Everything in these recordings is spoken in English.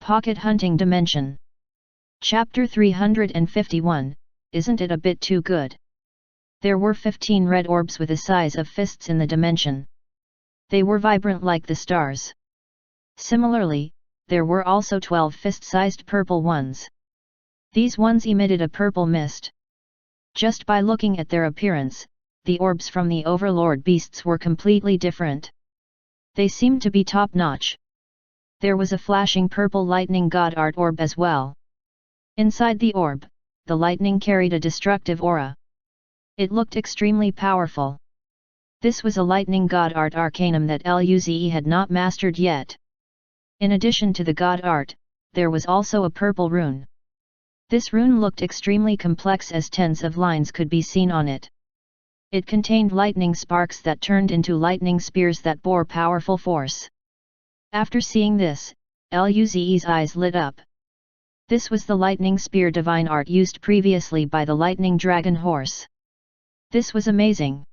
Pocket Hunting Dimension. Chapter 351, Isn't it a bit too good? There were 15 red orbs with the size of fists in the dimension. They were vibrant like the stars. Similarly, there were also 12 fist-sized purple ones. These ones emitted a purple mist. Just by looking at their appearance, the orbs from the overlord beasts were completely different. They seemed to be top-notch. There was a flashing purple lightning god art orb as well. Inside the orb, the lightning carried a destructive aura. It looked extremely powerful. This was a lightning god art arcanum that Luze had not mastered yet. In addition to the god art, there was also a purple rune. This rune looked extremely complex as tens of lines could be seen on it. It contained lightning sparks that turned into lightning spears that bore powerful force. After seeing this, Luze's eyes lit up. This was the lightning spear divine art used previously by the lightning dragon horse. This was amazing.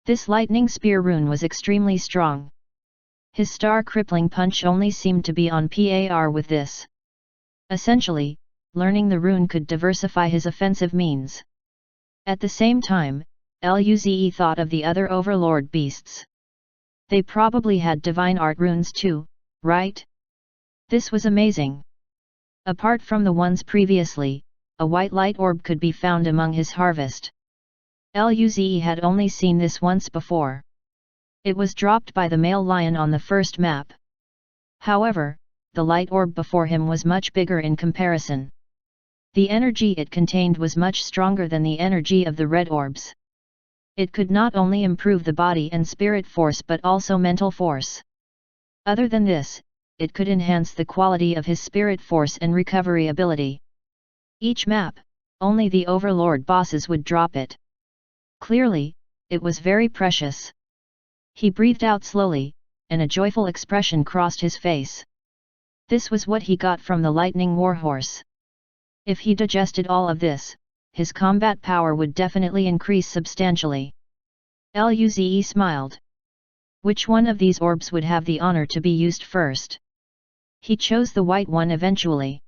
This lightning spear rune was extremely strong. His star crippling punch only seemed to be on par with this. Essentially, learning the rune could diversify his offensive means. At the same time, Luze thought of the other overlord beasts. They probably had divine art runes too, right? This was amazing. Apart from the ones previously, a white light orb could be found among his harvest. Luze had only seen this once before. It was dropped by the male lion on the first map. However, the light orb before him was much bigger in comparison. The energy it contained was much stronger than the energy of the red orbs. It could not only improve the body and spirit force but also mental force. Other than this, it could enhance the quality of his spirit force and recovery ability. Each map, only the overlord bosses would drop it. Clearly, it was very precious. He breathed out slowly, and a joyful expression crossed his face. This was what he got from the lightning warhorse. If he digested all of this, his combat power would definitely increase substantially. Luze smiled. Which one of these orbs would have the honor to be used first? He chose the white one eventually.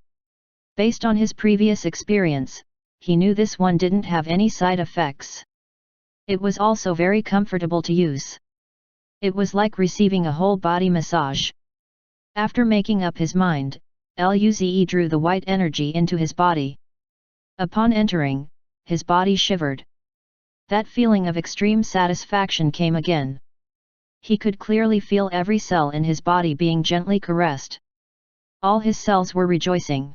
Based on his previous experience, he knew this one didn't have any side effects. It was also very comfortable to use. It was like receiving a whole body massage. After making up his mind, Luze drew the white energy into his body. Upon entering, his body shivered. That feeling of extreme satisfaction came again. He could clearly feel every cell in his body being gently caressed. All his cells were rejoicing.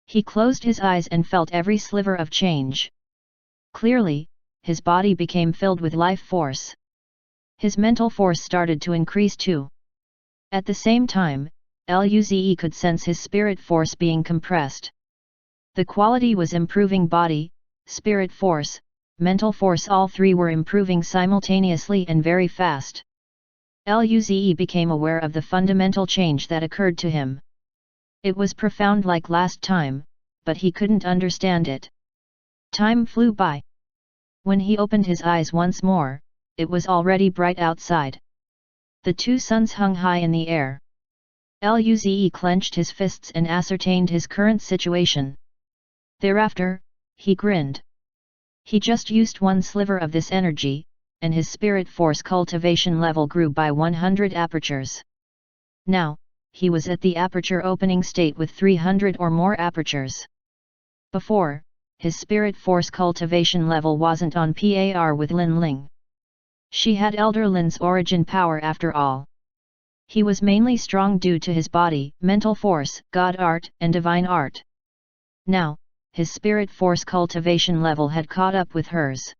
He closed his eyes and felt every sliver of change. Clearly, his body became filled with life force. His mental force started to increase too. At the same time, Luze could sense his spirit force being compressed. The quality was improving: body, spirit force, mental force, all three were improving simultaneously and very fast. Luze became aware of the fundamental change that occurred to him. It was profound like last time, but he couldn't understand it. Time flew by. When he opened his eyes once more, it was already bright outside. The two suns hung high in the air. Luze clenched his fists and ascertained his current situation. Thereafter, he grinned. He just used one sliver of this energy, and his spirit force cultivation level grew by 100 apertures. Now, he was at the aperture opening state with 300 or more apertures. Before, his spirit force cultivation level wasn't on par with Lin Ling. She had Elder Lin's origin power after all. He was mainly strong due to his body, mental force, god art, and divine art. Now, his spirit force cultivation level had caught up with hers.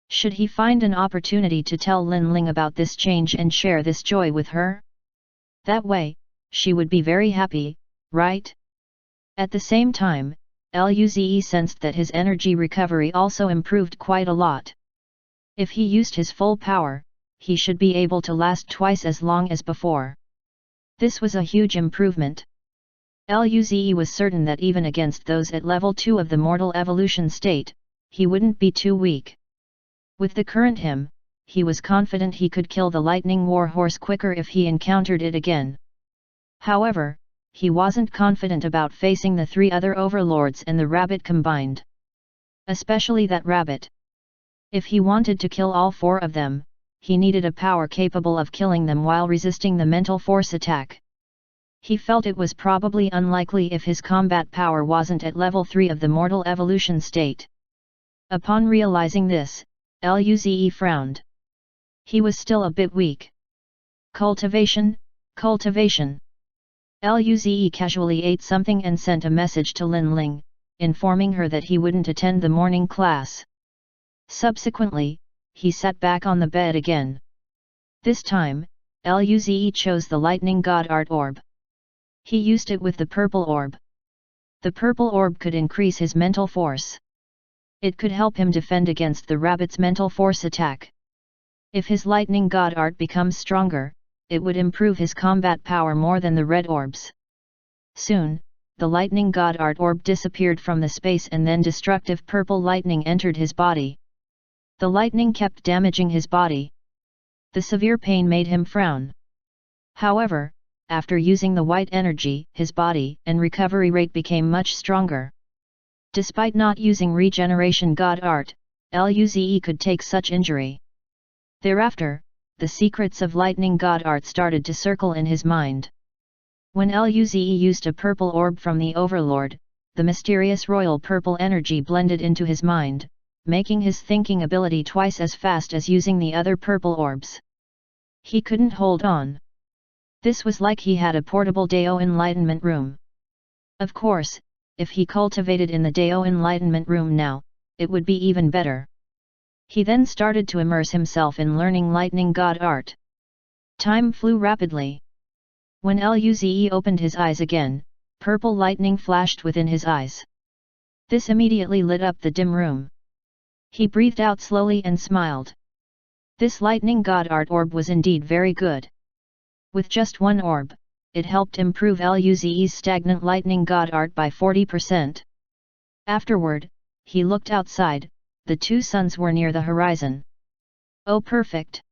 Should he find an opportunity to tell Lin Ling about this change and share this joy with her? That way, she would be very happy, right? At the same time, Luze sensed that his energy recovery also improved quite a lot. If he used his full power, he should be able to last twice as long as before. This was a huge improvement. Luze was certain that even against those at level 2 of the mortal evolution state, he wouldn't be too weak. With the current him, he was confident he could kill the lightning warhorse quicker if he encountered it again. However, he wasn't confident about facing the 3 other overlords and the rabbit combined. Especially that rabbit. If he wanted to kill all 4 of them, he needed a power capable of killing them while resisting the mental force attack. He felt it was probably unlikely if his combat power wasn't at level 3 of the mortal evolution state. Upon realizing this, Luze frowned. He was still a bit weak. Cultivation, cultivation. Luze casually ate something and sent a message to Lin Ling, informing her that he wouldn't attend the morning class. Subsequently, he sat back on the bed again. This time, Luze chose the Lightning God Art Orb. He used it with the purple orb. The purple orb could increase his mental force. It could help him defend against the rabbit's mental force attack. If his Lightning God Art becomes stronger, it would improve his combat power more than the red orbs. Soon, the Lightning God Art Orb disappeared from the space and then destructive purple lightning entered his body. The lightning kept damaging his body. The severe pain made him frown. However, after using the white energy, his body and recovery rate became much stronger. Despite not using Regeneration God Art, Luze could take such injury. Thereafter, the secrets of Lightning God Art started to circle in his mind. When Luze used a purple orb from the Overlord, the mysterious royal purple energy blended into his mind, making his thinking ability twice as fast as using the other purple orbs. He couldn't hold on. This was like he had a portable Dao Enlightenment Room. Of course, if he cultivated in the Dao Enlightenment Room now, it would be even better. He then started to immerse himself in learning Lightning God Art. Time flew rapidly. When Luze opened his eyes again, purple lightning flashed within his eyes. This immediately lit up the dim room. He breathed out slowly and smiled. This Lightning God Art Orb was indeed very good. With just 1 orb, it helped improve Luze's stagnant Lightning God Art by 40%. Afterward, he looked outside. The 2 suns were near the horizon. Oh, perfect!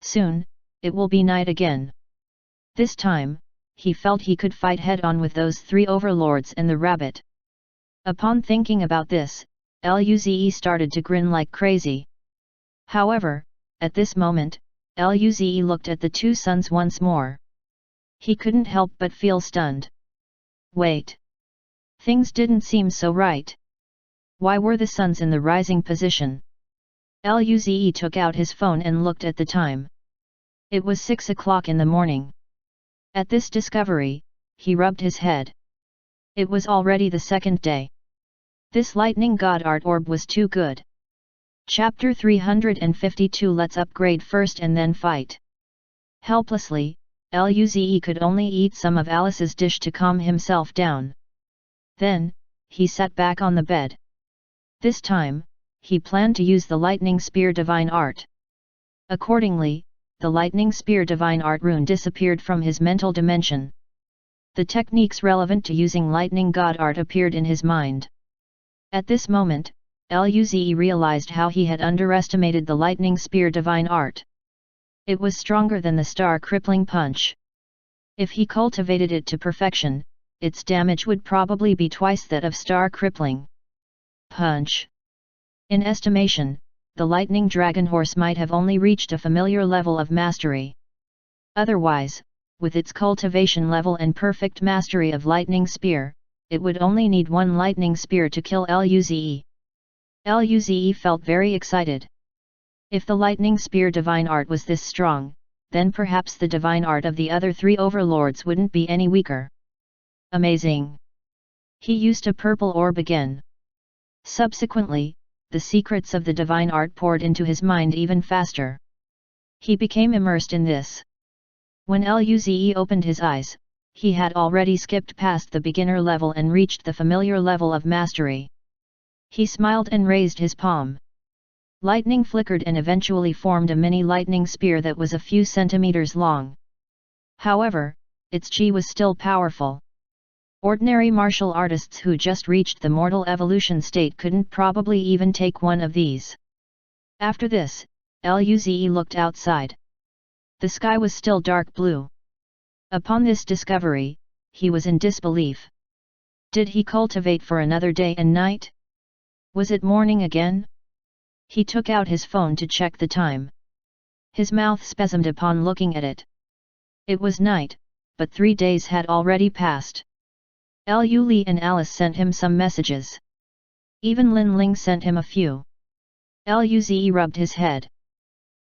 Soon, it will be night again. This time, he felt he could fight head-on with those 3 overlords and the rabbit. Upon thinking about this, Luze started to grin like crazy. However, at this moment, Luze looked at the 2 suns once more. He couldn't help but feel stunned. Wait! Things didn't seem so right. Why were the suns in the rising position? Luze took out his phone and looked at the time. It was 6 o'clock in the morning. At this discovery, he rubbed his head. It was already the 2nd day. This Lightning God Art Orb was too good. Chapter 352. Let's upgrade first and then fight. Helplessly, Luze could only eat some of Alice's dish to calm himself down. Then, he sat back on the bed. This time, he planned to use the Lightning Spear Divine Art. Accordingly, the Lightning Spear Divine Art rune disappeared from his mental dimension. The techniques relevant to using Lightning God Art appeared in his mind. At this moment, Luze realized how he had underestimated the Lightning Spear Divine Art. It was stronger than the Star Crippling Punch. If he cultivated it to perfection, its damage would probably be twice that of Star Crippling Punch. In estimation, the Lightning Dragon Horse might have only reached a familiar level of mastery. Otherwise, with its cultivation level and perfect mastery of Lightning Spear, it would only need 1 Lightning Spear to kill Luze. Luze felt very excited. If the Lightning Spear Divine Art was this strong, then perhaps the Divine Art of the other 3 overlords wouldn't be any weaker. Amazing! He used a purple orb again. Subsequently, the secrets of the Divine Art poured into his mind even faster. He became immersed in this. When Luze opened his eyes, he had already skipped past the beginner level and reached the familiar level of mastery. He smiled and raised his palm. Lightning flickered and eventually formed a mini lightning spear that was a few centimeters long. However, its chi was still powerful. Ordinary martial artists who just reached the mortal evolution state couldn't probably even take one of these. After this, Luze looked outside. The sky was still dark blue. Upon this discovery, he was in disbelief. Did he cultivate for another day and night? Was it morning again? He took out his phone to check the time. His mouth spasmed upon looking at it. It was night, but 3 days had already passed. Lu Li and Alice sent him some messages. Even Lin Ling sent him a few. Luze rubbed his head.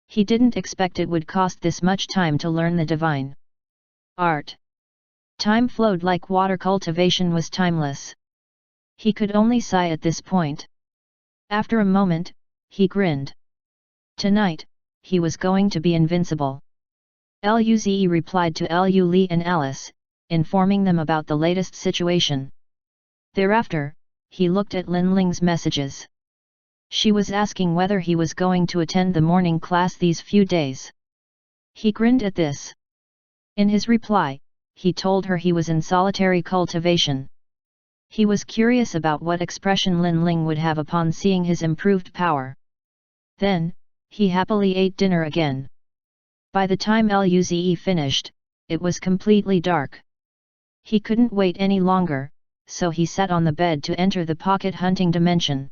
He didn't expect it would cost this much time to learn the divine art. Time flowed like water. Cultivation was timeless. He could only sigh at this point. After a moment, he grinned. Tonight, he was going to be invincible. Luze replied to Lu Li and Alice, informing them about the latest situation. Thereafter, he looked at Lin Ling's messages. She was asking whether he was going to attend the morning class these few days. He grinned at this. In his reply, he told her he was in solitary cultivation. He was curious about what expression Lin Ling would have upon seeing his improved power. Then, he happily ate dinner again. By the time Luze finished, it was completely dark. He couldn't wait any longer, so he sat on the bed to enter the pocket hunting dimension.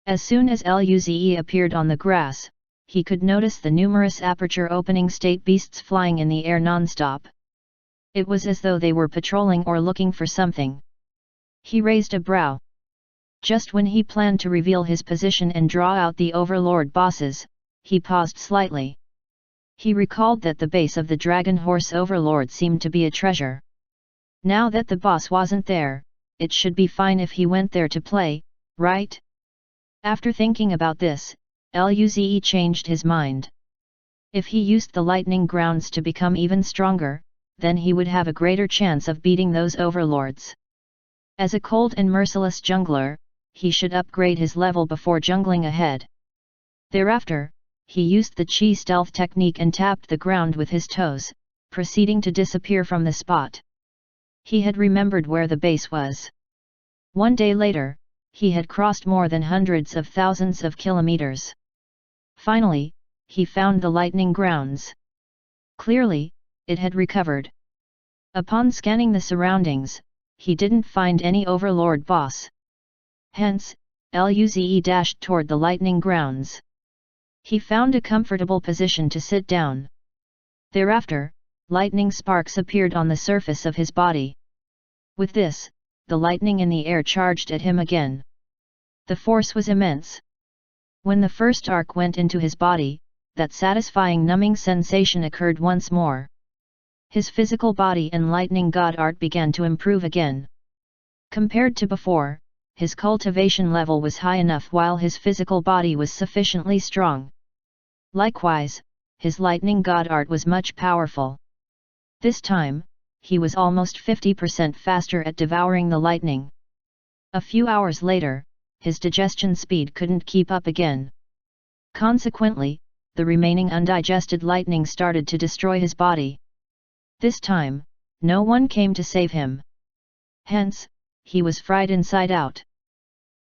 As soon as Luze appeared on the grass, he could notice the numerous aperture opening state beasts flying in the air non-stop. It was as though they were patrolling or looking for something. He raised a brow. Just when he planned to reveal his position and draw out the overlord bosses, he paused slightly. He recalled that the base of the dragon horse overlord seemed to be a treasure. Now that the boss wasn't there, it should be fine if he went there to play, right? After thinking about this, Luze changed his mind. If he used the lightning grounds to become even stronger, then he would have a greater chance of beating those overlords. As a cold and merciless jungler, he should upgrade his level before jungling ahead. Thereafter, he used the chi stealth technique and tapped the ground with his toes, proceeding to disappear from the spot. He had remembered where the base was. One day later, he had crossed more than hundreds of thousands of kilometers. Finally, he found the lightning grounds. Clearly, it had recovered. Upon scanning the surroundings, he didn't find any overlord boss. Hence, Luze dashed toward the lightning grounds. He found a comfortable position to sit down. Thereafter, lightning sparks appeared on the surface of his body. With this, the lightning in the air charged at him again. The force was immense. When the first arc went into his body, that satisfying numbing sensation occurred once more. His physical body and lightning god art began to improve again. Compared to before, his cultivation level was high enough while his physical body was sufficiently strong. Likewise, his lightning god art was much powerful. This time, he was almost 50% faster at devouring the lightning. A few hours later, his digestion speed couldn't keep up again. Consequently, the remaining undigested lightning started to destroy his body. This time, no one came to save him. Hence, he was fried inside out.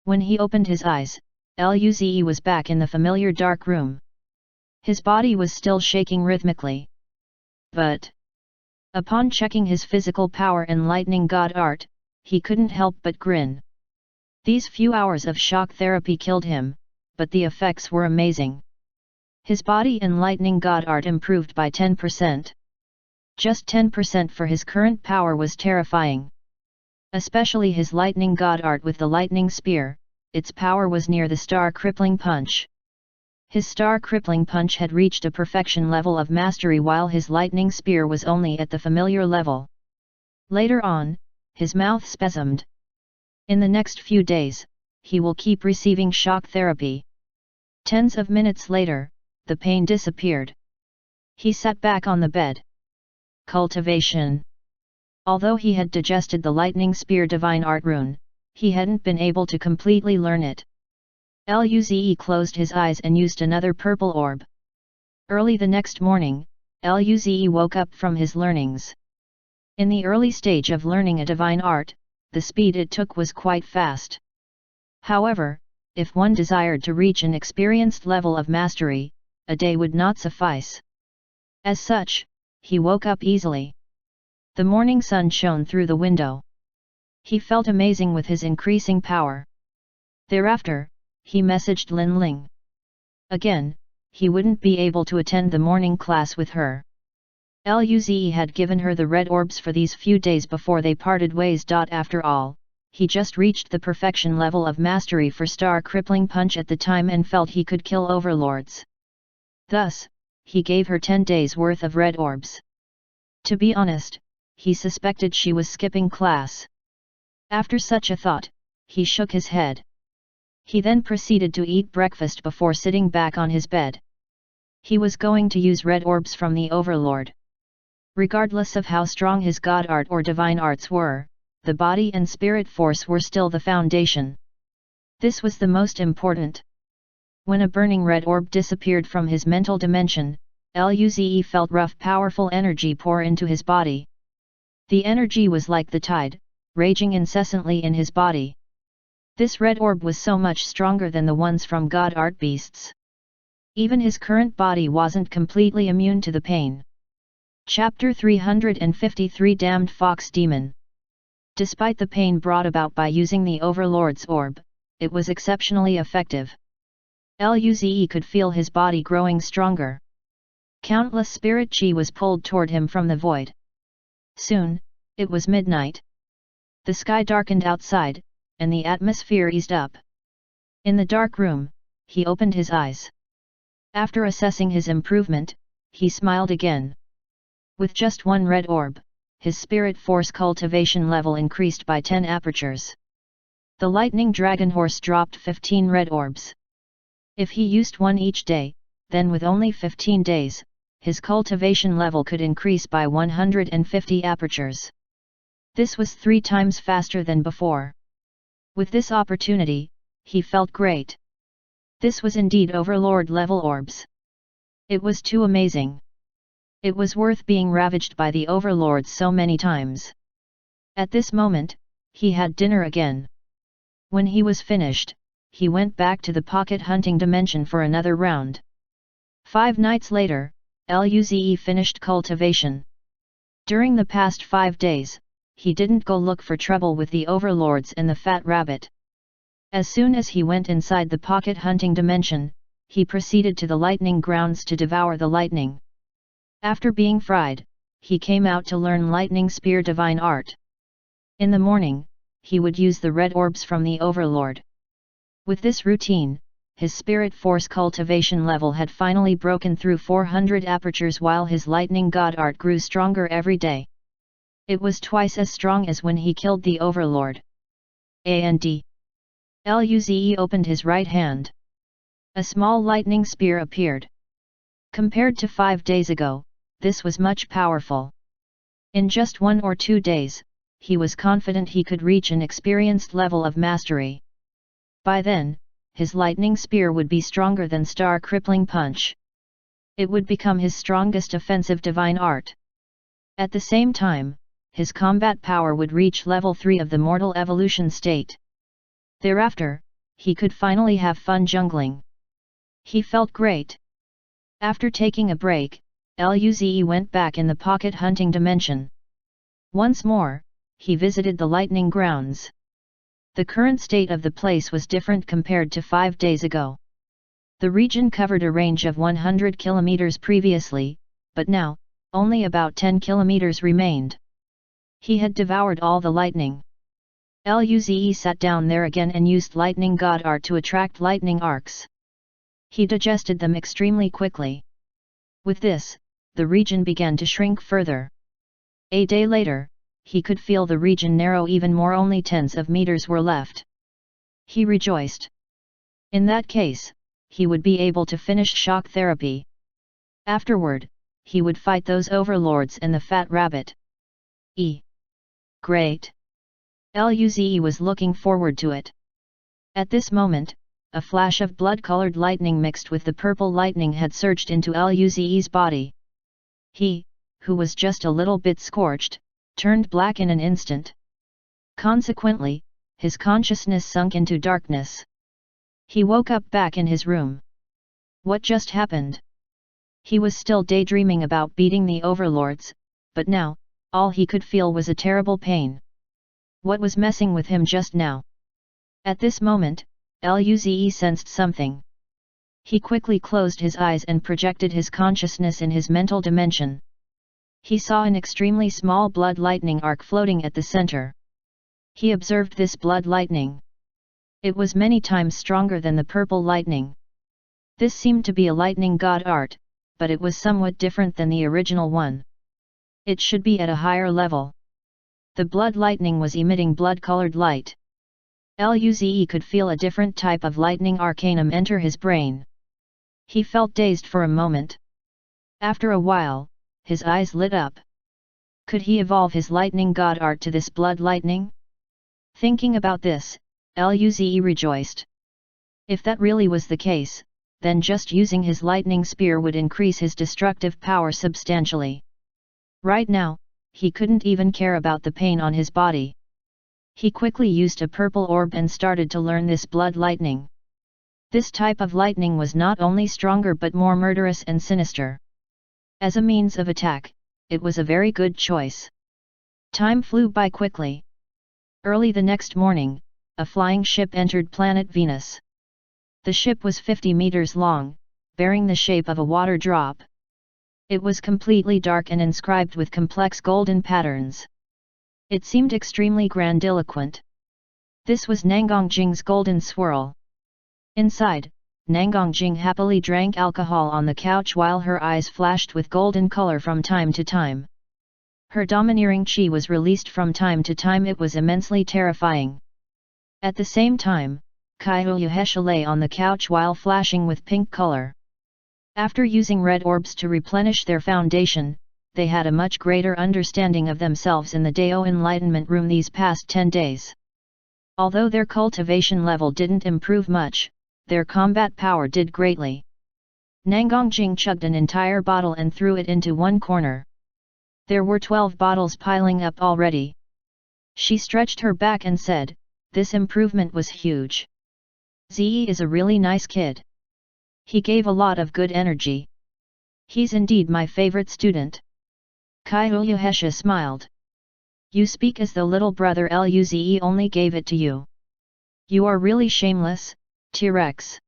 When he opened his eyes, Luze was back in the familiar dark room. His body was still shaking rhythmically. But, upon checking his physical power and lightning god art, he couldn't help but grin. These few hours of shock therapy killed him, but the effects were amazing. His body and lightning god art improved by 10%. Just 10% for his current power was terrifying. Especially his lightning god art with the lightning spear, its power was near the star crippling punch. His star crippling punch had reached a perfection level of mastery while his lightning spear was only at the familiar level. Later on, his mouth spasmed. In the next few days, he will keep receiving shock therapy. Tens of minutes later, the pain disappeared. He sat back on the bed. Cultivation. Although he had digested the lightning spear divine art rune, he hadn't been able to completely learn it. Luze closed his eyes and used another purple orb. Early the next morning, Luze woke up from his learnings. In the early stage of learning a divine art, the speed it took was quite fast. However, if one desired to reach an experienced level of mastery, a day would not suffice. As such, he woke up easily. The morning sun shone through the window. He felt amazing with his increasing power. Thereafter, he messaged Lin Ling. Again, he wouldn't be able to attend the morning class with her. Luze had given her the red orbs for these few days before they parted ways. After all, he just reached the perfection level of mastery for Star Crippling Punch at the time and felt he could kill overlords. Thus, he gave her 10 days worth of red orbs. To be honest, he suspected she was skipping class. After such a thought, he shook his head. He then proceeded to eat breakfast before sitting back on his bed. He was going to use red orbs from the Overlord. Regardless of how strong his god art or divine arts were, the body and spirit force were still the foundation. This was the most important. When a burning red orb disappeared from his mental dimension, Luze felt rough powerful energy pour into his body. The energy was like the tide, raging incessantly in his body. This red orb was so much stronger than the ones from god art beasts. Even his current body wasn't completely immune to the pain. Chapter 353 Damned Fox Demon. Despite the pain brought about by using the Overlord's orb, it was exceptionally effective. Luze could feel his body growing stronger. Countless spirit chi was pulled toward him from the void. Soon, it was midnight. The sky darkened outside, and the atmosphere eased up. In the dark room, he opened his eyes. After assessing his improvement, he smiled again. With just one red orb, his spirit force cultivation level increased by 10 apertures. The lightning dragon horse dropped 15 red orbs. If he used one each day, then with only 15 days, his cultivation level could increase by 150 apertures. This was 3 times faster than before. With this opportunity, he felt great. This was indeed Overlord level orbs. It was too amazing. It was worth being ravaged by the Overlords so many times. At this moment, he had dinner again. When he was finished, he went back to the pocket hunting dimension for another round. 5 nights later, Luze finished cultivation. During the past 5 days, he didn't go look for trouble with the Overlords and the Fat Rabbit. As soon as he went inside the pocket hunting dimension, he proceeded to the lightning grounds to devour the lightning. After being fried, he came out to learn Lightning Spear divine art. In the morning, he would use the red orbs from the Overlord. With this routine, his spirit force cultivation level had finally broken through 400 apertures while his lightning god art grew stronger every day. It was twice as strong as when he killed the Overlord. Luze opened his right hand. A small lightning spear appeared. Compared to 5 days ago, this was much powerful. In just 1 or 2 days, he was confident he could reach an experienced level of mastery. By then, his lightning spear would be stronger than Star Crippling Punch. It would become his strongest offensive divine art. At the same time, his combat power would reach level 3 of the mortal evolution state. Thereafter, he could finally have fun jungling. He felt great. After taking a break, Luze went back in the pocket hunting dimension. Once more, he visited the lightning grounds. The current state of the place was different compared to 5 days ago. The region covered a range of 100 kilometers previously, but now, only about 10 kilometers remained. He had devoured all the lightning. Luze sat down there again and used lightning god art to attract lightning arcs. He digested them extremely quickly. With this, the region began to shrink further. A day later, he could feel the region narrow even more, only tens of meters were left. He rejoiced. In that case, he would be able to finish shock therapy. Afterward, he would fight those overlords and the Fat Rabbit. Great! Luze was looking forward to it. At this moment, a flash of blood-colored lightning mixed with the purple lightning had surged into Luze's body. He, who was just a little bit scorched, turned black in an instant. Consequently, his consciousness sunk into darkness. He woke up back in his room. What just happened? He was still daydreaming about beating the overlords, but now, all he could feel was a terrible pain. What was messing with him just now? At this moment, Luze sensed something. He quickly closed his eyes and projected his consciousness in his mental dimension. He saw an extremely small blood lightning arc floating at the center. He observed this blood lightning. It was many times stronger than the purple lightning. This seemed to be a lightning god art, but it was somewhat different than the original one. It should be at a higher level. The blood lightning was emitting blood-colored light. Luze could feel a different type of lightning arcanum enter his brain. He felt dazed for a moment. After a while, his eyes lit up. Could he evolve his lightning god art to this blood lightning? Thinking about this, Luze rejoiced. If that really was the case, then just using his lightning spear would increase his destructive power substantially. Right now, he couldn't even care about the pain on his body. He quickly used a purple orb and started to learn this blood lightning. This type of lightning was not only stronger but more murderous and sinister. As a means of attack, it was a very good choice. Time flew by quickly. Early the next morning, a flying ship entered planet Venus. The ship was 50 meters long, bearing the shape of a water drop. It was completely dark and inscribed with complex golden patterns. It seemed extremely grandiloquent. This was Nangongjing's golden swirl. Inside, Nangongjing happily drank alcohol on the couch while her eyes flashed with golden color from time to time. Her domineering chi was released from time to time. It was immensely terrifying. At the same time, Kaiuyuhesha lay on the couch while flashing with pink color. After using red orbs to replenish their foundation, they had a much greater understanding of themselves in the Dao Enlightenment Room these past 10 days. Although their cultivation level didn't improve much, their combat power did greatly. Nangongjing chugged an entire bottle and threw it into one corner. There were 12 bottles piling up already. She stretched her back and said, "This improvement was huge. Ze is a really nice kid. He gave a lot of good energy. He's indeed my favorite student." Kaiuyuhesha smiled. "You speak as though little brother Luze only gave it to you. You are really shameless, T-Rex."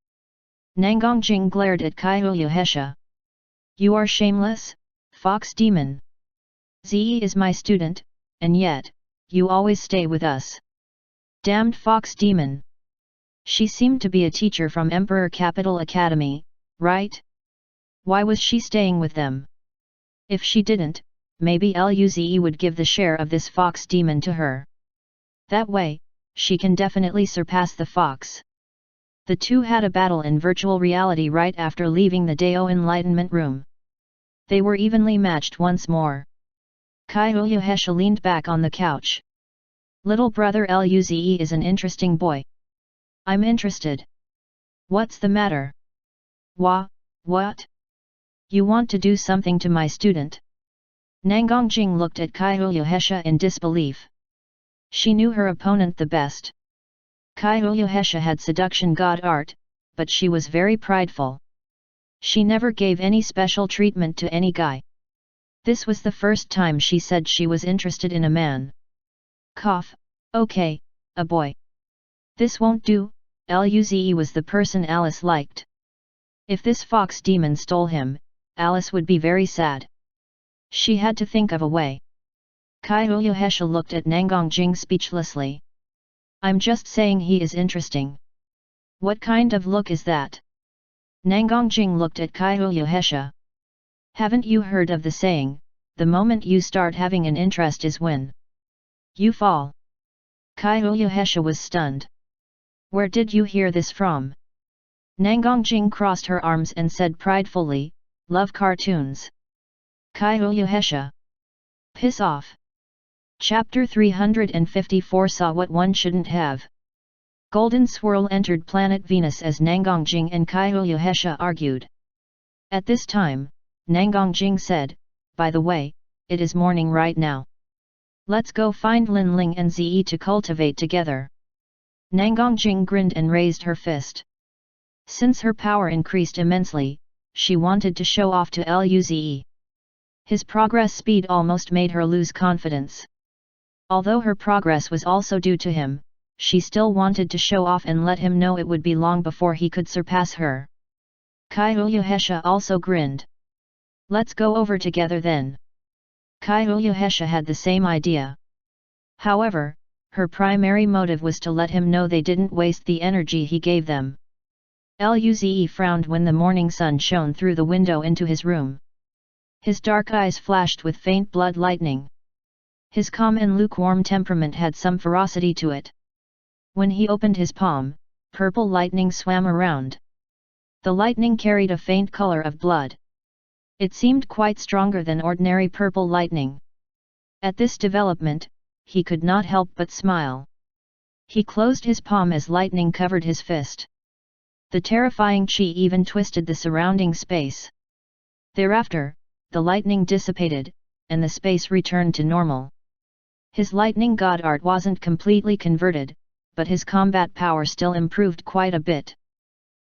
Nangongjing glared at Kaiuyuhesha. "You are shameless, fox demon. Ze is my student, and yet, you always stay with us. Damned fox demon." She seemed to be a teacher from Emperor Capital Academy, right? Why was she staying with them? If she didn't, maybe Luze would give the share of this fox demon to her. That way, she can definitely surpass the fox. The two had a battle in virtual reality right after leaving the Dao Enlightenment Room. They were evenly matched once more. Kaiuyuhesha leaned back on the couch. "Little brother Luze is an interesting boy. I'm interested. What's the matter?" What? You want to do something to my student?" Nangongjing looked at Kaiuyuhesha in disbelief. She knew her opponent the best. Kaiuyuhesha had seduction god art, but she was very prideful. She never gave any special treatment to any guy. This was the first time she said she was interested in a man. Cough, okay, a boy. This won't do. Luze was the person Alice liked. If this fox demon stole him, Alice would be very sad. She had to think of a way. Kaiuyuhesha looked at Nangongjing speechlessly. "I'm just saying he is interesting." "What kind of look is that?" Nangongjing looked at Kaiuyuhesha. "Haven't you heard of the saying, the moment you start having an interest is when you fall?" Kaiuyuhesha was stunned. "Where did you hear this from?" Nangongjing crossed her arms and said pridefully, "Love cartoons." Kaiuyuhesha. Piss off. Chapter 354 Saw What One Shouldn't Have. Golden Swirl entered planet Venus as Nangongjing and Kaiuyuhesha argued. At this time, Nangongjing said, "By the way, it is morning right now. Let's go find Lin Ling and Ze to cultivate together." Nangongjing grinned and raised her fist. Since her power increased immensely, she wanted to show off to Luze. His progress speed almost made her lose confidence. Although her progress was also due to him, she still wanted to show off and let him know it would be long before he could surpass her. Kaiuyuhesha also grinned. Let's go over together then. Kaiuyuhesha had the same idea. However, her primary motive was to let him know they didn't waste the energy he gave them. Luze frowned when the morning sun shone through the window into his room. His dark eyes flashed with faint blood lightning. His calm and lukewarm temperament had some ferocity to it. When he opened his palm, purple lightning swam around. The lightning carried a faint color of blood. It seemed quite stronger than ordinary purple lightning. At this development, he could not help but smile. He closed his palm as lightning covered his fist. The terrifying chi even twisted the surrounding space. Thereafter, the lightning dissipated, and the space returned to normal. His lightning god art wasn't completely converted, but his combat power still improved quite a bit.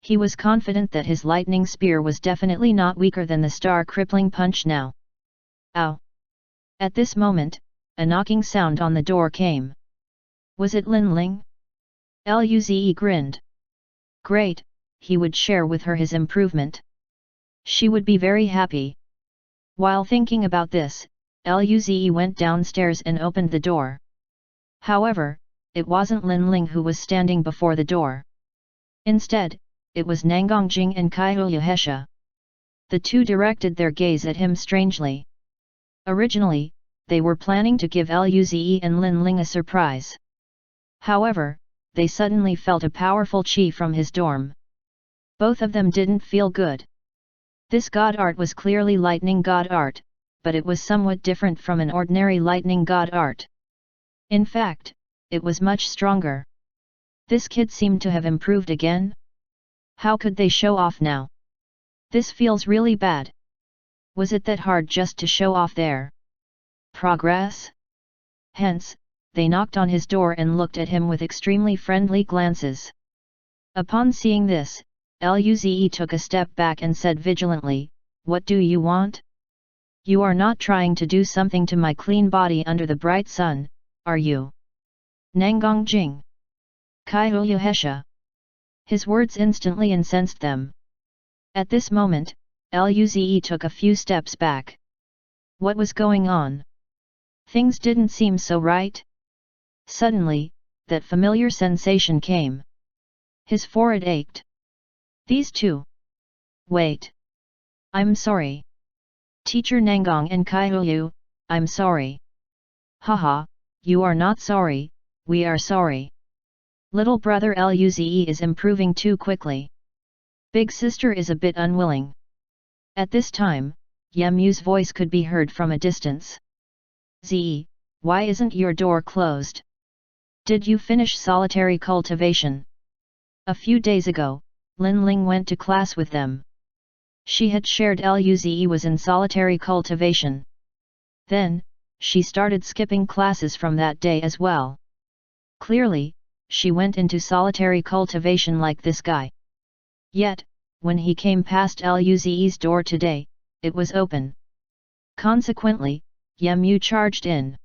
He was confident that his lightning spear was definitely not weaker than the star crippling punch now. Ow! At this moment, a knocking sound on the door came. Was it Linling? Luze grinned. Great, he would share with her his improvement. She would be very happy. While thinking about this, Luze went downstairs and opened the door. However, it wasn't Linling who was standing before the door. Instead, it was Nangongjing and Kaiuyuhesha. The two directed their gaze at him strangely. Originally, they were planning to give Luze and Linling a surprise. However, they suddenly felt a powerful chi from his dorm. Both of them didn't feel good. This god art was clearly lightning god art, but it was somewhat different from an ordinary lightning god art. In fact, it was much stronger. This kid seemed to have improved again. How could they show off now? This feels really bad. Was it that hard just to show off their progress? Hence, they knocked on his door and looked at him with extremely friendly glances. Upon seeing this, Luze took a step back and said vigilantly, "What do you want? You are not trying to do something to my clean body under the bright sun, are you?" Nangongjing. Kaiuyuhesha. His words instantly incensed them. At this moment, Luze took a few steps back. What was going on? Things didn't seem so right. Suddenly, that familiar sensation came. His forehead ached. These two. Wait. I'm sorry. Teacher Nangong and Kaiuyu, I'm sorry. Haha, you are not sorry, we are sorry. Little brother Luze is improving too quickly. Big sister is a bit unwilling. At this time, Yemu's voice could be heard from a distance. Ze, why isn't your door closed? Did you finish solitary cultivation? A few days ago, Linling went to class with them. She had shared Luze was in solitary cultivation. Then, she started skipping classes from that day as well. Clearly, she went into solitary cultivation like this guy. Yet, when he came past Luze's door today, it was open. Consequently, Yemu charged in.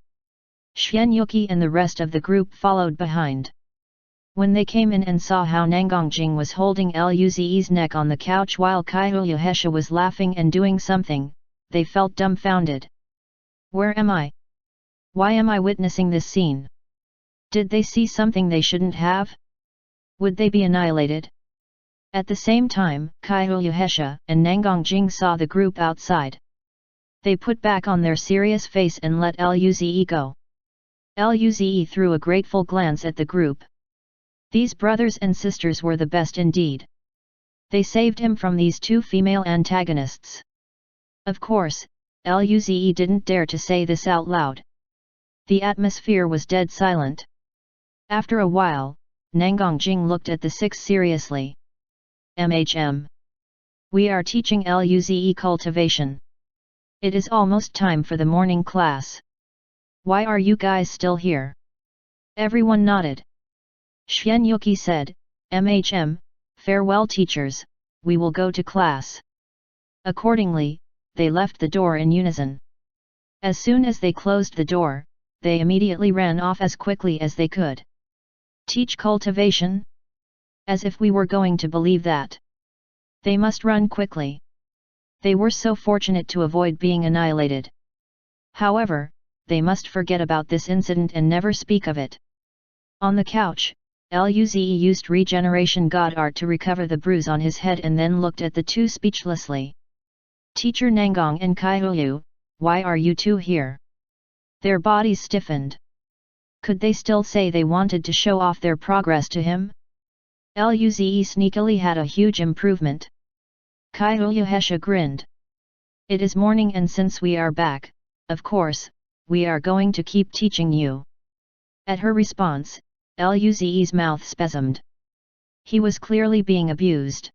Xuanyuki and the rest of the group followed behind. When they came in and saw how Nangongjing was holding Luze's neck on the couch while Kaiuyuhesha was laughing and doing something, they felt dumbfounded. Where am I? Why am I witnessing this scene? Did they see something they shouldn't have? Would they be annihilated? At the same time, Kaiuyuhesha and Nangongjing saw the group outside. They put back on their serious face and let Luze go. Luze threw a grateful glance at the group. These brothers and sisters were the best indeed. They saved him from these two female antagonists. Of course, Luze didn't dare to say this out loud. The atmosphere was dead silent. After a while, Nangongjing looked at the six seriously. "MHM. We are teaching Luze cultivation. It is almost time for the morning class. Why are you guys still here?" Everyone nodded. Xuanyuki said, "MHM, farewell teachers, we will go to class." Accordingly, they left the door in unison. As soon as they closed the door, they immediately ran off as quickly as they could. Teach cultivation? As if we were going to believe that. They must run quickly. They were so fortunate to avoid being annihilated. However, they must forget about this incident and never speak of it. On the couch, Luze used regeneration god art to recover the bruise on his head and then looked at the two speechlessly. Teacher Nangang and Kaihuyu, why are you two here? Their bodies stiffened. Could they still say they wanted to show off their progress to him? Luze sneakily had a huge improvement. Kaihuyu Hesha grinned. It is morning and since we are back, of course, we are going to keep teaching you. At her response, Luze's mouth spasmed. He was clearly being abused.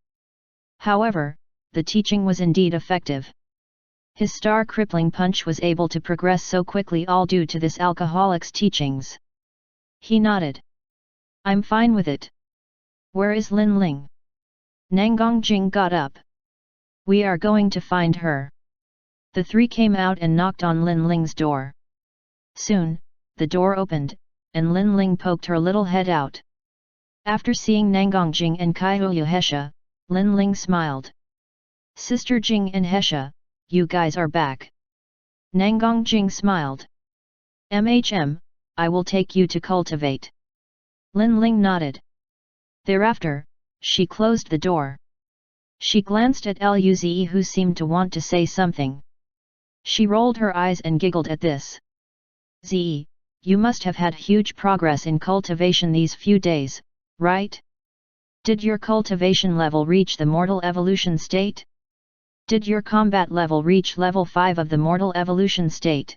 However, the teaching was indeed effective. His star-crippling punch was able to progress so quickly all due to this alcoholic's teachings. He nodded. I'm fine with it. Where is Lin Ling? Nangang Jing got up. We are going to find her. The three came out and knocked on Lin Ling's door. Soon, the door opened, and Lin Ling poked her little head out. After seeing Nangang Jing and Kaihuyu Hesha, Lin Ling smiled. Sister Jing and Hesha, you guys are back. Nangang Jing smiled. I will take you to cultivate. Lin Ling nodded. Thereafter, she closed the door. She glanced at Luze who seemed to want to say something. She rolled her eyes and giggled at this. Ze, you must have had huge progress in cultivation these few days, right? Did your cultivation level reach the mortal evolution state? Did your combat level reach level 5 of the mortal evolution state?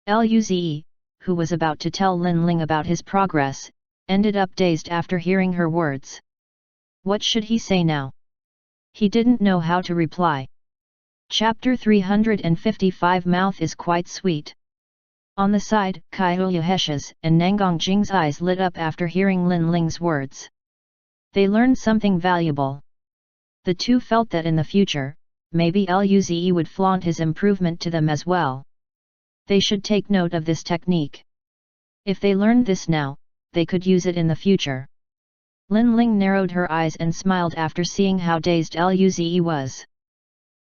Luze, who was about to tell Lin Ling about his progress, ended up dazed after hearing her words. What should he say now? He didn't know how to reply. Chapter 355 Mouth is quite sweet. On the side, Kaihuyu Hesha's and Nangang Jing's eyes lit up after hearing Lin Ling's words. They learned something valuable. The two felt that in the future, maybe Luze would flaunt his improvement to them as well. They should take note of this technique. If they learned this now, they could use it in the future. Lin Ling narrowed her eyes and smiled after seeing how dazed Luze was.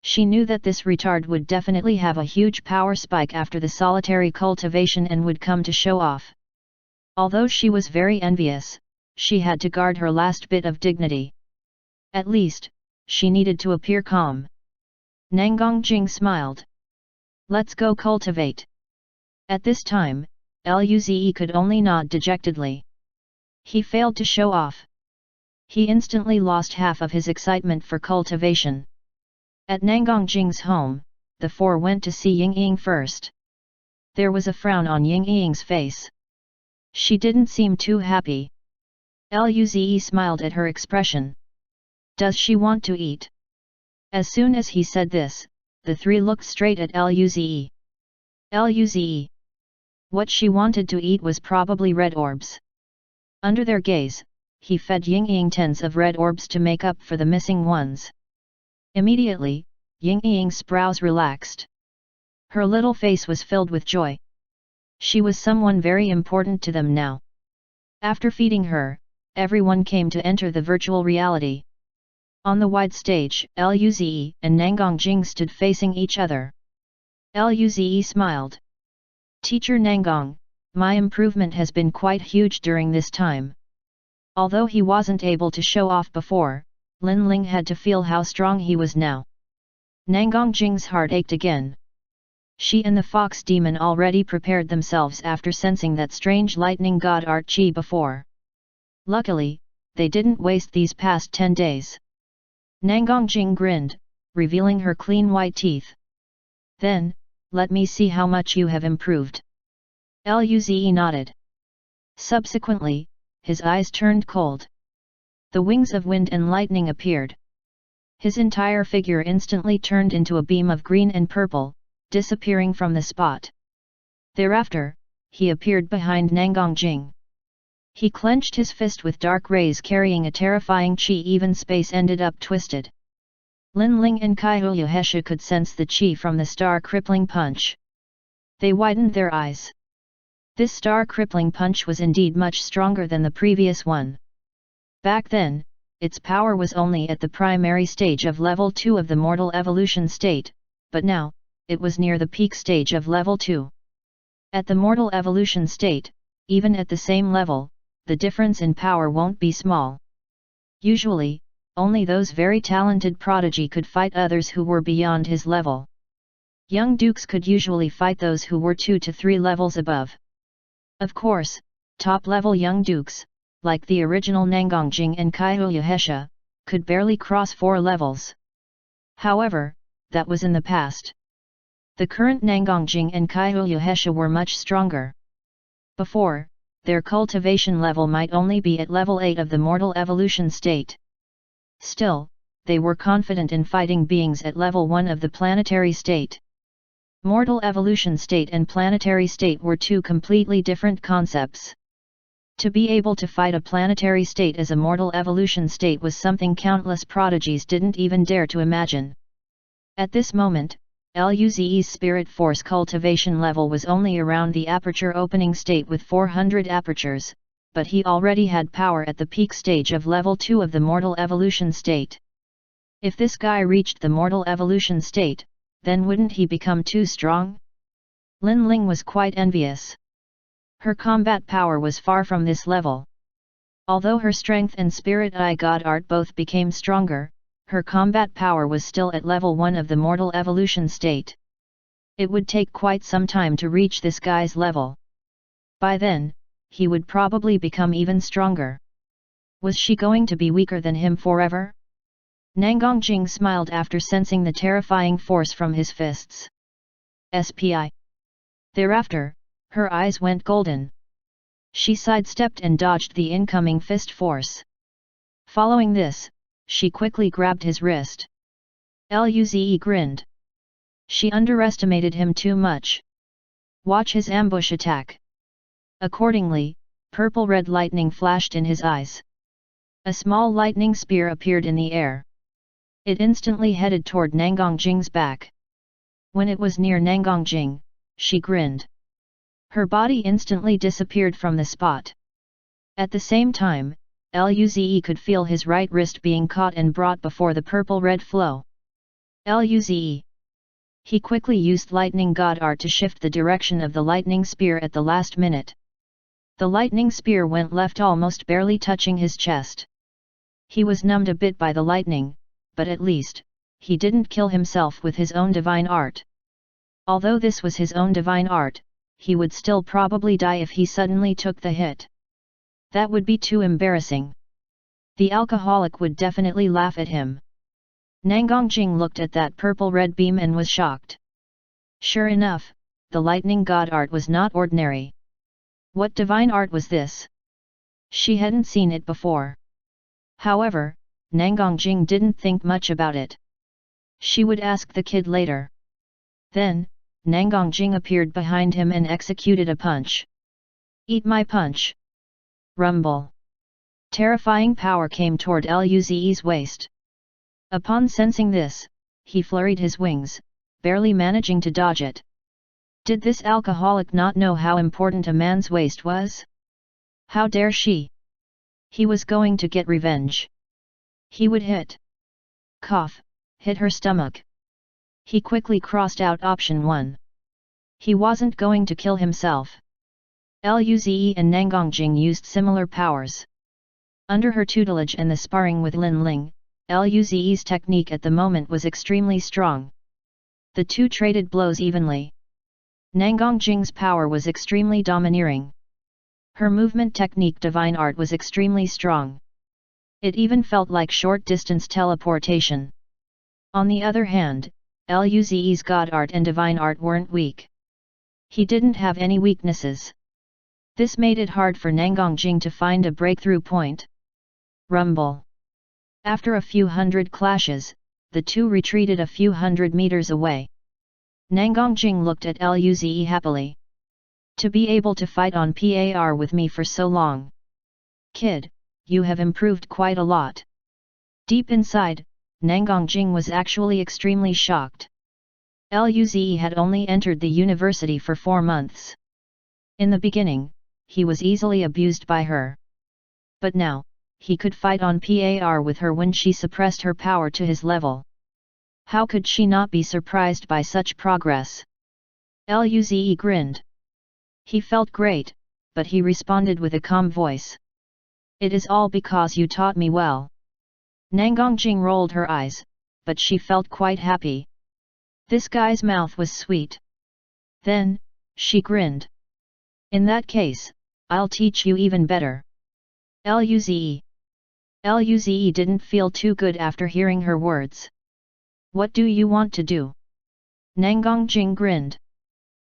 She knew that this retard would definitely have a huge power spike after the solitary cultivation and would come to show off. Although she was very envious, she had to guard her last bit of dignity. At least, she needed to appear calm. Nangang Jing smiled. Let's go cultivate. At this time, Luze could only nod dejectedly. He failed to show off. He instantly lost half of his excitement for cultivation. At Nangang Jing's home, the four went to see Ying Ying first. There was a frown on Ying Ying's face. She didn't seem too happy. Luze smiled at her expression. Does she want to eat? As soon as he said this, the three looked straight at Luze. Luze. What she wanted to eat was probably red orbs. Under their gaze, he fed Ying Ying tens of red orbs to make up for the missing ones. Immediately, Ying Ying's brows relaxed. Her little face was filled with joy. She was someone very important to them now. After feeding her, everyone came to enter the virtual reality. On the wide stage, Luze and Nangang Jing stood facing each other. Luze smiled. Teacher Nangang, my improvement has been quite huge during this time. Although he wasn't able to show off before, Lin Ling had to feel how strong he was now. Nangang Jing's heart ached again. She and the fox demon already prepared themselves after sensing that strange lightning god art chi before. Luckily, they didn't waste these past 10 days. Nangang Jing grinned, revealing her clean white teeth. Then, let me see how much you have improved. Luze nodded. Subsequently, his eyes turned cold. The wings of wind and lightning appeared. His entire figure instantly turned into a beam of green and purple, disappearing from the spot. Thereafter, he appeared behind Nangang Jing. He clenched his fist with dark rays carrying a terrifying chi. Even space ended up twisted. Lin Ling and Kaihuya Hesha could sense the chi from the star crippling punch. They widened their eyes. This star crippling punch was indeed much stronger than the previous one. Back then, its power was only at the primary stage of level 2 of the mortal evolution state, but now, it was near the peak stage of level 2. At the mortal evolution state, even at the same level, the difference in power won't be small. Usually, only those very talented prodigy could fight others who were beyond his level. Young dukes could usually fight those who were 2 to 3 levels above. Of course, top-level young dukes, like the original Nangongjing and Kaihuya Hesha, could barely cross 4 levels. However, that was in the past. The current Nangongjing and Kaihuya Hesha were much stronger. Before, their cultivation level might only be at level 8 of the mortal evolution state. Still, they were confident in fighting beings at level 1 of the planetary state. Mortal evolution state and planetary state were two completely different concepts. To be able to fight a planetary state as a mortal evolution state was something countless prodigies didn't even dare to imagine. At this moment, Luze's spirit force cultivation level was only around the aperture opening state with 400 apertures, but he already had power at the peak stage of level 2 of the mortal evolution state. If this guy reached the mortal evolution state, then wouldn't he become too strong? Lin Ling was quite envious. Her combat power was far from this level. Although her strength and spirit God art both became stronger, her combat power was still at level 1 of the mortal evolution state. It would take quite some time to reach this guy's level. By then, he would probably become even stronger. Was she going to be weaker than him forever? Nangongjing smiled after sensing the terrifying force from his fists. SPI. Thereafter, her eyes went golden. She sidestepped and dodged the incoming fist force. Following this, she quickly grabbed his wrist. Luze grinned. She underestimated him too much. Watch his ambush attack. Accordingly, purple-red lightning flashed in his eyes. A small lightning spear appeared in the air. It instantly headed toward Nangongjing's back. When it was near Nangongjing, she grinned. Her body instantly disappeared from the spot. At the same time, Luze could feel his right wrist being caught and brought before the purple-red flow. Luze. He quickly used lightning god art to shift the direction of the lightning spear at the last minute. The lightning spear went left, almost barely touching his chest. He was numbed a bit by the lightning, but at least, he didn't kill himself with his own divine art. Although this was his own divine art, he would still probably die if he suddenly took the hit. That would be too embarrassing. The alcoholic would definitely laugh at him. Nangongjing looked at that purple-red beam and was shocked. Sure enough, the lightning god art was not ordinary. What divine art was this? She hadn't seen it before. However, Nangongjing didn't think much about it. She would ask the kid later. Then, Nangongjing appeared behind him and executed a punch. Eat my punch! Rumble! Terrifying power came toward Luze's waist. Upon sensing this, he flurried his wings, barely managing to dodge it. Did this alcoholic not know how important a man's waist was? How dare she? He was going to get revenge. He would hit her stomach. He quickly crossed out option 1. He wasn't going to kill himself. Luze and Nangongjing used similar powers. Under her tutelage and the sparring with Lin Ling, Luze's technique at the moment was extremely strong. The two traded blows evenly. Nangongjing's power was extremely domineering. Her movement technique divine art was extremely strong. It even felt like short-distance teleportation. On the other hand, Luze's god art and divine art weren't weak. He didn't have any weaknesses. This made it hard for Nangongjing to find a breakthrough point. Rumble. After a few hundred clashes, the two retreated a few hundred meters away. Nangongjing looked at Luze happily. To be able to fight on par with me for so long. Kid, you have improved quite a lot. Deep inside, Nangongjing was actually extremely shocked. Luze had only entered the university for 4 months. In the beginning, he was easily abused by her. But now, he could fight on par with her when she suppressed her power to his level. How could she not be surprised by such progress? Luze grinned. He felt great, but he responded with a calm voice. It is all because you taught me well. Nangongjing rolled her eyes, but she felt quite happy. This guy's mouth was sweet. Then, she grinned. In that case, I'll teach you even better. Luze. Luze didn't feel too good after hearing her words. What do you want to do? Nangongjing grinned.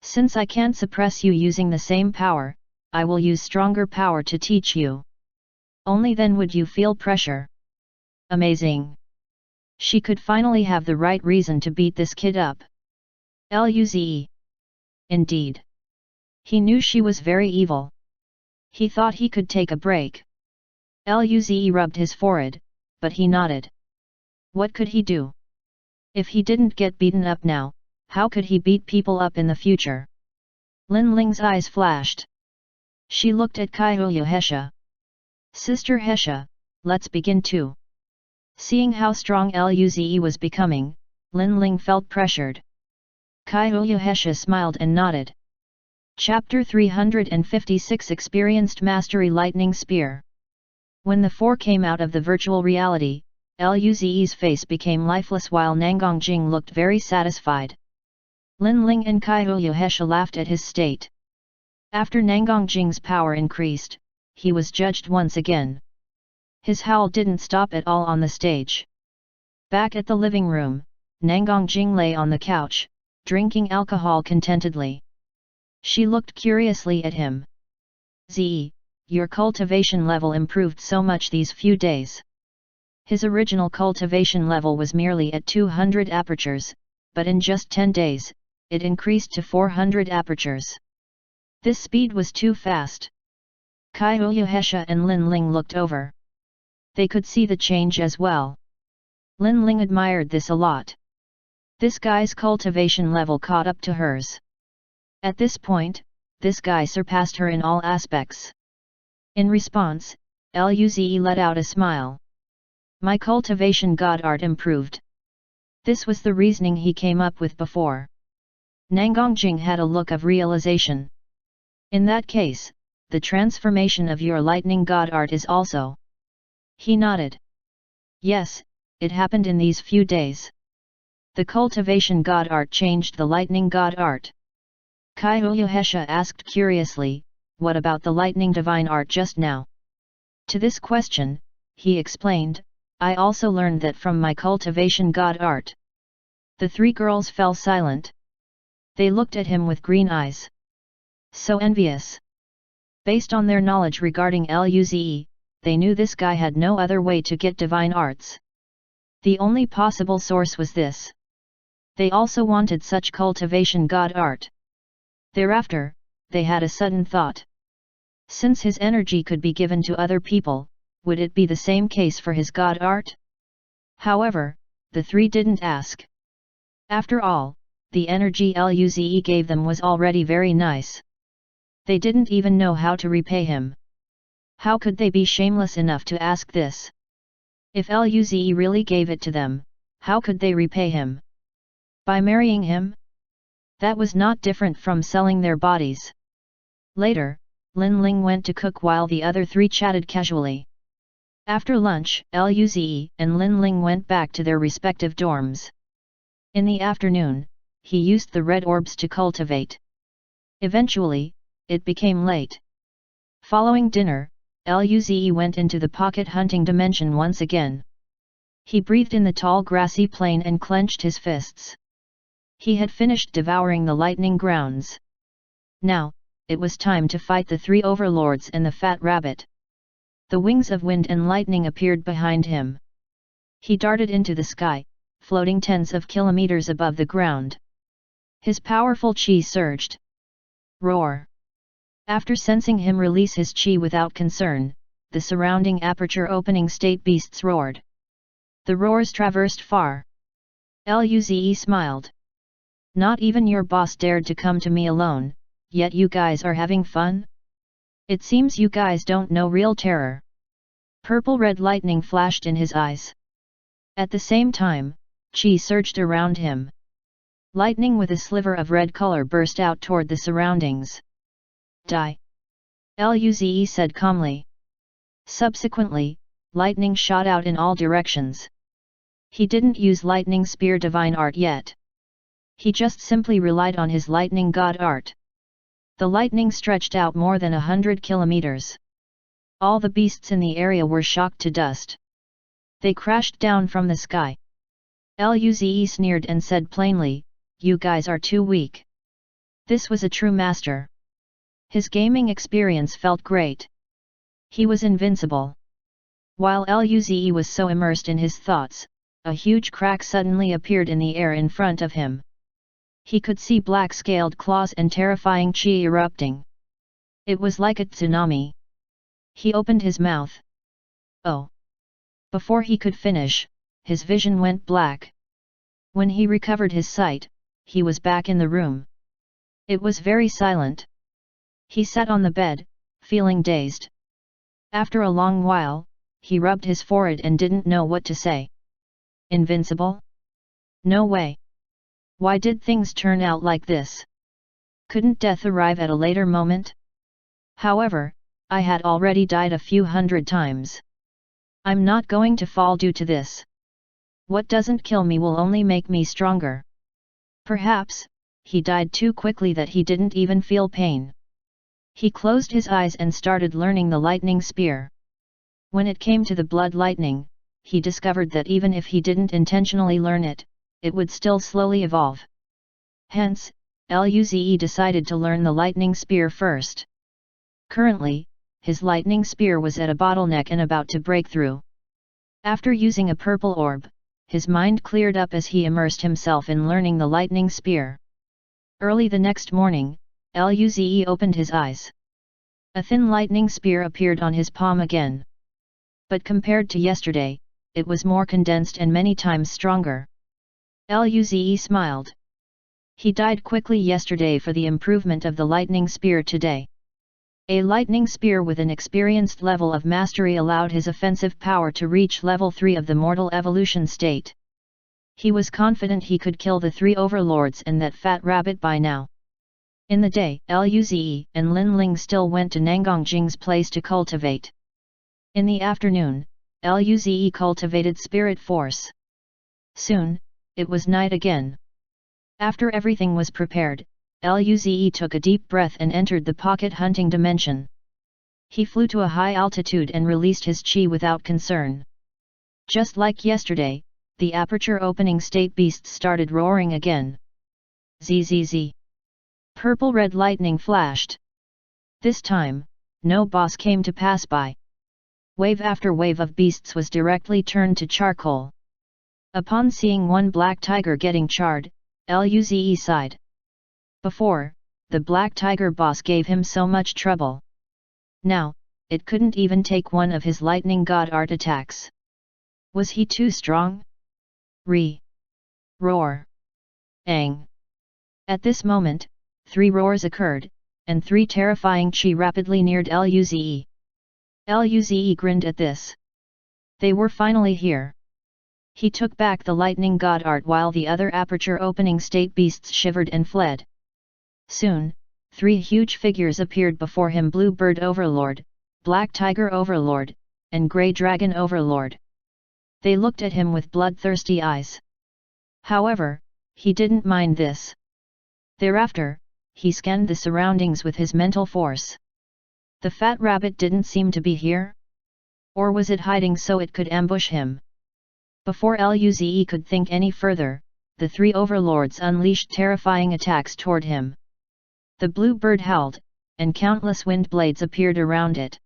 Since I can't suppress you using the same power, I will use stronger power to teach you. Only then would you feel pressure. Amazing. She could finally have the right reason to beat this kid up. Luze. Indeed. He knew she was very evil. He thought he could take a break. Luze rubbed his forehead, but he nodded. What could he do? If he didn't get beaten up now, how could he beat people up in the future? Lin Ling's eyes flashed. She looked at Kaihuya Hesha. Sister Hesha, let's begin too. Seeing how strong Luze was becoming, Lin Ling felt pressured. Kaihuya Hesha smiled and nodded. Chapter 356 Experienced Mastery Lightning Spear. When the four came out of the virtual reality, Luze's face became lifeless while Nangongjing looked very satisfied. Lin Ling and Kaihuya Hesha laughed at his state. After Nangongjing's power increased, he was judged once again. His howl didn't stop at all on the stage. Back at the living room, Nangongjing lay on the couch, drinking alcohol contentedly. She looked curiously at him. Z, your cultivation level improved so much these few days. His original cultivation level was merely at 200 apertures, but in just 10 days, it increased to 400 apertures. This speed was too fast. Kaihuya Hesha and Lin Ling looked over. They could see the change as well. Lin Ling admired this a lot. This guy's cultivation level caught up to hers. At this point, this guy surpassed her in all aspects. In response, Luze let out a smile. My cultivation god art improved. This was the reasoning he came up with before. Nangongjing had a look of realization. In that case, the transformation of your lightning god art is also. He nodded. Yes, it happened in these few days. The cultivation god art changed the lightning god art. Kaihuya Hesha asked curiously, what about the lightning divine art just now? To this question, he explained, I also learned that from my cultivation god art. The three girls fell silent. They looked at him with green eyes. So envious. Based on their knowledge regarding Luze, they knew this guy had no other way to get divine arts. The only possible source was this. They also wanted such cultivation god art. Thereafter, they had a sudden thought. Since his energy could be given to other people, would it be the same case for his god art? However, the three didn't ask. After all, the energy Luze gave them was already very nice. They didn't even know how to repay him. How could they be shameless enough to ask this? If Luze really gave it to them, how could they repay him? By marrying him? That was not different from selling their bodies. Later, Lin Ling went to cook while the other three chatted casually. After lunch, Luze and Lin Ling went back to their respective dorms. In the afternoon, he used the red orbs to cultivate. Eventually, it became late. Following dinner, Luze went into the pocket hunting dimension once again. He breathed in the tall grassy plain and clenched his fists. He had finished devouring the lightning grounds. Now, it was time to fight the three overlords and the fat rabbit. The wings of wind and lightning appeared behind him. He darted into the sky, floating tens of kilometers above the ground. His powerful chi surged. Roar! After sensing him release his chi without concern, the surrounding aperture opening state beasts roared. The roars traversed far. Luze smiled. Not even your boss dared to come to me alone, yet you guys are having fun? It seems you guys don't know real terror. Purple-red lightning flashed in his eyes. At the same time, chi surged around him. Lightning with a sliver of red color burst out toward the surroundings. Die! Luze said calmly. Subsequently, lightning shot out in all directions. He didn't use lightning spear divine art yet. He just simply relied on his lightning god art. The lightning stretched out more than 100 kilometers. All the beasts in the area were shocked to dust. They crashed down from the sky. Luze sneered and said plainly, "You guys are too weak." This was a true master. His gaming experience felt great. He was invincible. While Luze was so immersed in his thoughts, a huge crack suddenly appeared in the air in front of him. He could see black-scaled claws and terrifying chi erupting. It was like a tsunami. He opened his mouth. Oh! Before he could finish, his vision went black. When he recovered his sight, he was back in the room. It was very silent. He sat on the bed, feeling dazed. After a long while, he rubbed his forehead and didn't know what to say. Invincible? No way. Why did things turn out like this? Couldn't death arrive at a later moment? However, I had already died a few hundred times. I'm not going to fall due to this. What doesn't kill me will only make me stronger. Perhaps, he died too quickly that he didn't even feel pain. He closed his eyes and started learning the lightning spear. When it came to the blood lightning, he discovered that even if he didn't intentionally learn it, it would still slowly evolve. Hence, Luze decided to learn the lightning spear first. Currently, his lightning spear was at a bottleneck and about to break through. After using a purple orb, his mind cleared up as he immersed himself in learning the lightning spear. Early the next morning, Luze opened his eyes. A thin lightning spear appeared on his palm again. But compared to yesterday, it was more condensed and many times stronger. Luze smiled. He died quickly yesterday for the improvement of the lightning spear today. A lightning spear with an experienced level of mastery allowed his offensive power to reach level 3 of the mortal evolution state. He was confident he could kill the 3 overlords and that fat rabbit by now. In the day, Luze and Lin Ling still went to Nangang Jing's place to cultivate. In the afternoon, Luze cultivated spirit force. Soon, it was night again. After everything was prepared, Luze took a deep breath and entered the pocket hunting dimension. He flew to a high altitude and released his chi without concern. Just like yesterday, the aperture opening state beasts started roaring again. Zzz. Purple-red lightning flashed. This time, no boss came to pass by. Wave after wave of beasts was directly turned to charcoal. Upon seeing one black tiger getting charred, Luze sighed. Before, the black tiger boss gave him so much trouble. Now, it couldn't even take one of his lightning god art attacks. Was he too strong? Roar. Ang. At this moment, 3 roars occurred, and 3 terrifying chi rapidly neared Luze. Luze grinned at this. They were finally here. He took back the lightning god art while the other aperture opening state beasts shivered and fled. Soon, 3 huge figures appeared before him: Blue Bird Overlord, Black Tiger Overlord, and Grey Dragon Overlord. They looked at him with bloodthirsty eyes. However, he didn't mind this. Thereafter, he scanned the surroundings with his mental force. The fat rabbit didn't seem to be here? Or was it hiding so it could ambush him? Before Luze could think any further, the 3 overlords unleashed terrifying attacks toward him. The blue bird howled, and countless wind blades appeared around it.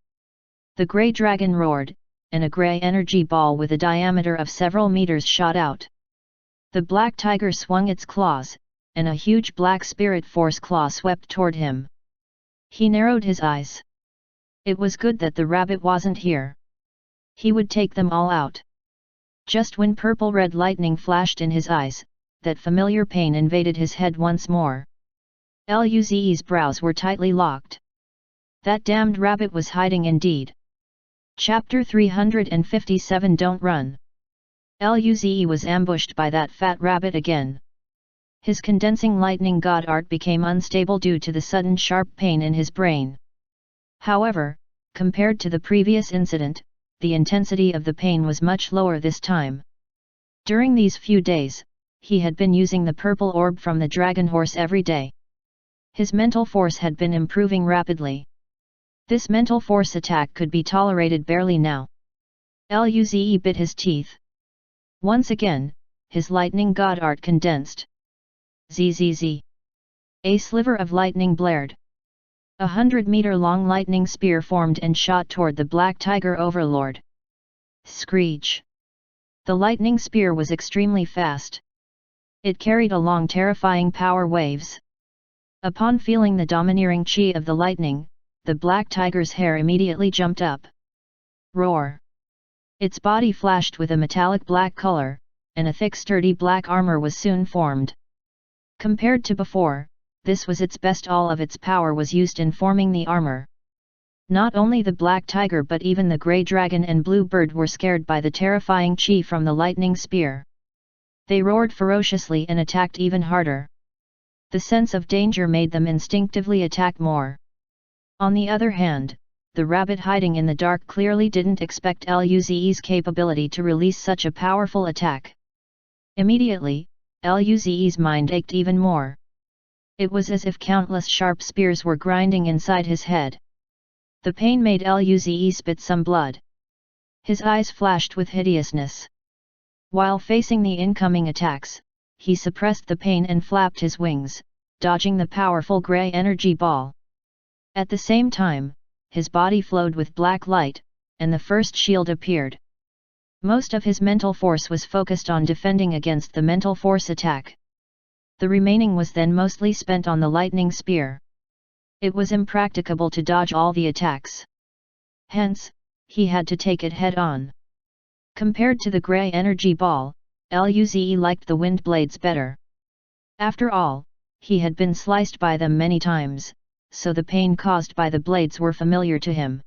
The grey dragon roared, and a grey energy ball with a diameter of several meters shot out. The black tiger swung its claws, and a huge black spirit force claw swept toward him. He narrowed his eyes. It was good that the rabbit wasn't here. He would take them all out. Just when purple-red lightning flashed in his eyes, that familiar pain invaded his head once more. Luze's brows were tightly locked. That damned rabbit was hiding indeed. Chapter 357 Don't Run. Luze was ambushed by that fat rabbit again. His condensing lightning god art became unstable due to the sudden sharp pain in his brain. However, compared to the previous incident, the intensity of the pain was much lower this time. During these few days, he had been using the purple orb from the dragon horse every day. His mental force had been improving rapidly. This mental force attack could be tolerated barely now. Luze bit his teeth. Once again, his lightning god art condensed. Zzz. A sliver of lightning blared. 100-meter-long lightning spear formed and shot toward the black tiger overlord. Screech. The lightning spear was extremely fast. It carried along terrifying power waves. Upon feeling the domineering chi of the lightning, the black tiger's hair immediately jumped up. Roar! Its body flashed with a metallic black color, and a thick sturdy black armor was soon formed. Compared to before, this was its best. All of its power was used in forming the armor. Not only the black tiger but even the grey dragon and blue bird were scared by the terrifying chi from the lightning spear. They roared ferociously and attacked even harder. The sense of danger made them instinctively attack more. On the other hand, the rabbit hiding in the dark clearly didn't expect Luze's capability to release such a powerful attack. Immediately, Luze's mind ached even more. It was as if countless sharp spears were grinding inside his head. The pain made Luze spit some blood. His eyes flashed with hideousness. While facing the incoming attacks, he suppressed the pain and flapped his wings, dodging the powerful grey energy ball. At the same time, his body flowed with black light, and the first shield appeared. Most of his mental force was focused on defending against the mental force attack. The remaining was then mostly spent on the lightning spear. It was impracticable to dodge all the attacks. Hence, he had to take it head-on. Compared to the grey energy ball, Luze liked the wind blades better. After all, he had been sliced by them many times, so the pain caused by the blades were familiar to him.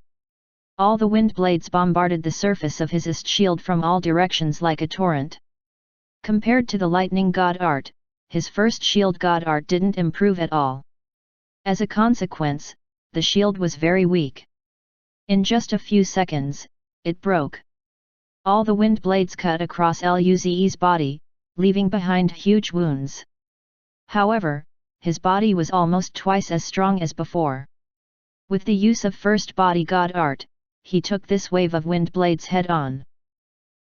All the wind blades bombarded the surface of his ist shield from all directions like a torrent. Compared to the lightning god art, his first shield god art didn't improve at all. As a consequence, the shield was very weak. In just a few seconds, it broke. All the wind blades cut across Luze's body, leaving behind huge wounds. However, his body was almost twice as strong as before. With the use of first body god art, he took this wave of wind blades head-on.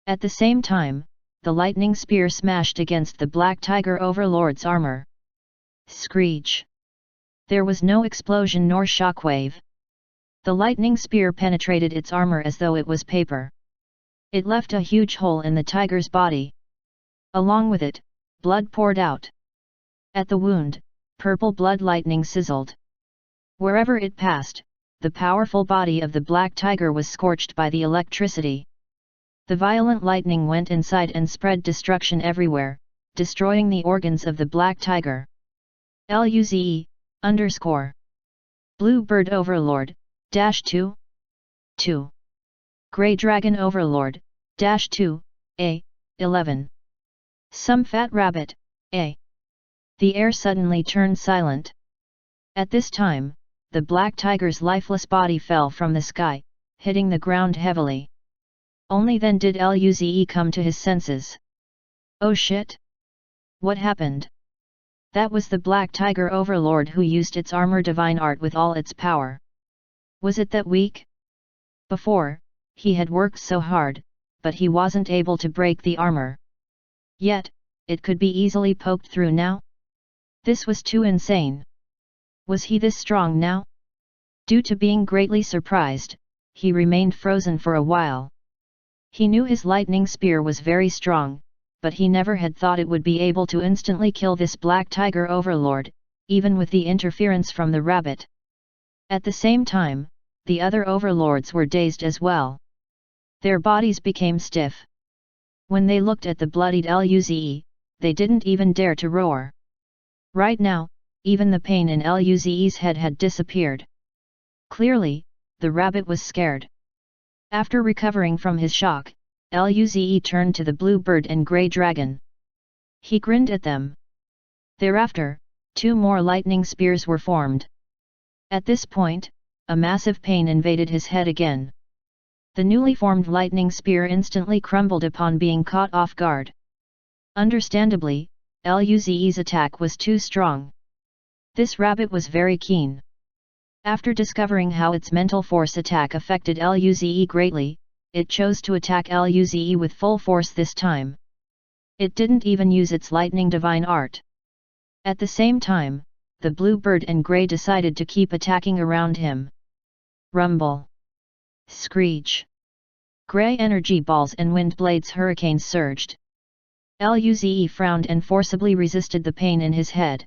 At the same time, the lightning spear smashed against the black tiger overlord's armor. Screech! There was no explosion nor shockwave. The lightning spear penetrated its armor as though it was paper. It left a huge hole in the tiger's body. Along with it, blood poured out. At the wound, purple blood lightning sizzled. Wherever it passed, the powerful body of the black tiger was scorched by the electricity. The violent lightning went inside and spread destruction everywhere, destroying the organs of the black tiger. Luze, _ Blue Bird Overlord, -2. 2. Grey Dragon Overlord, -2, A, 11. Some fat rabbit, A. The air suddenly turned silent. At this time, the black tiger's lifeless body fell from the sky, hitting the ground heavily. Only then did Luze come to his senses. Oh shit! What happened? That was the black tiger overlord who used its armor divine art with all its power. Was it that weak? Before, he had worked so hard, but he wasn't able to break the armor. Yet, it could be easily poked through now? This was too insane. Was he this strong now? Due to being greatly surprised, he remained frozen for a while. He knew his lightning spear was very strong, but he never had thought it would be able to instantly kill this black tiger overlord, even with the interference from the rabbit. At the same time, the other overlords were dazed as well. Their bodies became stiff. When they looked at the bloodied Luze, they didn't even dare to roar. Right now, even the pain in Luze's head had disappeared. Clearly, the rabbit was scared. After recovering from his shock, Luze turned to the blue bird and grey dragon. He grinned at them. Thereafter, 2 more lightning spears were formed. At this point, a massive pain invaded his head again. The newly formed lightning spear instantly crumbled upon being caught off guard. Understandably, Luze's attack was too strong. This rabbit was very keen. After discovering how its mental force attack affected Luze greatly, it chose to attack Luze with full force this time. It didn't even use its lightning divine art. At the same time, the blue bird and grey decided to keep attacking around him. Rumble. Screech. Grey energy balls and wind blades hurricanes surged. Luze frowned and forcibly resisted the pain in his head.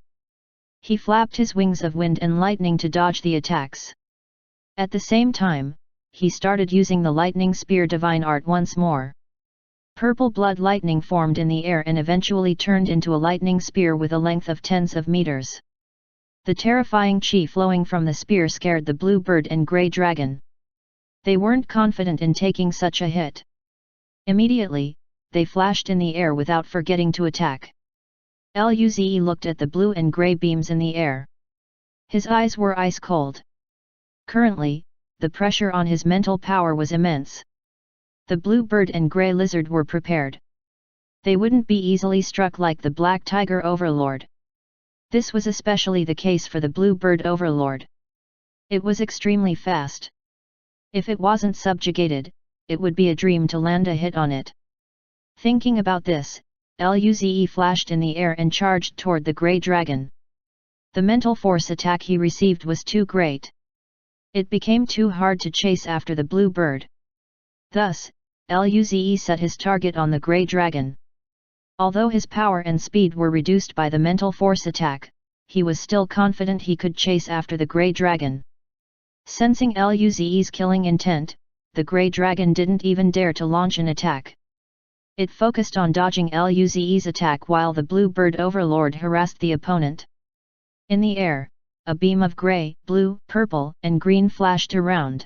He flapped his wings of wind and lightning to dodge the attacks. At the same time, he started using the lightning spear divine art once more. Purple blood lightning formed in the air and eventually turned into a lightning spear with a length of tens of meters. The terrifying chi flowing from the spear scared the blue bird and grey dragon. They weren't confident in taking such a hit. Immediately, they flashed in the air without forgetting to attack. Luze looked at the blue and grey beams in the air. His eyes were ice cold. Currently, the pressure on his mental power was immense. The blue bird and grey lizard were prepared. They wouldn't be easily struck like the black tiger overlord. This was especially the case for the blue bird overlord. It was extremely fast. If it wasn't subjugated, it would be a dream to land a hit on it. Thinking about this, Luze flashed in the air and charged toward the grey dragon. The mental force attack he received was too great. It became too hard to chase after the blue bird. Thus, Luze set his target on the grey dragon. Although his power and speed were reduced by the mental force attack, he was still confident he could chase after the grey dragon. Sensing Luze's killing intent, the grey dragon didn't even dare to launch an attack. It focused on dodging Luze's attack while the blue bird overlord harassed the opponent. In the air, a beam of grey, blue, purple, and green flashed around.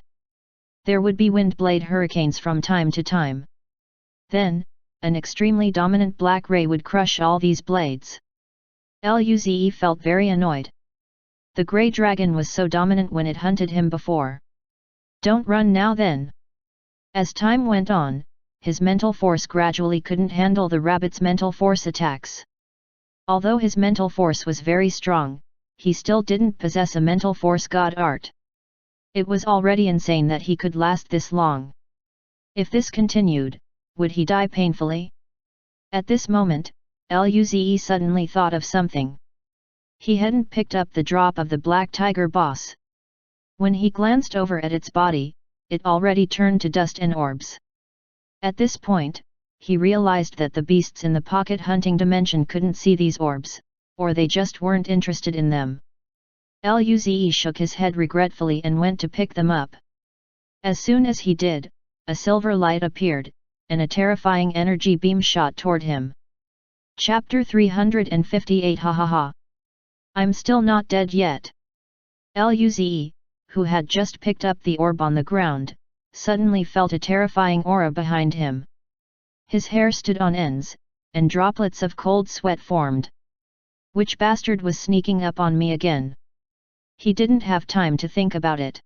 There would be wind blade hurricanes from time to time. Then, an extremely dominant black ray would crush all these blades. Luze felt very annoyed. The grey dragon was so dominant when it hunted him before. Don't run now then. As time went on, his mental force gradually couldn't handle the rabbit's mental force attacks. Although his mental force was very strong, he still didn't possess a mental force god art. It was already insane that he could last this long. If this continued, would he die painfully? At this moment, Luze suddenly thought of something. He hadn't picked up the drop of the black tiger boss. When he glanced over at its body, it already turned to dust and orbs. At this point, he realized that the beasts in the pocket hunting dimension couldn't see these orbs, or they just weren't interested in them. Luze shook his head regretfully and went to pick them up. As soon as he did, a silver light appeared, and a terrifying energy beam shot toward him. Chapter 358 Ha ha ha! I'm still not dead yet. Luze, who had just picked up the orb on the ground, suddenly felt a terrifying aura behind him. His hair stood on ends, and droplets of cold sweat formed. Which bastard was sneaking up on me again? He didn't have time to think about it.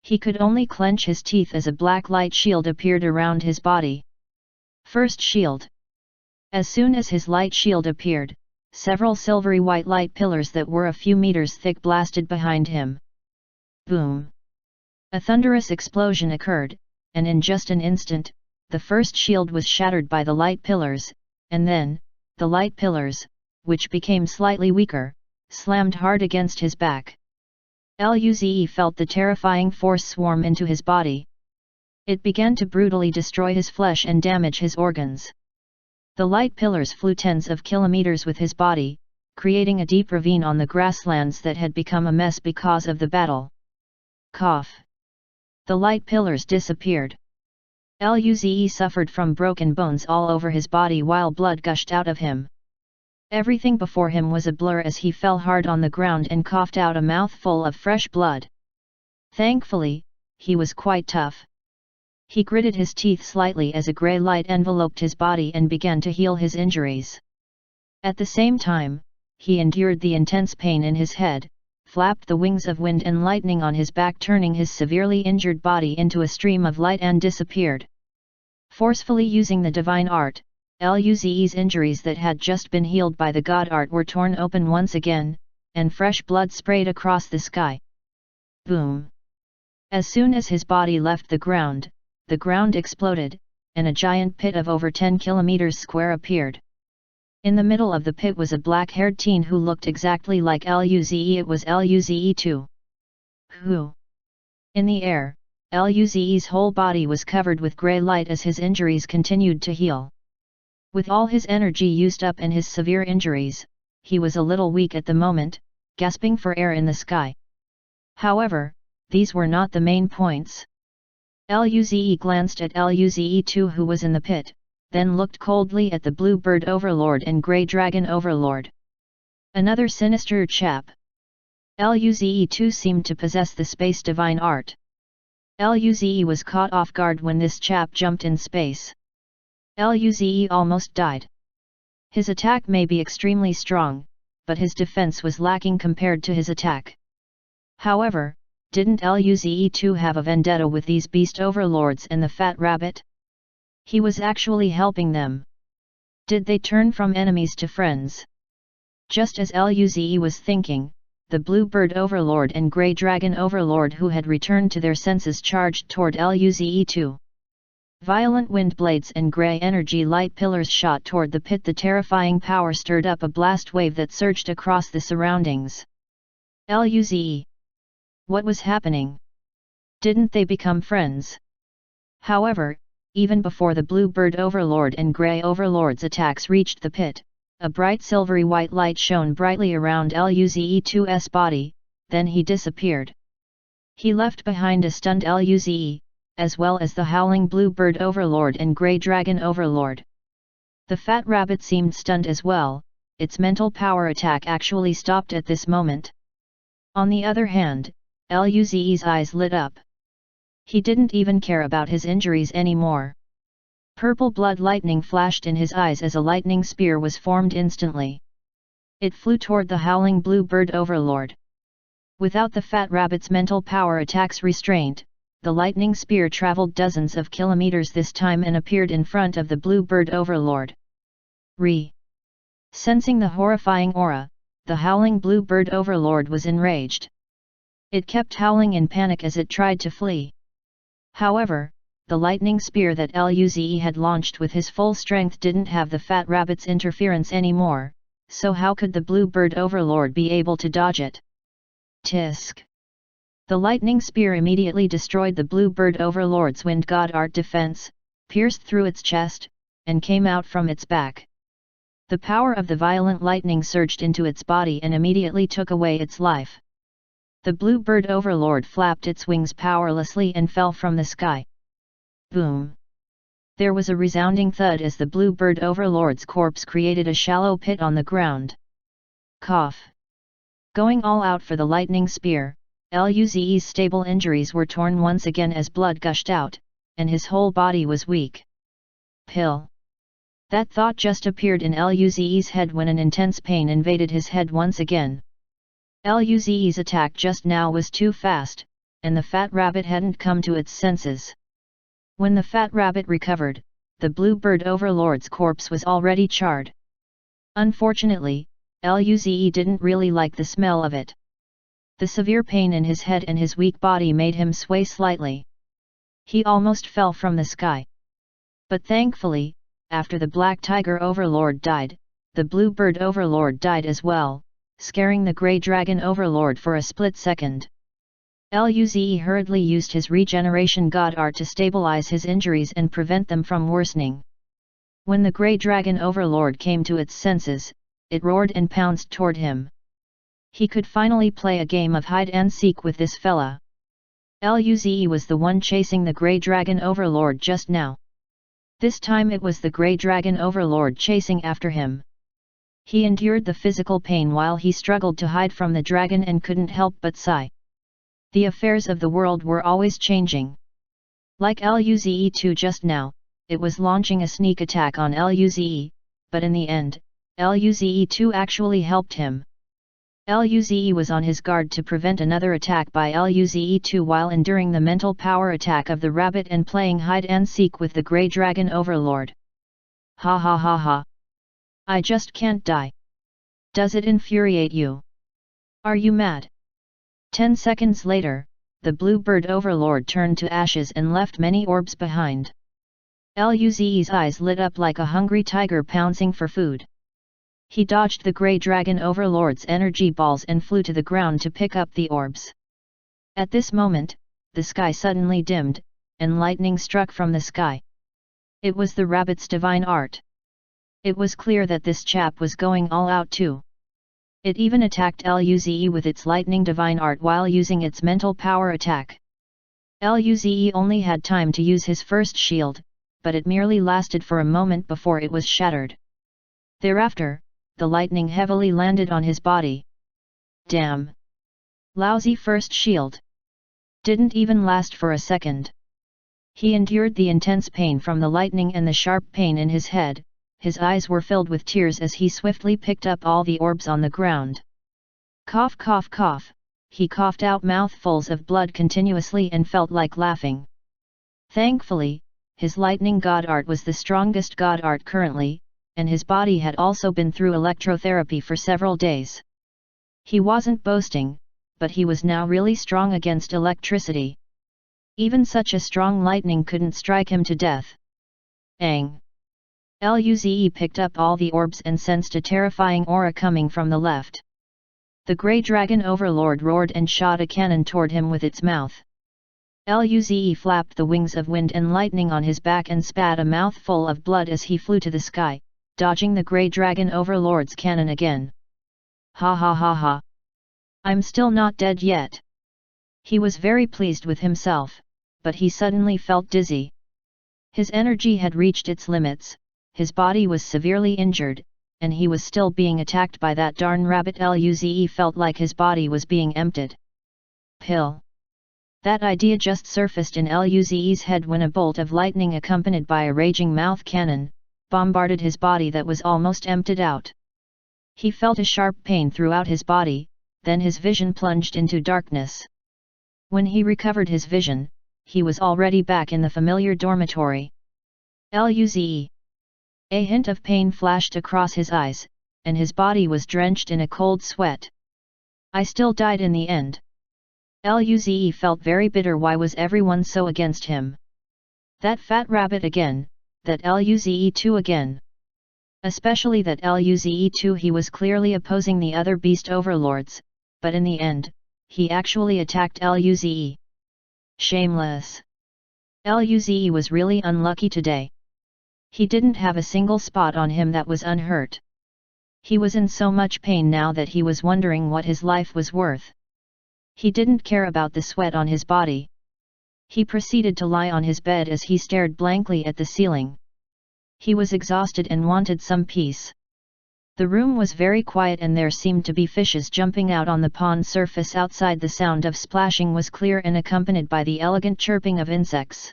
He could only clench his teeth as a black light shield appeared around his body. First shield. As soon as his light shield appeared, several silvery white light pillars that were a few meters thick blasted behind him. Boom! A thunderous explosion occurred, and in just an instant, the first shield was shattered by the light pillars, and then, the light pillars, which became slightly weaker, slammed hard against his back. Luze felt the terrifying force swarm into his body. It began to brutally destroy his flesh and damage his organs. The light pillars flew tens of kilometers with his body, creating a deep ravine on the grasslands that had become a mess because of the battle. Cough! The light pillars disappeared. Luze suffered from broken bones all over his body while blood gushed out of him. Everything before him was a blur as he fell hard on the ground and coughed out a mouthful of fresh blood. Thankfully, he was quite tough. He gritted his teeth slightly as a grey light enveloped his body and began to heal his injuries. At the same time, he endured the intense pain in his head, flapped the wings of wind and lightning on his back, turning his severely injured body into a stream of light, and disappeared. Forcefully using the divine art, Luze's injuries that had just been healed by the god art were torn open once again, and fresh blood sprayed across the sky. Boom! As soon as his body left the ground exploded, and a giant pit of over 10 kilometers square appeared. In the middle of the pit was a black-haired teen who looked exactly like Luze. It was Luze too. Who? In the air, Luze's whole body was covered with grey light as his injuries continued to heal. With all his energy used up and his severe injuries, he was a little weak at the moment, gasping for air in the sky. However, these were not the main points. Luze glanced at Luze2 who was in the pit, then looked coldly at the Blue Bird Overlord and Grey Dragon Overlord. Another sinister chap. Luze2 seemed to possess the space divine art. Luze was caught off guard when this chap jumped in space. Luze almost died. His attack may be extremely strong, but his defense was lacking compared to his attack. However, didn't Luze2 have a vendetta with these beast overlords and the fat rabbit? He was actually helping them. Did they turn from enemies to friends? Just as Luze was thinking, the Blue Bird Overlord and Grey Dragon Overlord who had returned to their senses charged toward Luze2. Violent wind blades and grey energy light pillars shot toward the pit. The terrifying power stirred up a blast wave that surged across the surroundings. Luze! What was happening? Didn't they become friends? However, even before the Blue Bird Overlord and Grey Overlord's attacks reached the pit, a bright silvery white light shone brightly around Luze2's body, then he disappeared. He left behind a stunned Luze, as well as the howling Blue Bird Overlord and Grey Dragon Overlord. The fat rabbit seemed stunned as well, its mental power attack actually stopped at this moment. On the other hand, Luze's eyes lit up. He didn't even care about his injuries anymore. Purple blood lightning flashed in his eyes as a lightning spear was formed instantly. It flew toward the howling Blue Bird Overlord. Without the fat rabbit's mental power attacks restraint, the lightning spear traveled dozens of kilometers this time and appeared in front of the Blue Bird Overlord. Sensing the horrifying aura, the howling Blue Bird Overlord was enraged. It kept howling in panic as it tried to flee. However, the lightning spear that Luze had launched with his full strength didn't have the fat rabbit's interference anymore, so how could the Blue Bird Overlord be able to dodge it? Tisk! The lightning spear immediately destroyed the Blue Bird Overlord's wind god art defense, pierced through its chest, and came out from its back. The power of the violent lightning surged into its body and immediately took away its life. The Blue Bird Overlord flapped its wings powerlessly and fell from the sky. Boom! There was a resounding thud as the Blue Bird Overlord's corpse created a shallow pit on the ground. Cough! Going all out for the lightning spear, Luze's stable injuries were torn once again as blood gushed out, and his whole body was weak. Pill! That thought just appeared in Luze's head when an intense pain invaded his head once again. Luze's attack just now was too fast, and the fat rabbit hadn't come to its senses. When the fat rabbit recovered, the Blue Bird Overlord's corpse was already charred. Unfortunately, Luze didn't really like the smell of it. The severe pain in his head and his weak body made him sway slightly. He almost fell from the sky. But thankfully, after the Black Tiger Overlord died, the Blue Bird Overlord died as well, scaring the Grey Dragon Overlord for a split second. Luze hurriedly used his regeneration god art to stabilize his injuries and prevent them from worsening. When the Grey Dragon Overlord came to its senses, it roared and pounced toward him. He could finally play a game of hide and seek with this fella. Luze was the one chasing the Grey Dragon Overlord just now. This time it was the Grey Dragon Overlord chasing after him. He endured the physical pain while he struggled to hide from the dragon and couldn't help but sigh. The affairs of the world were always changing. Like Luze-2 just now, it was launching a sneak attack on Luze, but in the end, Luze-2 actually helped him. Luze was on his guard to prevent another attack by Luze-2 while enduring the mental power attack of the rabbit and playing hide-and-seek with the Grey Dragon Overlord. Ha ha ha ha. I just can't die. Does it infuriate you? Are you mad? 10 seconds later, the Blue Bird Overlord turned to ashes and left many orbs behind. Luze's eyes lit up like a hungry tiger pouncing for food. He dodged the Grey Dragon Overlord's energy balls and flew to the ground to pick up the orbs. At this moment, the sky suddenly dimmed, and lightning struck from the sky. It was the rabbit's divine art. It was clear that this chap was going all out too. It even attacked Luze with its lightning divine art while using its mental power attack. Luze only had time to use his first shield, but it merely lasted for a moment before it was shattered. Thereafter, the lightning heavily landed on his body. Damn! Lousy first shield! Didn't even last for a second. He endured the intense pain from the lightning and the sharp pain in his head. His eyes were filled with tears as he swiftly picked up all the orbs on the ground. Cough cough cough, he coughed out mouthfuls of blood continuously and felt like laughing. Thankfully, his lightning god art was the strongest god art currently, and his body had also been through electrotherapy for several days. He wasn't boasting, but he was now really strong against electricity. Even such a strong lightning couldn't strike him to death. Ang! Luze picked up all the orbs and sensed a terrifying aura coming from the left. The Grey Dragon Overlord roared and shot a cannon toward him with its mouth. Luze flapped the wings of wind and lightning on his back and spat a mouthful of blood as he flew to the sky, dodging the Grey Dragon Overlord's cannon again. Ha ha ha ha! I'm still not dead yet. He was very pleased with himself, but he suddenly felt dizzy. His energy had reached its limits. His body was severely injured, and he was still being attacked by that darn rabbit. Luze felt like his body was being emptied. Pill. That idea just surfaced in Luze's head when a bolt of lightning accompanied by a raging mouth cannon bombarded his body that was almost emptied out. He felt a sharp pain throughout his body, then his vision plunged into darkness. When he recovered his vision, he was already back in the familiar dormitory. Luze. A hint of pain flashed across his eyes, and his body was drenched in a cold sweat. I still died in the end. Luze felt very bitter. Why was everyone so against him? That fat rabbit again, that Luze-2 again. Especially that Luze-2. He was clearly opposing the other beast overlords, but in the end, he actually attacked Luze. Shameless. Luze was really unlucky today. He didn't have a single spot on him that was unhurt. He was in so much pain now that he was wondering what his life was worth. He didn't care about the sweat on his body. He proceeded to lie on his bed as he stared blankly at the ceiling. He was exhausted and wanted some peace. The room was very quiet and there seemed to be fishes jumping out on the pond surface outside. The sound of splashing was clear and accompanied by the elegant chirping of insects.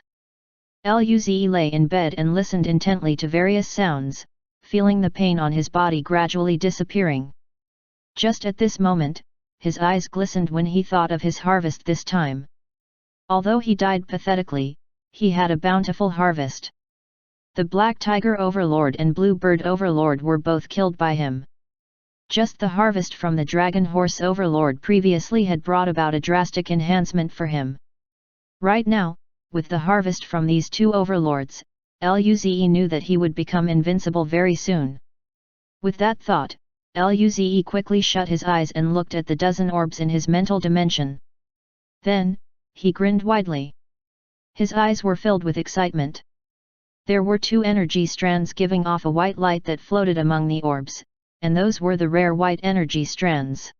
Luze lay in bed and listened intently to various sounds, feeling the pain on his body gradually disappearing. Just at this moment, his eyes glistened when he thought of his harvest this time. Although he died pathetically, he had a bountiful harvest. The Black Tiger Overlord and Blue Bird Overlord were both killed by him. Just the harvest from the Dragon Horse Overlord previously had brought about a drastic enhancement for him. Right now, with the harvest from these two overlords, Luze knew that he would become invincible very soon. With that thought, Luze quickly shut his eyes and looked at the dozen orbs in his mental dimension. Then, he grinned widely. His eyes were filled with excitement. There were two energy strands giving off a white light that floated among the orbs, and those were the rare white energy strands.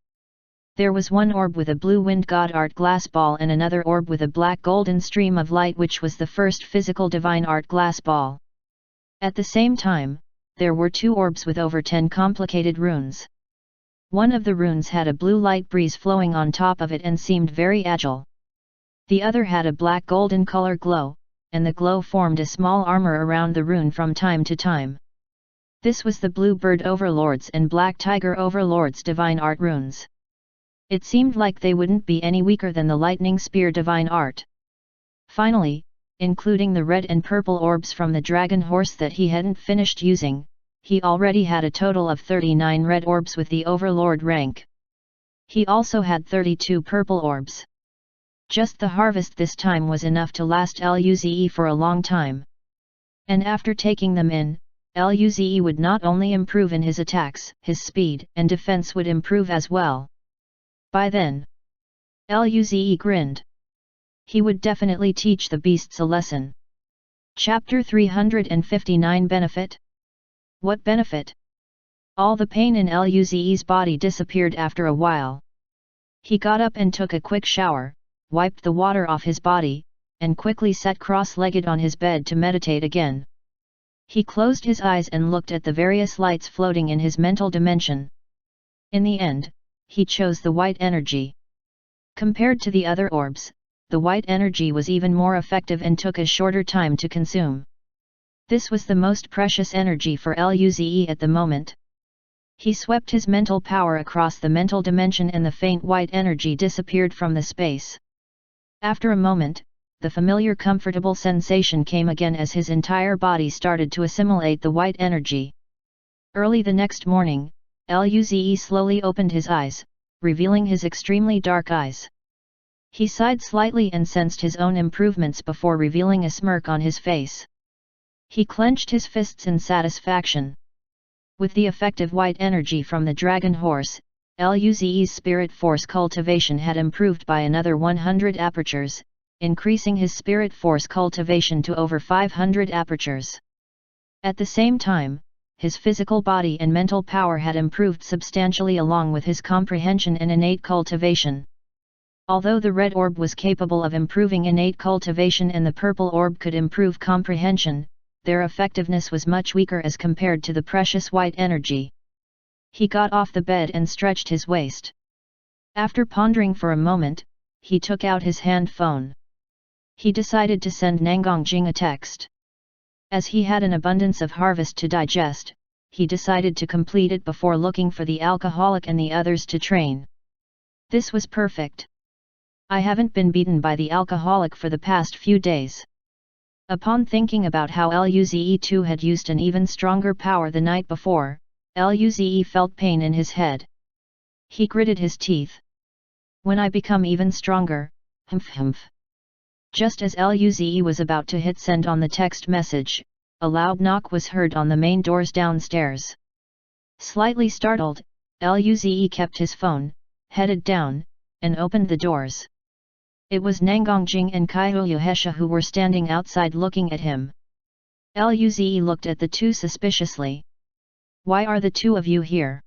There was one orb with a blue wind god art glass ball and another orb with a black golden stream of light, which was the first physical divine art glass ball. At the same time, there were 2 orbs with over 10 complicated runes. One of the runes had a blue light breeze flowing on top of it and seemed very agile. The other had a black golden color glow, and the glow formed a small armor around the rune from time to time. This was the Blue Bird Overlord's and Black Tiger Overlord's divine art runes. It seemed like they wouldn't be any weaker than the Lightning Spear divine art. Finally, including the red and purple orbs from the dragon horse that he hadn't finished using, he already had a total of 39 red orbs with the Overlord rank. He also had 32 purple orbs. Just the harvest this time was enough to last Luze for a long time. And after taking them in, Luze would not only improve in his attacks, his speed and defense would improve as well. By then, Luze grinned. He would definitely teach the beasts a lesson. Chapter 359 Benefit? What benefit? All the pain in Luze's body disappeared after a while. He got up and took a quick shower, wiped the water off his body, and quickly sat cross-legged on his bed to meditate again. He closed his eyes and looked at the various lights floating in his mental dimension. In the end, he chose the white energy. Compared to the other orbs, the white energy was even more effective and took a shorter time to consume. This was the most precious energy for Luze at the moment. He swept his mental power across the mental dimension and the faint white energy disappeared from the space. After a moment, the familiar comfortable sensation came again as his entire body started to assimilate the white energy. Early the next morning, Luze slowly opened his eyes, revealing his extremely dark eyes. He sighed slightly and sensed his own improvements before revealing a smirk on his face. He clenched his fists in satisfaction. With the effective white energy from the dragon horse, Luze's spirit force cultivation had improved by another 100 apertures, increasing his spirit force cultivation to over 500 apertures. At the same time, his physical body and mental power had improved substantially along with his comprehension and innate cultivation. Although the red orb was capable of improving innate cultivation and the purple orb could improve comprehension, their effectiveness was much weaker as compared to the precious white energy. He got off the bed and stretched his waist. After pondering for a moment, he took out his hand phone. He decided to send Nangongjing a text. As he had an abundance of harvest to digest, he decided to complete it before looking for the alcoholic and the others to train. This was perfect. I haven't been beaten by the alcoholic for the past few days. Upon thinking about how Luze had used an even stronger power the night before, Luze felt pain in his head. He gritted his teeth. When I become even stronger, humph. Just as Luze was about to hit send on the text message, a loud knock was heard on the main doors downstairs. Slightly startled, Luze kept his phone, headed down, and opened the doors. It was Nangongjing and Kaihoyuhesha who were standing outside looking at him. Luze looked at the two suspiciously. Why are the two of you here?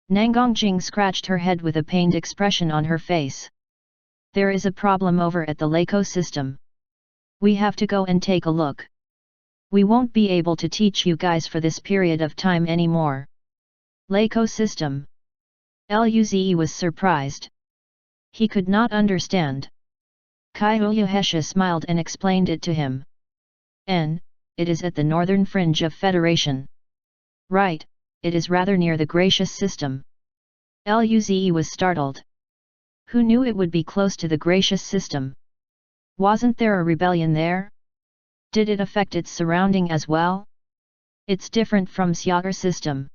Nangongjing scratched her head with a pained expression on her face. There is a problem over at the Leiko system. We have to go and take a look. We won't be able to teach you guys for this period of time anymore. Leiko system. Luze was surprised. He could not understand. Kaihoyuhesha smiled and explained it to him. It is at the northern fringe of Federation. Right, it is rather near the gracious system. Luze was startled. Who knew it would be close to the gracious system? Wasn't there a rebellion there? Did it affect its surrounding as well? It's different from Xiao'er system.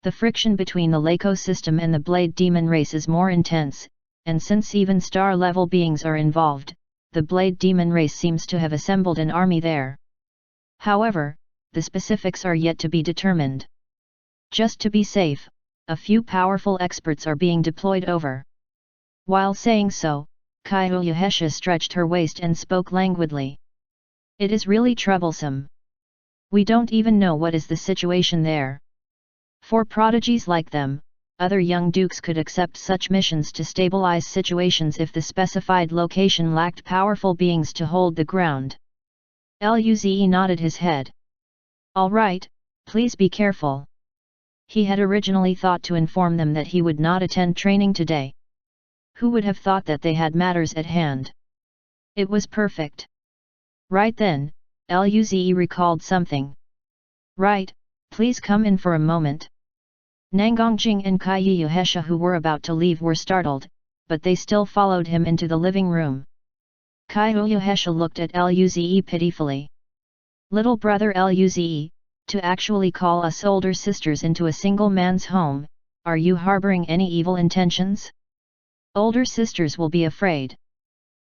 The friction between the Leiko system and the Blade Demon race is more intense, and since even star-level beings are involved, the Blade Demon race seems to have assembled an army there. However, the specifics are yet to be determined. Just to be safe, a few powerful experts are being deployed over. While saying so, Kaihoyuhesha stretched her waist and spoke languidly. It is really troublesome. We don't even know what is the situation there. For prodigies like them, other young dukes could accept such missions to stabilize situations if the specified location lacked powerful beings to hold the ground. Luze nodded his head. All right, please be careful. He had originally thought to inform them that he would not attend training today. Who would have thought that they had matters at hand? It was perfect. Right then, Luze recalled something. Right, please come in for a moment. Nangongjing and Kaiyuhesha, who were about to leave, were startled, but they still followed him into the living room. Kaiyuhesha looked at Luze pitifully. Little brother Luze, to actually call us older sisters into a single man's home, are you harboring any evil intentions? Older sisters will be afraid.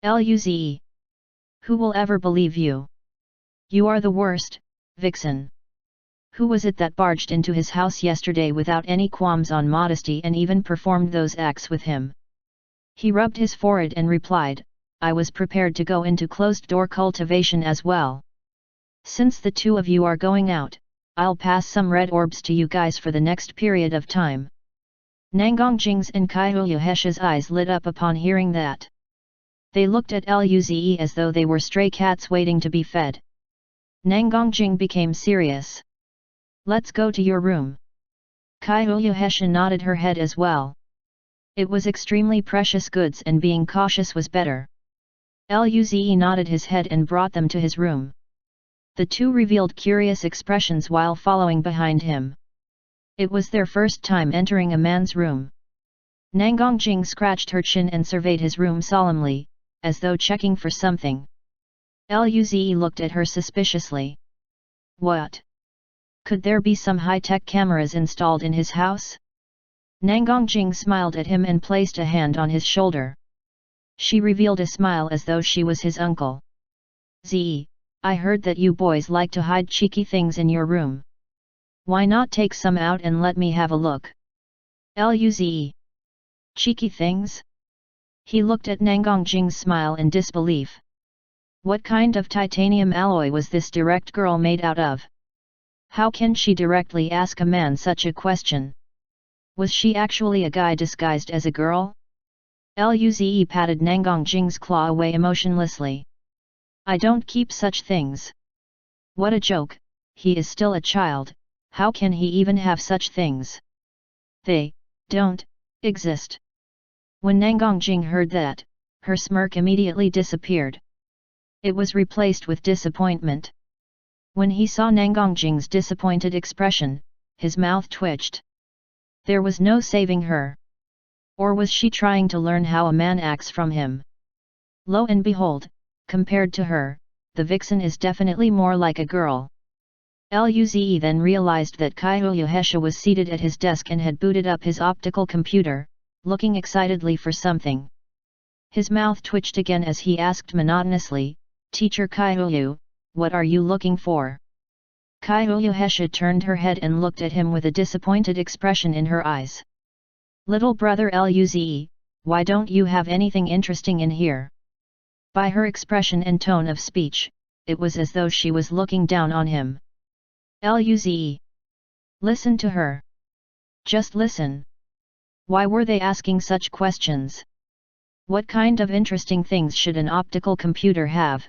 Luze. Who will ever believe you? You are the worst, vixen. Who was it that barged into his house yesterday without any qualms on modesty and even performed those acts with him? He rubbed his forehead and replied, I was prepared to go into closed-door cultivation as well. Since the two of you are going out, I'll pass some red orbs to you guys for the next period of time. Nangongjing's and Kaiyuhesha's eyes lit up upon hearing that. They looked at Luze as though they were stray cats waiting to be fed. Nangongjing became serious. Let's go to your room. Kaiyuhesha nodded her head as well. It was extremely precious goods and being cautious was better. Luze nodded his head and brought them to his room. The two revealed curious expressions while following behind him. It was their first time entering a man's room. Nangongjing scratched her chin and surveyed his room solemnly, as though checking for something. Luze looked at her suspiciously. What? Could there be some high-tech cameras installed in his house? Nangongjing smiled at him and placed a hand on his shoulder. She revealed a smile as though she was his uncle. Z, I heard that you boys like to hide cheeky things in your room. Why not take some out and let me have a look? Luze. Cheeky things? He looked at Nangongjing's smile in disbelief. What kind of titanium alloy was this direct girl made out of? How can she directly ask a man such a question? Was she actually a guy disguised as a girl? Luze patted Nangongjing's claw away emotionlessly. I don't keep such things. What a joke, he is still a child, how can he even have such things? They don't exist. When Nangongjing heard that, her smirk immediately disappeared. It was replaced with disappointment. When he saw Nangongjing's disappointed expression, his mouth twitched. There was no saving her. Or was she trying to learn how a man acts from him? Lo and behold, compared to her, the vixen is definitely more like a girl. Luze then realized that Kaiyuhesha was seated at his desk and had booted up his optical computer, looking excitedly for something. His mouth twitched again as he asked monotonously, Teacher Kaiyu, what are you looking for? Kaiyuhesha turned her head and looked at him with a disappointed expression in her eyes. Little brother Luze, why don't you have anything interesting in here? By her expression and tone of speech, it was as though she was looking down on him. Luze. Listen to her. Just listen. Why were they asking such questions? What kind of interesting things should an optical computer have?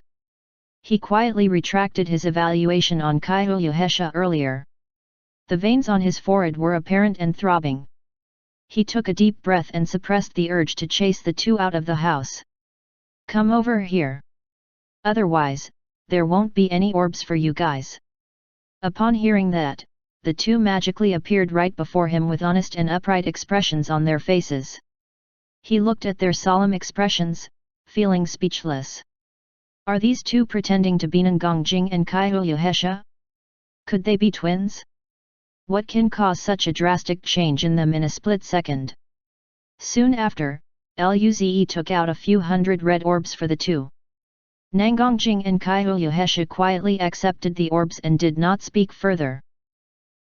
He quietly retracted his evaluation on Kaiyuhesha earlier. The veins on his forehead were apparent and throbbing. He took a deep breath and suppressed the urge to chase the two out of the house. Come over here. Otherwise, there won't be any orbs for you guys. Upon hearing that, the two magically appeared right before him with honest and upright expressions on their faces. He looked at their solemn expressions, feeling speechless. Are these two pretending to be Nangongjing and Kaiyuhesha? Could they be twins? What can cause such a drastic change in them in a split second? Soon after, Luze took out a few hundred red orbs for the two. Nangongjing and Kaiyuhesha quietly accepted the orbs and did not speak further.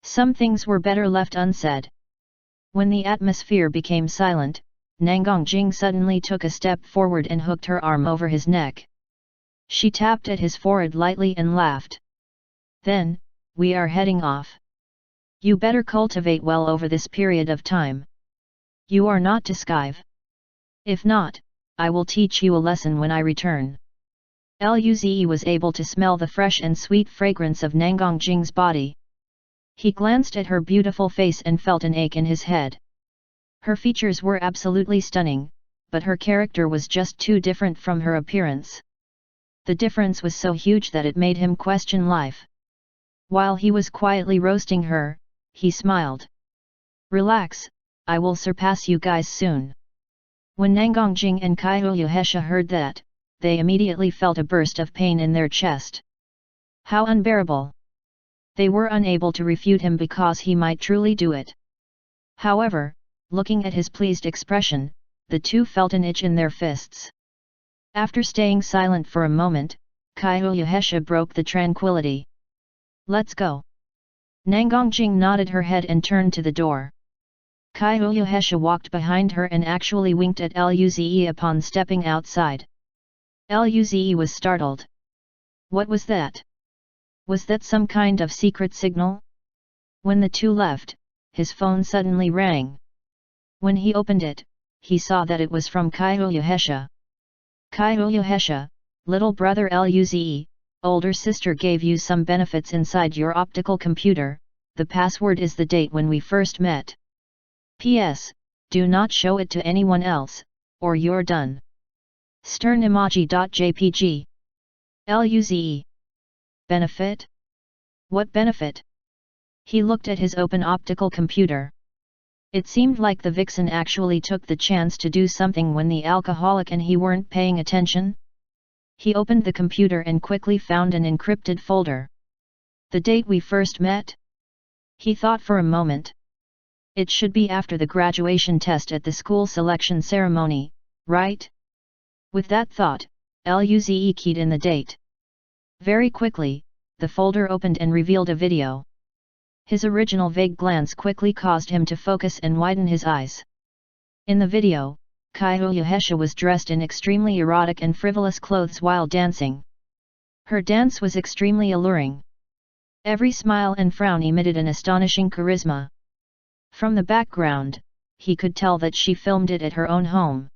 Some things were better left unsaid. When the atmosphere became silent, Nangongjing suddenly took a step forward and hooked her arm over his neck. She tapped at his forehead lightly and laughed. Then, we are heading off. You better cultivate well over this period of time, You are not to skive. If not, I will teach you a lesson when I return. Luze was able to smell the fresh and sweet fragrance of Nangongjing's body. He glanced at her beautiful face and felt an ache in his head. Her features were absolutely stunning, but her character was just too different from her appearance. The difference was so huge that it made him question life. While he was quietly roasting her, he smiled. Relax, I will surpass you guys soon. When Nangongjing and Kaiyuhesha heard that, they immediately felt a burst of pain in their chest. How unbearable! They were unable to refute him because he might truly do it. However, looking at his pleased expression, the two felt an itch in their fists. After staying silent for a moment, Kaiyuhesha broke the tranquility. Let's go. Nangongjing nodded her head and turned to the door. Kaiyuhesha walked behind her and actually winked at Luze upon stepping outside. Luze was startled. What was that? Was that some kind of secret signal? When the two left, his phone suddenly rang. When he opened it, he saw that it was from Kaiyuhesha. Kaiyuhesha, little brother Luze, older sister gave you some benefits inside your optical computer, the password is the date when we first met. P.S. Do not show it to anyone else, or you're done. Stern emoji.jpg. Luze. Benefit? What benefit? He looked at his open optical computer. It seemed like the vixen actually took the chance to do something when the alcoholic and he weren't paying attention. He opened the computer and quickly found an encrypted folder. The date we first met? He thought for a moment. It should be after the graduation test at the school selection ceremony, right? With that thought, Luze keyed in the date. Very quickly, the folder opened and revealed a video. His original vague glance quickly caused him to focus and widen his eyes. In the video, Kaiyuhesha was dressed in extremely erotic and frivolous clothes while dancing. Her dance was extremely alluring. Every smile and frown emitted an astonishing charisma. From the background, he could tell that she filmed it at her own home.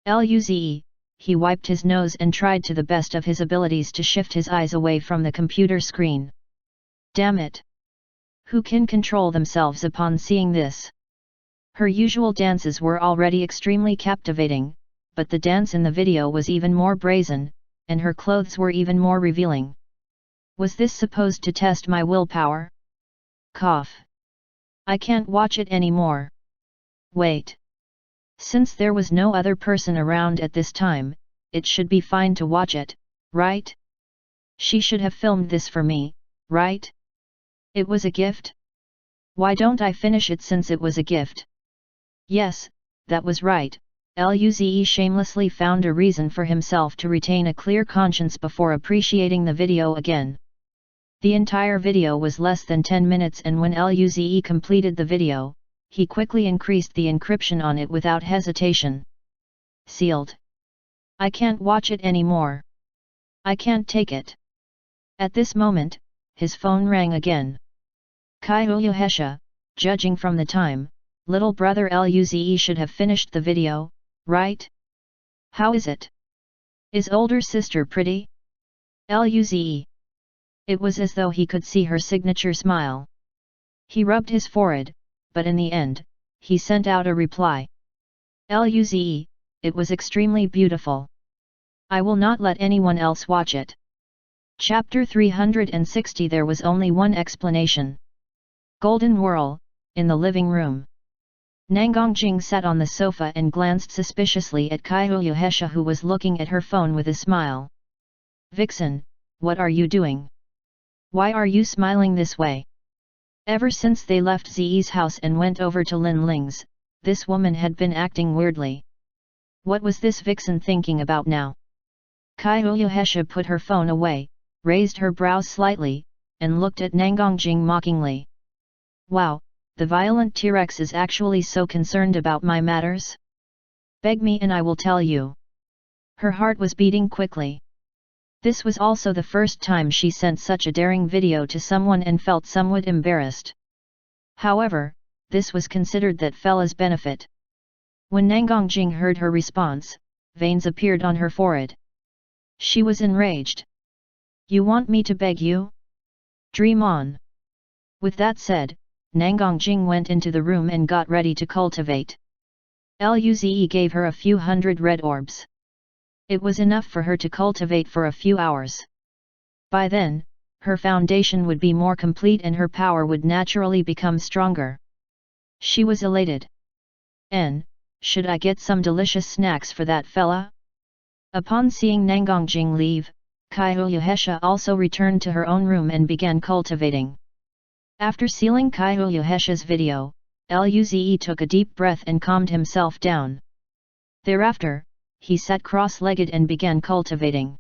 Luze, he wiped his nose and tried to the best of his abilities to shift his eyes away from the computer screen. Damn it! Who can control themselves upon seeing this? Her usual dances were already extremely captivating, but the dance in the video was even more brazen, and her clothes were even more revealing. Was this supposed to test my willpower? Cough. I can't watch it anymore. Wait. Since there was no other person around at this time, it should be fine to watch it, right? She should have filmed this for me, right? It was a gift? Why don't I finish it since it was a gift? Yes, that was right. Luze shamelessly found a reason for himself to retain a clear conscience before appreciating the video again. The entire video was less than 10 minutes, and when Luze completed the video, he quickly increased the encryption on it without hesitation. Sealed. I can't watch it anymore. I can't take it. At this moment, his phone rang again. Kaiyuhesha, judging from the time, little brother Luze should have finished the video, right? How is it? Is older sister pretty? Luze. It was as though he could see her signature smile. He rubbed his forehead, but in the end, he sent out a reply. Luze, it was extremely beautiful. I will not let anyone else watch it. Chapter 360. There was only one explanation. Golden Whirl, in the living room. Nangongjing sat on the sofa and glanced suspiciously at Kaiyuhesha, who was looking at her phone with a smile. Vixen, what are you doing? Why are you smiling this way? Ever since they left Ziyi's house and went over to Lin Ling's, this woman had been acting weirdly. What was this vixen thinking about now? Kaiyuhesha put her phone away, raised her brows slightly, and looked at Nangongjing mockingly. Wow, the violent T-Rex is actually so concerned about my matters? Beg me and I will tell you. Her heart was beating quickly. This was also the first time she sent such a daring video to someone and felt somewhat embarrassed. However, this was considered that fella's benefit. When Nangongjing heard her response, veins appeared on her forehead. She was enraged. You want me to beg you? Dream on. With that said, Nangongjing went into the room and got ready to cultivate. Luze gave her a few hundred red orbs. It was enough for her to cultivate for a few hours. By then, her foundation would be more complete and her power would naturally become stronger. She was elated. Should I get some delicious snacks for that fella? Upon seeing Nangongjing leave, Kaiyuhesha also returned to her own room and began cultivating. After sealing Kaiyuhesha's video, Luze took a deep breath and calmed himself down. Thereafter, he sat cross-legged and began cultivating.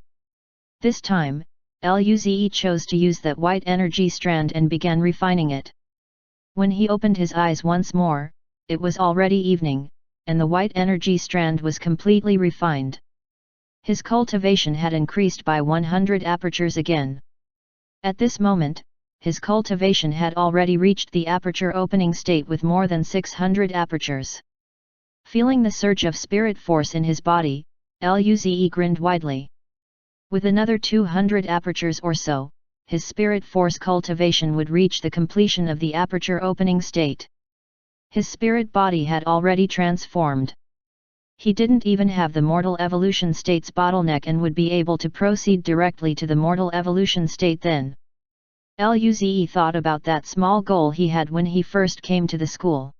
This time, Luze chose to use that white energy strand and began refining it. When he opened his eyes once more, it was already evening, and the white energy strand was completely refined. His cultivation had increased by 100 apertures again. At this moment, his cultivation had already reached the aperture opening state with more than 600 apertures. Feeling the surge of spirit force in his body, Luze grinned widely. With another 200 apertures or so, his spirit force cultivation would reach the completion of the aperture opening state. His spirit body had already transformed. He didn't even have the mortal evolution state's bottleneck and would be able to proceed directly to the mortal evolution state then. Luze thought about that small goal he had when he first came to the school.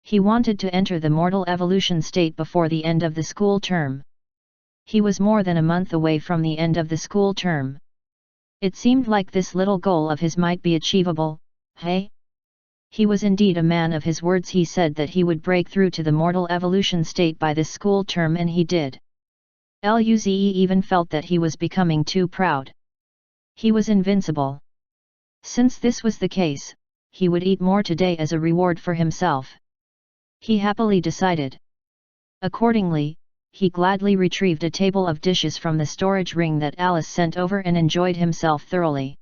He wanted to enter the mortal evolution state before the end of the school term. He was more than a month away from the end of the school term. It seemed like this little goal of his might be achievable. Hey? He was indeed a man of his words. He said that he would break through to the mortal evolution state by this school term, and he did. Luze even felt that he was becoming too proud. He was invincible. Since this was the case, he would eat more today as a reward for himself. He happily decided. Accordingly, he gladly retrieved a table of dishes from the storage ring that Alice sent over and enjoyed himself thoroughly.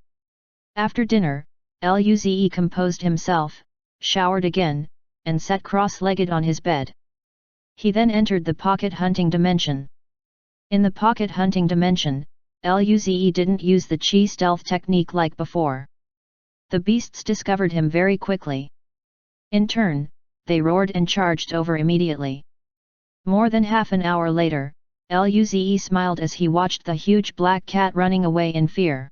After dinner, Luze composed himself, showered again, and sat cross-legged on his bed. He then entered the pocket hunting dimension. In the pocket hunting dimension, Luze didn't use the chi stealth technique like before. The beasts discovered him very quickly. In turn, they roared and charged over immediately. More than half an hour later, Luze smiled as he watched the huge black cat running away in fear.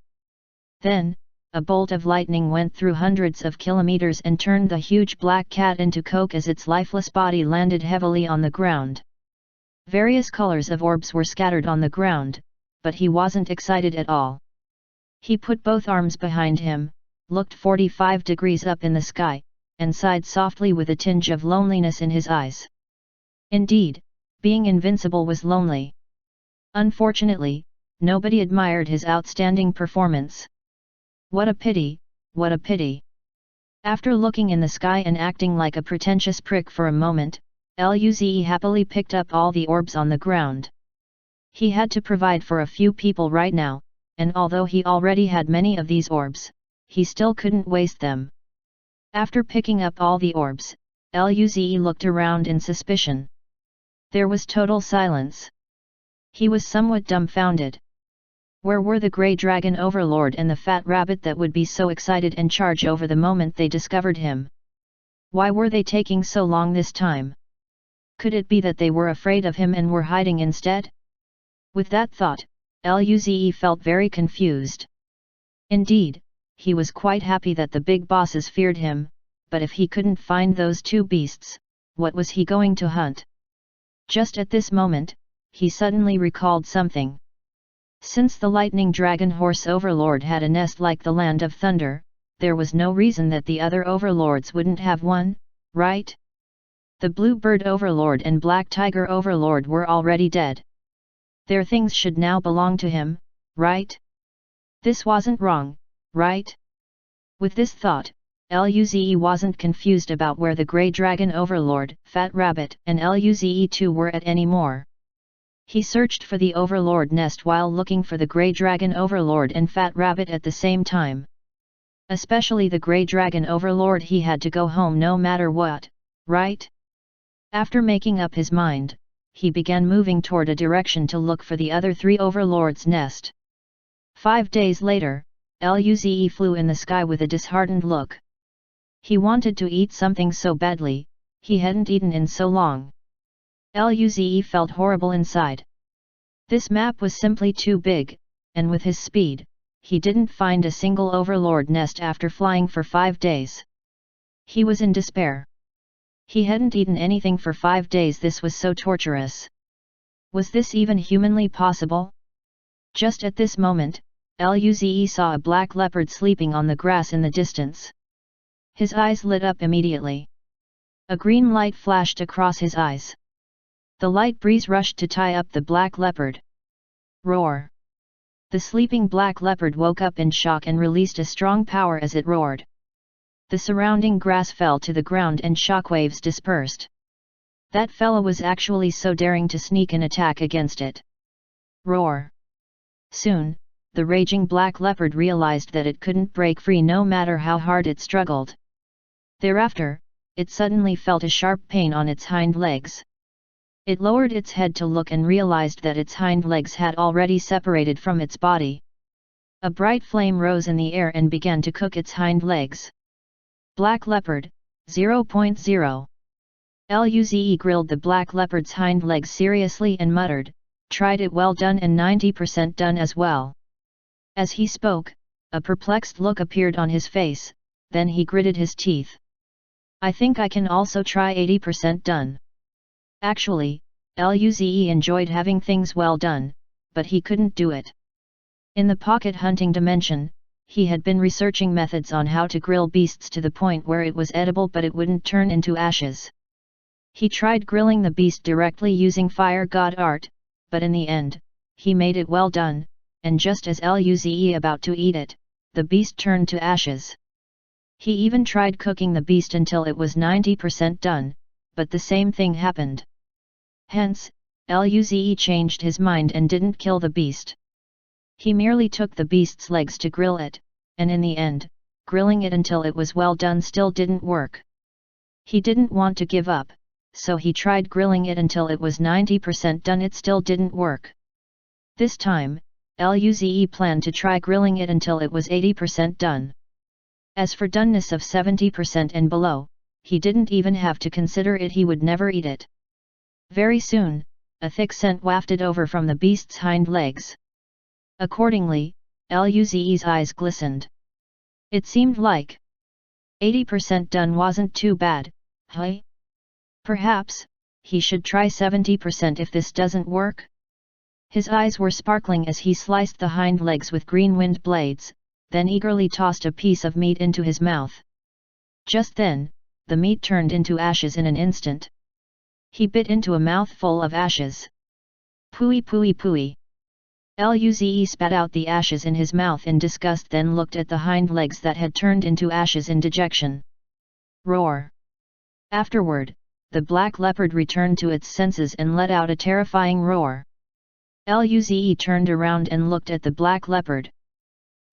Then, a bolt of lightning went through hundreds of kilometers and turned the huge black cat into coke as its lifeless body landed heavily on the ground. Various colors of orbs were scattered on the ground, but he wasn't excited at all. He put both arms behind him, looked 45 degrees up in the sky, and sighed softly with a tinge of loneliness in his eyes. Indeed, being invincible was lonely. Unfortunately, nobody admired his outstanding performance. What a pity, what a pity. After looking in the sky and acting like a pretentious prick for a moment, Luze happily picked up all the orbs on the ground. He had to provide for a few people right now, and although he already had many of these orbs, he still couldn't waste them. After picking up all the orbs, Luze looked around in suspicion. There was total silence. He was somewhat dumbfounded. Where were the Grey Dragon Overlord and the Fat Rabbit that would be so excited and charge over the moment they discovered him? Why were they taking so long this time? Could it be that they were afraid of him and were hiding instead? With that thought, Luze felt very confused. Indeed, he was quite happy that the big bosses feared him, but if he couldn't find those two beasts, what was he going to hunt? Just at this moment, he suddenly recalled something. Since the Lightning Dragon Horse Overlord had a nest like the Land of Thunder, there was no reason that the other overlords wouldn't have one, right? The Blue Bird Overlord and Black Tiger Overlord were already dead. Their things should now belong to him, right? This wasn't wrong, right? With this thought, Luze wasn't confused about where the Grey Dragon Overlord, Fat Rabbit, and Luze too were at anymore. He searched for the Overlord nest while looking for the Grey Dragon Overlord and Fat Rabbit at the same time. Especially the Grey Dragon Overlord, he had to go home no matter what, right? After making up his mind, he began moving toward a direction to look for the other 3 overlords' nest. 5 days later, Luze flew in the sky with a disheartened look. He wanted to eat something so badly, he hadn't eaten in so long. Luze felt horrible inside. This map was simply too big, and with his speed, he didn't find a single overlord nest after flying for 5 days. He was in despair. He hadn't eaten anything for 5 days. This was so torturous. Was this even humanly possible? Just at this moment, Luze saw a black leopard sleeping on the grass in the distance. His eyes lit up immediately. A green light flashed across his eyes. The light breeze rushed to tie up the black leopard. Roar! The sleeping black leopard woke up in shock and released a strong power as it roared. The surrounding grass fell to the ground and shockwaves dispersed. That fellow was actually so daring to sneak and attack against it. Roar! Soon, the raging black leopard realized that it couldn't break free no matter how hard it struggled. Thereafter, it suddenly felt a sharp pain on its hind legs. It lowered its head to look and realized that its hind legs had already separated from its body. A bright flame rose in the air and began to cook its hind legs. Black Leopard, 0.0. Luze grilled the black leopard's hind legs seriously and muttered, "Tried it, well done, and 90% done as well." As he spoke, a perplexed look appeared on his face, then he gritted his teeth. "I think I can also try 80% done." Actually, Luze enjoyed having things well done, but he couldn't do it. In the pocket hunting dimension, he had been researching methods on how to grill beasts to the point where it was edible but it wouldn't turn into ashes. He tried grilling the beast directly using fire god art, but in the end, he made it well done, and just as Luze about to eat it, the beast turned to ashes. He even tried cooking the beast until it was 90% done, but the same thing happened. Hence, Luze changed his mind and didn't kill the beast. He merely took the beast's legs to grill it, and in the end, grilling it until it was well done still didn't work. He didn't want to give up, so he tried grilling it until it was 90% done. It still didn't work. This time, Luze planned to try grilling it until it was 80% done. As for doneness of 70% and below, he didn't even have to consider it. He would never eat it. Very soon, a thick scent wafted over from the beast's hind legs. Accordingly, Luze's eyes glistened. It seemed like 80% done wasn't too bad, huh? Perhaps, he should try 70% if this doesn't work? His eyes were sparkling as he sliced the hind legs with green wind blades, then eagerly tossed a piece of meat into his mouth. Just then, the meat turned into ashes in an instant. He bit into a mouthful of ashes. Pooey pooey pooey. Luze spat out the ashes in his mouth in disgust, then looked at the hind legs that had turned into ashes in dejection. Roar! Afterward, the black leopard returned to its senses and let out a terrifying roar. Luze turned around and looked at the black leopard.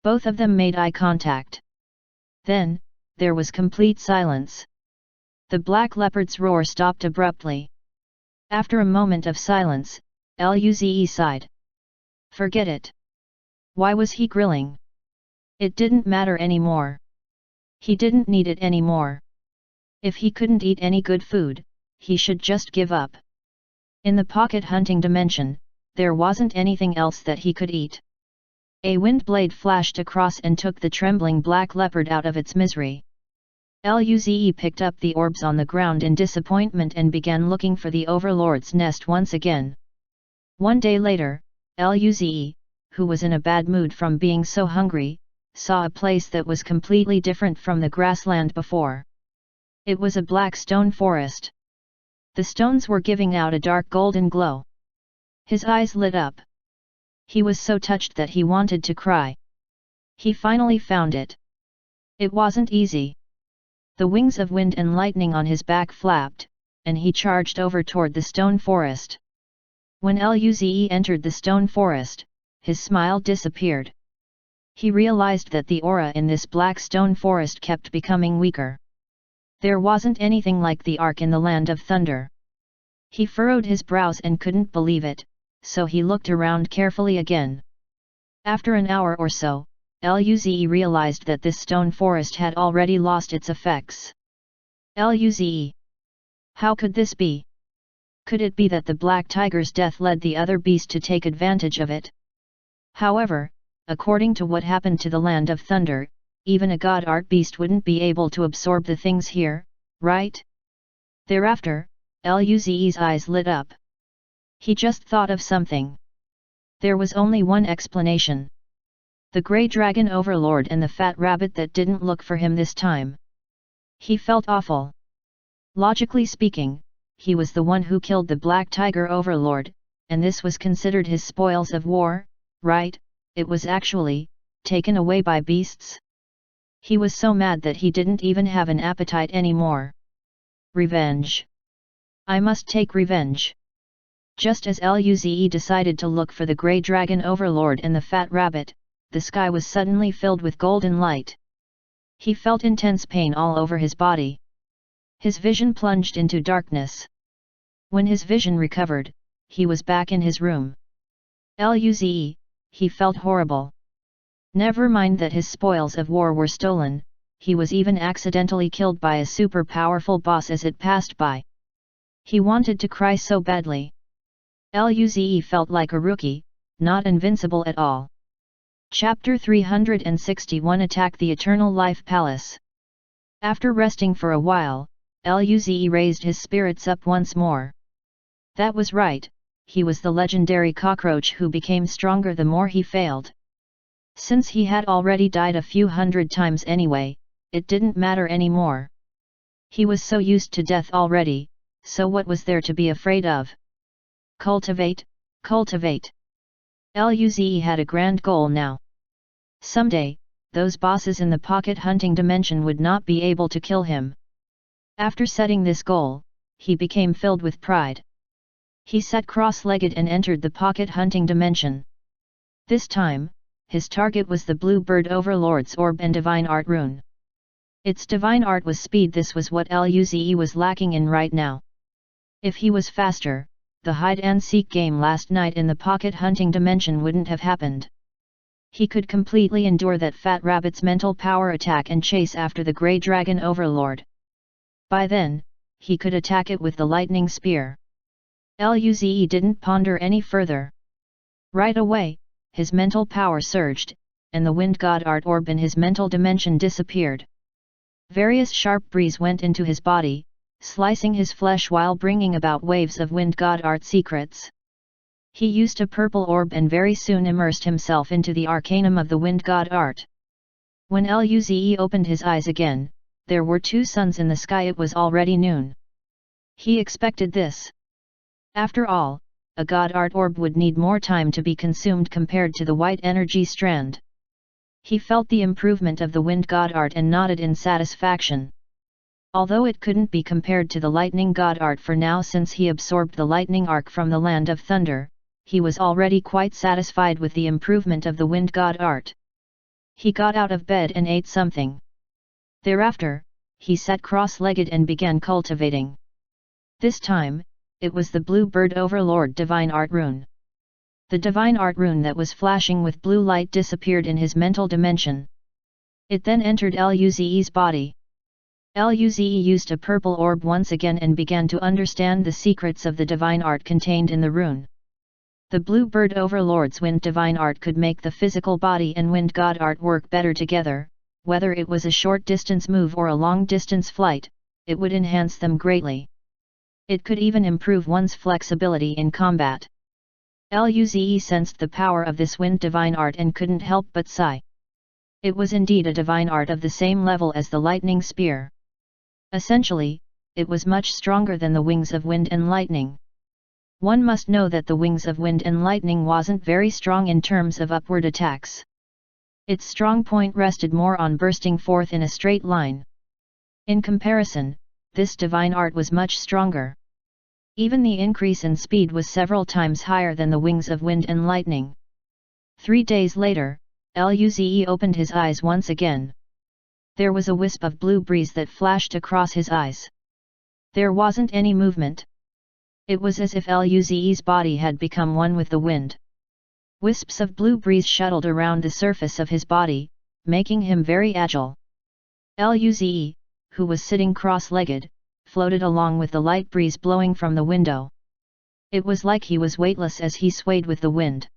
Both of them made eye contact. Then, there was complete silence. The black leopard's roar stopped abruptly. After a moment of silence, Luze sighed. Forget it. Why was he grilling? It didn't matter anymore. He didn't need it anymore. If he couldn't eat any good food, he should just give up. In the pocket hunting dimension, there wasn't anything else that he could eat. A wind blade flashed across and took the trembling black leopard out of its misery. Luze picked up the orbs on the ground in disappointment and began looking for the overlord's nest once again. One day later, Luze, who was in a bad mood from being so hungry, saw a place that was completely different from the grassland before. It was a black stone forest. The stones were giving out a dark golden glow. His eyes lit up. He was so touched that he wanted to cry. He finally found it. It wasn't easy. The wings of wind and lightning on his back flapped, and he charged over toward the stone forest. When Luze entered the stone forest, his smile disappeared. He realized that the aura in this black stone forest kept becoming weaker. There wasn't anything like the Ark in the Land of Thunder. He furrowed his brows and couldn't believe it, so he looked around carefully again. After an hour or so, Luze realized that this stone forest had already lost its effects. Luze. How could this be? Could it be that the black tiger's death led the other beast to take advantage of it? However, according to what happened to the Land of Thunder, even a god art beast wouldn't be able to absorb the things here, right? Thereafter, Luze's eyes lit up. He just thought of something. There was only one explanation. The grey dragon overlord and the fat rabbit that didn't look for him this time. He felt awful. Logically speaking, he was the one who killed the black tiger overlord, and this was considered his spoils of war, right? It was actually taken away by beasts. He was so mad that he didn't even have an appetite anymore. Revenge. I must take revenge. Just as Luze decided to look for the grey dragon overlord and the fat rabbit, the sky was suddenly filled with golden light. He felt intense pain all over his body. His vision plunged into darkness. When his vision recovered, he was back in his room. Luze, he felt horrible. Never mind that his spoils of war were stolen, he was even accidentally killed by a super powerful boss as it passed by. He wanted to cry so badly. Luze felt like a rookie, not invincible at all. Chapter 361 Attack the Eternal Life Palace. After resting for a while, Luze raised his spirits up once more. That was right, he was the legendary cockroach who became stronger the more he failed. Since he had already died a few hundred times anyway, it didn't matter anymore. He was so used to death already, so what was there to be afraid of? Cultivate, cultivate. Luze had a grand goal now. Someday, those bosses in the pocket hunting dimension would not be able to kill him. After setting this goal, he became filled with pride. He sat cross-legged and entered the pocket hunting dimension. This time, his target was the Blue Bird Overlord's Orb and Divine Art Rune. Its Divine Art was speed. This was what Luze was lacking in right now. If he was faster, the hide-and-seek game last night in the pocket hunting dimension wouldn't have happened. He could completely endure that fat rabbit's mental power attack and chase after the grey dragon overlord. By then, he could attack it with the lightning spear. Luze didn't ponder any further. Right away, his mental power surged, and the wind god art orb in his mental dimension disappeared. Various sharp breeze went into his body, slicing his flesh while bringing about waves of wind god art secrets. He used a purple orb and very soon immersed himself into the arcanum of the wind god art. When Luze opened his eyes again, there were two suns in the sky. It was already noon. He expected this. After all, a god art orb would need more time to be consumed compared to the white energy strand. He felt the improvement of the wind god art and nodded in satisfaction. Although it couldn't be compared to the lightning god art for now since he absorbed the lightning arc from the Land of Thunder, he was already quite satisfied with the improvement of the wind god art. He got out of bed and ate something. Thereafter, he sat cross-legged and began cultivating. This time, it was the Blue Bird Overlord Divine Art Rune. The Divine Art Rune that was flashing with blue light disappeared in his mental dimension. It then entered Luze's body. Luze used a purple orb once again and began to understand the secrets of the divine art contained in the rune. The Blue Bird Overlord's wind divine art could make the physical body and wind god art work better together, whether it was a short distance move or a long distance flight, it would enhance them greatly. It could even improve one's flexibility in combat. Luze sensed the power of this wind divine art and couldn't help but sigh. It was indeed a divine art of the same level as the lightning spear. Essentially, it was much stronger than the wings of wind and lightning. One must know that the wings of wind and lightning wasn't very strong in terms of upward attacks. Its strong point rested more on bursting forth in a straight line. In comparison, this divine art was much stronger. Even the increase in speed was several times higher than the wings of wind and lightning. 3 days later, Luze opened his eyes once again. There was a wisp of blue breeze that flashed across his eyes. There wasn't any movement. It was as if Luze's body had become one with the wind. Wisps of blue breeze shuttled around the surface of his body, making him very agile. Luze, who was sitting cross-legged, floated along with the light breeze blowing from the window. It was like he was weightless as he swayed with the wind.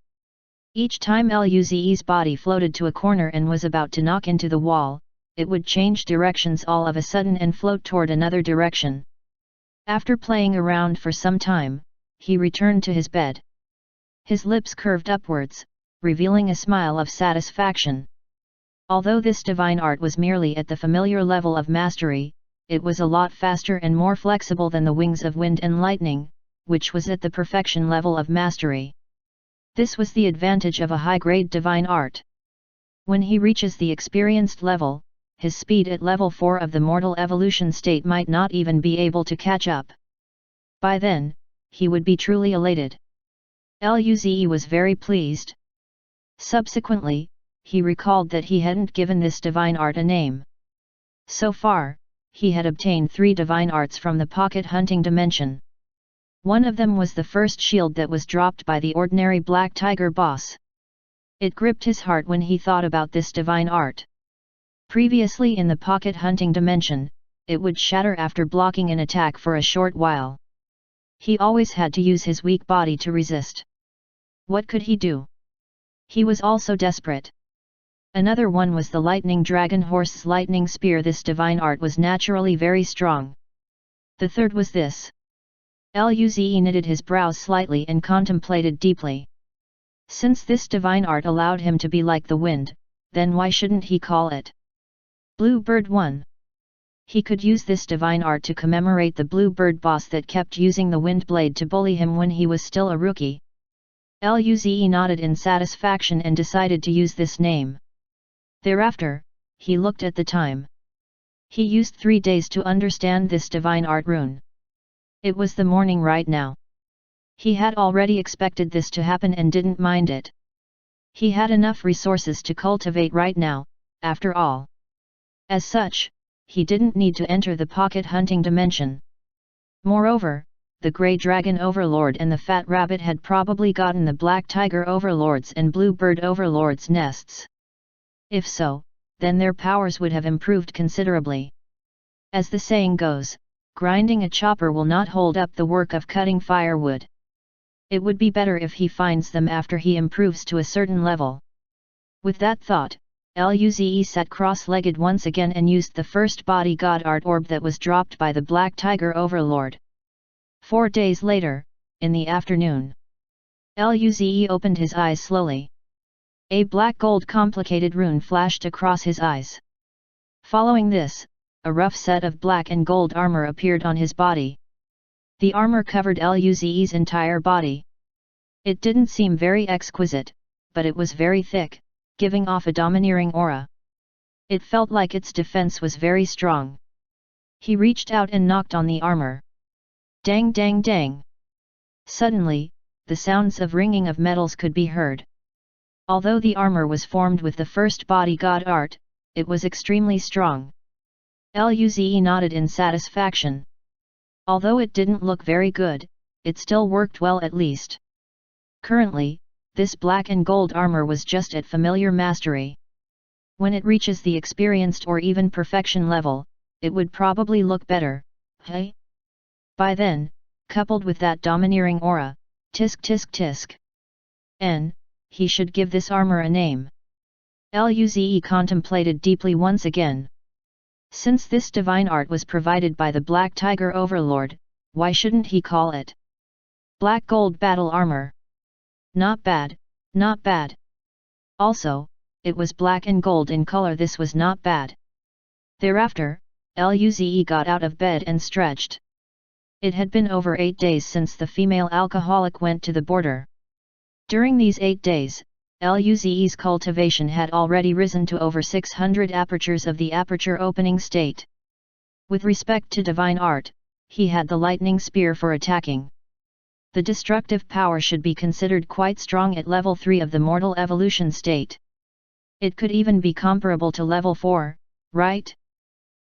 Each time Luze's body floated to a corner and was about to knock into the wall, it would change directions all of a sudden and float toward another direction. After playing around for some time, he returned to his bed. His lips curved upwards, revealing a smile of satisfaction. Although this divine art was merely at the familiar level of mastery, it was a lot faster and more flexible than the wings of wind and lightning, which was at the perfection level of mastery. This was the advantage of a high-grade divine art. When he reaches the experienced level, his speed at level 4 of the mortal evolution state might not even be able to catch up. By then, he would be truly elated. Luze was very pleased. Subsequently, he recalled that he hadn't given this divine art a name. So far, he had obtained 3 divine arts from the pocket hunting dimension. One of them was the first shield that was dropped by the ordinary black tiger boss. It gripped his heart when he thought about this divine art. Previously in the pocket hunting dimension, it would shatter after blocking an attack for a short while. He always had to use his weak body to resist. What could he do? He was also desperate. Another one was the lightning dragon horse's lightning spear. This divine art was naturally very strong. The third was this. Luze knitted his brows slightly and contemplated deeply. Since this divine art allowed him to be like the wind, then why shouldn't he call it Blue Bird 1? He could use this divine art to commemorate the Blue Bird boss that kept using the wind blade to bully him when he was still a rookie. Luze nodded in satisfaction and decided to use this name. Thereafter, he looked at the time. He used 3 days to understand this divine art rune. It was the morning right now. He had already expected this to happen and didn't mind it. He had enough resources to cultivate right now, after all. As such, he didn't need to enter the pocket hunting dimension. Moreover, the Grey Dragon Overlord and the Fat Rabbit had probably gotten the Black Tiger Overlords and Blue Bird Overlords' nests. If so, then their powers would have improved considerably. As the saying goes, grinding a chopper will not hold up the work of cutting firewood. It would be better if he finds them after he improves to a certain level. With that thought, Luze sat cross-legged once again and used the first body god art orb that was dropped by the Black Tiger Overlord. 4 days later, in the afternoon, Luze opened his eyes slowly. A black gold complicated rune flashed across his eyes. Following this, a rough set of black and gold armor appeared on his body. The armor covered Luze's entire body. It didn't seem very exquisite, but it was very thick, giving off a domineering aura. It felt like its defense was very strong. He reached out and knocked on the armor. Dang dang dang! Suddenly, the sounds of ringing of metals could be heard. Although the armor was formed with the first body god art, it was extremely strong. Luze nodded in satisfaction. Although it didn't look very good, it still worked well at least. Currently, this black and gold armor was just at familiar mastery. When it reaches the experienced or even perfection level, it would probably look better, hey? By then, coupled with that domineering aura, tisk tisk tisk. He should give this armor a name. Luze contemplated deeply once again. Since this divine art was provided by the Black Tiger Overlord, why shouldn't he call it Black Gold Battle Armor? Not bad, not bad. Also, it was black and gold in color. This was not bad. Thereafter, Luze got out of bed and stretched. It had been over 8 days since the female alcoholic went to the border. During these 8 days, Luze's cultivation had already risen to over 600 apertures of the aperture opening state. With respect to divine art, he had the lightning spear for attacking. The destructive power should be considered quite strong at level 3 of the mortal evolution state. It could even be comparable to level 4, right?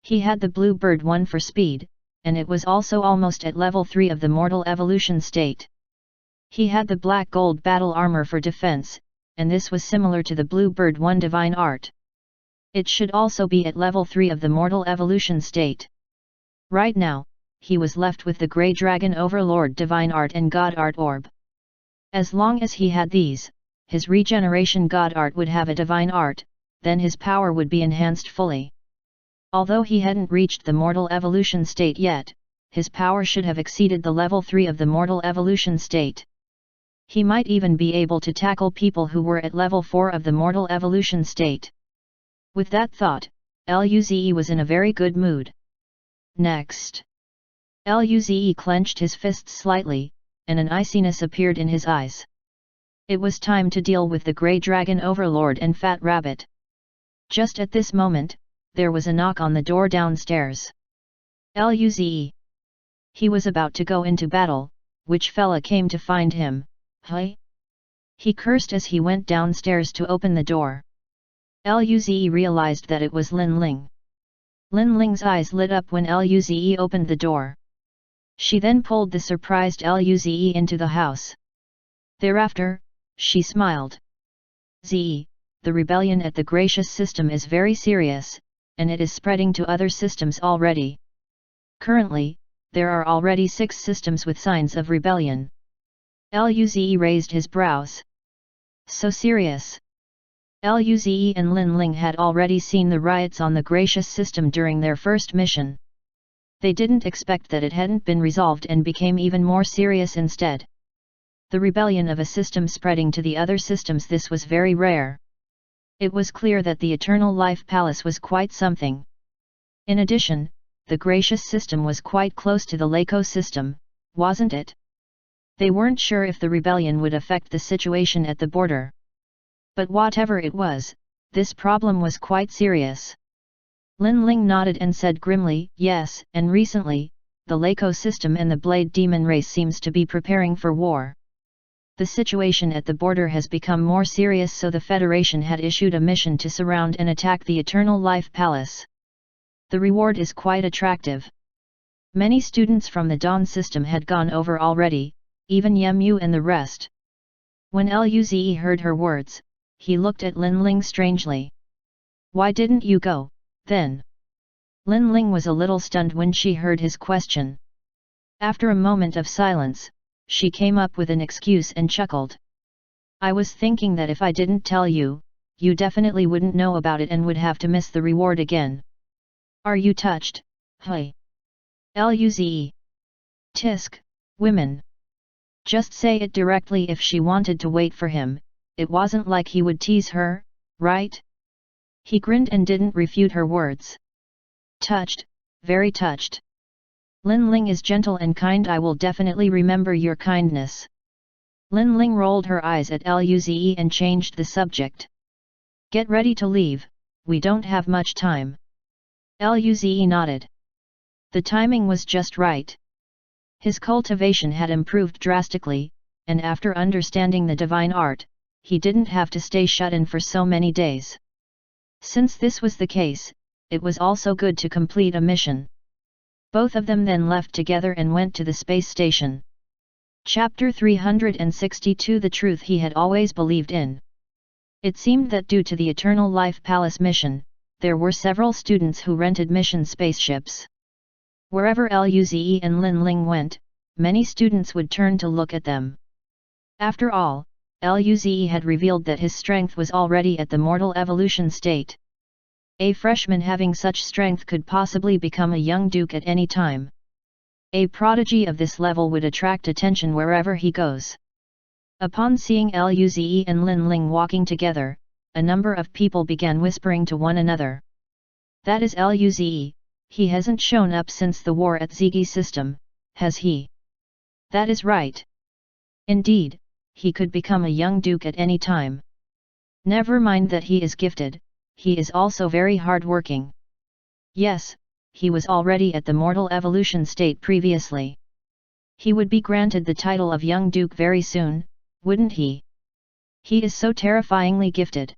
He had the Blue Bird 1 for speed, and it was also almost at level 3 of the mortal evolution state. He had the black gold battle armor for defense, and this was similar to the Blue Bird 1 divine art. It should also be at level 3 of the mortal evolution state. Right now, he was left with the Grey Dragon Overlord divine art and God art orb. As long as he had these, his regeneration God art would have a divine art, then his power would be enhanced fully. Although he hadn't reached the mortal evolution state yet, his power should have exceeded the level 3 of the mortal evolution state. He might even be able to tackle people who were at level 4 of the mortal evolution state. With that thought, Luze was in a very good mood. Next. Luze clenched his fists slightly, and an iciness appeared in his eyes. It was time to deal with the Grey Dragon Overlord and Fat Rabbit. Just at this moment, there was a knock on the door downstairs. Luze. He was about to go into battle, which fella came to find him, huh? He cursed as he went downstairs to open the door. Luze realized that it was Lin Ling. Lin Ling's eyes lit up when Luze opened the door. She then pulled the surprised Luze into the house. Thereafter, she smiled. The rebellion at the Gracious System is very serious, and it is spreading to other systems already. Currently, there are already 6 systems with signs of rebellion. Luze raised his brows. So serious. Luze and Lin Ling had already seen the riots on the Gracious System during their first mission. They didn't expect that it hadn't been resolved and became even more serious instead. The rebellion of a system spreading to the other systems, this was very rare. It was clear that the Eternal Life Palace was quite something. In addition, the Gracious System was quite close to the Laco system, wasn't it? They weren't sure if the rebellion would affect the situation at the border. But whatever it was, this problem was quite serious. Lin Ling nodded and said grimly, yes, and recently, the Laco system and the Blade Demon race seems to be preparing for war. The situation at the border has become more serious, so the Federation had issued a mission to surround and attack the Eternal Life Palace. The reward is quite attractive. Many students from the Dawn system had gone over already, even Yemu and the rest. When Luze heard her words, he looked at Lin Ling strangely. Why didn't you go, then? Lin Ling was a little stunned when she heard his question. After a moment of silence, she came up with an excuse and chuckled. I was thinking that if I didn't tell you, you definitely wouldn't know about it and would have to miss the reward again. Are you touched, huh? Luze. Tisk, women. Just say it directly if she wanted to wait for him, it wasn't like he would tease her, right? He grinned and didn't refute her words. Touched, very touched. Lin Ling is gentle and kind, I will definitely remember your kindness. Lin Ling rolled her eyes at Luze and changed the subject. Get ready to leave, we don't have much time. Luze nodded. The timing was just right. His cultivation had improved drastically, and after understanding the divine art, he didn't have to stay shut in for so many days. Since this was the case, it was also good to complete a mission. Both of them then left together and went to the space station. Chapter 362 The truth he had always believed in. It seemed that due to the Eternal Life Palace mission, there were several students who rented mission spaceships. Wherever Luze and Lin Ling went, many students would turn to look at them. After all, Luze had revealed that his strength was already at the mortal evolution state. A freshman having such strength could possibly become a young duke at any time. A prodigy of this level would attract attention wherever he goes. Upon seeing Luze and Lin Ling walking together, a number of people began whispering to one another. That is Luze, he hasn't shown up since the war at Zigi system, has he? That is right. Indeed, he could become a young duke at any time. Never mind that he is gifted, he is also very hard-working. Yes, he was already at the mortal evolution state previously. He would be granted the title of young duke very soon, wouldn't he? He is so terrifyingly gifted.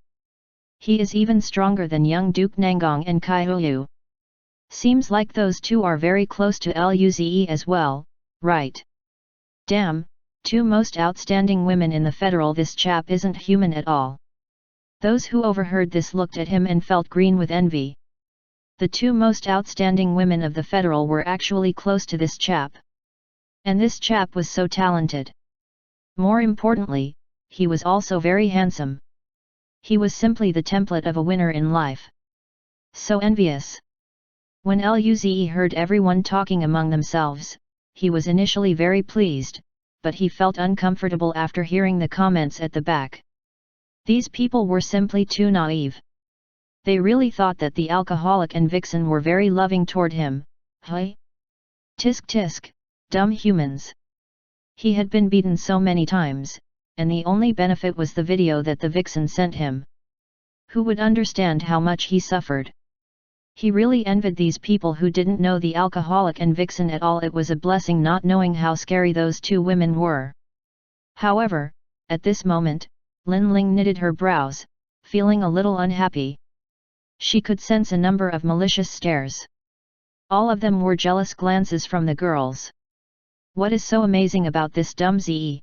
He is even stronger than young Duke Nangang and Kaihuyu. Seems like those two are very close to Luze as well, right? Damn, two most outstanding women in the Federal. This chap isn't human at all. Those who overheard this looked at him and felt green with envy. The two most outstanding women of the Federal were actually close to this chap. And this chap was so talented. More importantly, he was also very handsome. He was simply the template of a winner in life. So envious. When Luze heard everyone talking among themselves, he was initially very pleased, but he felt uncomfortable after hearing the comments at the back. These people were simply too naive. They really thought that the alcoholic and Vixen were very loving toward him. Hey? Tisk tisk, dumb humans. He had been beaten so many times, and the only benefit was the video that the Vixen sent him. Who would understand how much he suffered? He really envied these people who didn't know the alcoholic and Vixen at all. It was a blessing not knowing how scary those two women were. However, at this moment, Lin Ling knitted her brows, feeling a little unhappy. She could sense a number of malicious stares. All of them were jealous glances from the girls. What is so amazing about this dumb Ze?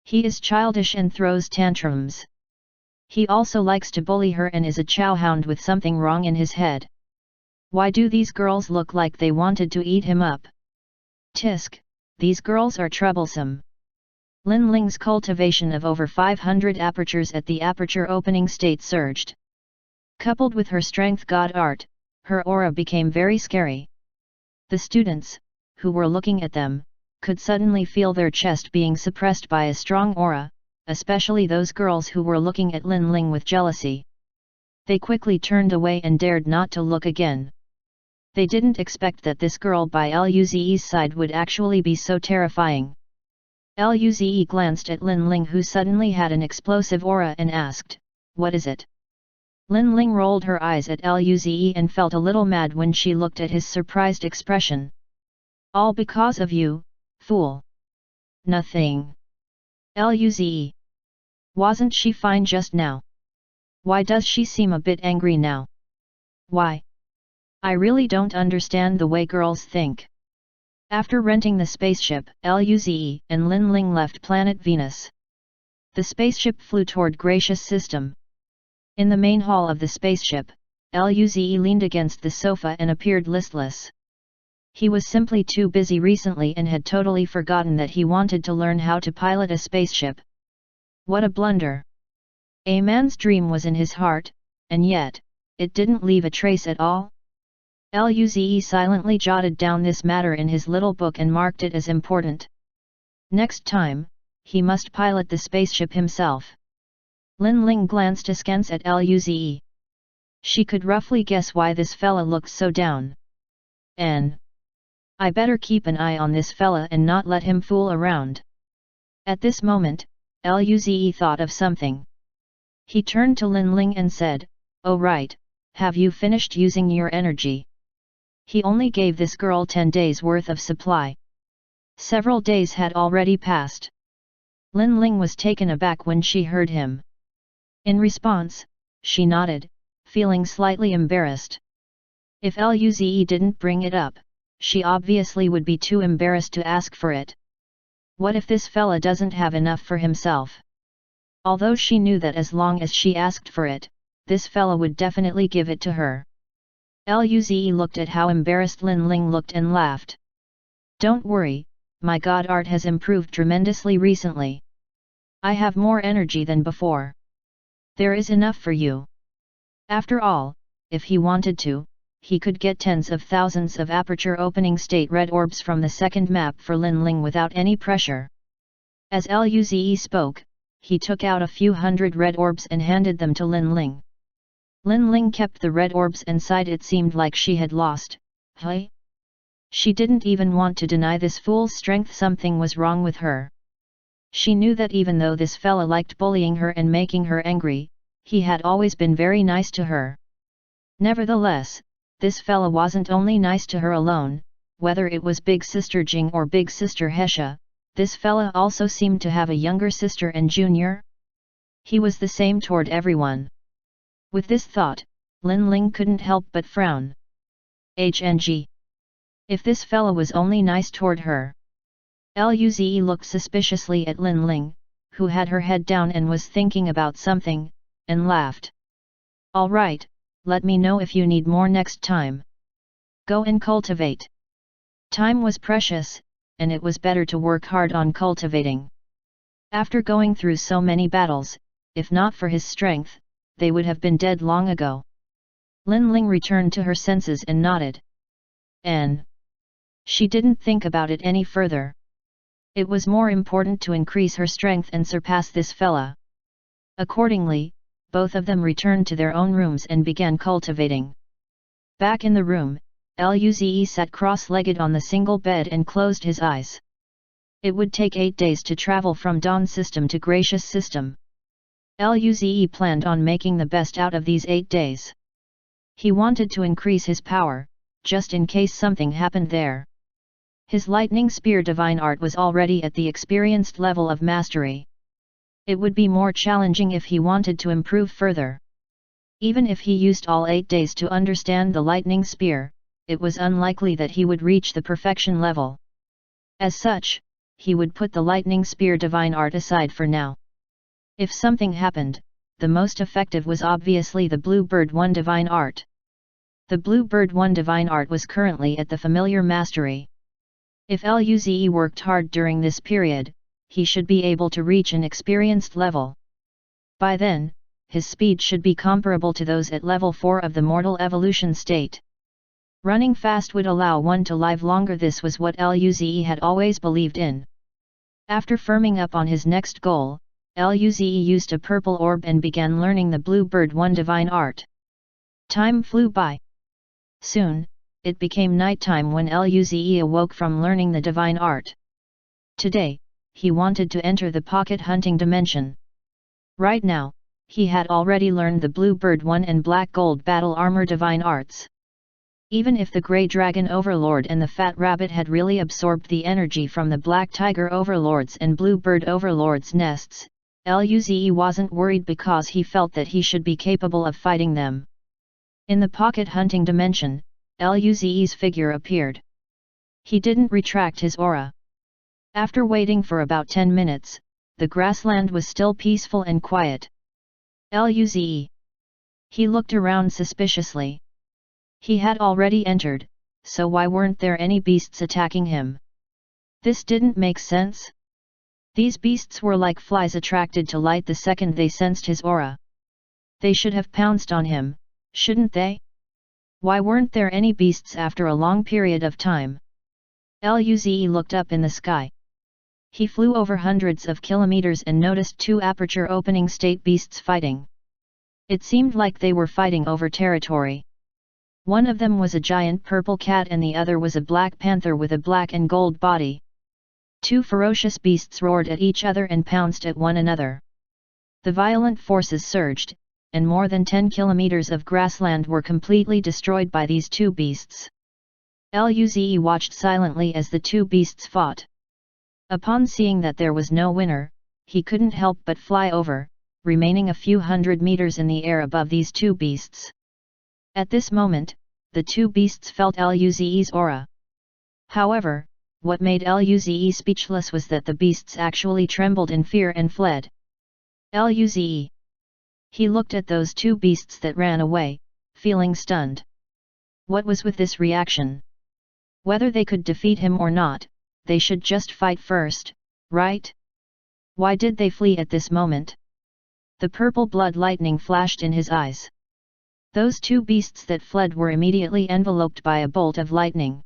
He is childish and throws tantrums. He also likes to bully her and is a chowhound with something wrong in his head. Why do these girls look like they wanted to eat him up? Tisk, these girls are troublesome. Lin Ling's cultivation of over 500 apertures at the aperture opening state surged. Coupled with her strength god art, her aura became very scary. The students, who were looking at them, could suddenly feel their chest being suppressed by a strong aura, especially those girls who were looking at Lin Ling with jealousy. They quickly turned away and dared not to look again. They didn't expect that this girl by Luze's side would actually be so terrifying. Luze glanced at Lin Ling, who suddenly had an explosive aura, and asked, "What is it?" Lin Ling rolled her eyes at Luze and felt a little mad when she looked at his surprised expression. "All because of you, fool." "Nothing." Luze. Wasn't she fine just now? Why does she seem a bit angry now? Why? I really don't understand the way girls think. After renting the spaceship, Luze and Lin Ling left planet Venus. The spaceship flew toward Gracious System. In the main hall of the spaceship, Luze leaned against the sofa and appeared listless. He was simply too busy recently and had totally forgotten that he wanted to learn how to pilot a spaceship. What a blunder! A man's dream was in his heart, and yet, it didn't leave a trace at all. Luze silently jotted down this matter in his little book and marked it as important. Next time, he must pilot the spaceship himself. Lin Ling glanced askance at Luze. She could roughly guess why this fella looked so down. I better keep an eye on this fella and not let him fool around. At this moment, Luze thought of something. He turned to Lin Ling and said, "Oh right, have you finished using your energy?" He only gave this girl 10 days worth of supply. Several days had already passed. Lin Ling was taken aback when she heard him. In response, she nodded, feeling slightly embarrassed. If Luze didn't bring it up, she obviously would be too embarrassed to ask for it. What if this fella doesn't have enough for himself? Although she knew that as long as she asked for it, this fella would definitely give it to her. Luze looked at how embarrassed Lin Ling looked and laughed. "Don't worry, my god art has improved tremendously recently. I have more energy than before. There is enough for you." After all, if he wanted to, he could get tens of thousands of aperture opening state red orbs from the second map for Lin Ling without any pressure. As Luze spoke, he took out a few hundred red orbs and handed them to Lin Ling. Lin Ling kept the red orbs and sighed. It seemed like she had lost. Hey? She didn't even want to deny this fool's strength. Something was wrong with her. She knew that even though this fella liked bullying her and making her angry, he had always been very nice to her. Nevertheless, this fella wasn't only nice to her alone, whether it was Big Sister Jing or Big Sister Hesha, this fella also seemed to have a younger sister and junior. He was the same toward everyone. With this thought, Lin Ling couldn't help but frown. HNG. If this fella was only nice toward her. Luze looked suspiciously at Lin Ling, who had her head down and was thinking about something, and laughed. All right, let me know if you need more next time. Go and cultivate. Time was precious, and it was better to work hard on cultivating. After going through so many battles, if not for his strength, they would have been dead long ago. Lin Ling returned to her senses and nodded. And she didn't think about it any further. It was more important to increase her strength and surpass this fella. Accordingly, both of them returned to their own rooms and began cultivating. Back in the room, Luze sat cross-legged on the single bed and closed his eyes. It would take 8 days to travel from Dawn system to Gracious system. Luze planned on making the best out of these 8 days. He wanted to increase his power, just in case something happened there. His lightning spear divine art was already at the experienced level of mastery. It would be more challenging if he wanted to improve further. Even if he used all 8 days to understand the lightning spear, it was unlikely that he would reach the perfection level. As such, he would put the lightning spear divine art aside for now. If something happened, the most effective was obviously the Bluebird 1 divine art. The Bluebird 1 divine art was currently at the familiar mastery. If Luze worked hard during this period, he should be able to reach an experienced level. By then, his speed should be comparable to those at level 4 of the mortal evolution state. Running fast would allow one to live longer. This was what Luze had always believed in. After firming up on his next goal, Luze used a purple orb and began learning the Bluebird 1 divine art. Time flew by. Soon, it became nighttime when Luze awoke from learning the divine art. Today, he wanted to enter the pocket hunting dimension. Right now, he had already learned the Bluebird 1 and Black Gold battle armor divine arts. Even if the Grey Dragon Overlord and the Fat Rabbit had really absorbed the energy from the Black Tiger Overlords and Bluebird Overlords' nests, Luze wasn't worried because he felt that he should be capable of fighting them. In the pocket hunting dimension, Luze's figure appeared. He didn't retract his aura. After waiting for about 10 minutes, the grassland was still peaceful and quiet. Luze. He looked around suspiciously. He had already entered, so why weren't there any beasts attacking him? This didn't make sense. These beasts were like flies attracted to light the second they sensed his aura. They should have pounced on him, shouldn't they? Why weren't there any beasts after a long period of time? Luze looked up in the sky. He flew over hundreds of kilometers and noticed 2 aperture opening state beasts fighting. It seemed like they were fighting over territory. One of them was a giant purple cat and the other was a black panther with a black and gold body. 2 ferocious beasts roared at each other and pounced at one another. The violent forces surged, and more than 10 kilometers of grassland were completely destroyed by these 2 beasts. Luze watched silently as the 2 beasts fought. Upon seeing that there was no winner, he couldn't help but fly over, remaining a few hundred meters in the air above these 2 beasts. At this moment, the 2 beasts felt Luze's aura. However, what made Luze speechless was that the beasts actually trembled in fear and fled. Luze. He looked at those 2 beasts that ran away, feeling stunned. What was with this reaction? Whether they could defeat him or not, they should just fight first, right? Why did they flee at this moment? The purple blood lightning flashed in his eyes. Those 2 beasts that fled were immediately enveloped by a bolt of lightning.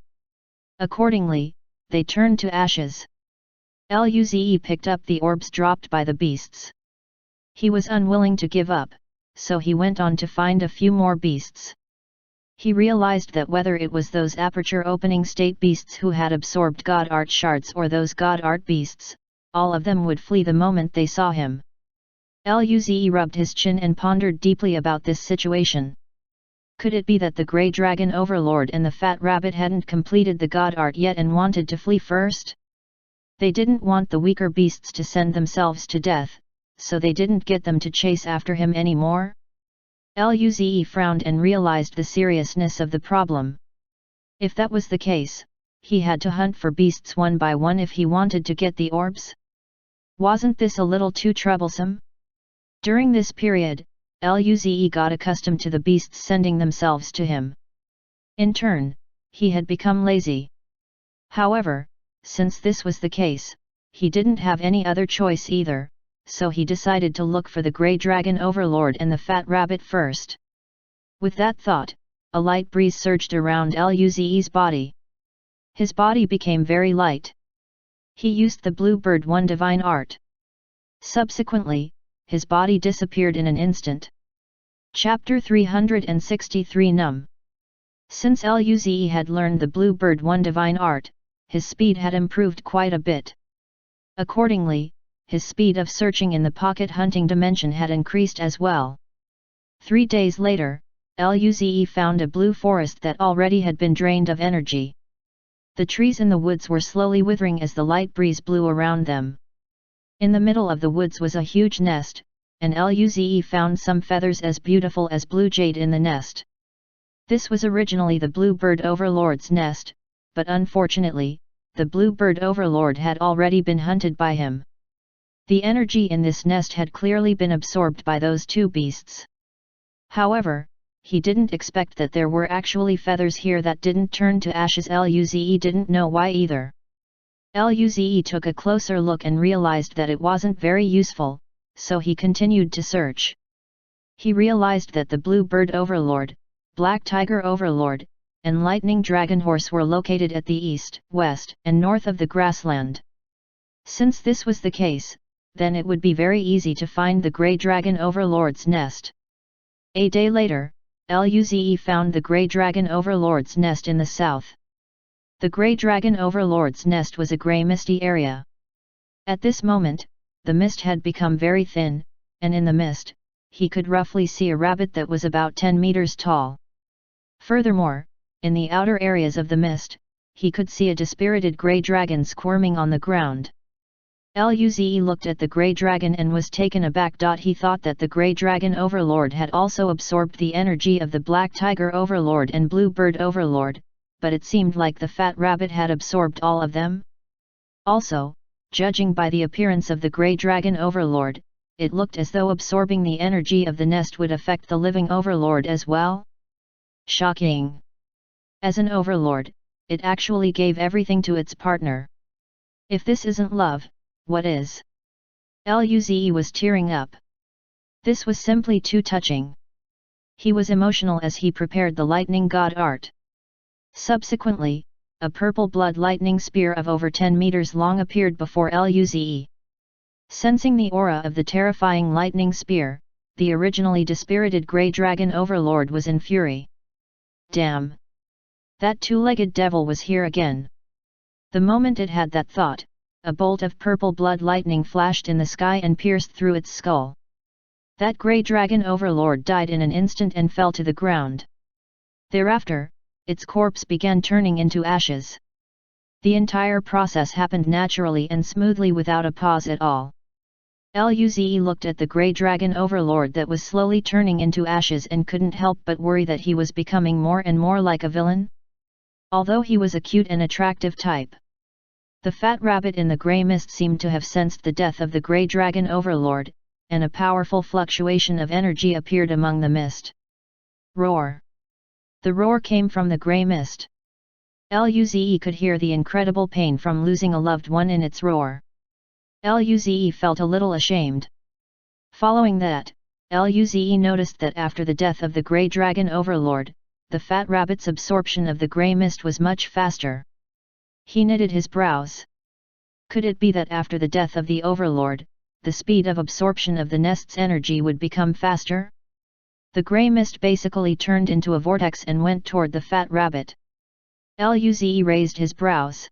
Accordingly, they turned to ashes. Luze picked up the orbs dropped by the beasts. He was unwilling to give up, so he went on to find a few more beasts. He realized that whether it was those aperture opening state beasts who had absorbed God Art shards or those God Art beasts, all of them would flee the moment they saw him. Luze rubbed his chin and pondered deeply about this situation. Could it be that the Grey Dragon Overlord and the Fat Rabbit hadn't completed the God Art yet and wanted to flee first? They didn't want the weaker beasts to send themselves to death, so they didn't get them to chase after him anymore? Luze frowned and realized the seriousness of the problem. If that was the case, he had to hunt for beasts one by one if he wanted to get the orbs? Wasn't this a little too troublesome? During this period, Luze got accustomed to the beasts sending themselves to him. In turn, he had become lazy. However, since this was the case, he didn't have any other choice either, so he decided to look for the Grey Dragon Overlord and the Fat Rabbit first. With that thought, a light breeze surged around Luze's body. His body became very light. He used the Bluebird One divine art. Subsequently, his body disappeared in an instant. Chapter 363 Num. Since Luze had learned the Bluebird One divine art, his speed had improved quite a bit. Accordingly, his speed of searching in the pocket hunting dimension had increased as well. 3 days later, Luze found a blue forest that already had been drained of energy. The trees in the woods were slowly withering as the light breeze blew around them. In the middle of the woods was a huge nest, and Luze found some feathers as beautiful as blue jade in the nest. This was originally the Bluebird Overlord's nest, but unfortunately, the Bluebird Overlord had already been hunted by him. The energy in this nest had clearly been absorbed by those two beasts. However, he didn't expect that there were actually feathers here that didn't turn to ashes. Luze didn't know why either. Luze took a closer look and realized that it wasn't very useful, so he continued to search. He realized that the Bluebird Overlord, Black Tiger Overlord, and Lightning Dragon Horse were located at the east, west, and north of the grassland. Since this was the case, then it would be very easy to find the Grey Dragon Overlord's nest. A day later, Luze found the Grey Dragon Overlord's nest in the south. The Grey Dragon Overlord's nest was a grey misty area. At this moment, the mist had become very thin, and in the mist, he could roughly see a rabbit that was about 10 meters tall. Furthermore, in the outer areas of the mist, he could see a dispirited grey dragon squirming on the ground. Luze looked at the grey dragon and was taken aback. He thought that the Grey Dragon Overlord had also absorbed the energy of the Black Tiger Overlord and Bluebird Overlord, but it seemed like the fat rabbit had absorbed all of them. Also, judging by the appearance of the Grey Dragon Overlord, it looked as though absorbing the energy of the nest would affect the living Overlord as well. Shocking! As an Overlord, it actually gave everything to its partner. If this isn't love, what is? Luze was tearing up. This was simply too touching. He was emotional as he prepared the lightning god art. Subsequently, a purple blood lightning spear of over 10 meters long appeared before Luze. Sensing the aura of the terrifying lightning spear, the originally dispirited Grey Dragon Overlord was in fury. Damn! That two-legged devil was here again. The moment it had that thought, a bolt of purple blood lightning flashed in the sky and pierced through its skull. That Grey Dragon Overlord died in an instant and fell to the ground. Thereafter, its corpse began turning into ashes. The entire process happened naturally and smoothly without a pause at all. Luze looked at the Grey Dragon Overlord that was slowly turning into ashes and couldn't help but worry that he was becoming more and more like a villain. Although he was a cute and attractive type, the fat rabbit in the grey mist seemed to have sensed the death of the Grey Dragon Overlord, and a powerful fluctuation of energy appeared among the mist. Roar! The roar came from the grey mist. Luze could hear the incredible pain from losing a loved one in its roar. Luze felt a little ashamed. Following that, Luze noticed that after the death of the Grey Dragon Overlord, the fat rabbit's absorption of the grey mist was much faster. He knitted his brows. Could it be that after the death of the Overlord, the speed of absorption of the nest's energy would become faster? The grey mist basically turned into a vortex and went toward the fat rabbit. Luze raised his brows.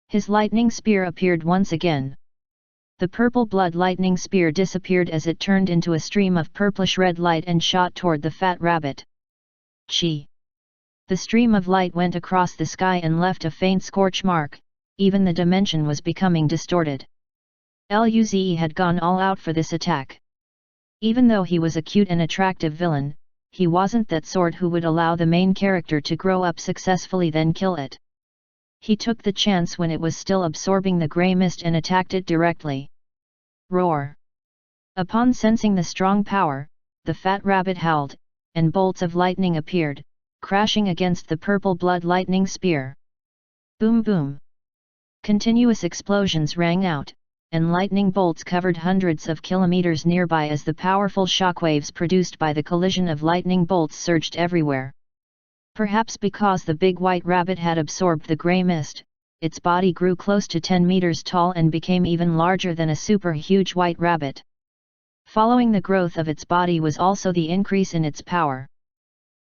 His lightning spear appeared once again. The purple blood lightning spear disappeared as it turned into a stream of purplish-red light and shot toward the fat rabbit. Chi! The stream of light went across the sky and left a faint scorch mark. Even the dimension was becoming distorted. Luze had gone all out for this attack. Even though he was a cute and attractive villain, he wasn't that sort who would allow the main character to grow up successfully then kill it. He took the chance when it was still absorbing the grey mist and attacked it directly. Roar! Upon sensing the strong power, the fat rabbit howled, and bolts of lightning appeared, crashing against the purple blood lightning spear. Boom boom! Continuous explosions rang out, and lightning bolts covered hundreds of kilometers nearby as the powerful shockwaves produced by the collision of lightning bolts surged everywhere. Perhaps because the big white rabbit had absorbed the grey mist, its body grew close to 10 meters tall and became even larger than a super huge white rabbit. Following the growth of its body was also the increase in its power.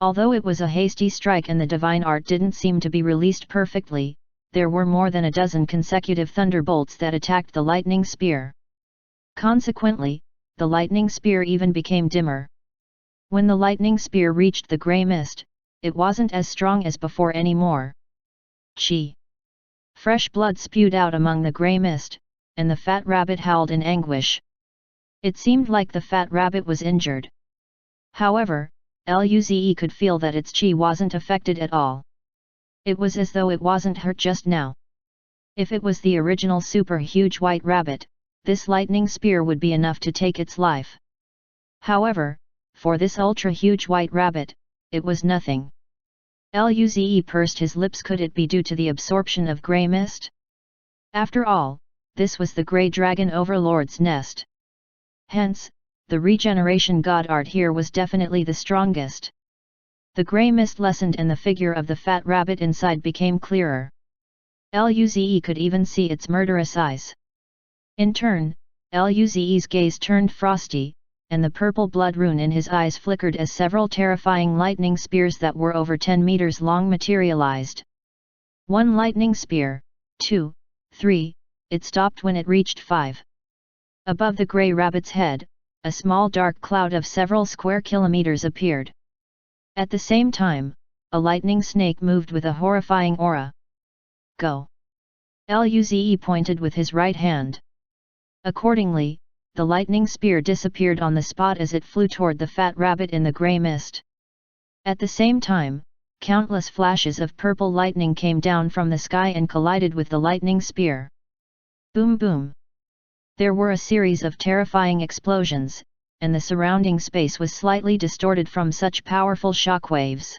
Although it was a hasty strike and the divine art didn't seem to be released perfectly, there were more than a dozen consecutive thunderbolts that attacked the lightning spear. Consequently, the lightning spear even became dimmer. When the lightning spear reached the grey mist, it wasn't as strong as before anymore. Chi! Fresh blood spewed out among the grey mist, and the fat rabbit howled in anguish. It seemed like the fat rabbit was injured. However, Luze could feel that its chi wasn't affected at all. It was as though it wasn't hurt just now. If it was the original super huge white rabbit, this lightning spear would be enough to take its life. However, for this ultra huge white rabbit, it was nothing. Luze pursed his lips. Could it be due to the absorption of grey mist? After all, this was the grey dragon overlord's nest. Hence, the regeneration god art here was definitely the strongest. The grey mist lessened and the figure of the fat rabbit inside became clearer. Luze could even see its murderous eyes. In turn, Luze's gaze turned frosty, and the purple blood rune in his eyes flickered as several terrifying lightning spears that were over 10 meters long materialized. One lightning spear, 2, 3, it stopped when it reached 5. Above the grey rabbit's head, a small dark cloud of several square kilometers appeared. At the same time, a lightning snake moved with a horrifying aura. Go! Luze pointed with his right hand. Accordingly, the lightning spear disappeared on the spot as it flew toward the fat rabbit in the grey mist. At the same time, countless flashes of purple lightning came down from the sky and collided with the lightning spear. Boom boom! There were a series of terrifying explosions, and the surrounding space was slightly distorted from such powerful shockwaves.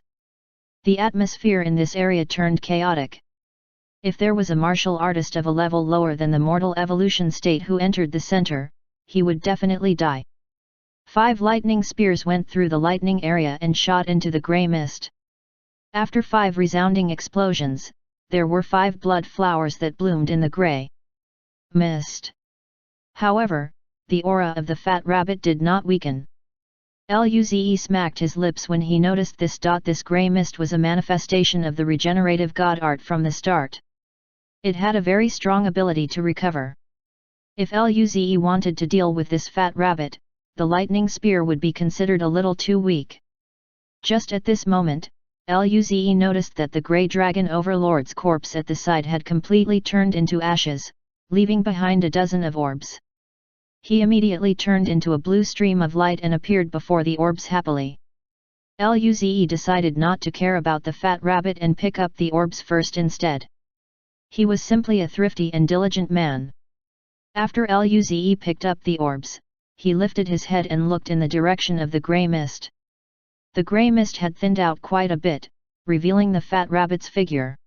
The atmosphere in this area turned chaotic. If there was a martial artist of a level lower than the mortal evolution state who entered the center, he would definitely die. 5 lightning spears went through the lightning area and shot into the grey mist. After 5 resounding explosions, there were 5 blood flowers that bloomed in the grey mist. However, the aura of the fat rabbit did not weaken. Luze smacked his lips when he noticed this. This grey mist was a manifestation of the regenerative god art from the start. It had a very strong ability to recover. If Luze wanted to deal with this fat rabbit, the lightning spear would be considered a little too weak. Just at this moment, Luze noticed that the grey dragon overlord's corpse at the side had completely turned into ashes, leaving behind a dozen of orbs. He immediately turned into a blue stream of light and appeared before the orbs happily. Luze decided not to care about the fat rabbit and pick up the orbs first instead. He was simply a thrifty and diligent man. After Luze picked up the orbs, he lifted his head and looked in the direction of the grey mist. The grey mist had thinned out quite a bit, revealing the fat rabbit's figure.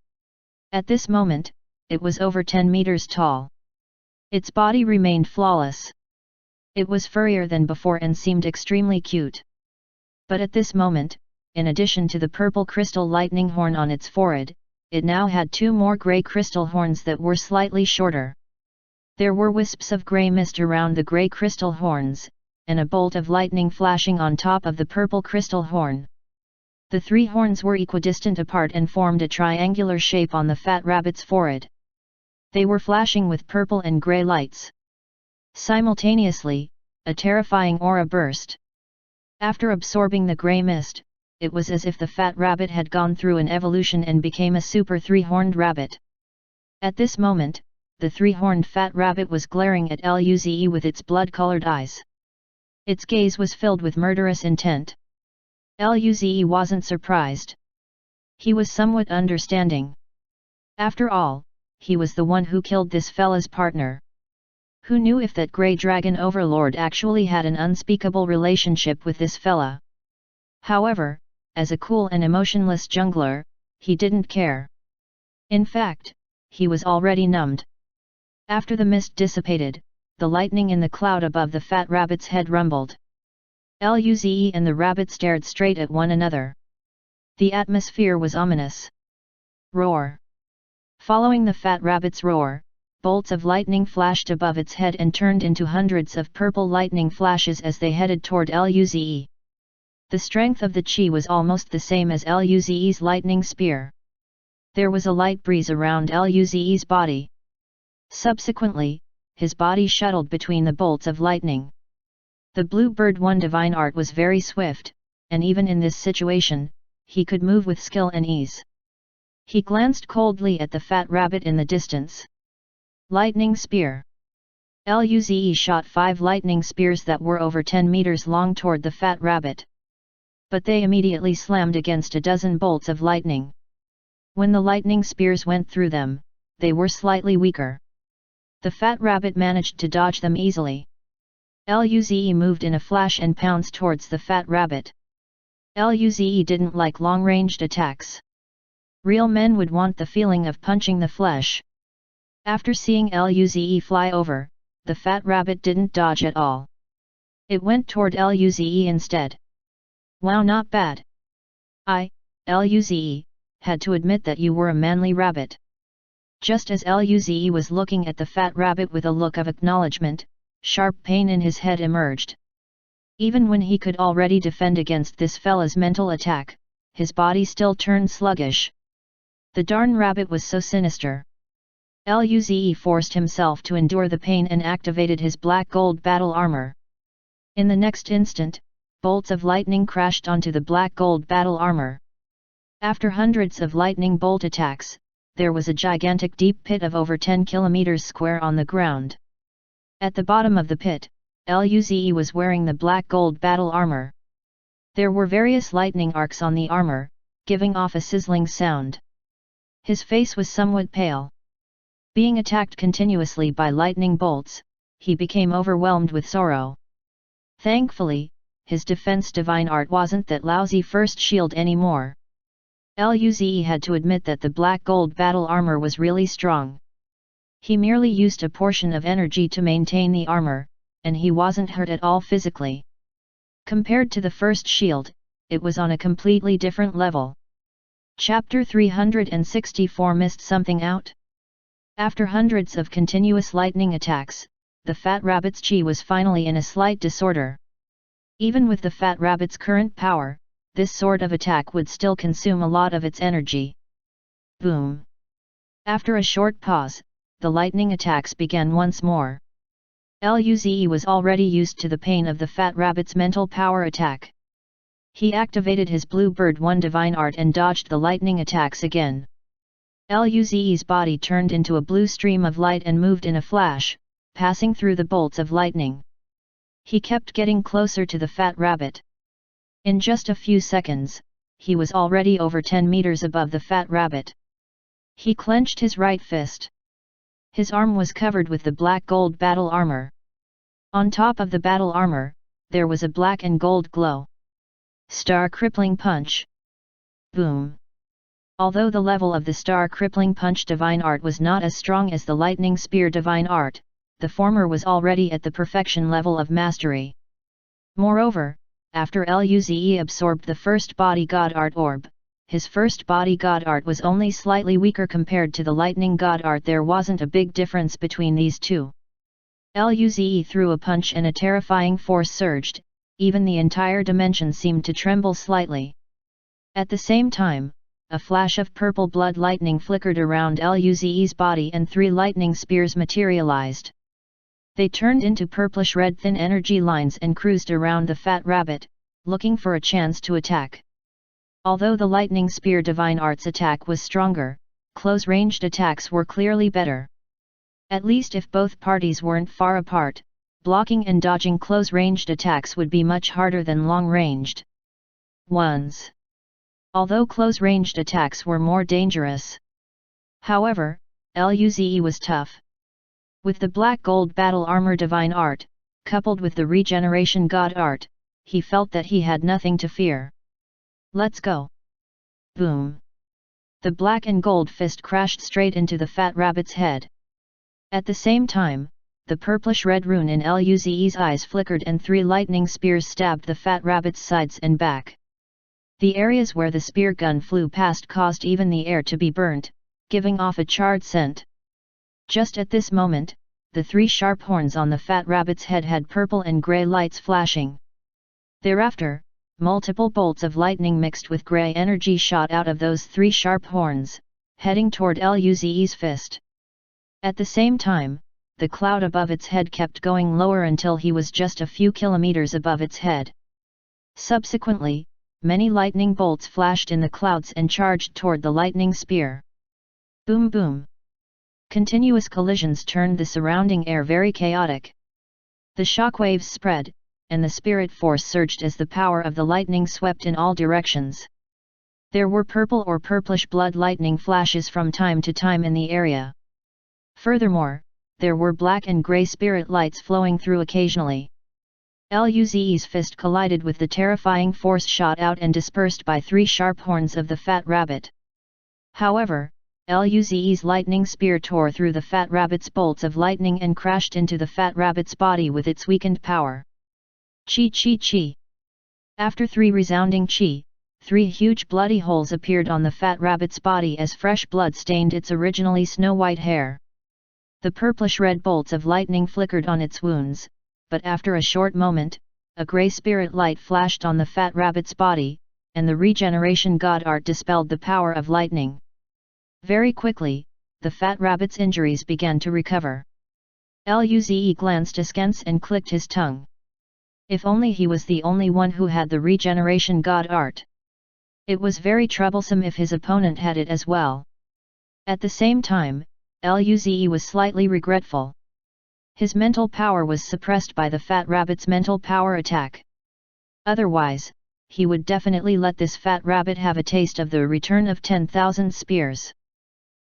At this moment, it was over 10 meters tall. Its body remained flawless. It was furrier than before and seemed extremely cute. But at this moment, in addition to the purple crystal lightning horn on its forehead, it now had 2 more grey crystal horns that were slightly shorter. There were wisps of grey mist around the grey crystal horns, and a bolt of lightning flashing on top of the purple crystal horn. The 3 horns were equidistant apart and formed a triangular shape on the fat rabbit's forehead. They were flashing with purple and grey lights. Simultaneously, a terrifying aura burst. After absorbing the grey mist, it was as if the fat rabbit had gone through an evolution and became a super 3-horned rabbit. At this moment, the 3-horned fat rabbit was glaring at Luze with its blood-colored eyes. Its gaze was filled with murderous intent. Luze wasn't surprised. He was somewhat understanding. After all, he was the one who killed this fella's partner. Who knew if that grey dragon overlord actually had an unspeakable relationship with this fella? However, as a cool and emotionless jungler, he didn't care. In fact, he was already numbed. After the mist dissipated, the lightning in the cloud above the fat rabbit's head rumbled. Luze and the rabbit stared straight at one another. The atmosphere was ominous. Roar! Following the fat rabbit's roar, bolts of lightning flashed above its head and turned into hundreds of purple lightning flashes as they headed toward Luze. The strength of the chi was almost the same as Luze's lightning spear. There was a light breeze around Luze's body. Subsequently, his body shuttled between the bolts of lightning. The Bluebird One divine art was very swift, and even in this situation, he could move with skill and ease. He glanced coldly at the fat rabbit in the distance. Lightning spear. Luze shot 5 lightning spears that were over 10 meters long toward the fat rabbit. But they immediately slammed against a dozen bolts of lightning. When the lightning spears went through them, they were slightly weaker. The fat rabbit managed to dodge them easily. Luze moved in a flash and pounced towards the fat rabbit. Luze didn't like long-ranged attacks. Real men would want the feeling of punching the flesh. After seeing Luze fly over, the fat rabbit didn't dodge at all. It went toward Luze instead. Wow, not bad. Luze, had to admit that you were a manly rabbit. Just as Luze was looking at the fat rabbit with a look of acknowledgement, sharp pain in his head emerged. Even when he could already defend against this fella's mental attack, his body still turned sluggish. The darn rabbit was so sinister. Luze forced himself to endure the pain and activated his black gold battle armor. In the next instant, bolts of lightning crashed onto the black gold battle armor. After hundreds of lightning bolt attacks, there was a gigantic deep pit of over 10 kilometers square on the ground. At the bottom of the pit, Luze was wearing the black gold battle armor. There were various lightning arcs on the armor, giving off a sizzling sound. His face was somewhat pale. Being attacked continuously by lightning bolts, he became overwhelmed with sorrow. Thankfully, his defense divine art wasn't that lousy first shield anymore. Luze had to admit that the black gold battle armor was really strong. He merely used a portion of energy to maintain the armor, and he wasn't hurt at all physically. Compared to the first shield, it was on a completely different level. Chapter 364 Missed something out? After hundreds of continuous lightning attacks, the fat rabbit's chi was finally in a slight disorder. Even with the fat rabbit's current power, this sort of attack would still consume a lot of its energy. Boom! After a short pause, the lightning attacks began once more. Luze was already used to the pain of the fat rabbit's mental power attack. He activated his Bluebird One divine art and dodged the lightning attacks again. Luze's body turned into a blue stream of light and moved in a flash, passing through the bolts of lightning. He kept getting closer to the fat rabbit. In just a few seconds, he was already over 10 meters above the fat rabbit. He clenched his right fist. His arm was covered with the black gold battle armor. On top of the battle armor, there was a black and gold glow. Star Crippling Punch. Boom! Although the level of the Star Crippling Punch divine art was not as strong as the Lightning Spear divine art, the former was already at the perfection level of mastery. Moreover, after Luze absorbed the first body god art orb, his first body god art was only slightly weaker compared to the lightning god art. There wasn't a big difference between these two. Luze threw a punch and a terrifying force surged, even the entire dimension seemed to tremble slightly. At the same time, a flash of purple blood lightning flickered around Luze's body and 3 lightning spears materialized. They turned into purplish-red thin energy lines and cruised around the fat rabbit, looking for a chance to attack. Although the lightning spear divine art's attack was stronger, close-ranged attacks were clearly better. At least if both parties weren't far apart, blocking and dodging close-ranged attacks would be much harder than long-ranged. ones. Although close-ranged attacks were more dangerous. However, Luze was tough. With the black gold battle armor divine art, coupled with the regeneration god art, he felt that he had nothing to fear. Let's go! Boom! The black and gold fist crashed straight into the fat rabbit's head. At the same time, the purplish-red rune in Luze's eyes flickered and 3 lightning spears stabbed the fat rabbit's sides and back. The areas where the spear gun flew past caused even the air to be burnt, giving off a charred scent. Just at this moment, the 3 sharp horns on the fat rabbit's head had purple and grey lights flashing. Thereafter, multiple bolts of lightning mixed with grey energy shot out of those 3 sharp horns, heading toward Luze's fist. At the same time, the cloud above its head kept going lower until he was just a few kilometers above its head. Subsequently, many lightning bolts flashed in the clouds and charged toward the lightning spear. Boom boom! Continuous collisions turned the surrounding air very chaotic. The shockwaves spread, and the spirit force surged as the power of the lightning swept in all directions. There were purple or purplish blood lightning flashes from time to time in the area. Furthermore, there were black and grey spirit lights flowing through occasionally. Luze's fist collided with the terrifying force shot out and dispersed by 3 sharp horns of the fat rabbit. However, Luze's lightning spear tore through the fat rabbit's bolts of lightning and crashed into the fat rabbit's body with its weakened power. Chi chi chi! After 3 resounding chi, 3 huge bloody holes appeared on the fat rabbit's body as fresh blood stained its originally snow-white hair. The purplish-red bolts of lightning flickered on its wounds, but after a short moment, a grey spirit light flashed on the fat rabbit's body, and the regeneration god art dispelled the power of lightning. Very quickly, the fat rabbit's injuries began to recover. Luze glanced askance and clicked his tongue. If only he was the only one who had the regeneration god art. It was very troublesome if his opponent had it as well. At the same time, Luze was slightly regretful. His mental power was suppressed by the fat rabbit's mental power attack. Otherwise, he would definitely let this fat rabbit have a taste of the return of 10,000 spears.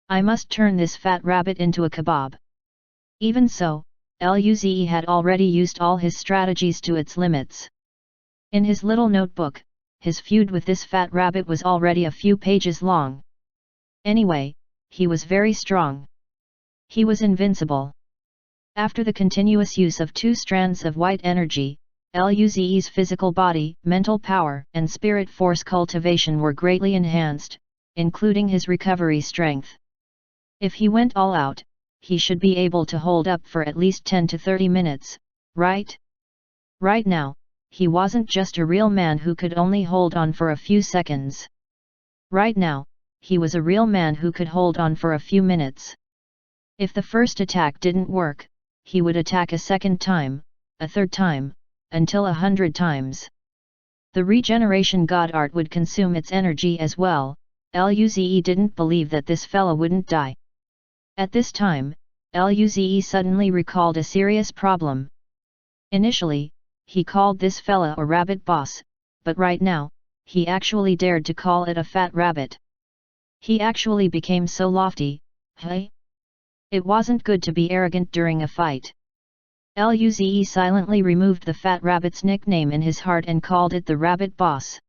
I must turn this fat rabbit into a kebab. Even so, Luze had already used all his strategies to its limits. In his little notebook, his feud with this fat rabbit was already a few pages long. Anyway, he was very strong. He was invincible. After the continuous use of 2 strands of white energy, Luze's physical body, mental power, and spirit force cultivation were greatly enhanced, including his recovery strength. If he went all out, he should be able to hold up for at least 10 to 30 minutes, right? Right now, he wasn't just a real man who could only hold on for a few seconds. Right now, he was a real man who could hold on for a few minutes. If the first attack didn't work, he would attack a second time, a third time, until 100 times. The regeneration god art would consume its energy as well. Luze didn't believe that this fella wouldn't die. At this time, Luze suddenly recalled a serious problem. Initially, he called this fella a rabbit boss, but right now, he actually dared to call it a fat rabbit. He actually became so lofty, hey? It wasn't good to be arrogant during a fight. Luze silently removed the fat rabbit's nickname in his heart and called it the rabbit boss.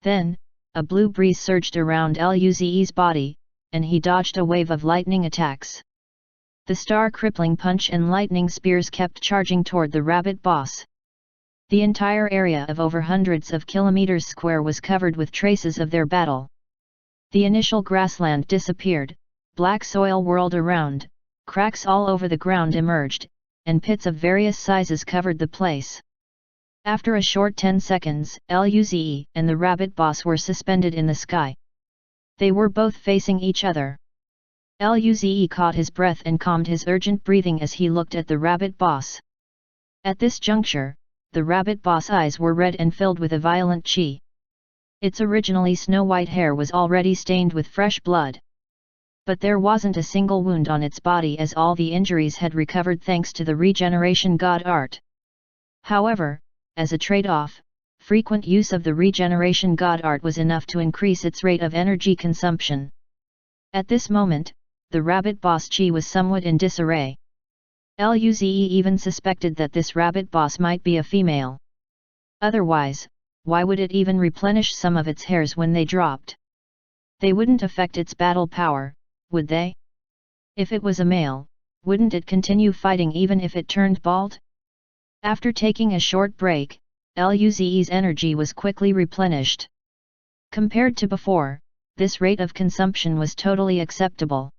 Then, a blue breeze surged around Luze's body, and he dodged a wave of lightning attacks. The star-crippling punch and lightning spears kept charging toward the rabbit boss. The entire area of over hundreds of kilometers square was covered with traces of their battle. The initial grassland disappeared, black soil whirled around, cracks all over the ground emerged, and pits of various sizes covered the place. After a short 10 seconds, Luze and the rabbit boss were suspended in the sky. They were both facing each other. Luze caught his breath and calmed his urgent breathing as he looked at the rabbit boss. At this juncture, the rabbit boss' eyes were red and filled with a violent chi. Its originally snow-white hair was already stained with fresh blood. But there wasn't a single wound on its body as all the injuries had recovered thanks to the regeneration god art. However, as a trade-off, frequent use of the regeneration god art was enough to increase its rate of energy consumption. At this moment, the rabbit boss chi was somewhat in disarray. Luze even suspected that this rabbit boss might be a female. Otherwise, why would it even replenish some of its hairs when they dropped? They wouldn't affect its battle power, would they? If it was a male, wouldn't it continue fighting even if it turned bald? After taking a short break, Luze's energy was quickly replenished. Compared to before, this rate of consumption was totally acceptable.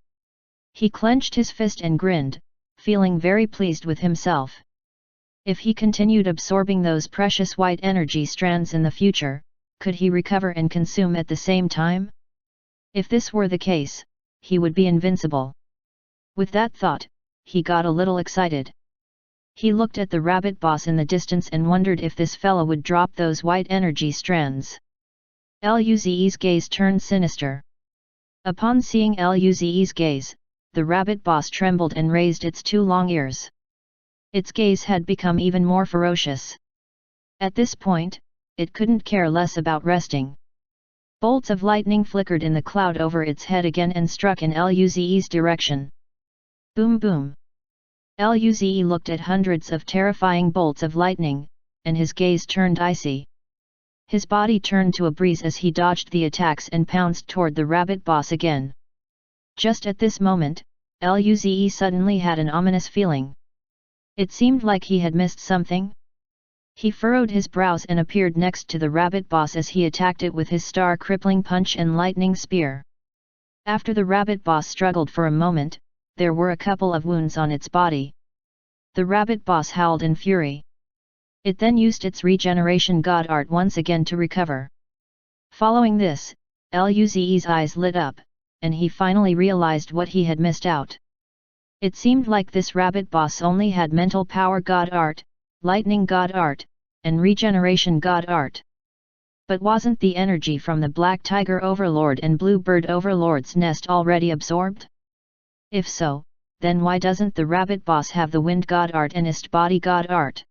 He clenched his fist and grinned, feeling very pleased with himself. If he continued absorbing those precious white energy strands in the future, could he recover and consume at the same time? If this were the case, he would be invincible. With that thought, he got a little excited. He looked at the rabbit boss in the distance and wondered if this fella would drop those white energy strands. Luze's gaze turned sinister. Upon seeing Luze's gaze, the rabbit boss trembled and raised its two long ears. Its gaze had become even more ferocious. At this point, it couldn't care less about resting. Bolts of lightning flickered in the cloud over its head again and struck in Luze's direction. Boom boom! Luze looked at hundreds of terrifying bolts of lightning, and his gaze turned icy. His body turned to a breeze as he dodged the attacks and pounced toward the rabbit boss again. Just at this moment, Luze suddenly had an ominous feeling. It seemed like he had missed something. He furrowed his brows and appeared next to the rabbit boss as he attacked it with his star crippling punch and lightning spear. After the rabbit boss struggled for a moment, there were a couple of wounds on its body. The rabbit boss howled in fury. It then used its regeneration god art once again to recover. Following this, Luze's eyes lit up, and he finally realized what he had missed out. It seemed like this rabbit boss only had mental power god art, lightning god art, and regeneration god art. But wasn't the energy from the Black Tiger Overlord and Blue Bird Overlord's nest already absorbed? If so, then why doesn't the rabbit boss have the wind god art and ist body god art?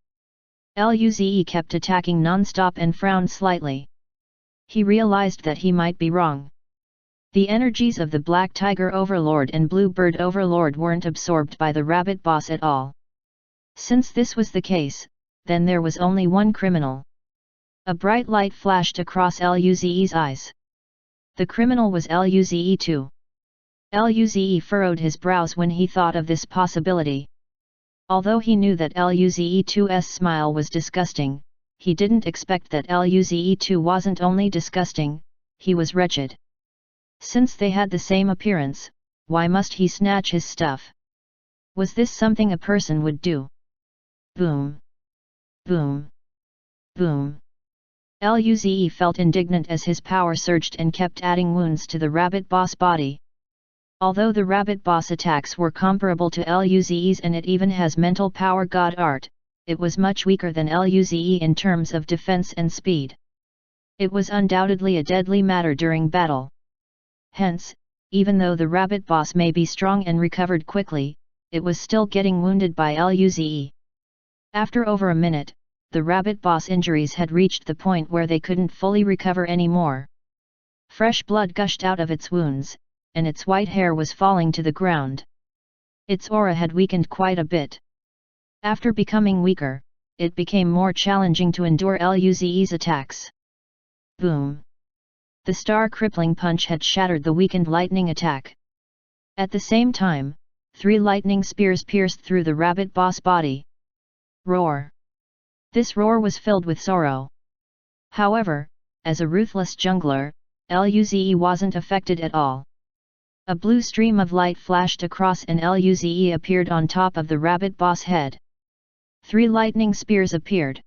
Luze kept attacking non-stop and frowned slightly. He realized that he might be wrong. The energies of the Black Tiger Overlord and Blue Bird Overlord weren't absorbed by the rabbit boss at all. Since this was the case, then there was only one criminal. A bright light flashed across Luze's eyes. The criminal was Luze too. Luze furrowed his brows when he thought of this possibility. Although he knew that Luze 2's smile was disgusting, he didn't expect that Luze 2 wasn't only disgusting, he was wretched. Since they had the same appearance, why must he snatch his stuff? Was this something a person would do? Boom! Boom! Boom! Luze felt indignant as his power surged and kept adding wounds to the rabbit boss body. Although the rabbit boss attacks were comparable to Luze's and it even has mental power god art, it was much weaker than Luze in terms of defense and speed. It was undoubtedly a deadly matter during battle. Hence, even though the rabbit boss may be strong and recovered quickly, it was still getting wounded by Luze. After over a minute, the rabbit boss injuries had reached the point where they couldn't fully recover anymore. Fresh blood gushed out of its wounds, and its white hair was falling to the ground. Its aura had weakened quite a bit. After becoming weaker, it became more challenging to endure Luze's attacks. Boom! The star crippling punch had shattered the weakened lightning attack. At the same time, 3 lightning spears pierced through the rabbit boss body. Roar! This roar was filled with sorrow. However, as a ruthless jungler, Luze wasn't affected at all. A blue stream of light flashed across and Luze appeared on top of the rabbit boss head. 3 lightning spears appeared.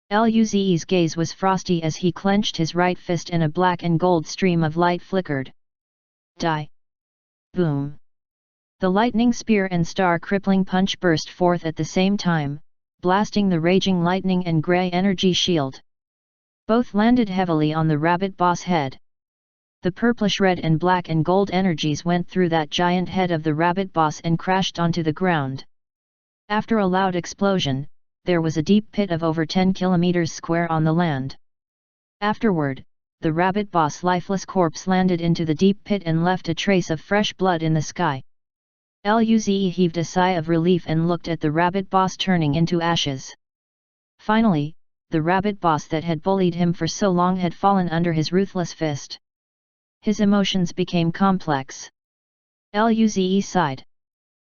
Luze's gaze was frosty as he clenched his right fist and a black and gold stream of light flickered. Die! Boom! The lightning spear and star crippling punch burst forth at the same time, blasting the raging lightning and grey energy shield. Both landed heavily on the rabbit boss head. The purplish red and black and gold energies went through that giant head of the rabbit boss and crashed onto the ground. After a loud explosion, there was a deep pit of over 10 kilometers square on the land. Afterward, the rabbit boss' lifeless corpse landed into the deep pit and left a trace of fresh blood in the sky. Luze heaved a sigh of relief and looked at the rabbit boss turning into ashes. Finally, the rabbit boss that had bullied him for so long had fallen under his ruthless fist. His emotions became complex. Luze sighed.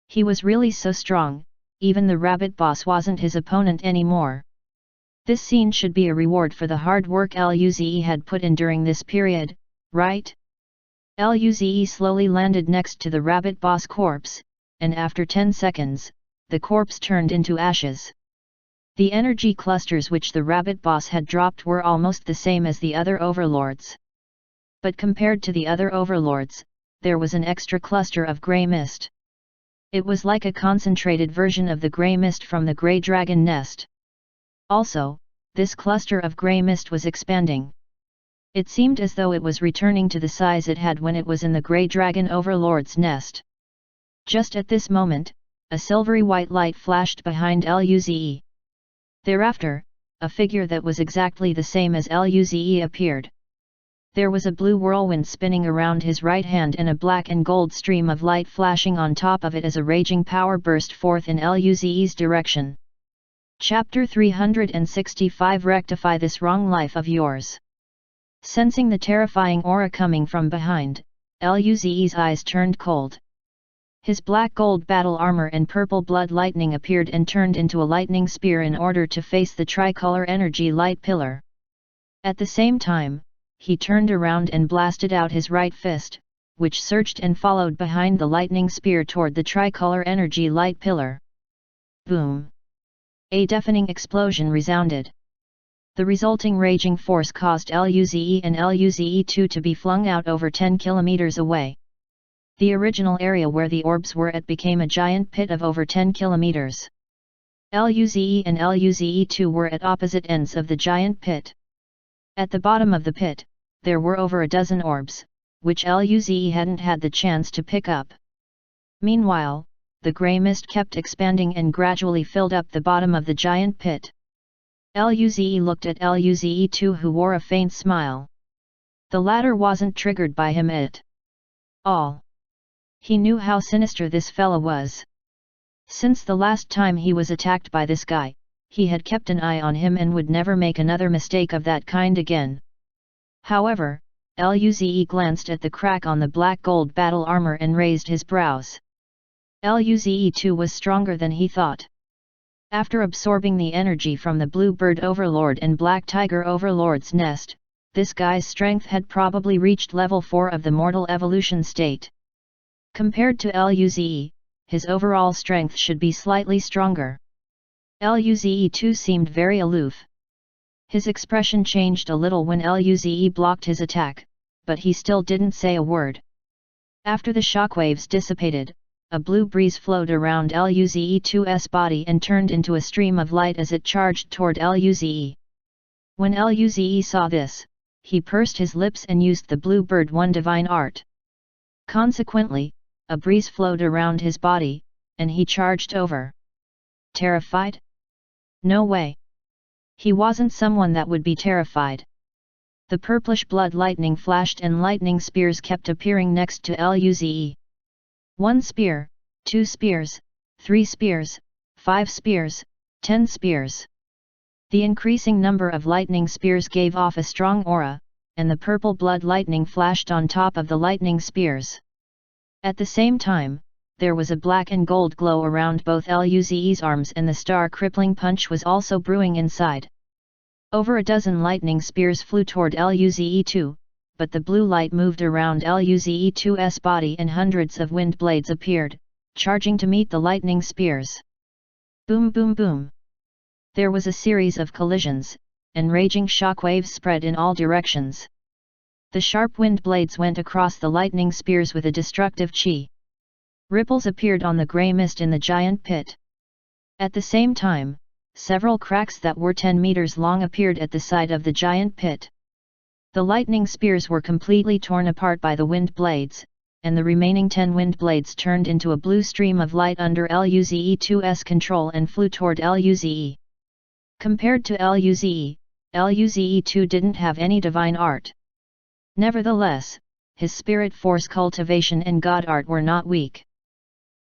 He was really so strong, even the rabbit boss wasn't his opponent anymore. This scene should be a reward for the hard work Luze had put in during this period, right? Luze slowly landed next to the rabbit boss corpse, and after 10 seconds, the corpse turned into ashes. The energy clusters which the rabbit boss had dropped were almost the same as the other overlords. But compared to the other overlords, there was an extra cluster of grey mist. It was like a concentrated version of the grey mist from the grey dragon nest. Also, this cluster of grey mist was expanding. It seemed as though it was returning to the size it had when it was in the grey dragon overlord's nest. Just at this moment, a silvery white light flashed behind Luze. Thereafter, a figure that was exactly the same as Luze appeared. There was a blue whirlwind spinning around his right hand and a black and gold stream of light flashing on top of it as a raging power burst forth in Luze's direction. Chapter 365 Rectify this wrong life of yours. Sensing the terrifying aura coming from behind, Luze's eyes turned cold. His black gold battle armor and purple blood lightning appeared and turned into a lightning spear in order to face the tricolor energy light pillar. At the same time, he turned around and blasted out his right fist, which surged and followed behind the lightning spear toward the tricolor energy light pillar. Boom! A deafening explosion resounded. The resulting raging force caused Luze and Luze-2 to be flung out over 10 kilometers away. The original area where the orbs were at became a giant pit of over 10 kilometers. Luze and Luze-2 were at opposite ends of the giant pit. At the bottom of the pit, there were over a dozen orbs, which Luze hadn't had the chance to pick up. Meanwhile, the grey mist kept expanding and gradually filled up the bottom of the giant pit. Luze looked at Luze-2 who wore a faint smile. The latter wasn't triggered by him at all. He knew how sinister this fella was. Since the last time he was attacked by this guy, he had kept an eye on him and would never make another mistake of that kind again. However, Luze glanced at the crack on the black gold battle armor and raised his brows. Luze-2 was stronger than he thought. After absorbing the energy from the Blue Bird Overlord and Black Tiger Overlord's nest, this guy's strength had probably reached level 4 of the mortal evolution state. Compared to Luze, his overall strength should be slightly stronger. Luze-2 seemed very aloof. His expression changed a little when Luze blocked his attack, but he still didn't say a word. After the shockwaves dissipated, a blue breeze flowed around Luze-2's body and turned into a stream of light as it charged toward Luze. When Luze saw this, he pursed his lips and used the Blue Bird 1 divine art. Consequently, a breeze flowed around his body, and he charged over. Terrified? No way. He wasn't someone that would be terrified. The purplish blood lightning flashed and lightning spears kept appearing next to Luze. 1 spear, 2 spears, 3 spears, 5 spears, 10 spears. The increasing number of lightning spears gave off a strong aura, and the purple blood lightning flashed on top of the lightning spears. At the same time, there was a black and gold glow around both Luze's arms and the star crippling punch was also brewing inside. Over a dozen lightning spears flew toward Luze-2, but the blue light moved around Luze-2's body and hundreds of wind blades appeared, charging to meet the lightning spears. Boom boom boom. There was a series of collisions, and raging shockwaves spread in all directions. The sharp wind blades went across the lightning spears with a destructive chi. Ripples appeared on the grey mist in the giant pit. At the same time, several cracks that were 10 meters long appeared at the side of the giant pit. The lightning spears were completely torn apart by the wind blades, and the remaining 10 wind blades turned into a blue stream of light under Luze-2's control and flew toward Luze. Compared to Luze, Luze-2 didn't have any divine art. Nevertheless, his spirit force cultivation and god art were not weak.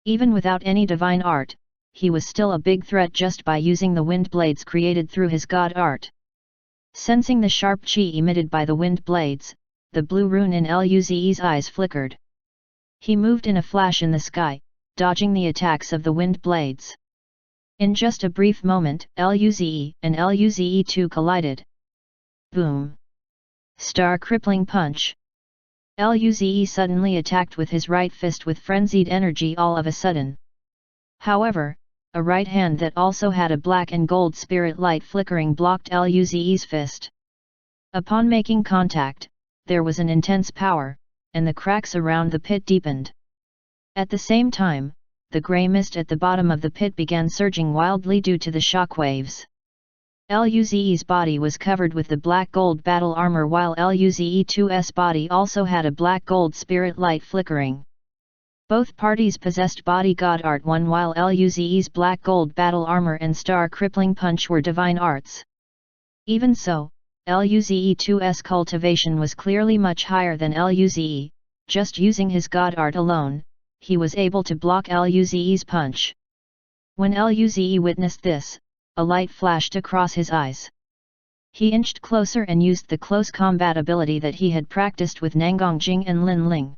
Even without any divine art, he was still a big threat just by using the wind blades created through his god art. Sensing the sharp chi emitted by the wind blades, the blue rune in Luze's eyes flickered. He moved in a flash in the sky, dodging the attacks of the wind blades. In just a brief moment, Luze and Luze-2 collided. Boom! Star crippling punch. Luze suddenly attacked with his right fist with frenzied energy all of a sudden. However, a right hand that also had a black and gold spirit light flickering blocked Luze's fist. Upon making contact, there was an intense power, and the cracks around the pit deepened. At the same time, the grey mist at the bottom of the pit began surging wildly due to the shockwaves. Luze's body was covered with the black gold battle armor while Luze-2's body also had a black gold spirit light flickering. Both parties possessed body god art 1 while Luze's black gold battle armor and star crippling punch were divine arts. Even so, Luze-2's cultivation was clearly much higher than Luze. Just using his god art alone, he was able to block Luze's punch. When Luze witnessed this, a light flashed across his eyes. He inched closer and used the close combat ability that he had practiced with Nangongjing and Lin Ling.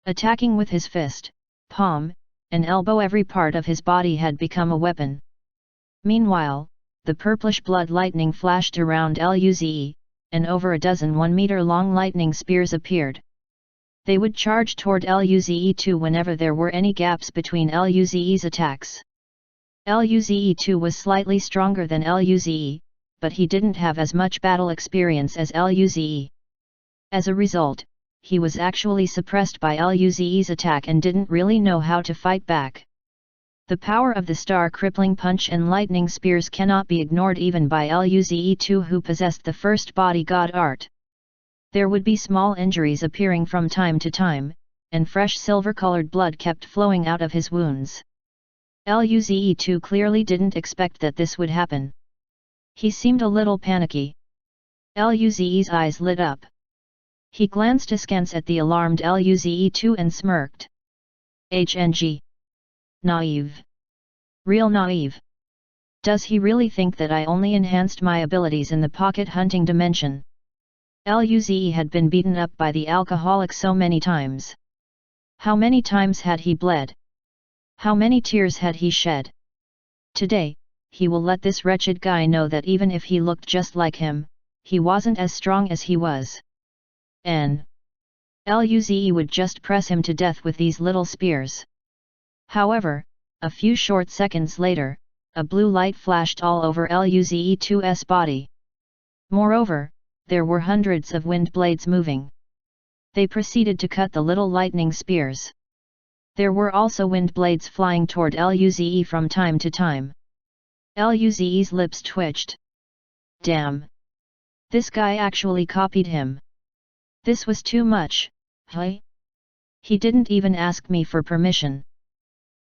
Attacking with his fist, palm, and elbow, every part of his body had become a weapon. Meanwhile, the purplish blood lightning flashed around Luze, and over a dozen 1-meter-long lightning spears appeared. They would charge toward Luze-2 whenever there were any gaps between Luze's attacks. Luze-2 was slightly stronger than Luze, but he didn't have as much battle experience as Luze. As a result, he was actually suppressed by Luze's attack and didn't really know how to fight back. The power of the star crippling punch and lightning spears cannot be ignored even by Luze-2 who possessed the first body god art. There would be small injuries appearing from time to time, and fresh silver-colored blood kept flowing out of his wounds. Luze-2 clearly didn't expect that this would happen. He seemed a little panicky. Luze's eyes lit up. He glanced askance at the alarmed Luze-2 and smirked. HNG. Naive. Real naive. Does he really think that I only enhanced my abilities in the pocket hunting dimension? Luze had been beaten up by the alcoholic so many times. How many times had he bled? How many tears had he shed? Today, he will let this wretched guy know that even if he looked just like him, he wasn't as strong as he was. Luze would just press him to death with these little spears. However, a few short seconds later, a blue light flashed all over Luze-2's body. Moreover, there were hundreds of wind blades moving. They proceeded to cut the little lightning spears. There were also wind blades flying toward Luze from time to time. Luze's lips twitched. Damn! This guy actually copied him. This was too much, hey? He didn't even ask me for permission.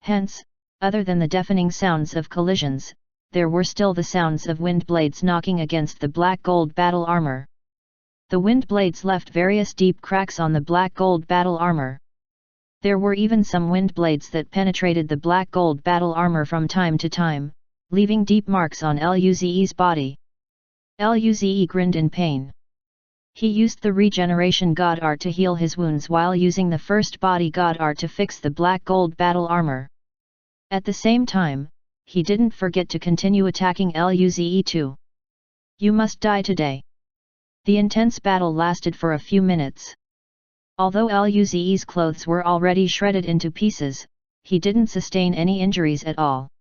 Hence, other than the deafening sounds of collisions, there were still the sounds of wind blades knocking against the black gold battle armor. The wind blades left various deep cracks on the black gold battle armor. There were even some wind blades that penetrated the black gold battle armor from time to time, leaving deep marks on Luze's body. Luze grinned in pain. He used the regeneration god art to heal his wounds while using the first body god art to fix the black gold battle armor. At the same time, he didn't forget to continue attacking Luze-2. You must die today. The intense battle lasted for a few minutes. Although Luze's clothes were already shredded into pieces, he didn't sustain any injuries at all.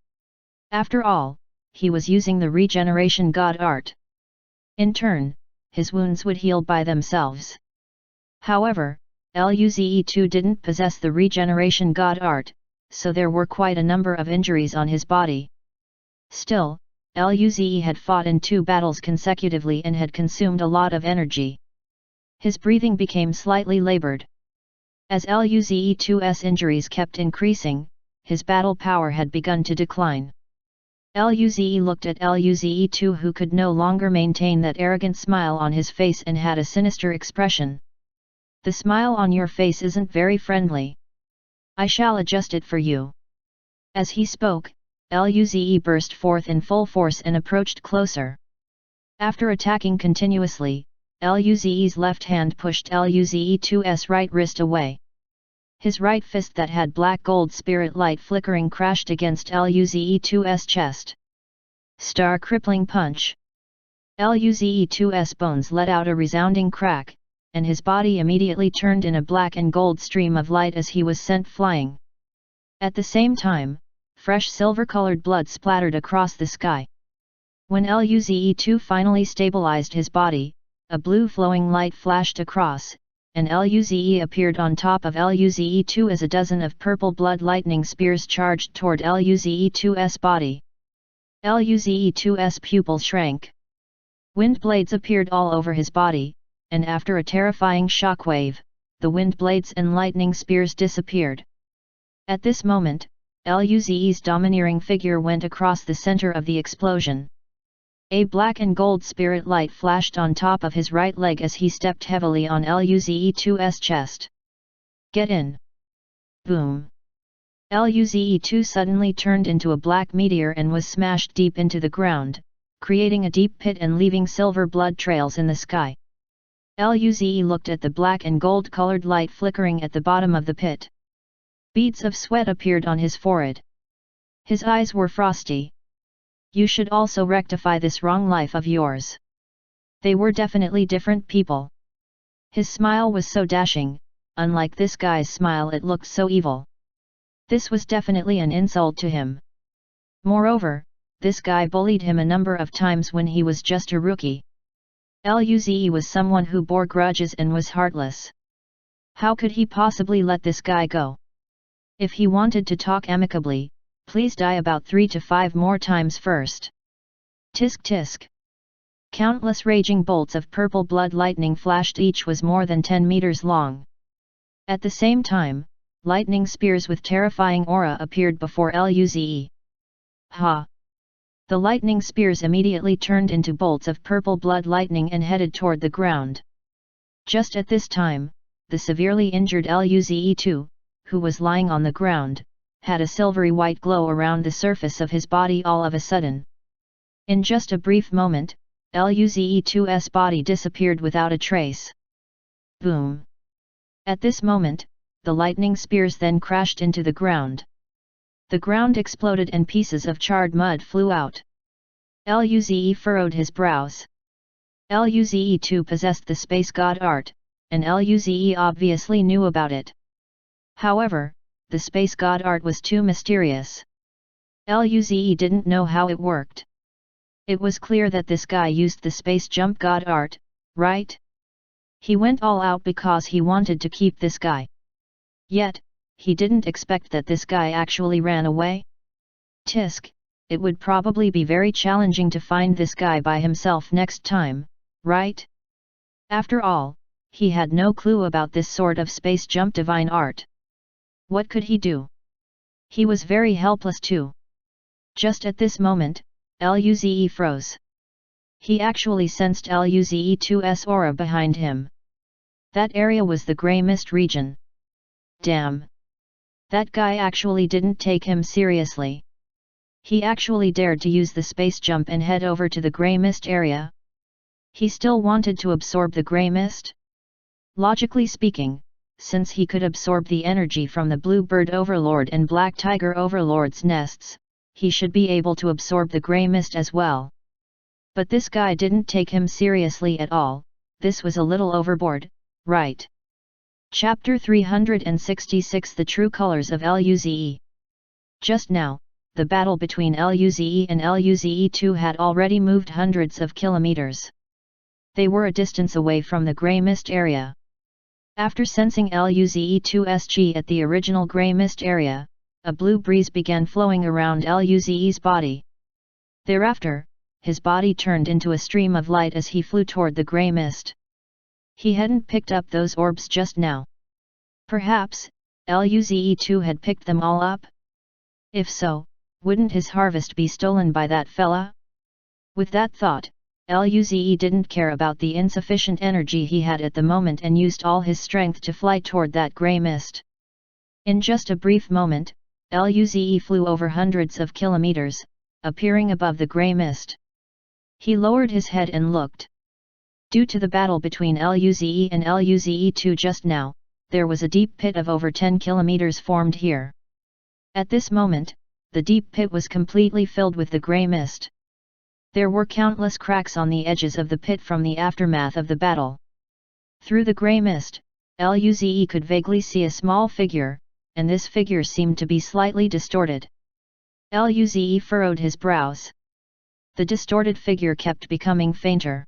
After all, he was using the regeneration god art. In turn, his wounds would heal by themselves. However, Luze-2 didn't possess the regeneration god art, so there were quite a number of injuries on his body. Still, Luze had fought in 2 battles consecutively and had consumed a lot of energy. His breathing became slightly labored. As Luze-2's injuries kept increasing, his battle power had begun to decline. Luze looked at Luze2, who could no longer maintain that arrogant smile on his face and had a sinister expression. The smile on your face isn't very friendly. I shall adjust it for you. As he spoke, Luze burst forth in full force and approached closer. After attacking continuously, Luze's left hand pushed Luze2's right wrist away. His right fist that had black gold spirit light flickering crashed against Luze2's chest. Star crippling punch. Luze2's bones let out a resounding crack, and his body immediately turned in a black and gold stream of light as he was sent flying. At the same time, fresh silver-colored blood splattered across the sky. When Luze2 finally stabilized his body, a blue flowing light flashed across, and Luze appeared on top of Luze2 as a dozen of purple blood lightning spears charged toward Luze2's body. Luze2's pupil shrank. Wind blades appeared all over his body, and after a terrifying shockwave, the wind blades and lightning spears disappeared. At this moment, Luze's domineering figure went across the center of the explosion. A black and gold spirit light flashed on top of his right leg as he stepped heavily on Luze2's chest. Get in! Boom! Luze2 suddenly turned into a black meteor and was smashed deep into the ground, creating a deep pit and leaving silver blood trails in the sky. Luze looked at the black and gold-colored light flickering at the bottom of the pit. Beads of sweat appeared on his forehead. His eyes were frosty. You should also rectify this wrong life of yours. They were definitely different people. His smile was so dashing, unlike this guy's smile it looked so evil. This was definitely an insult to him. Moreover, this guy bullied him a number of times when he was just a rookie. Luze was someone who bore grudges and was heartless. How could he possibly let this guy go? If he wanted to talk amicably, please die about 3 to 5 more times first. Tisk tisk. Countless raging bolts of purple blood lightning flashed, each was more than 10 meters long. At the same time, lightning spears with terrifying aura appeared before Luze. Ha! The lightning spears immediately turned into bolts of purple blood lightning and headed toward the ground. Just at this time, the severely injured Luze2, who was lying on the ground, had a silvery white glow around the surface of his body all of a sudden. In just a brief moment, Luze2's body disappeared without a trace. Boom! At this moment, the lightning spears then crashed into the ground. The ground exploded and pieces of charred mud flew out. Luze furrowed his brows. Luze2 possessed the space god art, and Luze obviously knew about it. However, the space god art was too mysterious. Luze didn't know how it worked. It was clear that this guy used the space jump god art, right? He went all out because he wanted to keep this guy. Yet, he didn't expect that this guy actually ran away. Tisk, it would probably be very challenging to find this guy by himself next time, right? After all, he had no clue about this sort of space jump divine art. What could he do? He was very helpless too. Just at this moment, Luze froze. He actually sensed Luze2's aura behind him. That area was the grey mist region. Damn! That guy actually didn't take him seriously. He actually dared to use the space jump and head over to the grey mist area. He still wanted to absorb the grey mist? Logically speaking, since he could absorb the energy from the Blue Bird Overlord and Black Tiger Overlord's nests, he should be able to absorb the grey mist as well. But this guy didn't take him seriously at all. This was a little overboard, right? Chapter 366, The True Colors of Luze. Just now, the battle between Luze and Luze2 had already moved hundreds of kilometers. They were a distance away from the grey mist area. After sensing Luze2's chi at the original grey mist area, a blue breeze began flowing around Luze's body. Thereafter, his body turned into a stream of light as he flew toward the grey mist. He hadn't picked up those orbs just now. Perhaps, Luze2 had picked them all up? If so, Wouldn't his harvest be stolen by that fella? With that thought, Luze didn't care about the insufficient energy he had at the moment and used all his strength to fly toward that grey mist. In just a brief moment, Luze flew over hundreds of kilometers, appearing above the grey mist. He lowered his head and looked. Due to the battle between Luze and Luze-2 just now, there was a deep pit of over 10 kilometers formed here. At this moment, the deep pit was completely filled with the grey mist. There were countless cracks on the edges of the pit from the aftermath of the battle. Through the grey mist, Luze could vaguely see a small figure, and this figure seemed to be slightly distorted. Luze furrowed his brows. The distorted figure kept becoming fainter.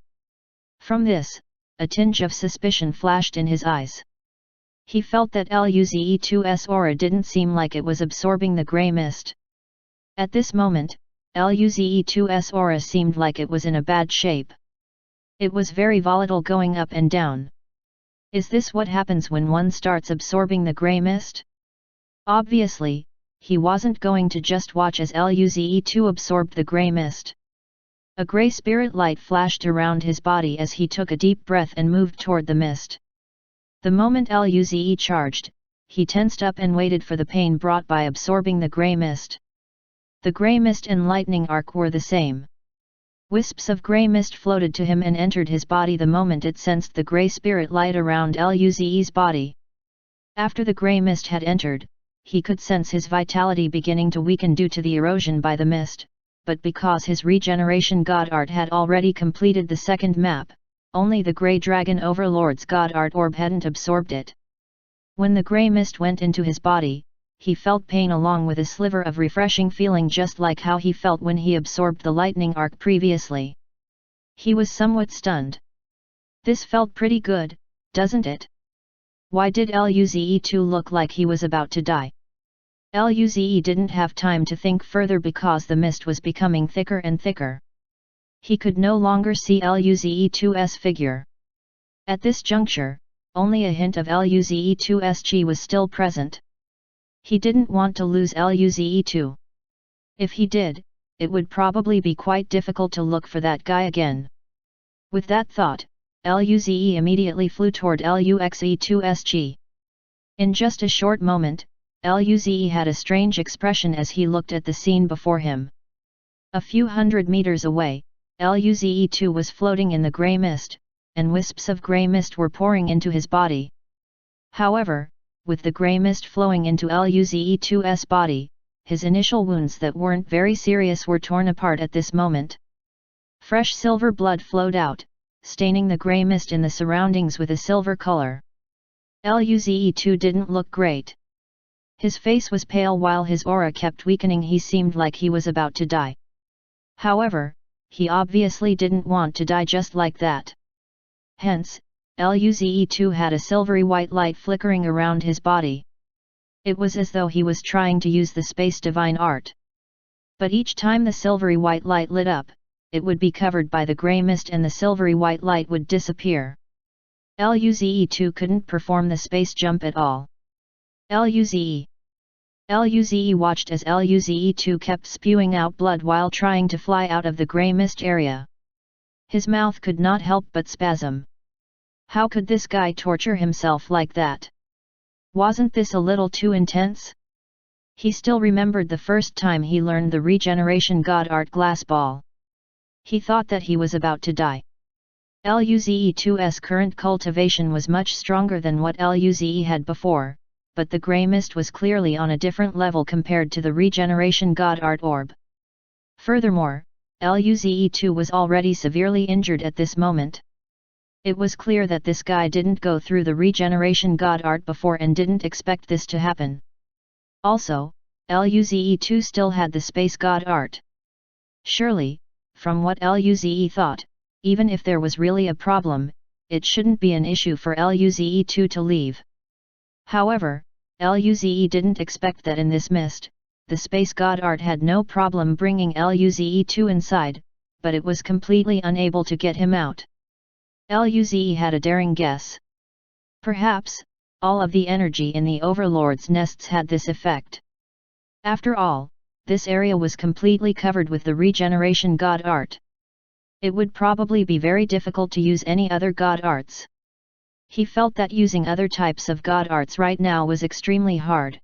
From this, a tinge of suspicion flashed in his eyes. He felt that Luze-2's aura didn't seem like it was absorbing the grey mist. At this moment, Luze-2's aura seemed like it was in a bad shape. It was very volatile, going up and down. Is this what happens when one starts absorbing the grey mist? Obviously, he wasn't going to just watch as Luze-2 absorbed the grey mist. A grey spirit light flashed around his body as he took a deep breath and moved toward the mist. The moment Luze charged, he tensed up and waited for the pain brought by absorbing the grey mist. The grey mist and lightning arc were the same. Wisps of grey mist floated to him and entered his body the moment it sensed the grey spirit light around Luze's body. After the grey mist had entered, he could sense his vitality beginning to weaken due to the erosion by the mist, but because his regeneration god art had already completed the second map, only the grey dragon overlord's god art orb hadn't absorbed it. When the grey mist went into his body, he felt pain along with a sliver of refreshing feeling, just like how he felt when he absorbed the lightning arc previously. He was somewhat stunned. This felt pretty good, doesn't it? Why did Luze-2 look like he was about to die? Luze didn't have time to think further because the mist was becoming thicker and thicker. He could no longer see Luze-2's figure. At this juncture, only a hint of Luze-2's chi was still present. He didn't want to lose Luze-2. If he did, it would probably be quite difficult to look for that guy again. With that thought, Luze immediately flew toward Luxe-2's chi. In just a short moment, Luze had a strange expression as he looked at the scene before him. A few hundred meters away, Luze-2 was floating in the grey mist, and wisps of grey mist were pouring into his body. However, with the grey mist flowing into Luze-2's body, his initial wounds that weren't very serious were torn apart at this moment. Fresh silver blood flowed out, staining the grey mist in the surroundings with a silver color. Luze-2 didn't look great. His face was pale while his aura kept weakening. He seemed like he was about to die. However, he obviously didn't want to die just like that. Hence, Luze-2 had a silvery white light flickering around his body. It was as though he was trying to use the space divine art. But each time the silvery white light lit up, it would be covered by the grey mist and the silvery white light would disappear. Luze-2 couldn't perform the space jump at all. Luze watched as Luze-2 kept spewing out blood while trying to fly out of the grey mist area. His mouth could not help but spasm. How could this guy torture himself like that? Wasn't this a little too intense? He still remembered the first time he learned the regeneration god art glass ball. He thought that he was about to die. Luze-2's current cultivation was much stronger than what Luze had before, but the grey mist was clearly on a different level compared to the regeneration god art orb. Furthermore, Luze-2 was already severely injured at this moment. It was clear that this guy didn't go through the regeneration god art before and didn't expect this to happen. Also, Luze-2 still had the space god art. Surely, from what Luze thought, even if there was really a problem, it shouldn't be an issue for Luze-2 to leave. However, Luze didn't expect that in this mist, the space god art had no problem bringing Luze-2 inside, but it was completely unable to get him out. Luze had a daring guess. Perhaps, all of the energy in the Overlord's nests had this effect. After all, this area was completely covered with the regeneration god art. It would probably be very difficult to use any other god arts. He felt that using other types of god arts right now was extremely hard.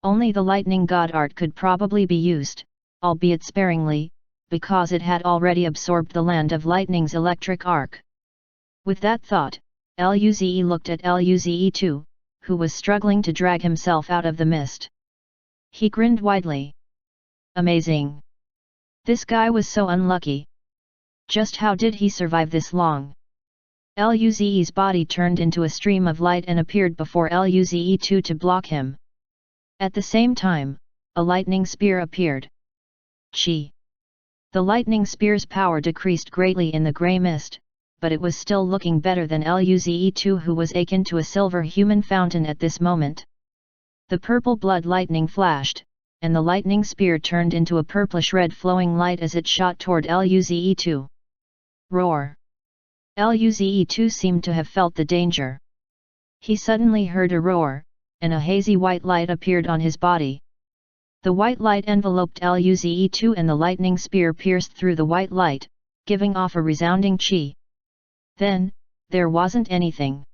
Only the lightning god art could probably be used, albeit sparingly, because it had already absorbed the land of lightning's electric arc. With that thought, Luze looked at Luze-2, who was struggling to drag himself out of the mist. He grinned widely. Amazing! This guy was so unlucky. Just how did he survive this long? Luze's body turned into a stream of light and appeared before Luze-2 to block him. At the same time, a lightning spear appeared. Chi! The lightning spear's power decreased greatly in the grey mist, but it was still looking better than Luze-2, who was akin to a silver human fountain at this moment. The purple blood lightning flashed, and the lightning spear turned into a purplish-red flowing light as it shot toward Luze-2. Roar! Luze-2 seemed to have felt the danger. He suddenly heard a roar, and a hazy white light appeared on his body. The white light enveloped Luze-2 and the lightning spear pierced through the white light, giving off a resounding chi. Then, there wasn't anything.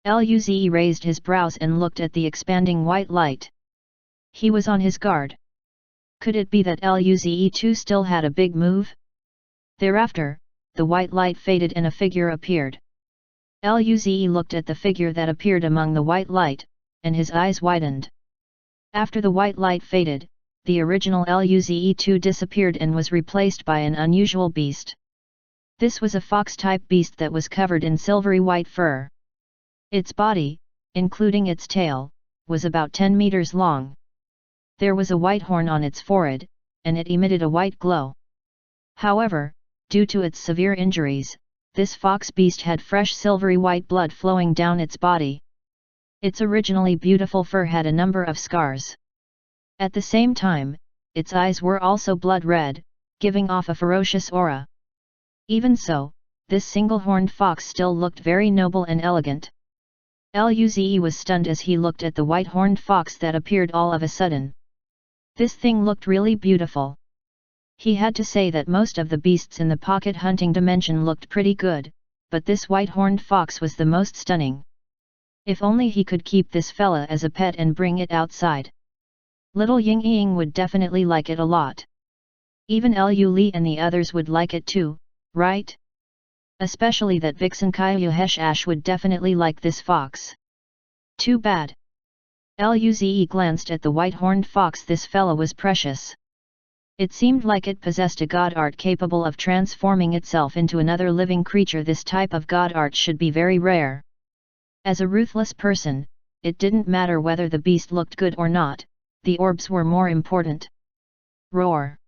Luze raised his brows and looked at the expanding white light. He was on his guard. Could it be that Luze-2 still had a big move? Thereafter, the white light faded and a figure appeared. Luze looked at the figure that appeared among the white light, and his eyes widened. After the white light faded, the original Luze-2 disappeared and was replaced by an unusual beast. This was a fox-type beast that was covered in silvery white fur. Its body, including its tail, was about 10 meters long. There was a white horn on its forehead, and it emitted a white glow. However, due to its severe injuries, this fox beast had fresh silvery white blood flowing down its body. Its originally beautiful fur had a number of scars. At the same time, its eyes were also blood red, giving off a ferocious aura. Even so, this single-horned fox still looked very noble and elegant. Luze was stunned as he looked at the white-horned fox that appeared all of a sudden. This thing looked really beautiful. He had to say that most of the beasts in the pocket hunting dimension looked pretty good, but this white-horned fox was the most stunning. If only he could keep this fella as a pet and bring it outside. Little Ying Ying would definitely like it a lot. Even Lu Li and the others would like it too, right? Especially that Vixen Kaiu Ash would definitely like this fox. Too bad. Luze glanced at the white-horned fox. This fella was precious. It seemed like it possessed a god art capable of transforming itself into another living creature. This type of god art should be very rare. As a ruthless person, it didn't matter whether the beast looked good or not, the orbs were more important. Roar!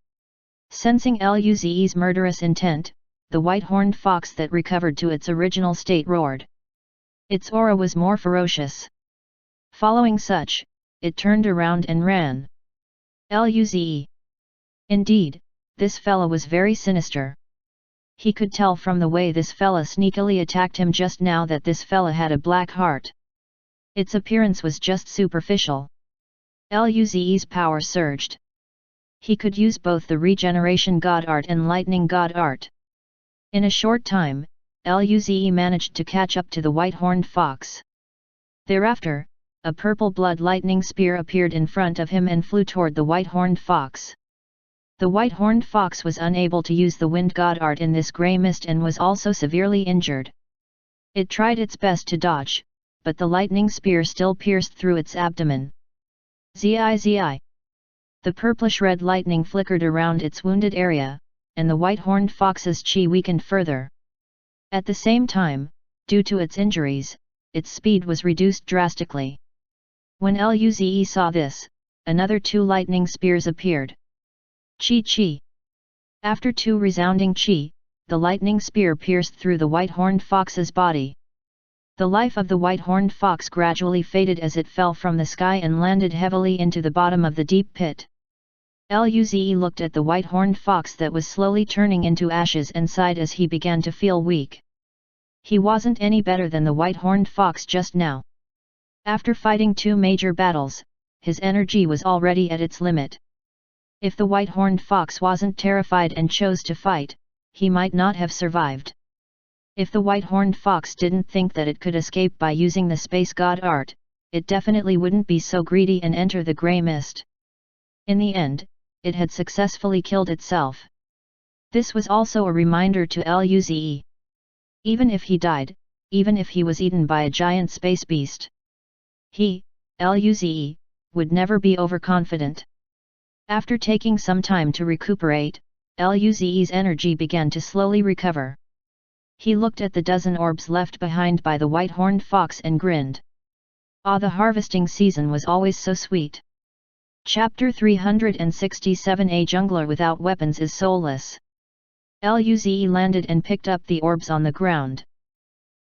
Sensing Luze's murderous intent, the white-horned fox that recovered to its original state roared. Its aura was more ferocious. Following such, it turned around and ran. Luze! Indeed, this fella was very sinister. He could tell from the way this fella sneakily attacked him just now that this fella had a black heart. Its appearance was just superficial. Luze's power surged. He could use both the regeneration god art and lightning god art. In a short time, Luze managed to catch up to the white-horned fox. Thereafter, a purple blood lightning spear appeared in front of him and flew toward the white-horned fox. The white-horned fox was unable to use the wind god art in this grey mist and was also severely injured. It tried its best to dodge, but the lightning spear still pierced through its abdomen. Zi! The purplish-red lightning flickered around its wounded area, and the white-horned fox's chi weakened further. At the same time, due to its injuries, its speed was reduced drastically. When Luze saw this, another 2 lightning spears appeared. Chi! After 2 resounding chi, the lightning spear pierced through the white-horned fox's body. The life of the white-horned fox gradually faded as it fell from the sky and landed heavily into the bottom of the deep pit. Luze looked at the white-horned fox that was slowly turning into ashes and sighed as he began to feel weak. He wasn't any better than the white-horned fox just now. After fighting 2 major battles, his energy was already at its limit. If the white-horned fox wasn't terrified and chose to fight, he might not have survived. If the white-horned fox didn't think that it could escape by using the space god art, it definitely wouldn't be so greedy and enter the grey mist. In the end, it had successfully killed itself. This was also a reminder to Luze. Even if he died, even if he was eaten by a giant space beast, he, Luze, would never be overconfident. After taking some time to recuperate, Luze's energy began to slowly recover. He looked at the dozen orbs left behind by the white-horned fox and grinned. Ah, the harvesting season was always so sweet. Chapter 367. A jungler without weapons is soulless. Luze landed and picked up the orbs on the ground.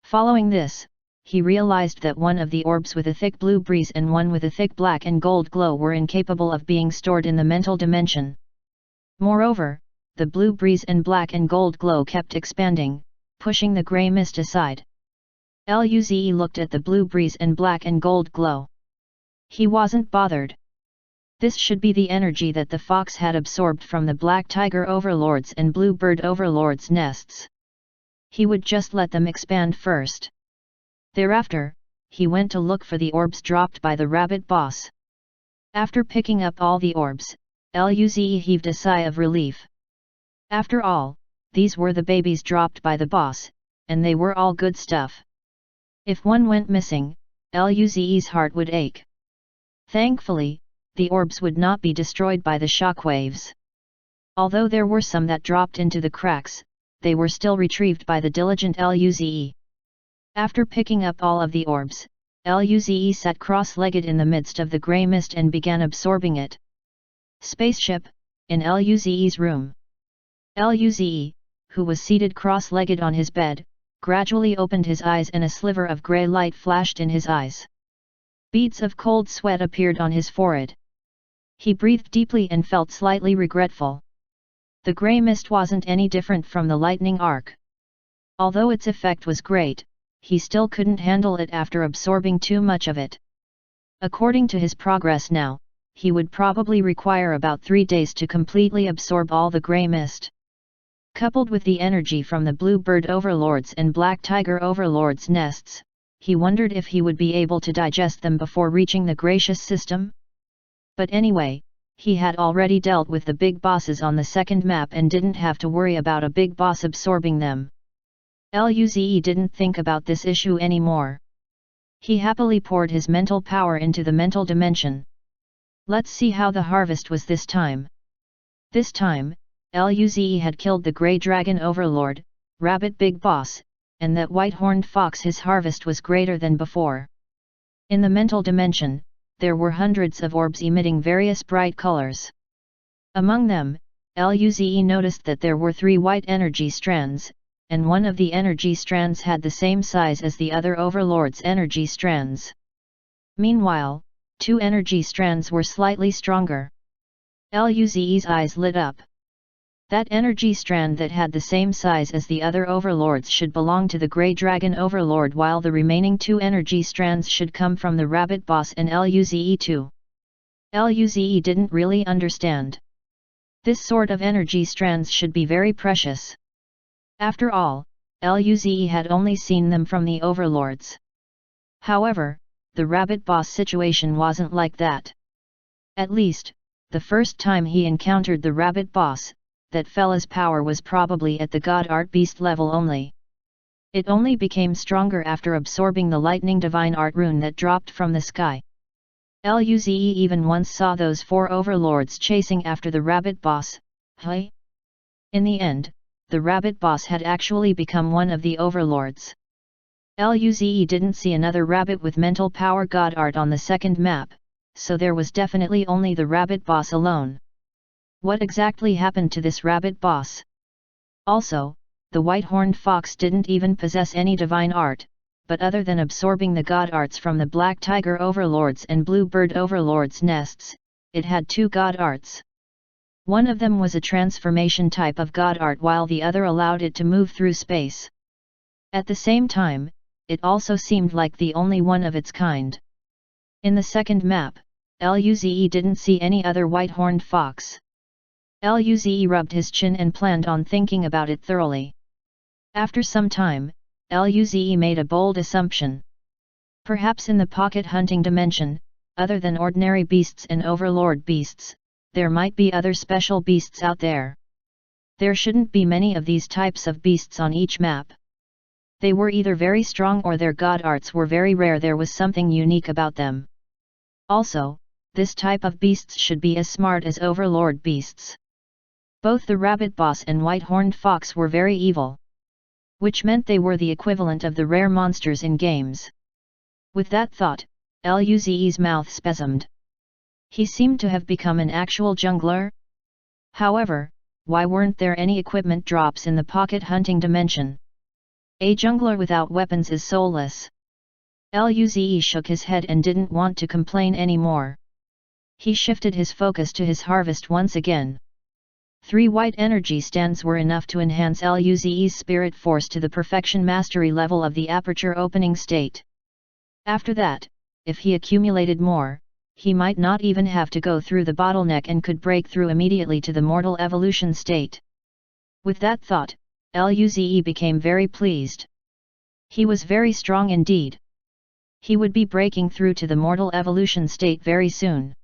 Following this, he realized that one of the orbs with a thick blue breeze and one with a thick black and gold glow were incapable of being stored in the mental dimension. Moreover, the blue breeze and black and gold glow kept expanding, pushing the grey mist aside. Luze looked at the blue breeze and black and gold glow. He wasn't bothered. This should be the energy that the fox had absorbed from the black tiger overlords and blue bird overlords' nests. He would just let them expand first. Thereafter, he went to look for the orbs dropped by the rabbit boss. After picking up all the orbs, Luze heaved a sigh of relief. After all, these were the babies dropped by the boss, and they were all good stuff. If one went missing, Luze's heart would ache. Thankfully, the orbs would not be destroyed by the shockwaves. Although there were some that dropped into the cracks, they were still retrieved by the diligent Luze. After picking up all of the orbs, Luze sat cross-legged in the midst of the grey mist and began absorbing it. Spaceship, in Luze's room. Luze, who was seated cross-legged on his bed, gradually opened his eyes and a sliver of grey light flashed in his eyes. Beads of cold sweat appeared on his forehead. He breathed deeply and felt slightly regretful. The grey mist wasn't any different from the lightning arc. Although its effect was great, he still couldn't handle it after absorbing too much of it. According to his progress now, he would probably require about 3 days to completely absorb all the grey mist. Coupled with the energy from the blue bird overlords and black tiger overlords' nests, he wondered if he would be able to digest them before reaching the gracious system. But anyway, he had already dealt with the big bosses on the second map and didn't have to worry about a big boss absorbing them. Luze didn't think about this issue anymore. He happily poured his mental power into the mental dimension. Let's see how the harvest was this time. This time, Luze had killed the grey dragon overlord, rabbit big boss, and that white-horned fox. His harvest was greater than before. In the mental dimension, there were hundreds of orbs emitting various bright colors. Among them, Luze noticed that there were 3 white energy strands, and one of the energy strands had the same size as the other overlord's energy strands. Meanwhile, 2 energy strands were slightly stronger. Luze's eyes lit up. That energy strand that had the same size as the other overlords should belong to the grey dragon overlord, while the remaining 2 energy strands should come from the rabbit boss and Luze too. Luze didn't really understand. This sort of energy strands should be very precious. After all, Luze had only seen them from the overlords. However, the rabbit boss situation wasn't like that. At least, the first time he encountered the rabbit boss, that fella's power was probably at the god art beast level only. It only became stronger after absorbing the lightning divine art rune that dropped from the sky. Luze even once saw those 4 overlords chasing after the rabbit boss. Hey? In the end, the rabbit boss had actually become one of the overlords. Luze didn't see another rabbit with mental power god art on the second map, so there was definitely only the rabbit boss alone. What exactly happened to this rabbit boss? Also, the white-horned fox didn't even possess any divine art, but other than absorbing the god arts from the black tiger overlords and blue bird overlords' nests, it had 2 god arts. One of them was a transformation type of god art while the other allowed it to move through space. At the same time, it also seemed like the only one of its kind. In the second map, Luze didn't see any other white-horned fox. Luze rubbed his chin and planned on thinking about it thoroughly. After some time, Luze made a bold assumption. Perhaps in the pocket hunting dimension, other than ordinary beasts and overlord beasts, there might be other special beasts out there. There shouldn't be many of these types of beasts on each map. They were either very strong or their god arts were very rare. There was something unique about them. Also, this type of beasts should be as smart as overlord beasts. Both the rabbit boss and white-horned fox were very evil, which meant they were the equivalent of the rare monsters in games. With that thought, Luze's mouth spasmed. He seemed to have become an actual jungler. However, why weren't there any equipment drops in the pocket hunting dimension? A jungler without weapons is soulless. Luze shook his head and didn't want to complain anymore. He shifted his focus to his harvest once again. 3 white energy stands were enough to enhance Luze's spirit force to the perfection mastery level of the aperture opening state. After that, if he accumulated more, he might not even have to go through the bottleneck and could break through immediately to the mortal evolution state. With that thought, Luze became very pleased. He was very strong indeed. He would be breaking through to the mortal evolution state very soon.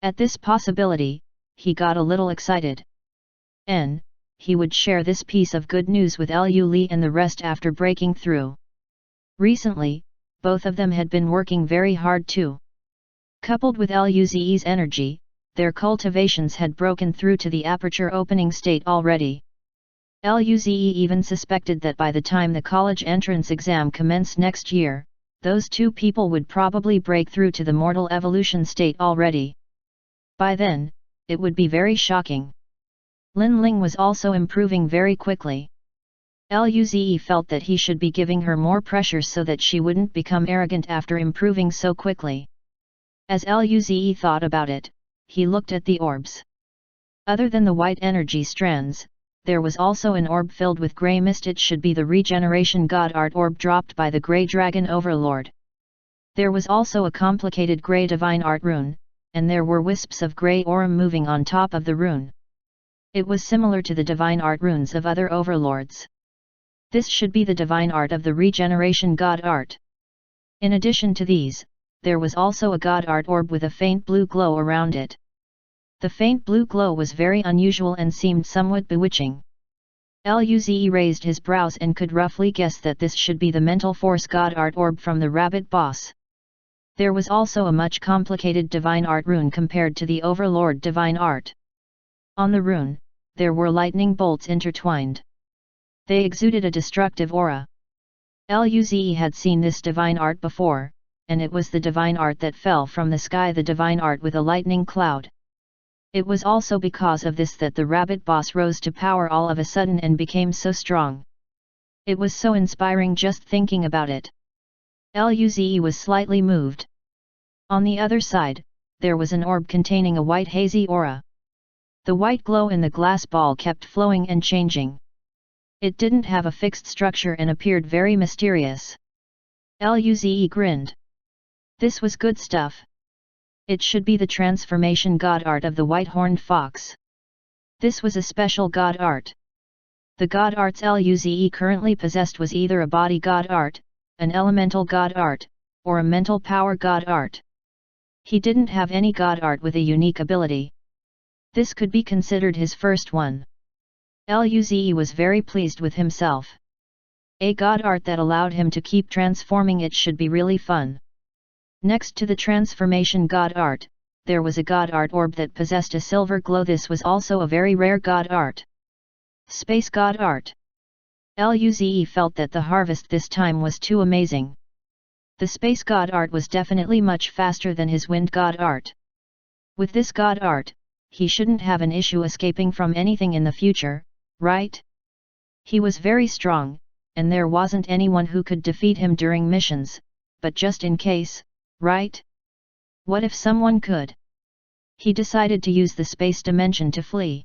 At this possibility, he got a little excited. He would share this piece of good news with Lu and the rest after breaking through. Recently, both of them had been working very hard too. Coupled with Luze's energy, their cultivations had broken through to the aperture opening state already. Luze even suspected that by the time the college entrance exam commenced next year, those 2 people would probably break through to the mortal evolution state already. By then, it would be very shocking. Lin Ling was also improving very quickly. Luze felt that he should be giving her more pressure so that she wouldn't become arrogant after improving so quickly. As Luze thought about it, he looked at the orbs. Other than the white energy strands, there was also an orb filled with grey mist. It should be the regeneration god art orb dropped by the grey dragon overlord. There was also a complicated grey divine art rune, and there were wisps of grey aurum moving on top of the rune. It was similar to the divine art runes of other overlords. This should be the divine art of the regeneration god art. In addition to these, there was also a god art orb with a faint blue glow around it. The faint blue glow was very unusual and seemed somewhat bewitching. Luze raised his brows and could roughly guess that this should be the mental force god art orb from the rabbit boss. There was also a much complicated divine art rune compared to the overlord divine art. On the rune, there were lightning bolts intertwined. They exuded a destructive aura. Luze had seen this divine art before, and it was the divine art that fell from the sky, the divine art with a lightning cloud. It was also because of this that the rabbit boss rose to power all of a sudden and became so strong. It was so inspiring just thinking about it. Luze was slightly moved. On the other side, there was an orb containing a white hazy aura. The white glow in the glass ball kept flowing and changing. It didn't have a fixed structure and appeared very mysterious. Luze grinned. This was good stuff. It should be the transformation god art of the white-horned fox. This was a special god art. The god arts Luze currently possessed was either a body god art, an elemental god art, or a mental power god art. He didn't have any god art with a unique ability. This could be considered his first one. Luze was very pleased with himself. A god art that allowed him to keep transforming it should be really fun. Next to the transformation god art, there was a god art orb that possessed a silver glow. This was also a very rare god art. Space god art. Luze felt that the harvest this time was too amazing. The space god art was definitely much faster than his wind god art. With this god art, he shouldn't have an issue escaping from anything in the future, right? He was very strong, and there wasn't anyone who could defeat him during missions, but just in case, right? What if someone could? He decided to use the space dimension to flee.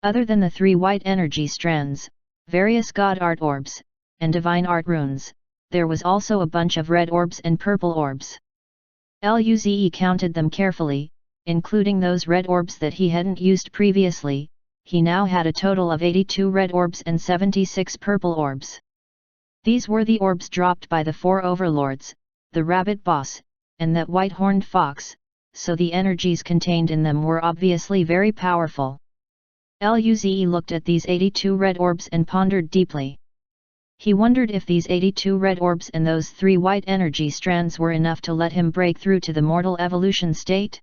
Other than the 3 white energy strands, various god art orbs, and divine art runes, there was also a bunch of red orbs and purple orbs. Luze counted them carefully, including those red orbs that he hadn't used previously, he now had a total of 82 red orbs and 76 purple orbs. These were the orbs dropped by the 4 overlords, the rabbit boss, and that white-horned fox, so the energies contained in them were obviously very powerful. Luze looked at these 82 red orbs and pondered deeply. He wondered if these 82 red orbs and those 3 white energy strands were enough to let him break through to the mortal evolution state.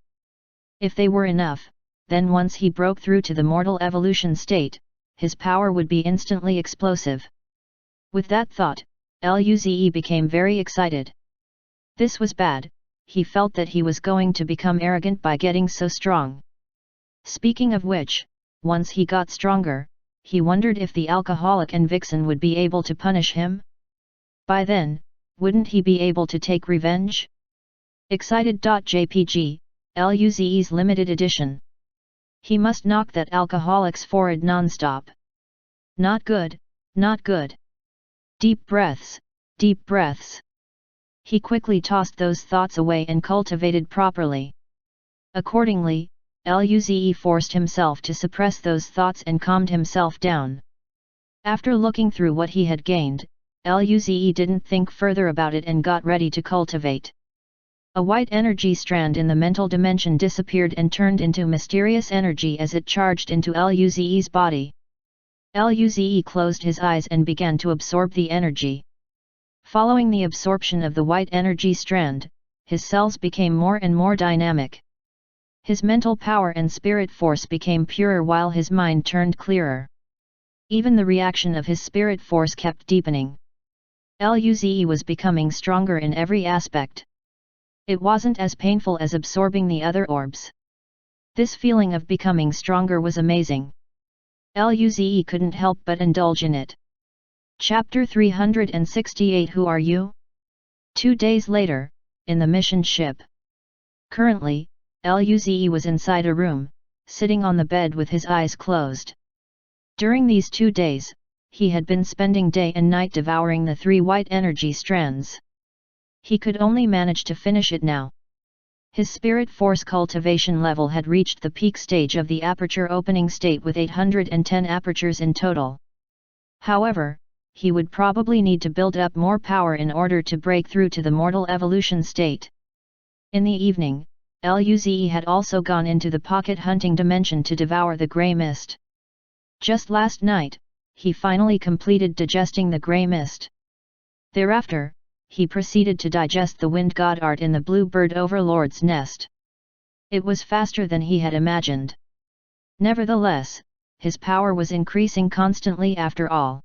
If they were enough, then once he broke through to the mortal evolution state, his power would be instantly explosive. With that thought, Luze became very excited. This was bad. He felt that he was going to become arrogant by getting so strong. Speaking of which, once he got stronger, he wondered if the alcoholic and Vixen would be able to punish him. By then, wouldn't he be able to take revenge? Excited.jpg, Luze's limited edition. He must knock that alcoholic's forehead non-stop. Not good, not good. Deep breaths, deep breaths. He quickly tossed those thoughts away and cultivated properly. Accordingly, Luze forced himself to suppress those thoughts and calmed himself down. After looking through what he had gained, Luze didn't think further about it and got ready to cultivate. A white energy strand in the mental dimension disappeared and turned into mysterious energy as it charged into Luze's body. Luze closed his eyes and began to absorb the energy. Following the absorption of the white energy strand, his cells became more and more dynamic. His mental power and spirit force became purer while his mind turned clearer. Even the reaction of his spirit force kept deepening. Luze was becoming stronger in every aspect. It wasn't as painful as absorbing the other orbs. This feeling of becoming stronger was amazing. Luze couldn't help but indulge in it. Chapter 368 Who Are You? 2 days later, in the mission ship. Currently, Luze was inside a room, sitting on the bed with his eyes closed. During these 2 days, he had been spending day and night devouring the 3 white energy strands. He could only manage to finish it now. His spirit force cultivation level had reached the peak stage of the aperture opening state with 810 apertures in total. However, he would probably need to build up more power in order to break through to the mortal evolution state. In the evening, Luze had also gone into the pocket hunting dimension to devour the grey mist. Just last night, he finally completed digesting the grey mist. Thereafter, he proceeded to digest the wind god art in the bluebird overlord's nest. It was faster than he had imagined. Nevertheless, his power was increasing constantly after all.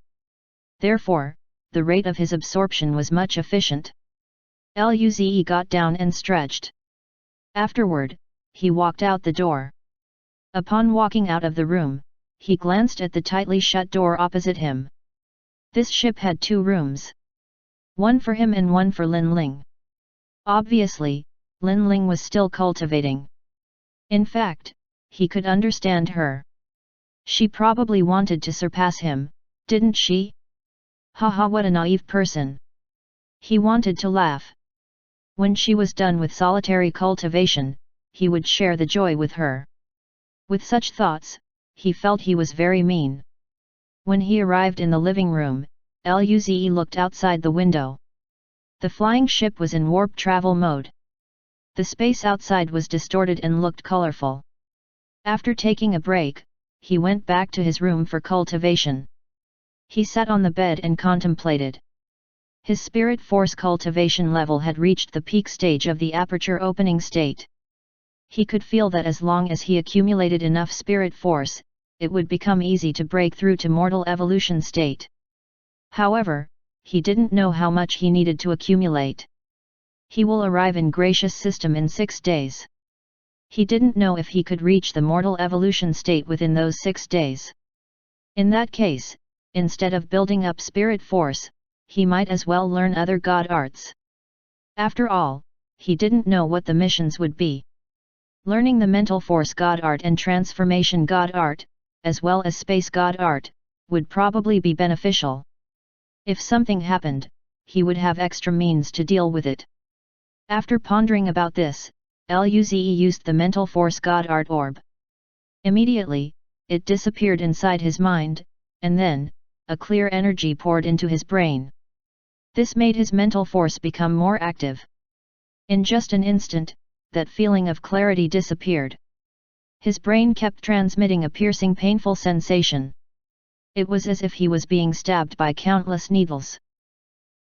Therefore, the rate of his absorption was much efficient. Luze got down and stretched. Afterward, he walked out the door. Upon walking out of the room, he glanced at the tightly shut door opposite him. This ship had 2 rooms. One for him and one for Lin Ling. Obviously, Lin Ling was still cultivating. In fact, he could understand her. She probably wanted to surpass him, didn't she? Haha, what a naive person. He wanted to laugh. When she was done with solitary cultivation, he would share the joy with her. With such thoughts, he felt he was very mean. When he arrived in the living room, Luze looked outside the window. The flying ship was in warp travel mode. The space outside was distorted and looked colorful. After taking a break, he went back to his room for cultivation. He sat on the bed and contemplated. His spirit force cultivation level had reached the peak stage of the aperture opening state. He could feel that as long as he accumulated enough spirit force, it would become easy to break through to mortal evolution state. However, he didn't know how much he needed to accumulate. He will arrive in Gracious System in 6 days. He didn't know if he could reach the mortal evolution state within those 6 days. In that case, instead of building up spirit force, he might as well learn other god arts. After all, he didn't know what the missions would be. Learning the mental force god art and transformation god art, as well as space god art, would probably be beneficial. If something happened, he would have extra means to deal with it. After pondering about this, Luze used the mental force God Art Orb. Immediately, it disappeared inside his mind, and then, a clear energy poured into his brain. This made his mental force become more active. In just an instant, that feeling of clarity disappeared. His brain kept transmitting a piercing painful sensation. It was as if he was being stabbed by countless needles.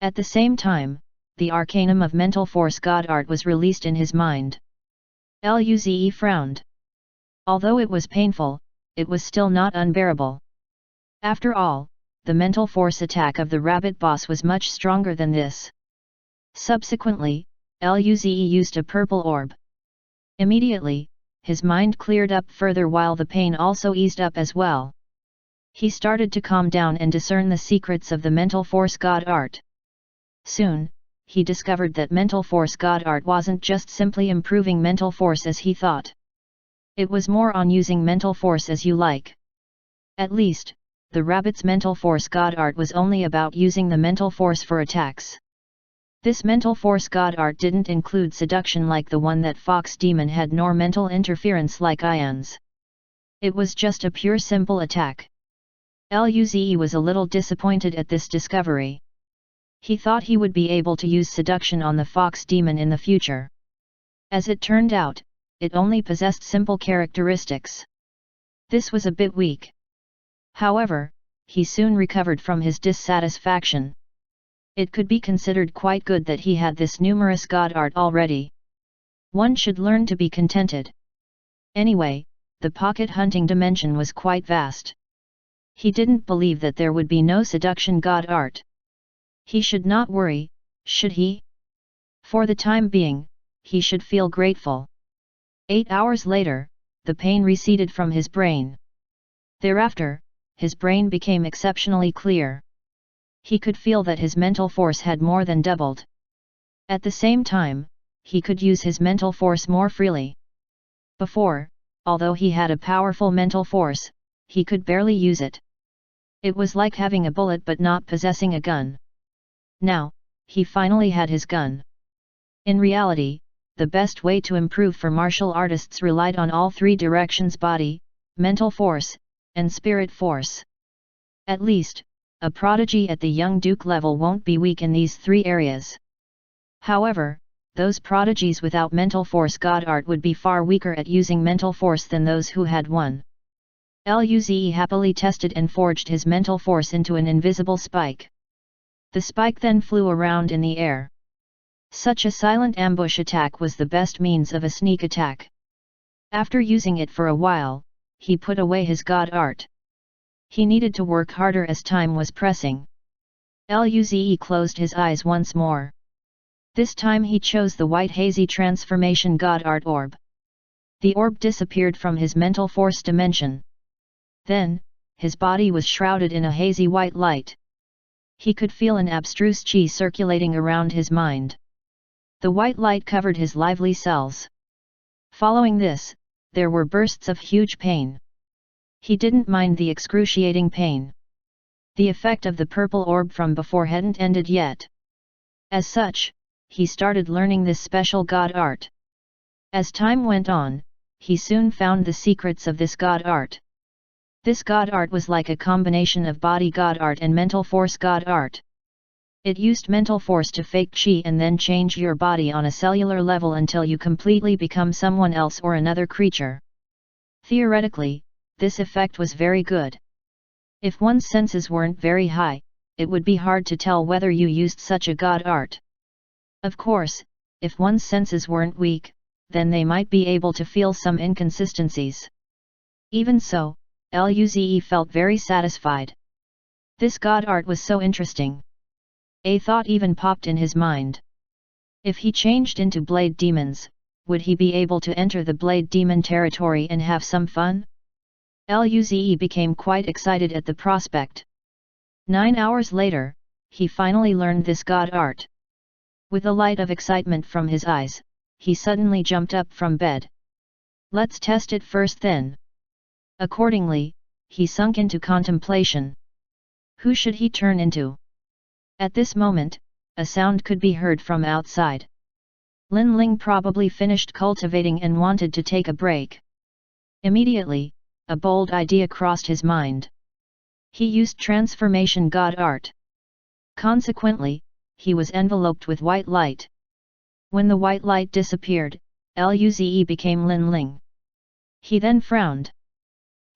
At the same time, the arcanum of mental force God Art was released in his mind. Luze frowned. Although it was painful, it was still not unbearable. After all, the mental force attack of the rabbit boss was much stronger than this. Subsequently, Luze used a purple orb. Immediately, his mind cleared up further while the pain also eased up as well. He started to calm down and discern the secrets of the mental force God Art. Soon, he discovered that mental force God Art wasn't just simply improving mental force as he thought. It was more on using mental force as you like. At least, the rabbit's mental force God Art was only about using the mental force for attacks. This mental force God Art didn't include seduction like the one that Fox Demon had nor mental interference like Ian's. It was just a pure simple attack. Luze was a little disappointed at this discovery. He thought he would be able to use seduction on the Fox Demon in the future. As it turned out, it only possessed simple characteristics. This was a bit weak. However, he soon recovered from his dissatisfaction. It could be considered quite good that he had this numerous God Art already. One should learn to be contented. Anyway, the pocket hunting dimension was quite vast. He didn't believe that there would be no seduction God Art. He should not worry, should he? For the time being, he should feel grateful. 8 hours later, the pain receded from his brain. Thereafter, his brain became exceptionally clear. He could feel that his mental force had more than doubled. At the same time, he could use his mental force more freely. Before, although he had a powerful mental force, he could barely use it. It was like having a bullet but not possessing a gun. Now, he finally had his gun. In reality, the best way to improve for martial artists relied on all three directions: body, mental force, and spirit force. At least, a prodigy at the young duke level won't be weak in these three areas. However, those prodigies without mental force God Art would be far weaker at using mental force than those who had one. Luze happily tested and forged his mental force into an invisible spike. The spike then flew around in the air. Such a silent ambush attack was the best means of a sneak attack. After using it for a while, he put away his God Art. He needed to work harder as time was pressing. Luze closed his eyes once more. This time he chose the white hazy transformation God Art Orb. The orb disappeared from his mental force dimension. Then, his body was shrouded in a hazy white light. He could feel an abstruse chi circulating around his mind. The white light covered his lively cells. Following this, there were bursts of huge pain. He didn't mind the excruciating pain. The effect of the purple orb from before hadn't ended yet. As such, he started learning this special God Art. As time went on, he soon found the secrets of this God Art. This God Art was like a combination of body God Art and mental force God Art. It used mental force to fake chi and then change your body on a cellular level until you completely become someone else or another creature. Theoretically, this effect was very good. If one's senses weren't very high, it would be hard to tell whether you used such a God Art. Of course, if one's senses weren't weak, then they might be able to feel some inconsistencies. Even so, Luze felt very satisfied. This God Art was so interesting. A thought even popped in his mind. If he changed into Blade Demons, would he be able to enter the Blade Demon territory and have some fun? Luze became quite excited at the prospect. 9 hours later, he finally learned this God Art. With a light of excitement from his eyes, he suddenly jumped up from bed. Let's test it first then. Accordingly, he sunk into contemplation. Who should he turn into? At this moment, a sound could be heard from outside. Lin Ling probably finished cultivating and wanted to take a break. Immediately, a bold idea crossed his mind. He used transformation god art. Consequently, he was enveloped with white light. When the white light disappeared, Luze became Lin Ling. He then frowned.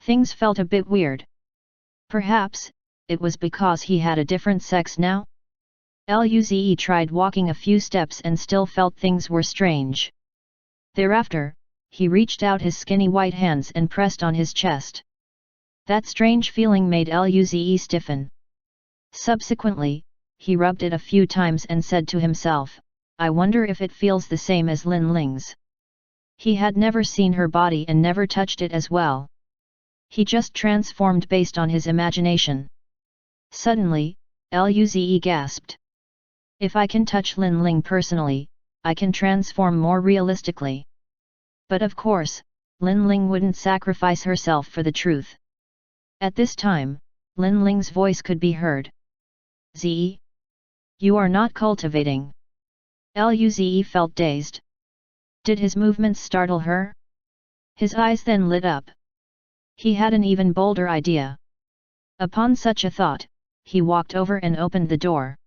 Things felt a bit weird. Perhaps, it was because he had a different sex now? Luze tried walking a few steps and still felt things were strange. Thereafter, he reached out his skinny white hands and pressed on his chest. That strange feeling made Luze stiffen. Subsequently, he rubbed it a few times and said to himself, I wonder if it feels the same as Lin Ling's. He had never seen her body and never touched it as well. He just transformed based on his imagination. Suddenly, Luze gasped. If I can touch Lin Ling personally, I can transform more realistically. But of course, Lin Ling wouldn't sacrifice herself for the truth. At this time, Lin Ling's voice could be heard. Ze? You are not cultivating. Luze felt dazed. Did his movements startle her? His eyes then lit up. He had an even bolder idea. Upon such a thought, he walked over and opened the door.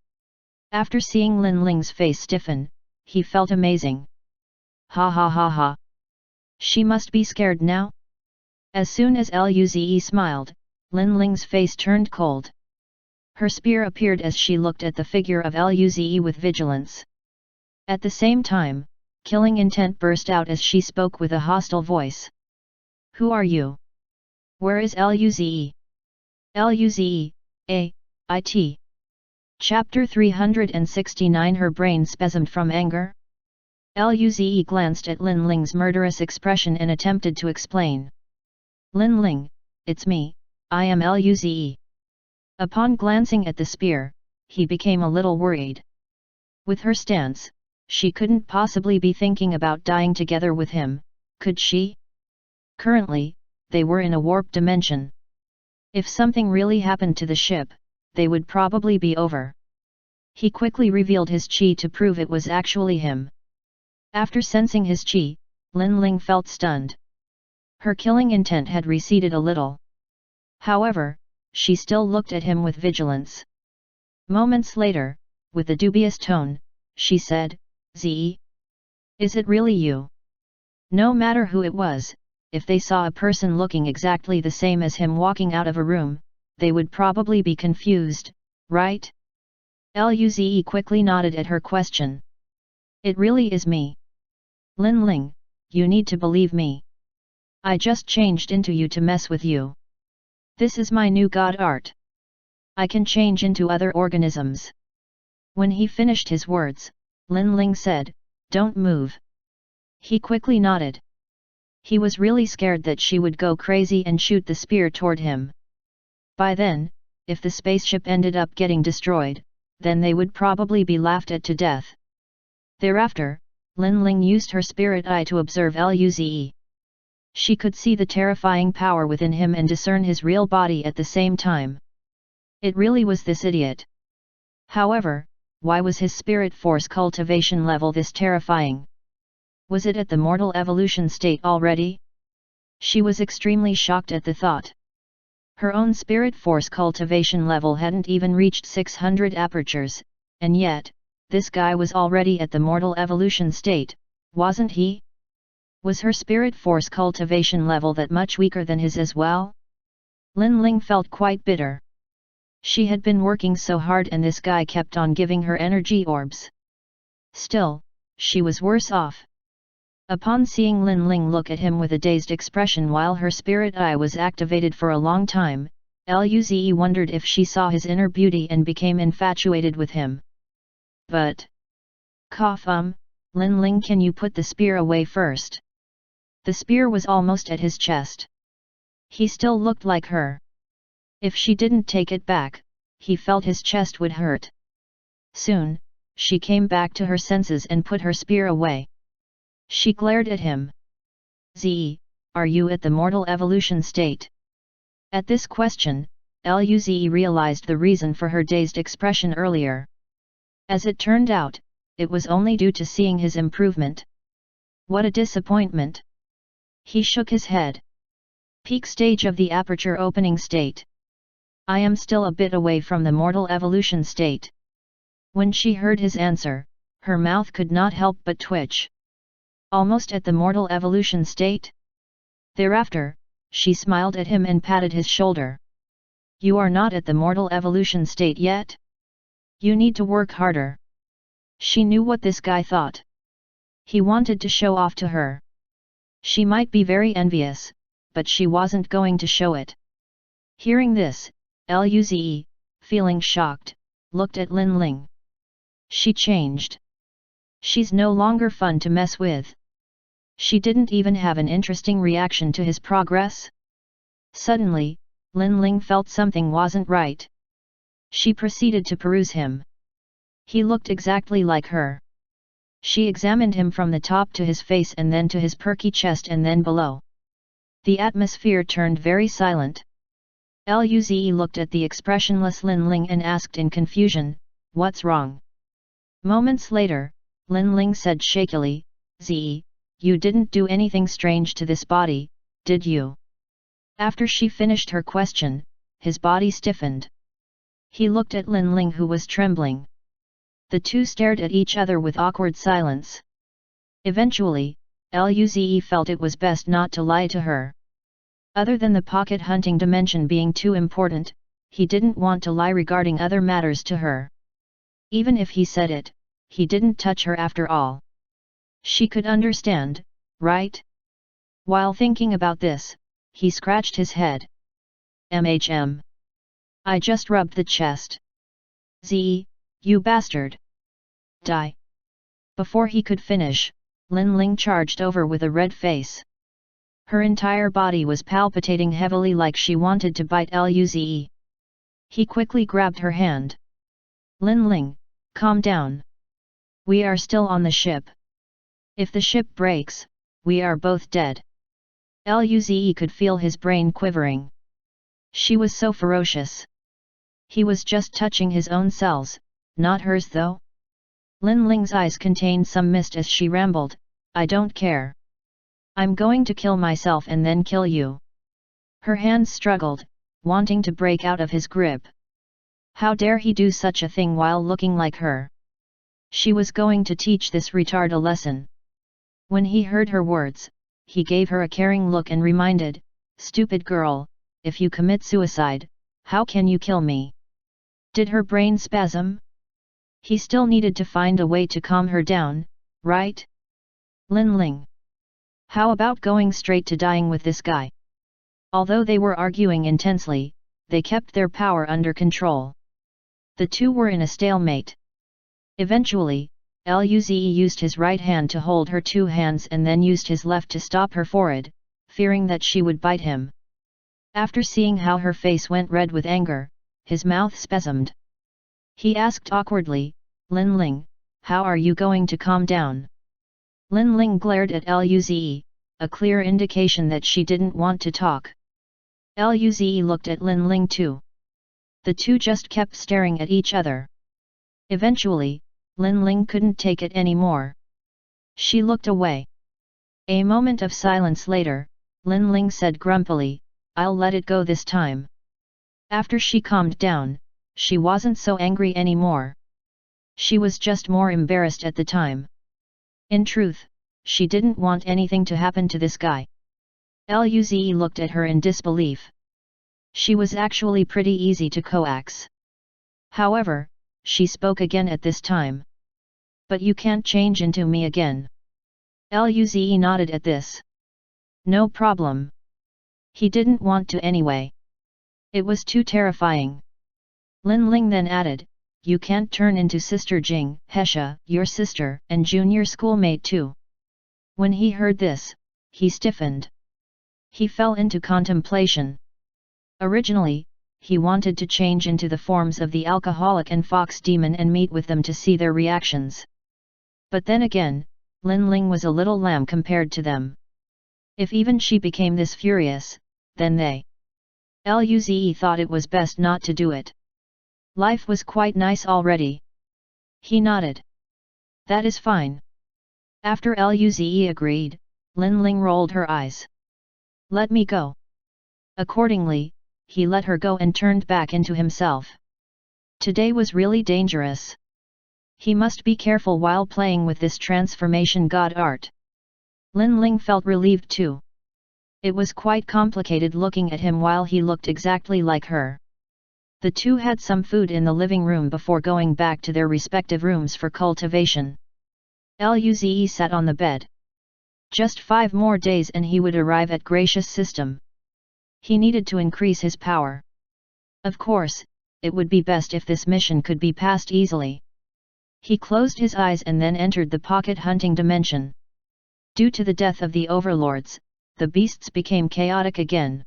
After seeing Lin Ling's face stiffen, he felt amazing. Ha ha ha ha. She must be scared now? As soon as Luze smiled, Lin Ling's face turned cold. Her spear appeared as she looked at the figure of Luze with vigilance. At the same time, killing intent burst out as she spoke with a hostile voice. Who are you? Where is Luze? Luze, it. Chapter 369. Her brain spasmed from anger. Luze glanced at Lin Ling's murderous expression and attempted to explain. Lin Ling, it's me, I am Luze. Upon glancing at the spear, he became a little worried. With her stance, she couldn't possibly be thinking about dying together with him, could she? Currently, they were in a warp dimension. If something really happened to the ship, they would probably be over. He quickly revealed his chi to prove it was actually him. After sensing his chi, Lin Ling felt stunned. Her killing intent had receded a little. However, she still looked at him with vigilance. Moments later, with a dubious tone, she said, Z? Is it really you? No matter who it was, if they saw a person looking exactly the same as him walking out of a room, they would probably be confused, right? Luze quickly nodded at her question. It really is me. Lin Ling, you need to believe me. I just changed into you to mess with you. This is my new god art. I can change into other organisms. When he finished his words, Lin Ling said, Don't move. He quickly nodded. He was really scared that she would go crazy and shoot the spear toward him. By then, if the spaceship ended up getting destroyed, then they would probably be laughed at to death. Thereafter, Lin Ling used her spirit eye to observe Luze. She could see the terrifying power within him and discern his real body at the same time. It really was this idiot. However, why was his spirit force cultivation level this terrifying? Was it at the mortal evolution state already? She was extremely shocked at the thought. Her own spirit force cultivation level hadn't even reached 600 apertures, and yet, this guy was already at the mortal evolution state, wasn't he? Was her spirit force cultivation level that much weaker than his as well? Lin Ling felt quite bitter. She had been working so hard and this guy kept on giving her energy orbs. Still, she was worse off. Upon seeing Lin Ling look at him with a dazed expression while her spirit eye was activated for a long time, Luze wondered if she saw his inner beauty and became infatuated with him. But... Lin Ling, can you put the spear away first? The spear was almost at his chest. He still looked like her. If she didn't take it back, he felt his chest would hurt. Soon, she came back to her senses and put her spear away. She glared at him. Z, are you at the mortal evolution state? At this question, Luze realized the reason for her dazed expression earlier. As it turned out, it was only due to seeing his improvement. What a disappointment! He shook his head. Peak stage of the aperture opening state. I am still a bit away from the mortal evolution state. When she heard his answer, her mouth could not help but twitch. Almost at the mortal evolution state? Thereafter, she smiled at him and patted his shoulder. You are not at the mortal evolution state yet? You need to work harder. She knew what this guy thought. He wanted to show off to her. She might be very envious, but she wasn't going to show it. Hearing this, Luze, feeling shocked, looked at Lin Ling. She changed. She's no longer fun to mess with. She didn't even have an interesting reaction to his progress. Suddenly, Lin Ling felt something wasn't right. She proceeded to peruse him. He looked exactly like her. She examined him from the top to his face and then to his perky chest and then below. The atmosphere turned very silent. Luze looked at the expressionless Lin Ling and asked in confusion, "What's wrong?" Moments later, Lin Ling said shakily, "Ze, you didn't do anything strange to this body, did you?" After she finished her question, his body stiffened. He looked at Lin Ling, who was trembling. The two stared at each other with awkward silence. Eventually, Luze felt it was best not to lie to her. Other than the pocket hunting dimension being too important, he didn't want to lie regarding other matters to her. Even if he said it, he didn't touch her after all. She could understand, right? While thinking about this, he scratched his head. I just rubbed the chest. Z, you bastard! Die! Before he could finish, Lin Ling charged over with a red face. Her entire body was palpitating heavily like she wanted to bite Luze. He quickly grabbed her hand. Lin Ling, calm down. We are still on the ship. If the ship breaks, we are both dead. Luze could feel his brain quivering. She was so ferocious. He was just touching his own cells, not hers though. Lin Ling's eyes contained some mist as she rambled, I don't care. I'm going to kill myself and then kill you. Her hands struggled, wanting to break out of his grip. How dare he do such a thing while looking like her? She was going to teach this retard a lesson. When he heard her words, he gave her a caring look and reminded, stupid girl, if you commit suicide, how can you kill me? Did her brain spasm? He still needed to find a way to calm her down, right? Lin Ling. How about going straight to dying with this guy? Although they were arguing intensely, they kept their power under control. The two were in a stalemate. Eventually, Luze used his right hand to hold her two hands and then used his left to stop her forehead, fearing that she would bite him. After seeing how her face went red with anger, his mouth spasmed. He asked awkwardly, Lin Ling, how are you going to calm down? Lin Ling glared at Luze, a clear indication that she didn't want to talk. Luze looked at Lin Ling too. The two just kept staring at each other. Eventually, Lin Ling couldn't take it anymore. She looked away. A moment of silence later, Lin Ling said grumpily, I'll let it go this time. After she calmed down, she wasn't so angry anymore. She was just more embarrassed at the time. In truth, she didn't want anything to happen to this guy. Luze looked at her in disbelief. She was actually pretty easy to coax. However, she spoke again at this time. But you can't change into me again. Luze nodded at this. No problem. He didn't want to anyway. It was too terrifying. Lin Ling then added, you can't turn into Sister Jing, Hesha, your sister, and junior schoolmate too. When he heard this, he stiffened. He fell into contemplation. Originally, he wanted to change into the forms of the alcoholic and fox demon and meet with them to see their reactions. But then again, Lin Ling was a little lamb compared to them. If even she became this furious, then they. Luze thought it was best not to do it. Life was quite nice already. He nodded. That is fine. After Luze agreed, Lin Ling rolled her eyes. Let me go. Accordingly, he let her go and turned back into himself. Today was really dangerous. He must be careful while playing with this transformation god art. Lin Ling felt relieved too. It was quite complicated looking at him while he looked exactly like her. The two had some food in the living room before going back to their respective rooms for cultivation. Luze sat on the bed. Just 5 more days and he would arrive at Gracious System. He needed to increase his power. Of course, it would be best if this mission could be passed easily. He closed his eyes and then entered the pocket hunting dimension. Due to the death of the overlords, the beasts became chaotic again.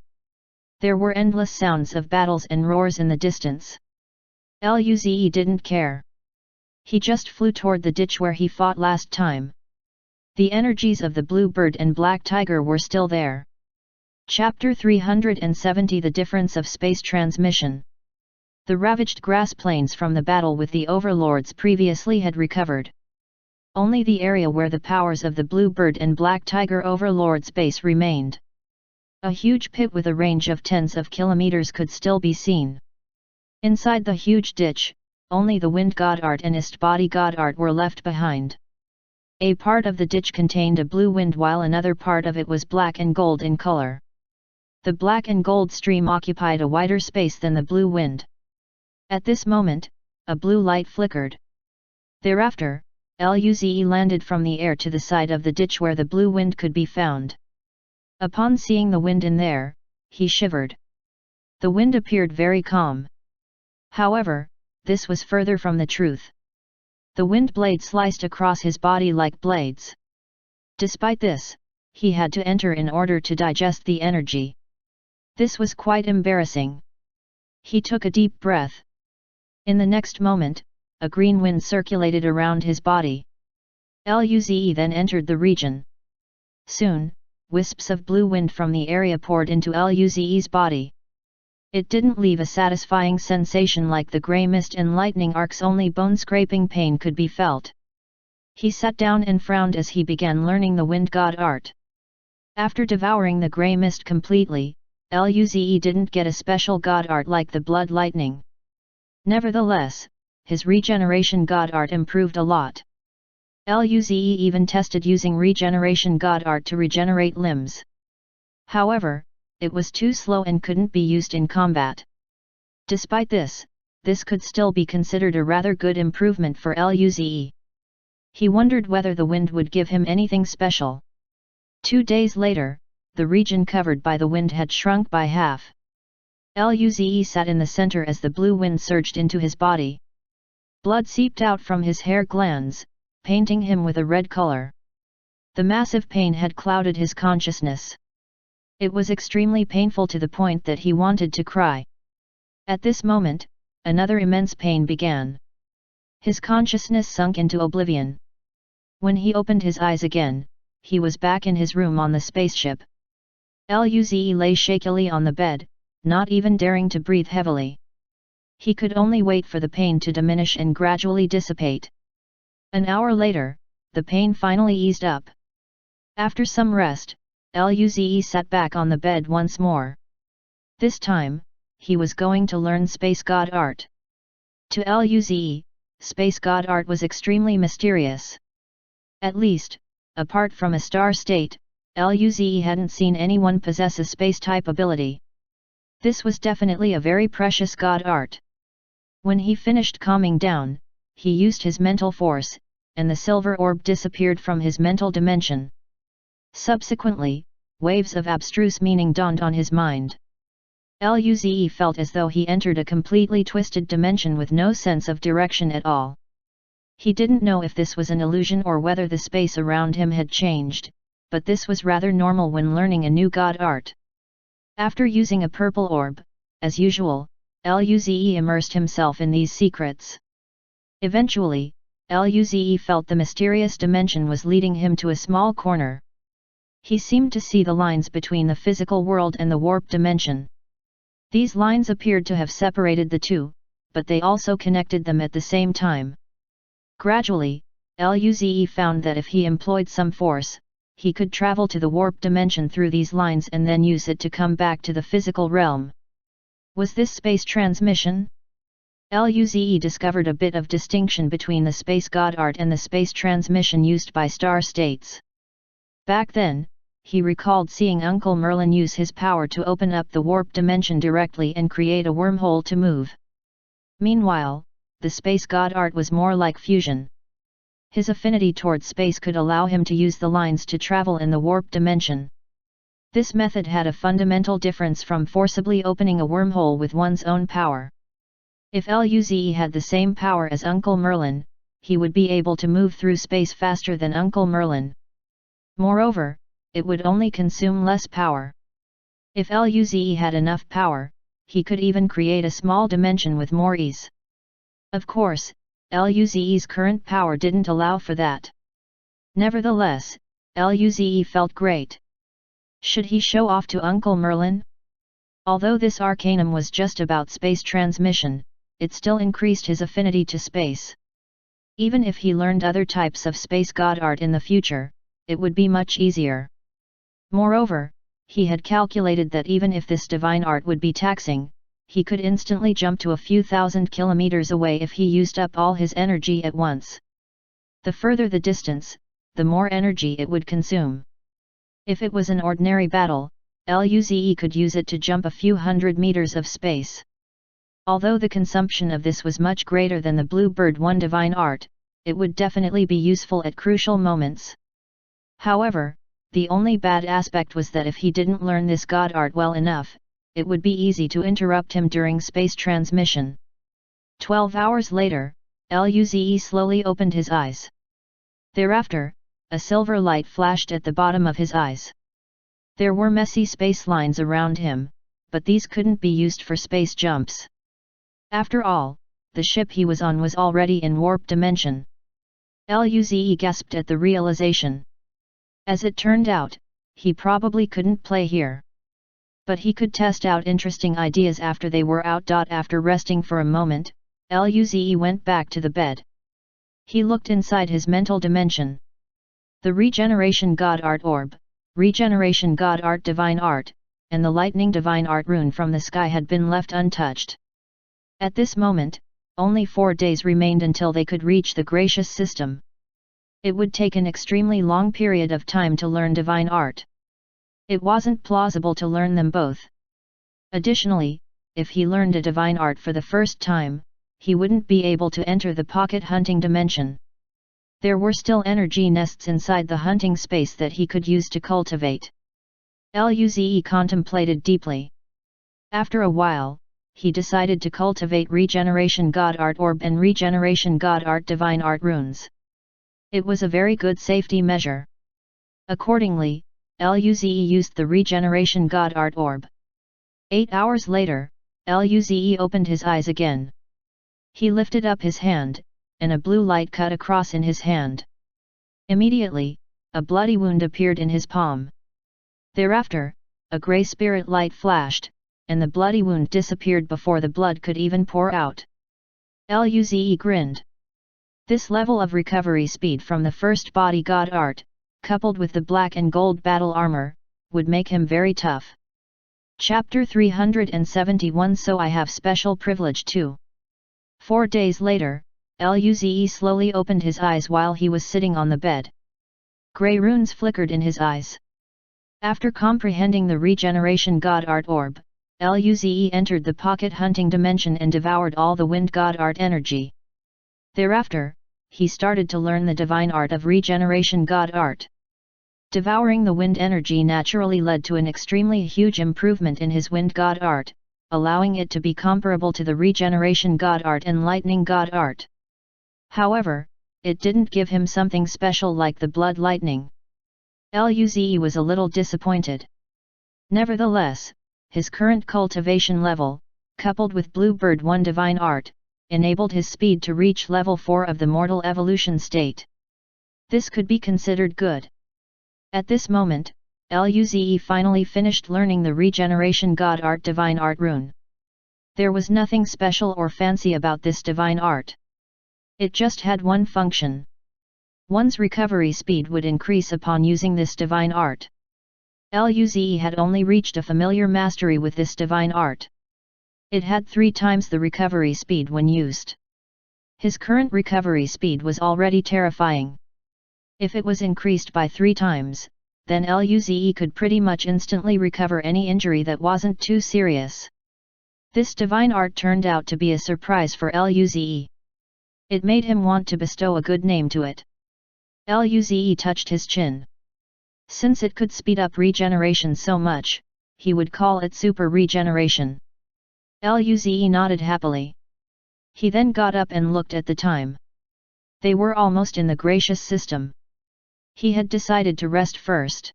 There were endless sounds of battles and roars in the distance. Luze didn't care. He just flew toward the ditch where he fought last time. The energies of the blue bird and black tiger were still there. Chapter 370 The Difference of Space Transmission. The ravaged grass plains from the battle with the overlords previously had recovered. Only the area where the powers of the blue bird and black tiger overlords base remained. A huge pit with a range of tens of kilometers could still be seen. Inside the huge ditch, only the wind god art and ist body god art were left behind. A part of the ditch contained a blue wind while another part of it was black and gold in color. The black and gold stream occupied a wider space than the blue wind. At this moment, a blue light flickered. Thereafter, Luze landed from the air to the side of the ditch where the blue wind could be found. Upon seeing the wind in there, he shivered. The wind appeared very calm. However, this was further from the truth. The wind blade sliced across his body like blades. Despite this, he had to enter in order to digest the energy. This was quite embarrassing. He took a deep breath. In the next moment, a green wind circulated around his body. Luze then entered the region. Soon, wisps of blue wind from the area poured into Luze's body. It didn't leave a satisfying sensation like the grey mist and lightning arcs, only bone-scraping pain could be felt. He sat down and frowned as he began learning the wind god art. After devouring the grey mist completely, Luze didn't get a special god art like the blood lightning. Nevertheless, his regeneration god art improved a lot. Luze even tested using regeneration god art to regenerate limbs. However, it was too slow and couldn't be used in combat. Despite this, this could still be considered a rather good improvement for Luze. He wondered whether the wind would give him anything special. 2 days later, the region covered by the wind had shrunk by half. Luze sat in the center as the blue wind surged into his body. Blood seeped out from his hair glands, painting him with a red color. The massive pain had clouded his consciousness. It was extremely painful to the point that he wanted to cry. At this moment, another immense pain began. His consciousness sunk into oblivion. When he opened his eyes again, he was back in his room on the spaceship. Luze lay shakily on the bed, not even daring to breathe heavily. He could only wait for the pain to diminish and gradually dissipate. An hour later, the pain finally eased up. After some rest, Luze sat back on the bed once more. This time, he was going to learn space god art. To Luze, space god art was extremely mysterious. At least, apart from a star state, Luze hadn't seen anyone possess a space-type ability. This was definitely a very precious god art. When he finished calming down, he used his mental force, and the silver orb disappeared from his mental dimension. Subsequently, waves of abstruse meaning dawned on his mind. Luze felt as though he entered a completely twisted dimension with no sense of direction at all. He didn't know if this was an illusion or whether the space around him had changed, but this was rather normal when learning a new god art. After using a purple orb, as usual, Luze immersed himself in these secrets. Eventually, Luze felt the mysterious dimension was leading him to a small corner. He seemed to see the lines between the physical world and the warp dimension. These lines appeared to have separated the two, but they also connected them at the same time. Gradually, Luze found that if he employed some force, he could travel to the warp dimension through these lines and then use it to come back to the physical realm. Was this space transmission? Luze discovered a bit of distinction between the space god art and the space transmission used by star states. Back then, he recalled seeing Uncle Merlin use his power to open up the warp dimension directly and create a wormhole to move. Meanwhile, the space god art was more like fusion. His affinity towards space could allow him to use the lines to travel in the warp dimension. This method had a fundamental difference from forcibly opening a wormhole with one's own power. If Luze had the same power as Uncle Merlin, he would be able to move through space faster than Uncle Merlin. Moreover, it would only consume less power. If Luze had enough power, he could even create a small dimension with more ease. Of course, Luze's current power didn't allow for that. Nevertheless, Luze felt great. Should he show off to Uncle Merlin? Although this arcanum was just about space transmission, it still increased his affinity to space. Even if he learned other types of space god art in the future, it would be much easier. Moreover, he had calculated that even if this divine art would be taxing, he could instantly jump to a few thousand kilometers away if he used up all his energy at once. The further the distance, the more energy it would consume. If it was an ordinary battle, Luze could use it to jump a few hundred meters of space. Although the consumption of this was much greater than the Bluebird 1 divine art, it would definitely be useful at crucial moments. However, the only bad aspect was that if he didn't learn this god art well enough, it would be easy to interrupt him during space transmission. 12 hours later, Luze slowly opened his eyes. Thereafter, a silver light flashed at the bottom of his eyes. There were messy space lines around him, but these couldn't be used for space jumps. After all, the ship he was on was already in warp dimension. Luze gasped at the realization. As it turned out, he probably couldn't play here. But he could test out interesting ideas after they were out. After resting for a moment, Luze went back to the bed. He looked inside his mental dimension. The Regeneration God Art Orb, Regeneration God Art Divine Art, and the Lightning Divine Art Rune from the sky had been left untouched. At this moment, only 4 days remained until they could reach the Gracious System. It would take an extremely long period of time to learn divine art. It wasn't plausible to learn them both. Additionally, if he learned a divine art for the first time, he wouldn't be able to enter the pocket hunting dimension. There were still energy nests inside the hunting space that he could use to cultivate. Luze contemplated deeply. After a while, he decided to cultivate Regeneration God Art Orb and Regeneration God Art Divine Art Runes. It was a very good safety measure. Accordingly, Luze used the Regeneration God Art Orb. 8 hours later, Luze opened his eyes again. He lifted up his hand, and a blue light cut across in his hand. Immediately, a bloody wound appeared in his palm. Thereafter, a grey spirit light flashed, and the bloody wound disappeared before the blood could even pour out. Luze grinned. This level of recovery speed from the first body god art, coupled with the black and gold battle armor, would make him very tough. Chapter 371 So I have special privilege too. 4 days later, Luze slowly opened his eyes while he was sitting on the bed. Grey runes flickered in his eyes. After comprehending the Regeneration God Art Orb, Luze entered the pocket hunting dimension and devoured all the wind god art energy. Thereafter, he started to learn the divine art of Regeneration God Art. Devouring the wind energy naturally led to an extremely huge improvement in his wind god art, allowing it to be comparable to the Regeneration God Art and Lightning God Art. However, it didn't give him something special like the blood lightning. Luze was a little disappointed. Nevertheless, his current cultivation level, coupled with Bluebird 1 divine art, enabled his speed to reach level 4 of the mortal evolution state. This could be considered good. At this moment, Luze finally finished learning the Regeneration God Art Divine Art Rune. There was nothing special or fancy about this divine art. It just had one function. One's recovery speed would increase upon using this divine art. Luze had only reached a familiar mastery with this divine art. It had 3 times the recovery speed when used. His current recovery speed was already terrifying. If it was increased by 3 times, then Luze could pretty much instantly recover any injury that wasn't too serious. This divine art turned out to be a surprise for Luze. It made him want to bestow a good name to it. Luze touched his chin. Since it could speed up regeneration so much, he would call it super regeneration. Luze nodded happily. He then got up and looked at the time. They were almost in the gracious system. He had decided to rest first.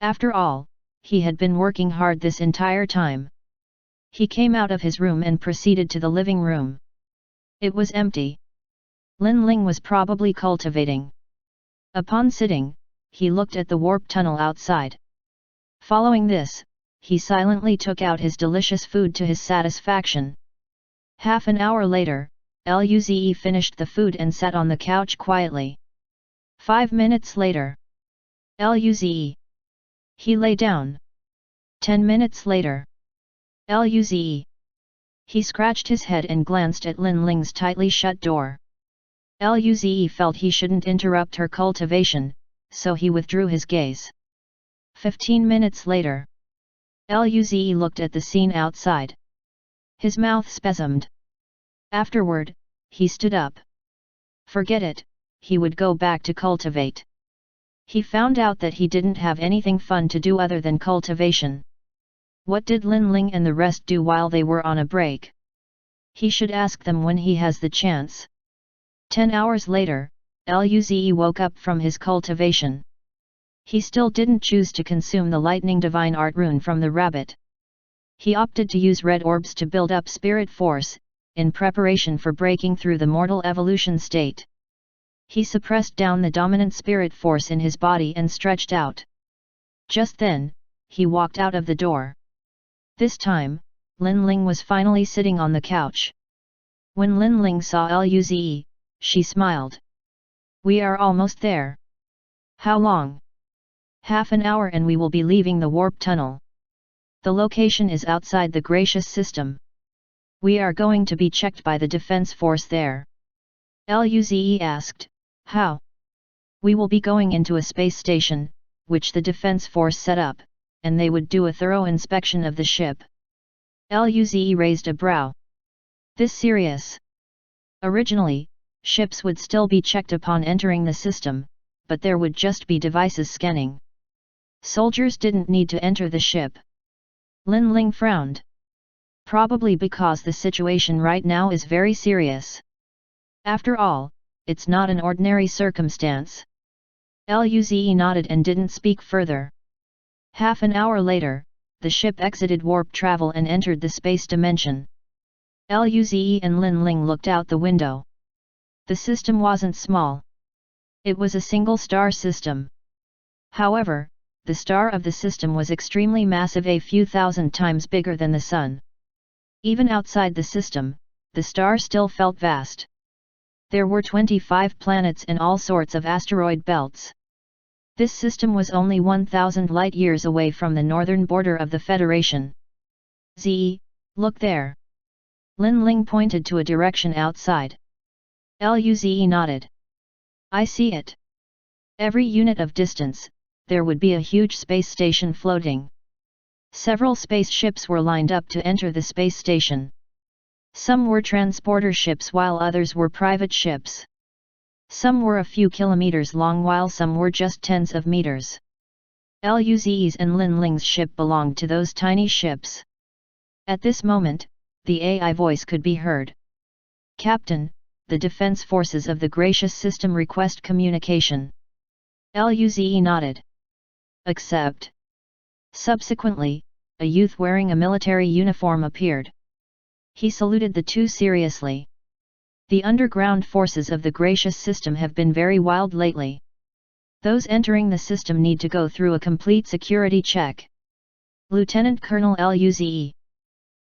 After all, he had been working hard this entire time. He came out of his room and proceeded to the living room. It was empty. Lin Ling was probably cultivating. Upon sitting, he looked at the warp tunnel outside. Following this, he silently took out his delicious food to his satisfaction. Half an hour later, Luze finished the food and sat on the couch quietly. 5 minutes later. Luze. He lay down. 10 minutes later. Luze. He scratched his head and glanced at Lin Ling's tightly shut door. Luze felt he shouldn't interrupt her cultivation, so he withdrew his gaze. 15 minutes later. Luze looked at the scene outside. His mouth spasmed. Afterward, he stood up. Forget it, he would go back to cultivate. He found out that he didn't have anything fun to do other than cultivation. What did Lin Ling and the rest do while they were on a break? He should ask them when he has the chance. 10 hours later, Luze woke up from his cultivation. He still didn't choose to consume the lightning divine art rune from the rabbit. He opted to use red orbs to build up spirit force, in preparation for breaking through the mortal evolution state. He suppressed down the dominant spirit force in his body and stretched out. Just then, he walked out of the door. This time, Lin Ling was finally sitting on the couch. When Lin Ling saw Luze, she smiled. We are almost there. How long? Half an hour and we will be leaving the warp tunnel. The location is outside the gracious system. We are going to be checked by the defense force there. Luze asked, how? We will be going into a space station, which the defense force set up, and they would do a thorough inspection of the ship. Luze raised a brow. This serious? Originally, ships would still be checked upon entering the system, but there would just be devices scanning. Soldiers didn't need to enter the ship. Lin Ling frowned. Probably because the situation right now is very serious. After all, it's not an ordinary circumstance. Luze nodded and didn't speak further. Half an hour later, the ship exited warp travel and entered the space dimension. Luze and Lin Ling looked out the window. The system wasn't small. It was a single-star system. However, the star of the system was extremely massive, a few thousand times bigger than the Sun. Even outside the system, the star still felt vast. There were 25 planets and all sorts of asteroid belts. This system was only 1,000 light-years away from the northern border of the Federation. Look there. Lin Ling pointed to a direction outside. Luze nodded. I see it. Every unit of distance, there would be a huge space station floating. Several spaceships were lined up to enter the space station. Some were transporter ships while others were private ships. Some were a few kilometers long while some were just tens of meters. Luze's and Lin Ling's ship belonged to those tiny ships. At this moment, the AI voice could be heard. Captain, the defense forces of the gracious system request communication. Luze nodded. Accept. Subsequently, a youth wearing a military uniform appeared. He saluted the two seriously. The underground forces of the gracious system have been very wild lately. Those entering the system need to go through a complete security check. Lieutenant Colonel Luze.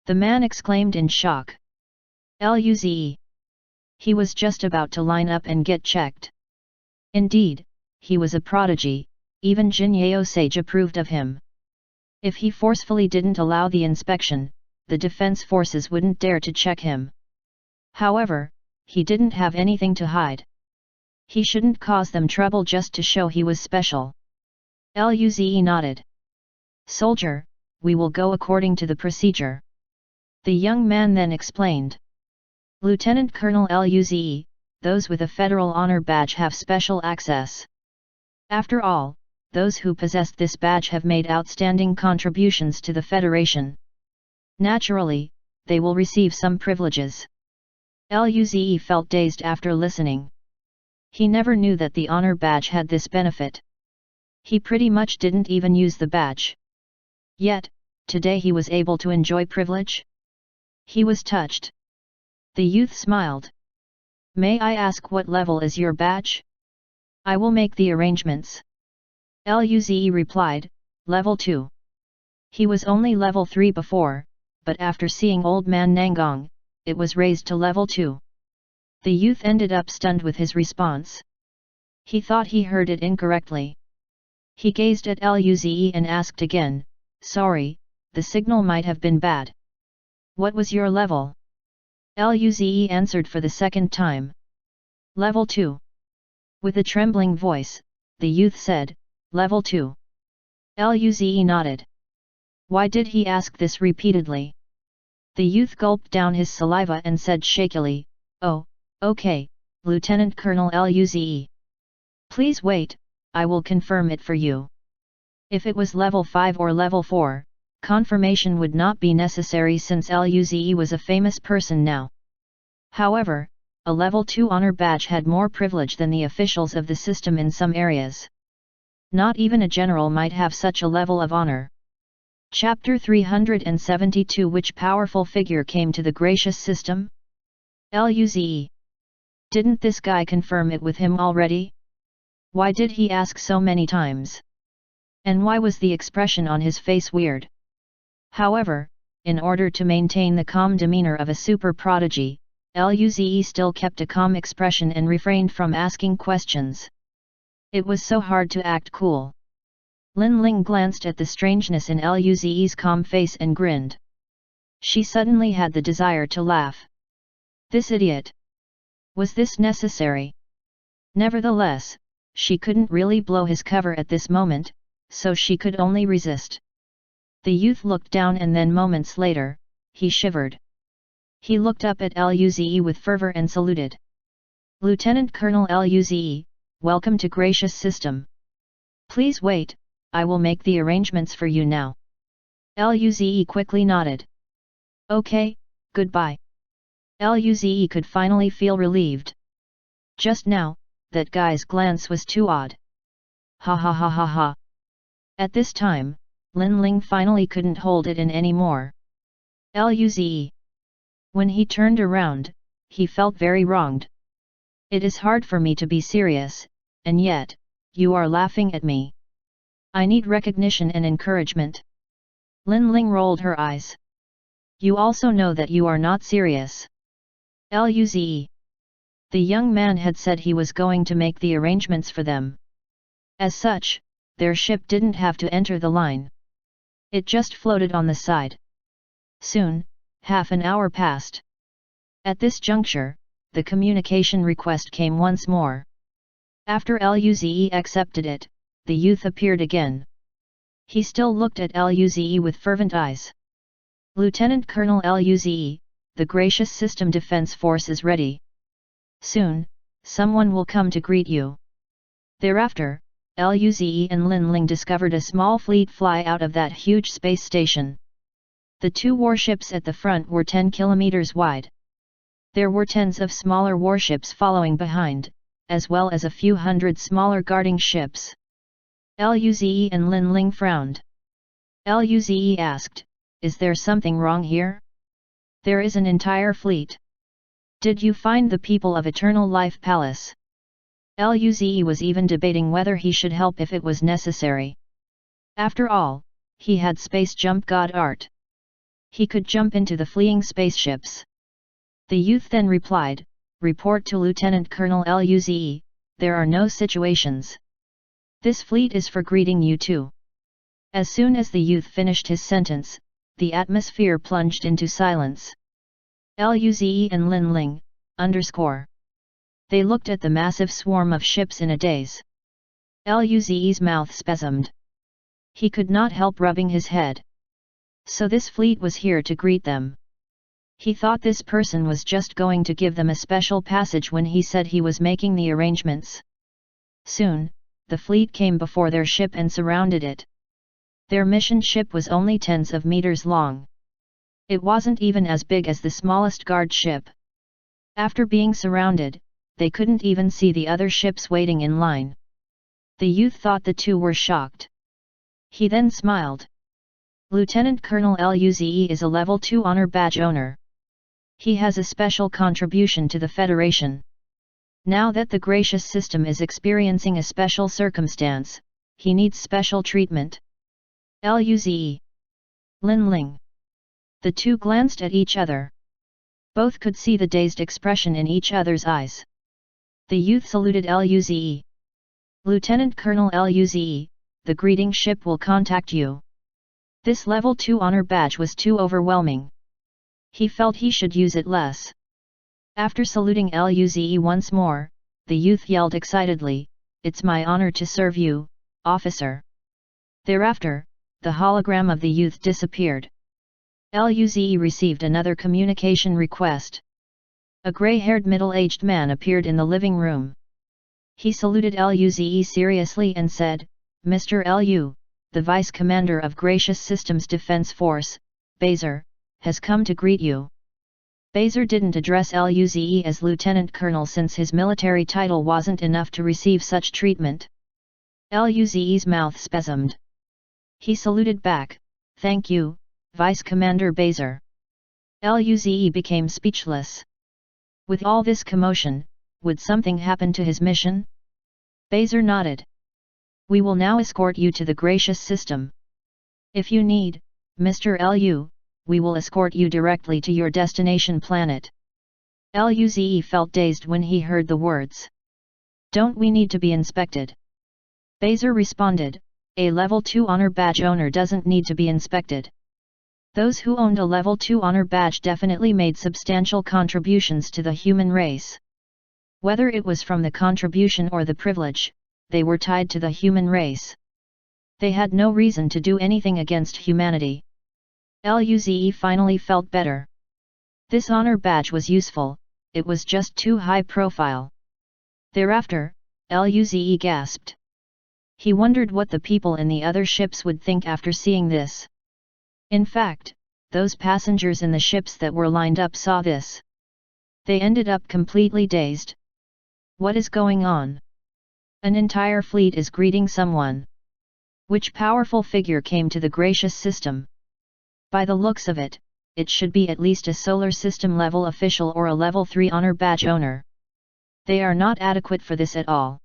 The man exclaimed in shock. Luze. He was just about to line up and get checked. Indeed, he was a prodigy, even Jin Yao Sage approved of him. If he forcefully didn't allow the inspection, the defense forces wouldn't dare to check him. However, he didn't have anything to hide. He shouldn't cause them trouble just to show he was special. Luze nodded. Soldier, we will go according to the procedure. The young man then explained. Lieutenant Colonel Luze, those with a federal honor badge have special access. After all, those who possessed this badge have made outstanding contributions to the Federation. Naturally, they will receive some privileges. Luze felt dazed after listening. He never knew that the honor badge had this benefit. He pretty much didn't even use the badge. Yet, today he was able to enjoy privilege? He was touched. The youth smiled. May I ask what level is your badge? I will make the arrangements. Luze replied, level 2. He was only level 3 before, but after seeing old man Nangong, it was raised to level 2. The youth ended up stunned with his response. He thought he heard it incorrectly. He gazed at Luze and asked again, sorry, the signal might have been bad. What was your level? Luze answered for the second time. Level 2. With a trembling voice, the youth said, level 2. Luze nodded. Why did he ask this repeatedly? The youth gulped down his saliva and said shakily, oh, okay, Lieutenant Colonel Luze. Please wait, I will confirm it for you. If it was level 5 or level 4, confirmation would not be necessary since Luze was a famous person now. However, a level 2 honor badge had more privilege than the officials of the system in some areas. Not even a general might have such a level of honor. Chapter 372 Which powerful figure came to the gracious system? Luze. Didn't this guy confirm it with him already? Why did he ask so many times? And why was the expression on his face weird? However, in order to maintain the calm demeanor of a super prodigy, Luze still kept a calm expression and refrained from asking questions. It was so hard to act cool. Lin Ling glanced at the strangeness in Luze's calm face and grinned. She suddenly had the desire to laugh. This idiot! Was this necessary? Nevertheless, she couldn't really blow his cover at this moment, so she could only resist. The youth looked down and then moments later, he shivered. He looked up at Luze with fervor and saluted. Lieutenant Colonel Luze, welcome to gracious system. Please wait, I will make the arrangements for you now. Luze quickly nodded. Okay, goodbye. Luze could finally feel relieved. Just now, that guy's glance was too odd. Ha ha ha ha ha. At this time, Lin Ling finally couldn't hold it in anymore. Luze. When he turned around, he felt very wronged. It is hard for me to be serious, and yet, you are laughing at me. I need recognition and encouragement. Lin Ling rolled her eyes. You also know that you are not serious. Luze. The young man had said he was going to make the arrangements for them. As such, their ship didn't have to enter the line. It just floated on the side. Soon, half an hour passed. At this juncture, the communication request came once more. After Luze accepted it, the youth appeared again. He still looked at Luze with fervent eyes. Lieutenant Colonel Luze, the gracious system defense force is ready. Soon, someone will come to greet you. Thereafter, Luze and Lin Ling discovered a small fleet fly out of that huge space station. The two warships at the front were 10 kilometers wide. There were tens of smaller warships following behind, as well as a few hundred smaller guarding ships. Luze and Lin Ling frowned. Luze asked, is there something wrong here? There is an entire fleet. Did you find the people of Eternal Life Palace? Luze was even debating whether he should help if it was necessary. After all, he had space jump god art. He could jump into the fleeing spaceships. The youth then replied, report to Lieutenant Colonel Luze, there are no situations. This fleet is for greeting you too. As soon as the youth finished his sentence, the atmosphere plunged into silence. Luze and Lin Ling, _ They looked at the massive swarm of ships in a daze. Luze's mouth spasmed. He could not help rubbing his head. So this fleet was here to greet them. He thought this person was just going to give them a special passage when he said he was making the arrangements. Soon, the fleet came before their ship and surrounded it. Their mission ship was only tens of meters long. It wasn't even as big as the smallest guard ship. After being surrounded, they couldn't even see the other ships waiting in line. The youth thought the two were shocked. He then smiled. Lieutenant Colonel Luze is a level 2 honor badge owner. He has a special contribution to the Federation. Now that the gracious system is experiencing a special circumstance, he needs special treatment. Luze. Lin Ling. The two glanced at each other. Both could see the dazed expression in each other's eyes. The youth saluted Luze. Lieutenant Colonel Luze, the greeting ship will contact you. This level 2 honor badge was too overwhelming. He felt he should use it less. After saluting Luze once more, the youth yelled excitedly, "It's my honor to serve you, officer." Thereafter, the hologram of the youth disappeared. Luze received another communication request. A gray-haired middle-aged man appeared in the living room. He saluted Luze seriously and said, "Mr. Lu, the Vice Commander of Gracious Systems Defense Force, Baser, has come to greet you." Baser didn't address Luze as Lieutenant Colonel since his military title wasn't enough to receive such treatment. Luze's mouth spasmed. He saluted back, "Thank you, Vice Commander Baser." Luze became speechless. With all this commotion, would something happen to his mission? Baser nodded. "We will now escort you to the gracious system. If you need, Mr. Lu, we will escort you directly to your destination planet." Luze felt dazed when he heard the words. "Don't we need to be inspected?" Baser responded, "A level 2 honor badge owner doesn't need to be inspected. Those who owned a level 2 honor badge definitely made substantial contributions to the human race. Whether it was from the contribution or the privilege, they were tied to the human race. They had no reason to do anything against humanity." Luze finally felt better. This honor badge was useful, it was just too high profile. Thereafter, Luze gasped. He wondered what the people in the other ships would think after seeing this. In fact, those passengers in the ships that were lined up saw this. They ended up completely dazed. What is going on? An entire fleet is greeting someone. Which powerful figure came to the gracious system? By the looks of it, it should be at least a solar system level official or a level 3 honor badge owner. They are not adequate for this at all.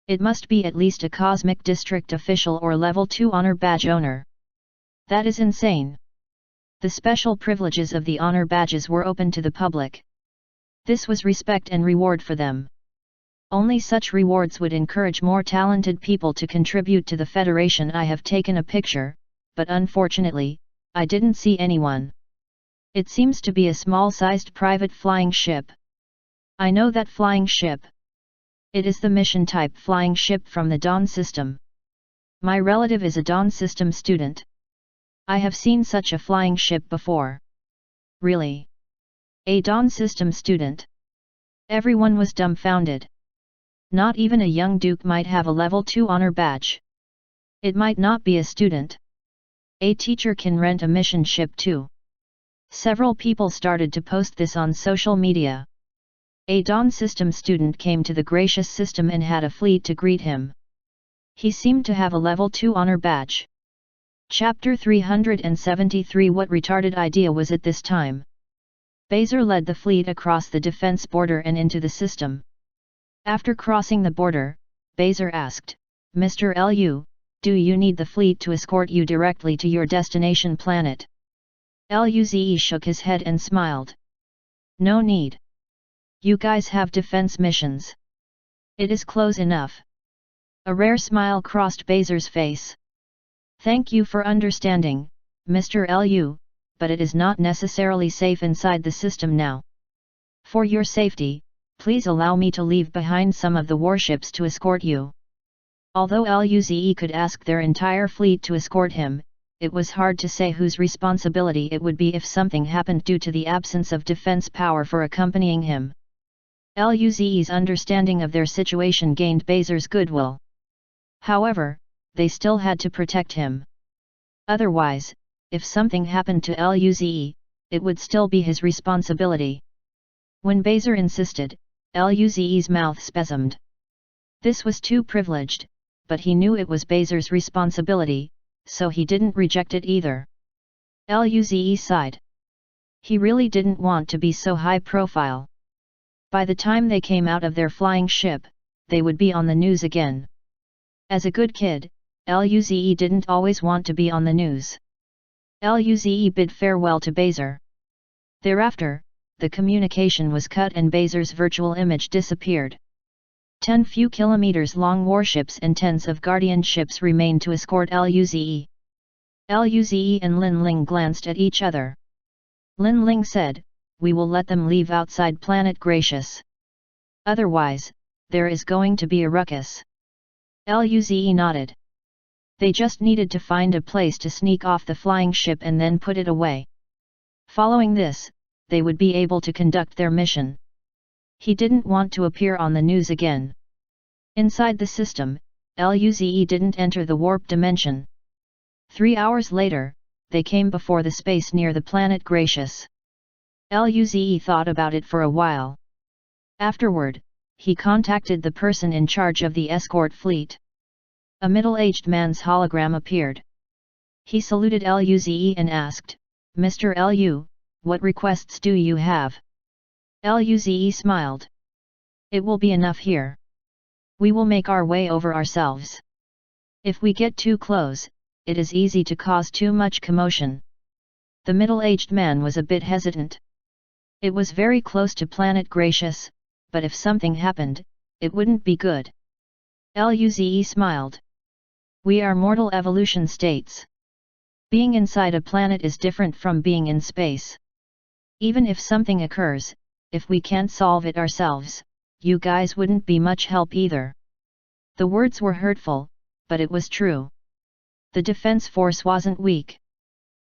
It must be at least a cosmic district official or level 2 honor badge owner. That is insane. The special privileges of the honor badges were open to the public. This was respect and reward for them. Only such rewards would encourage more talented people to contribute to the Federation. I have taken a picture, but unfortunately, I didn't see anyone. It seems to be a small-sized private flying ship. I know that flying ship. It is the mission-type flying ship from the Dawn system. My relative is a Dawn system student. I have seen such a flying ship before." "Really? A Dawn system student?" Everyone was dumbfounded. Not even a young duke might have a level 2 honor badge. It might not be a student. A teacher can rent a mission ship too. Several people started to post this on social media. A Dawn system student came to the gracious system and had a fleet to greet him. He seemed to have a level 2 honor badge. Chapter 373. What retarded idea was it this time? Baser led the fleet across the defense border and into the system. After crossing the border, Baser asked, "Mr. Lu, do you need the fleet to escort you directly to your destination planet?" Luze shook his head and smiled. "No need. You guys have defense missions. It is close enough. A rare smile crossed Bazer's face. Thank you for understanding, Mr. Lu, but it is not necessarily safe inside the system now. For your safety, please allow me to leave behind some of the warships to escort you. Although Luze could ask their entire fleet to escort him, it was hard to say whose responsibility it would be if something happened due to the absence of defense power for accompanying him. Luze's understanding of their situation gained Bazer's goodwill. However, they still had to protect him. Otherwise, if something happened to Luze, it would still be his responsibility. When Bazer insisted, Luze's mouth spasmed. This was too privileged, but he knew it was Bazer's responsibility, so he didn't reject it either. Luze sighed. He really didn't want to be so high profile. By the time they came out of their flying ship, they would be on the news again. As a good kid, Luze didn't always want to be on the news. Luze bid farewell to Bazer. Thereafter, the communication was cut and Bazer's virtual image disappeared. 10 few kilometers long warships and tens of guardian ships remained to escort Luze. Luze and Lin Ling glanced at each other. Lin Ling said, "We will let them leave outside Planet Gracious. Otherwise, there is going to be a ruckus." Luze nodded. They just needed to find a place to sneak off the flying ship and then put it away. Following this, they would be able to conduct their mission. He didn't want to appear on the news again. Inside the system, Luze didn't enter the warp dimension. 3 hours later, they came before the space near the planet Gracious. Luze thought about it for a while. Afterward, he contacted the person in charge of the escort fleet. A middle-aged man's hologram appeared. He saluted Luze and asked, "Mr. Lu, what requests do you have?" Luze smiled. "It will be enough here. We will make our way over ourselves. If we get too close, it is easy to cause too much commotion." The middle-aged man was a bit hesitant. It was very close to Planet Gracious, but if something happened, it wouldn't be good. Luze smiled. "We are mortal evolution states. Being inside a planet is different from being in space. Even if something occurs, if we can't solve it ourselves, you guys wouldn't be much help either." The words were hurtful, but it was true. The defense force wasn't weak.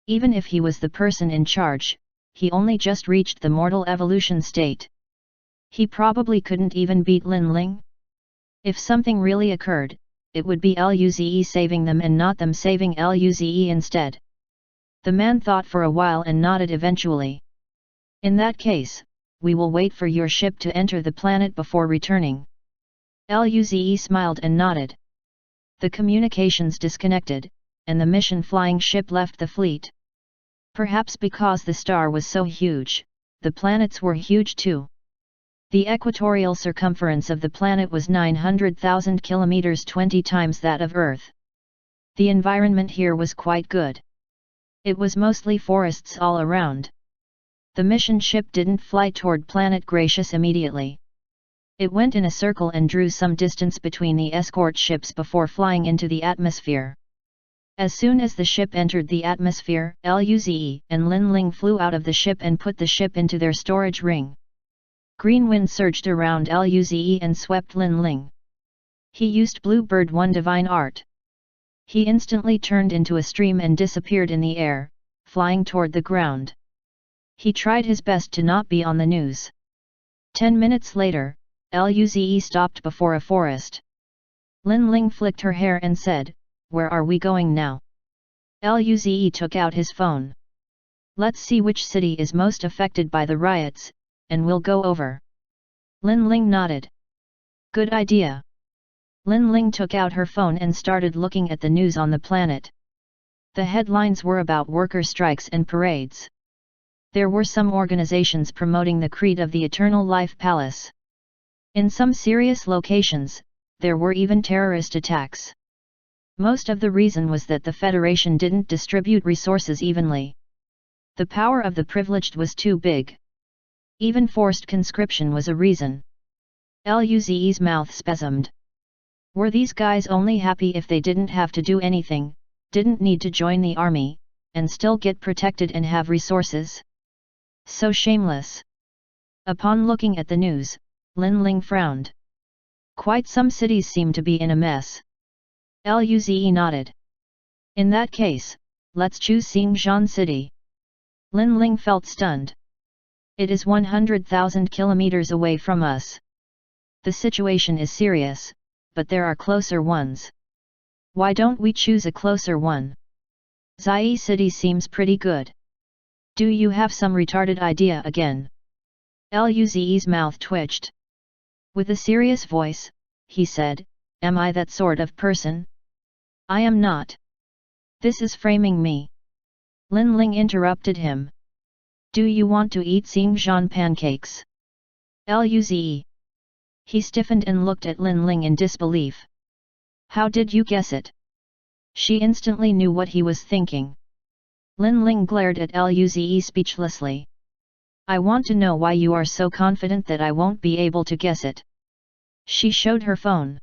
Even if he was the person in charge, he only just reached the mortal evolution state. He probably couldn't even beat Lin Ling. If something really occurred, it would be Luze saving them and not them saving Luze instead. The man thought for a while and nodded eventually. "In that case, we will wait for your ship to enter the planet before returning." Luze smiled and nodded. The communications disconnected, and the mission flying ship left the fleet. Perhaps because the star was so huge, the planets were huge too. The equatorial circumference of the planet was 900,000 kilometers, 20 times that of Earth. The environment here was quite good. It was mostly forests all around. The mission ship didn't fly toward Planet Gracious immediately. It went in a circle and drew some distance between the escort ships before flying into the atmosphere. As soon as the ship entered the atmosphere, Luze and Lin Ling flew out of the ship and put the ship into their storage ring. Green wind surged around Luze and swept Lin Ling. He used Bluebird 1 divine art. He instantly turned into a stream and disappeared in the air, flying toward the ground. He tried his best to not be on the news. 10 minutes later, Luze stopped before a forest. Lin Ling flicked her hair and said, "Where are we going now?" Luze took out his phone. "Let's see which city is most affected by the riots, and we'll go over." Lin Ling nodded. "Good idea." Lin Ling took out her phone and started looking at the news on the planet. The headlines were about worker strikes and parades. There were some organizations promoting the creed of the Eternal Life Palace. In some serious locations, there were even terrorist attacks. Most of the reason was that the Federation didn't distribute resources evenly. The power of the privileged was too big. Even forced conscription was a reason. Luze's mouth spasmed. Were these guys only happy if they didn't have to do anything, didn't need to join the army, and still get protected and have resources? So shameless. Upon looking at the news, Lin Ling frowned. Quite some cities seem to be in a mess. Luze nodded. In that case, let's choose Xingzhan City. Lin Ling felt stunned. It is 100,000 kilometers away from us. The situation is serious, but there are closer ones. Why don't we choose a closer one? Zai City seems pretty good. Do you have some retarded idea again? Luze's mouth twitched. With a serious voice, he said, am I that sort of person? I am not. This is framing me. Lin Ling interrupted him. Do you want to eat Xingzhan pancakes? Luze. He stiffened and looked at Lin Ling in disbelief. How did you guess it? She instantly knew what he was thinking. Lin Ling glared at Luze speechlessly. I want to know why you are so confident that I won't be able to guess it. She showed her phone.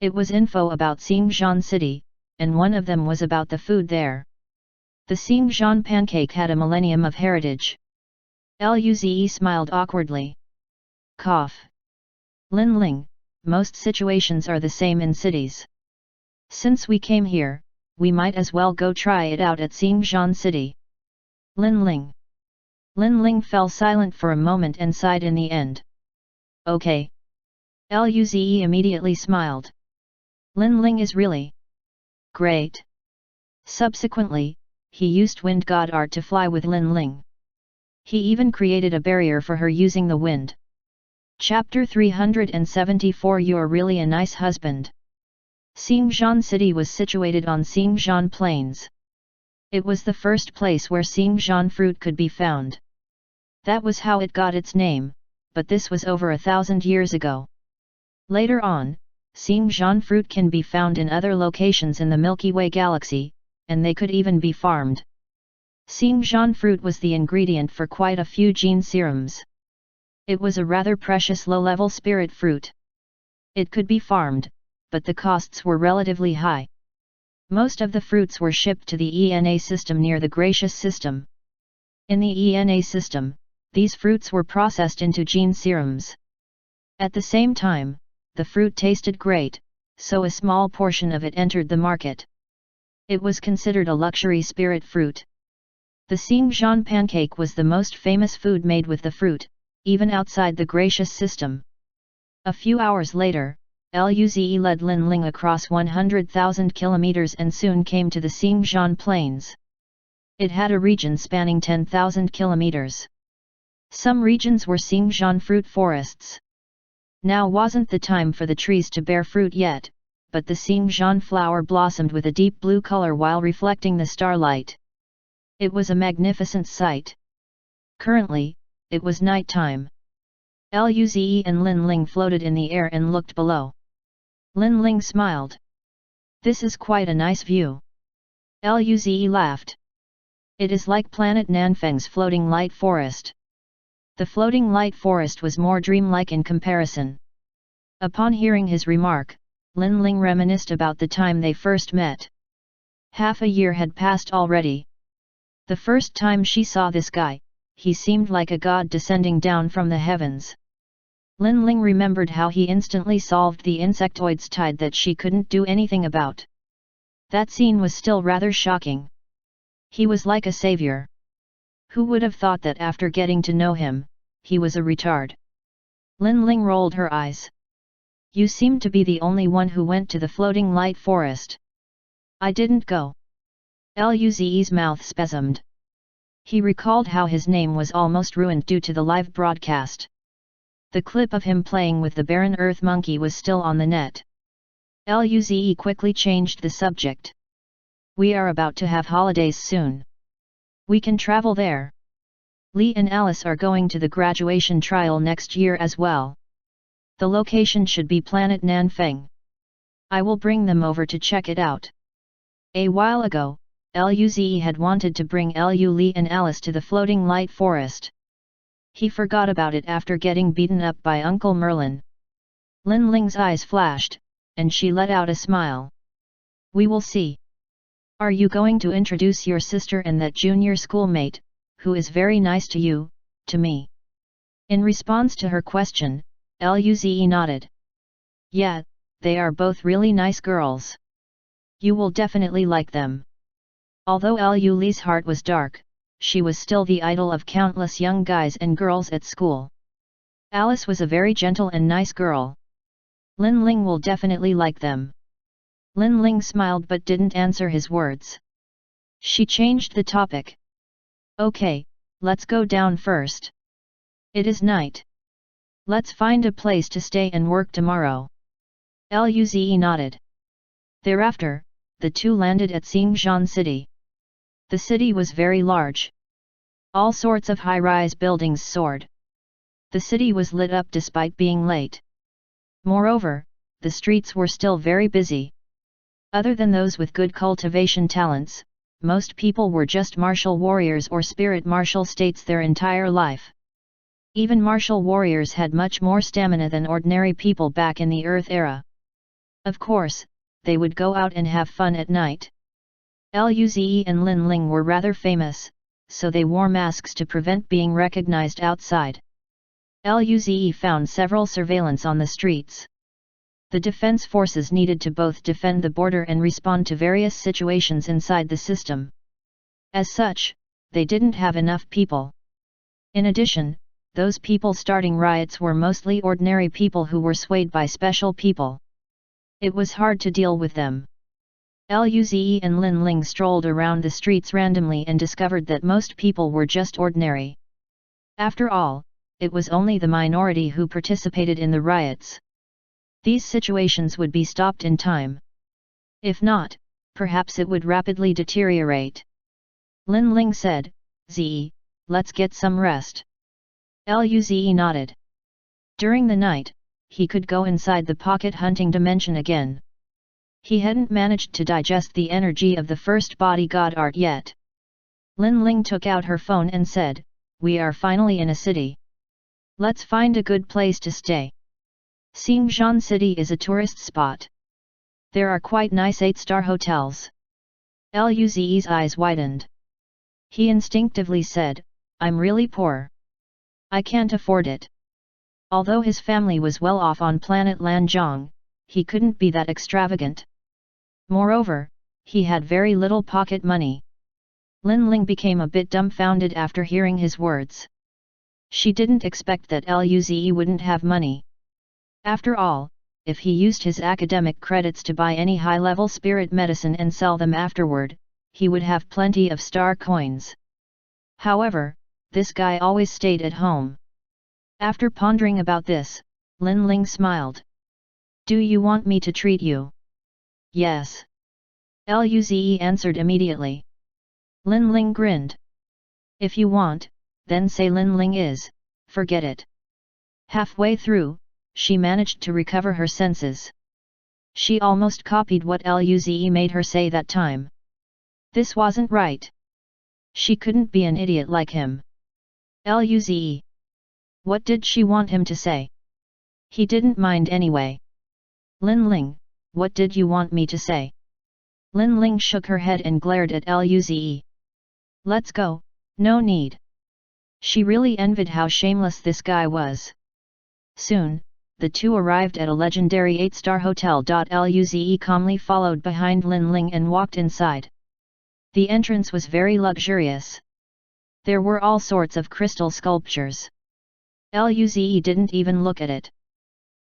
It was info about Xingzhan City, and one of them was about the food there. The Xingzhan pancake had a millennium of heritage. Luze smiled awkwardly. Cough. Lin Ling, most situations are the same in cities. Since we came here, we might as well go try it out at Xingzhan City. Lin Ling. Lin Ling fell silent for a moment and sighed in the end. Okay. Luze immediately smiled. Lin Ling is really great. Subsequently, he used wind god art to fly with Lin Ling. He even created a barrier for her using the wind. Chapter 374 You're really a nice husband. Xingzhan City was situated on Xingzhan Plains. It was the first place where Xingzhan fruit could be found. That was how it got its name, but this was over 1,000 years ago. Later on, Xingzhan fruit can be found in other locations in the Milky Way galaxy, and they could even be farmed. Xingzhan fruit was the ingredient for quite a few gene serums. It was a rather precious low-level spirit fruit. It could be farmed, but the costs were relatively high. Most of the fruits were shipped to the ENA system near the Gracious system. In the ENA system, these fruits were processed into gene serums. At the same time, the fruit tasted great, so a small portion of it entered the market. It was considered a luxury spirit fruit. The Xingzhan pancake was the most famous food made with the fruit, even outside the Gracious system. A few hours later, Luze led Lin Ling across 100,000 kilometers and soon came to the Xingzhan Plains. It had a region spanning 10,000 kilometers. Some regions were Xingzhan fruit forests. Now wasn't the time for the trees to bear fruit yet, but the Xingzhan flower blossomed with a deep blue color while reflecting the starlight. It was a magnificent sight. Currently, it was night time. Luze and Lin Ling floated in the air and looked below. Lin Ling smiled. This is quite a nice view. Luze laughed. It is like planet Nanfeng's floating light forest. The floating light forest was more dreamlike in comparison. Upon hearing his remark, Lin Ling reminisced about the time they first met. Half a year had passed already. The first time she saw this guy, he seemed like a god descending down from the heavens. Lin Ling remembered how he instantly solved the insectoids tide that she couldn't do anything about. That scene was still rather shocking. He was like a savior. Who would have thought that after getting to know him, he was a retard? Lin Ling rolled her eyes. You seem to be the only one who went to the floating light forest. I didn't go. Luze's mouth spasmed. He recalled how his name was almost ruined due to the live broadcast. The clip of him playing with the barren earth monkey was still on the net. Luze quickly changed the subject. We are about to have holidays soon. We can travel there. Li and Alice are going to the graduation trial next year as well. The location should be planet Nanfeng. I will bring them over to check it out. A while ago, Luze had wanted to bring Li and Alice to the floating light forest. He forgot about it after getting beaten up by Uncle Merlin. Lin Ling's eyes flashed, and she let out a smile. We will see. Are you going to introduce your sister and that junior schoolmate, who is very nice to you, to me? In response to her question, Luze nodded. Yeah, they are both really nice girls. You will definitely like them. Although Luze's heart was dark, she was still the idol of countless young guys and girls at school. Alice was a very gentle and nice girl. Lin Ling will definitely like them. Lin Ling smiled but didn't answer his words. She changed the topic. Okay, let's go down first. It is night. Let's find a place to stay and work tomorrow. Luze nodded. Thereafter, the two landed at Xingzhan City. The city was very large. All sorts of high-rise buildings soared. The city was lit up despite being late. Moreover, the streets were still very busy. Other than those with good cultivation talents, most people were just martial warriors or spirit martial states their entire life. Even martial warriors had much more stamina than ordinary people back in the Earth era. Of course, they would go out and have fun at night. Luze and Lin Ling were rather famous, so they wore masks to prevent being recognized outside. Luze found several surveillance on the streets. The defense forces needed to both defend the border and respond to various situations inside the system. As such, they didn't have enough people. In addition, those people starting riots were mostly ordinary people who were swayed by special people. It was hard to deal with them. Luze and Lin Ling strolled around the streets randomly and discovered that most people were just ordinary. After all, it was only the minority who participated in the riots. These situations would be stopped in time. If not, perhaps it would rapidly deteriorate. Lin Ling said, "Zi, let's get some rest." Luze nodded. During the night, he could go inside the pocket hunting dimension again. He hadn't managed to digest the energy of the first bodyguard art yet. Lin Ling took out her phone and said, "We are finally in a city. Let's find a good place to stay." Xingzhan City is a tourist spot. There are quite nice 8-star hotels. Luze's eyes widened. He instinctively said, "I'm really poor. I can't afford it." Although his family was well off on planet Lanzhong, he couldn't be that extravagant. Moreover, he had very little pocket money. Lin Ling became a bit dumbfounded after hearing his words. She didn't expect that Luze wouldn't have money. After all, if he used his academic credits to buy any high-level spirit medicine and sell them afterward, he would have plenty of star coins. However, this guy always stayed at home. After pondering about this, Lin Ling smiled. "Do you want me to treat you?" "Yes." Luze answered immediately. Lin Ling grinned. "If you want, then say Lin Ling is, forget it." Halfway through, she managed to recover her senses. She almost copied what Luze made her say that time. This wasn't right. She couldn't be an idiot like him. Luze. What did she want him to say? He didn't mind anyway. "Lin Ling, what did you want me to say?" Lin Ling shook her head and glared at Luze. "Let's go, no need." She really envied how shameless this guy was. Soon, the two arrived at a legendary 8-star hotel. Luze calmly followed behind Lin Ling and walked inside. The entrance was very luxurious. There were all sorts of crystal sculptures. Luze didn't even look at it.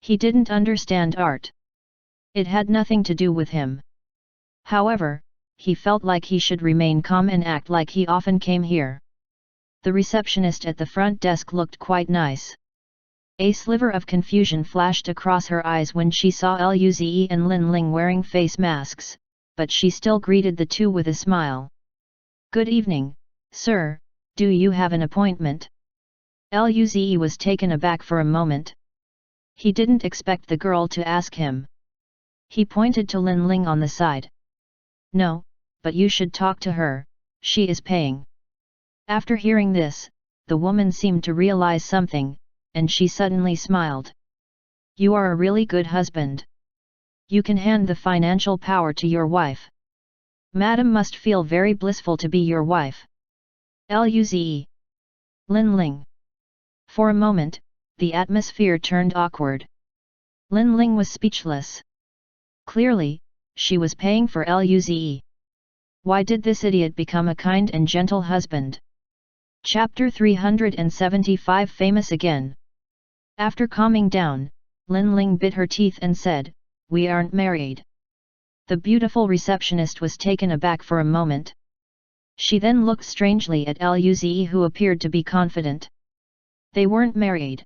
He didn't understand art. It had nothing to do with him. However, he felt like he should remain calm and act like he often came here. The receptionist at the front desk looked quite nice. A sliver of confusion flashed across her eyes when she saw Luze and Lin Ling wearing face masks, but she still greeted the two with a smile. "Good evening, sir, do you have an appointment?" Luze was taken aback for a moment. He didn't expect the girl to ask him. He pointed to Lin Ling on the side. "No, but you should talk to her, she is paying." After hearing this, the woman seemed to realize something, and she suddenly smiled. You are a really good husband. You can hand the financial power to your wife. Madam must feel very blissful to be your wife. Luze. Lin Ling. For a moment, the atmosphere turned awkward. Lin Ling was speechless. Clearly, she was paying for Luze. Why did this idiot become a kind and gentle husband? Chapter 375 Famous Again. After calming down, Lin Ling bit her teeth and said, "We aren't married." The beautiful receptionist was taken aback for a moment. She then looked strangely at Luze, who appeared to be confident. They weren't married.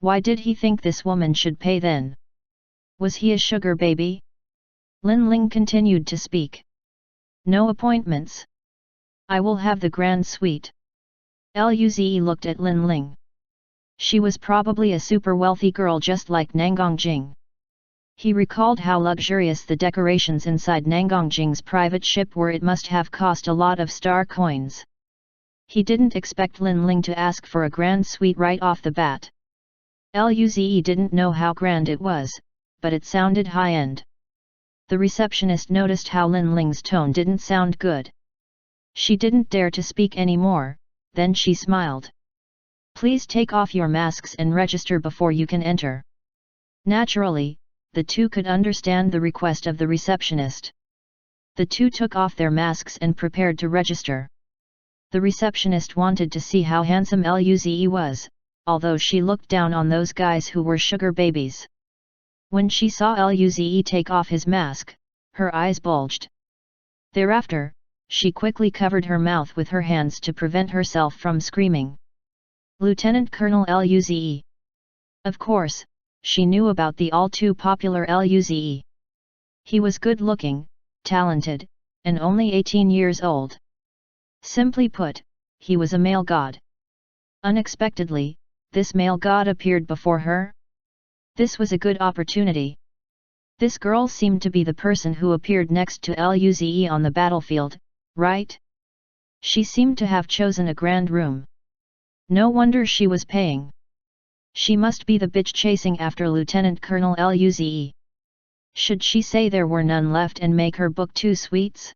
Why did he think this woman should pay then? Was he a sugar baby? Lin Ling continued to speak. No appointments. I will have the grand suite. Luze looked at Lin Ling. She was probably a super wealthy girl just like Nangongjing. He recalled how luxurious the decorations inside Nangongjing's private ship were. It must have cost a lot of star coins. He didn't expect Lin Ling to ask for a grand suite right off the bat. Luze didn't know how grand it was, but it sounded high-end. The receptionist noticed how Lin Ling's tone didn't sound good. She didn't dare to speak anymore, then she smiled. Please take off your masks and register before you can enter. Naturally, the two could understand the request of the receptionist. The two took off their masks and prepared to register. The receptionist wanted to see how handsome Luze was, although she looked down on those guys who were sugar babies. When she saw Luze take off his mask, her eyes bulged. Thereafter, she quickly covered her mouth with her hands to prevent herself from screaming. Lieutenant Colonel Luze. Of course, she knew about the all-too-popular Luze. He was good-looking, talented, and only 18 years old. Simply put, he was a male god. Unexpectedly, this male god appeared before her. This was a good opportunity. This girl seemed to be the person who appeared next to Luze on the battlefield, right? She seemed to have chosen a grand room. No wonder she was paying. She must be the bitch chasing after Lieutenant Colonel Luze. Should she say there were none left and make her book 2 suites?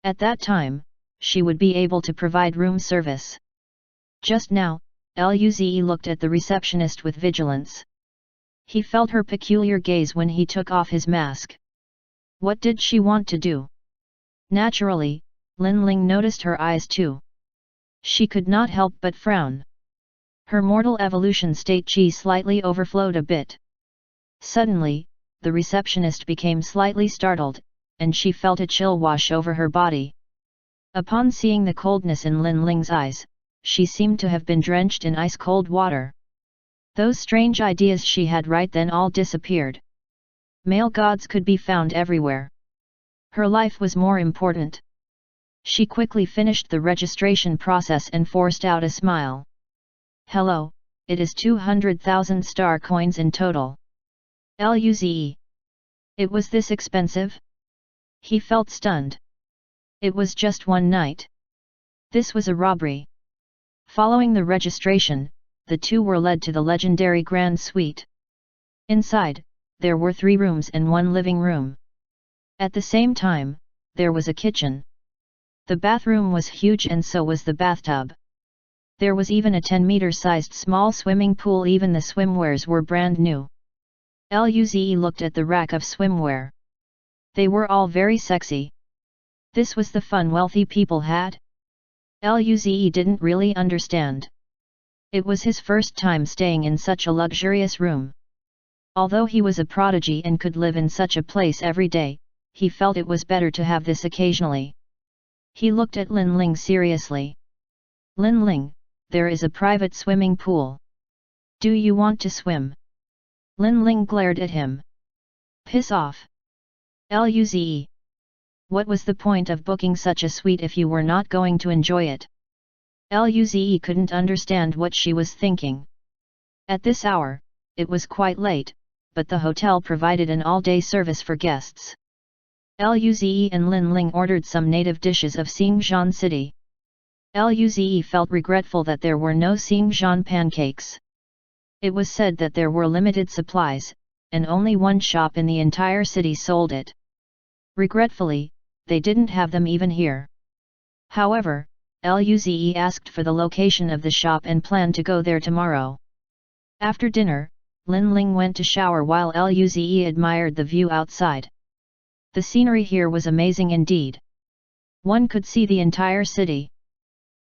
At that time, she would be able to provide room service. Just now, Luze looked at the receptionist with vigilance. He felt her peculiar gaze when he took off his mask. What did she want to do? Naturally, Lin Ling noticed her eyes too. She could not help but frown. Her mortal evolution state chi slightly overflowed a bit. Suddenly, the receptionist became slightly startled, and she felt a chill wash over her body. Upon seeing the coldness in Lin Ling's eyes, she seemed to have been drenched in ice-cold water. Those strange ideas she had right then all disappeared. Male gods could be found everywhere. Her life was more important. She quickly finished the registration process and forced out a smile. Hello, it is 200,000 star coins in total. Luze. It was this expensive? He felt stunned. It was just one night. This was a robbery. Following the registration, the two were led to the legendary Grand Suite. Inside, there were 3 rooms and 1 living room. At the same time, there was a kitchen. The bathroom was huge and so was the bathtub. There was even a 10-meter-sized small swimming pool. Even the swimwears were brand new. Luze looked at the rack of swimwear. They were all very sexy. This was the fun wealthy people had? Luze didn't really understand. It was his first time staying in such a luxurious room. Although he was a prodigy and could live in such a place every day, he felt it was better to have this occasionally. He looked at Lin Ling seriously. Lin Ling, there is a private swimming pool. Do you want to swim? Lin Ling glared at him. Piss off. Luze. What was the point of booking such a suite if you were not going to enjoy it? Luze couldn't understand what she was thinking. At this hour, it was quite late, but the hotel provided an all-day service for guests. Luze and Lin Ling ordered some native dishes of Xingjian City. Luze felt regretful that there were no Xingjian pancakes. It was said that there were limited supplies, and only one shop in the entire city sold it. Regretfully, they didn't have them even here. However, Luze asked for the location of the shop and planned to go there tomorrow. After dinner, Lin Ling went to shower while Luze admired the view outside. The scenery here was amazing indeed. One could see the entire city.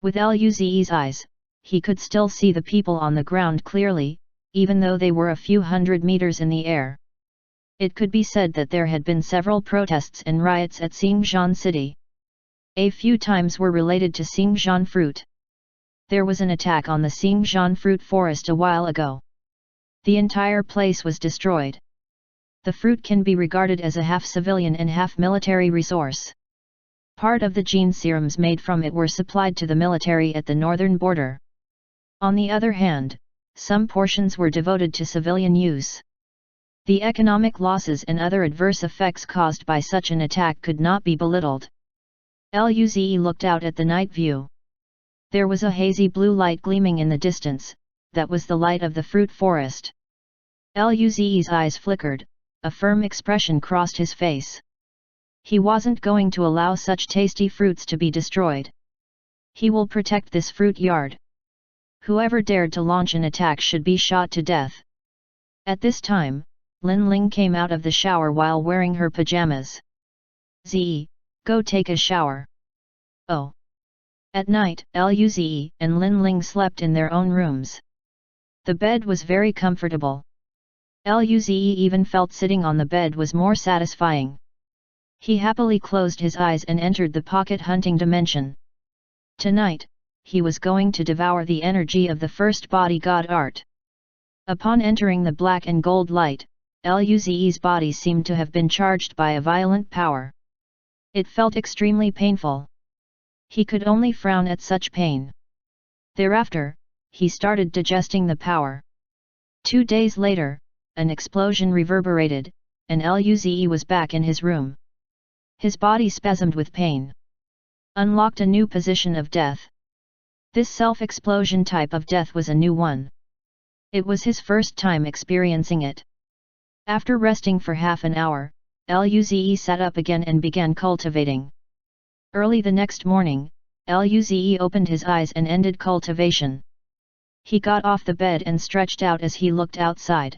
With Luze's eyes, he could still see the people on the ground clearly, even though they were a few hundred meters in the air. It could be said that there had been several protests and riots at Xingzhan City. A few times were related to Xingzhan fruit. There was an attack on the Xingzhan fruit forest a while ago. The entire place was destroyed. The fruit can be regarded as a half-civilian and half-military resource. Part of the gene serums made from it were supplied to the military at the northern border. On the other hand, some portions were devoted to civilian use. The economic losses and other adverse effects caused by such an attack could not be belittled. Luze looked out at the night view. There was a hazy blue light gleaming in the distance, that was the light of the fruit forest. Luze's eyes flickered, a firm expression crossed his face. He wasn't going to allow such tasty fruits to be destroyed. He will protect this fruit yard. Whoever dared to launch an attack should be shot to death. At this time, Lin Ling came out of the shower while wearing her pajamas. Zi, go take a shower. Oh. At night, Luze and Lin Ling slept in their own rooms. The bed was very comfortable. Luze even felt sitting on the bed was more satisfying. He happily closed his eyes and entered the pocket hunting dimension. Tonight, he was going to devour the energy of the first body god art. Upon entering the black and gold light, Luze's body seemed to have been charged by a violent power. It felt extremely painful. He could only frown at such pain. Thereafter, he started digesting the power. 2 days later, an explosion reverberated, and Luze was back in his room. His body spasmed with pain. Unlocked a new position of death. This self-explosion type of death was a new one. It was his first time experiencing it. After resting for half an hour, Luze sat up again and began cultivating. Early the next morning, Luze opened his eyes and ended cultivation. He got off the bed and stretched out as he looked outside.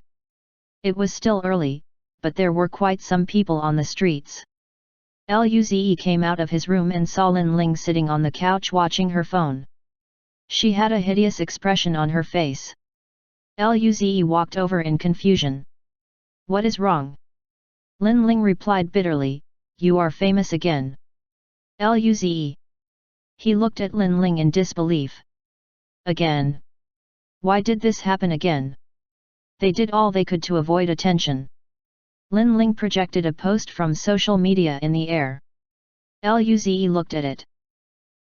It was still early, but there were quite some people on the streets. Luze came out of his room and saw Lin Ling sitting on the couch watching her phone. She had a hideous expression on her face. Luze walked over in confusion. What is wrong? Lin Ling replied bitterly, you are famous again. Luze. He looked at Lin Ling in disbelief. Again? Why did this happen again? They did all they could to avoid attention. Lin Ling projected a post from social media in the air. Luze looked at it.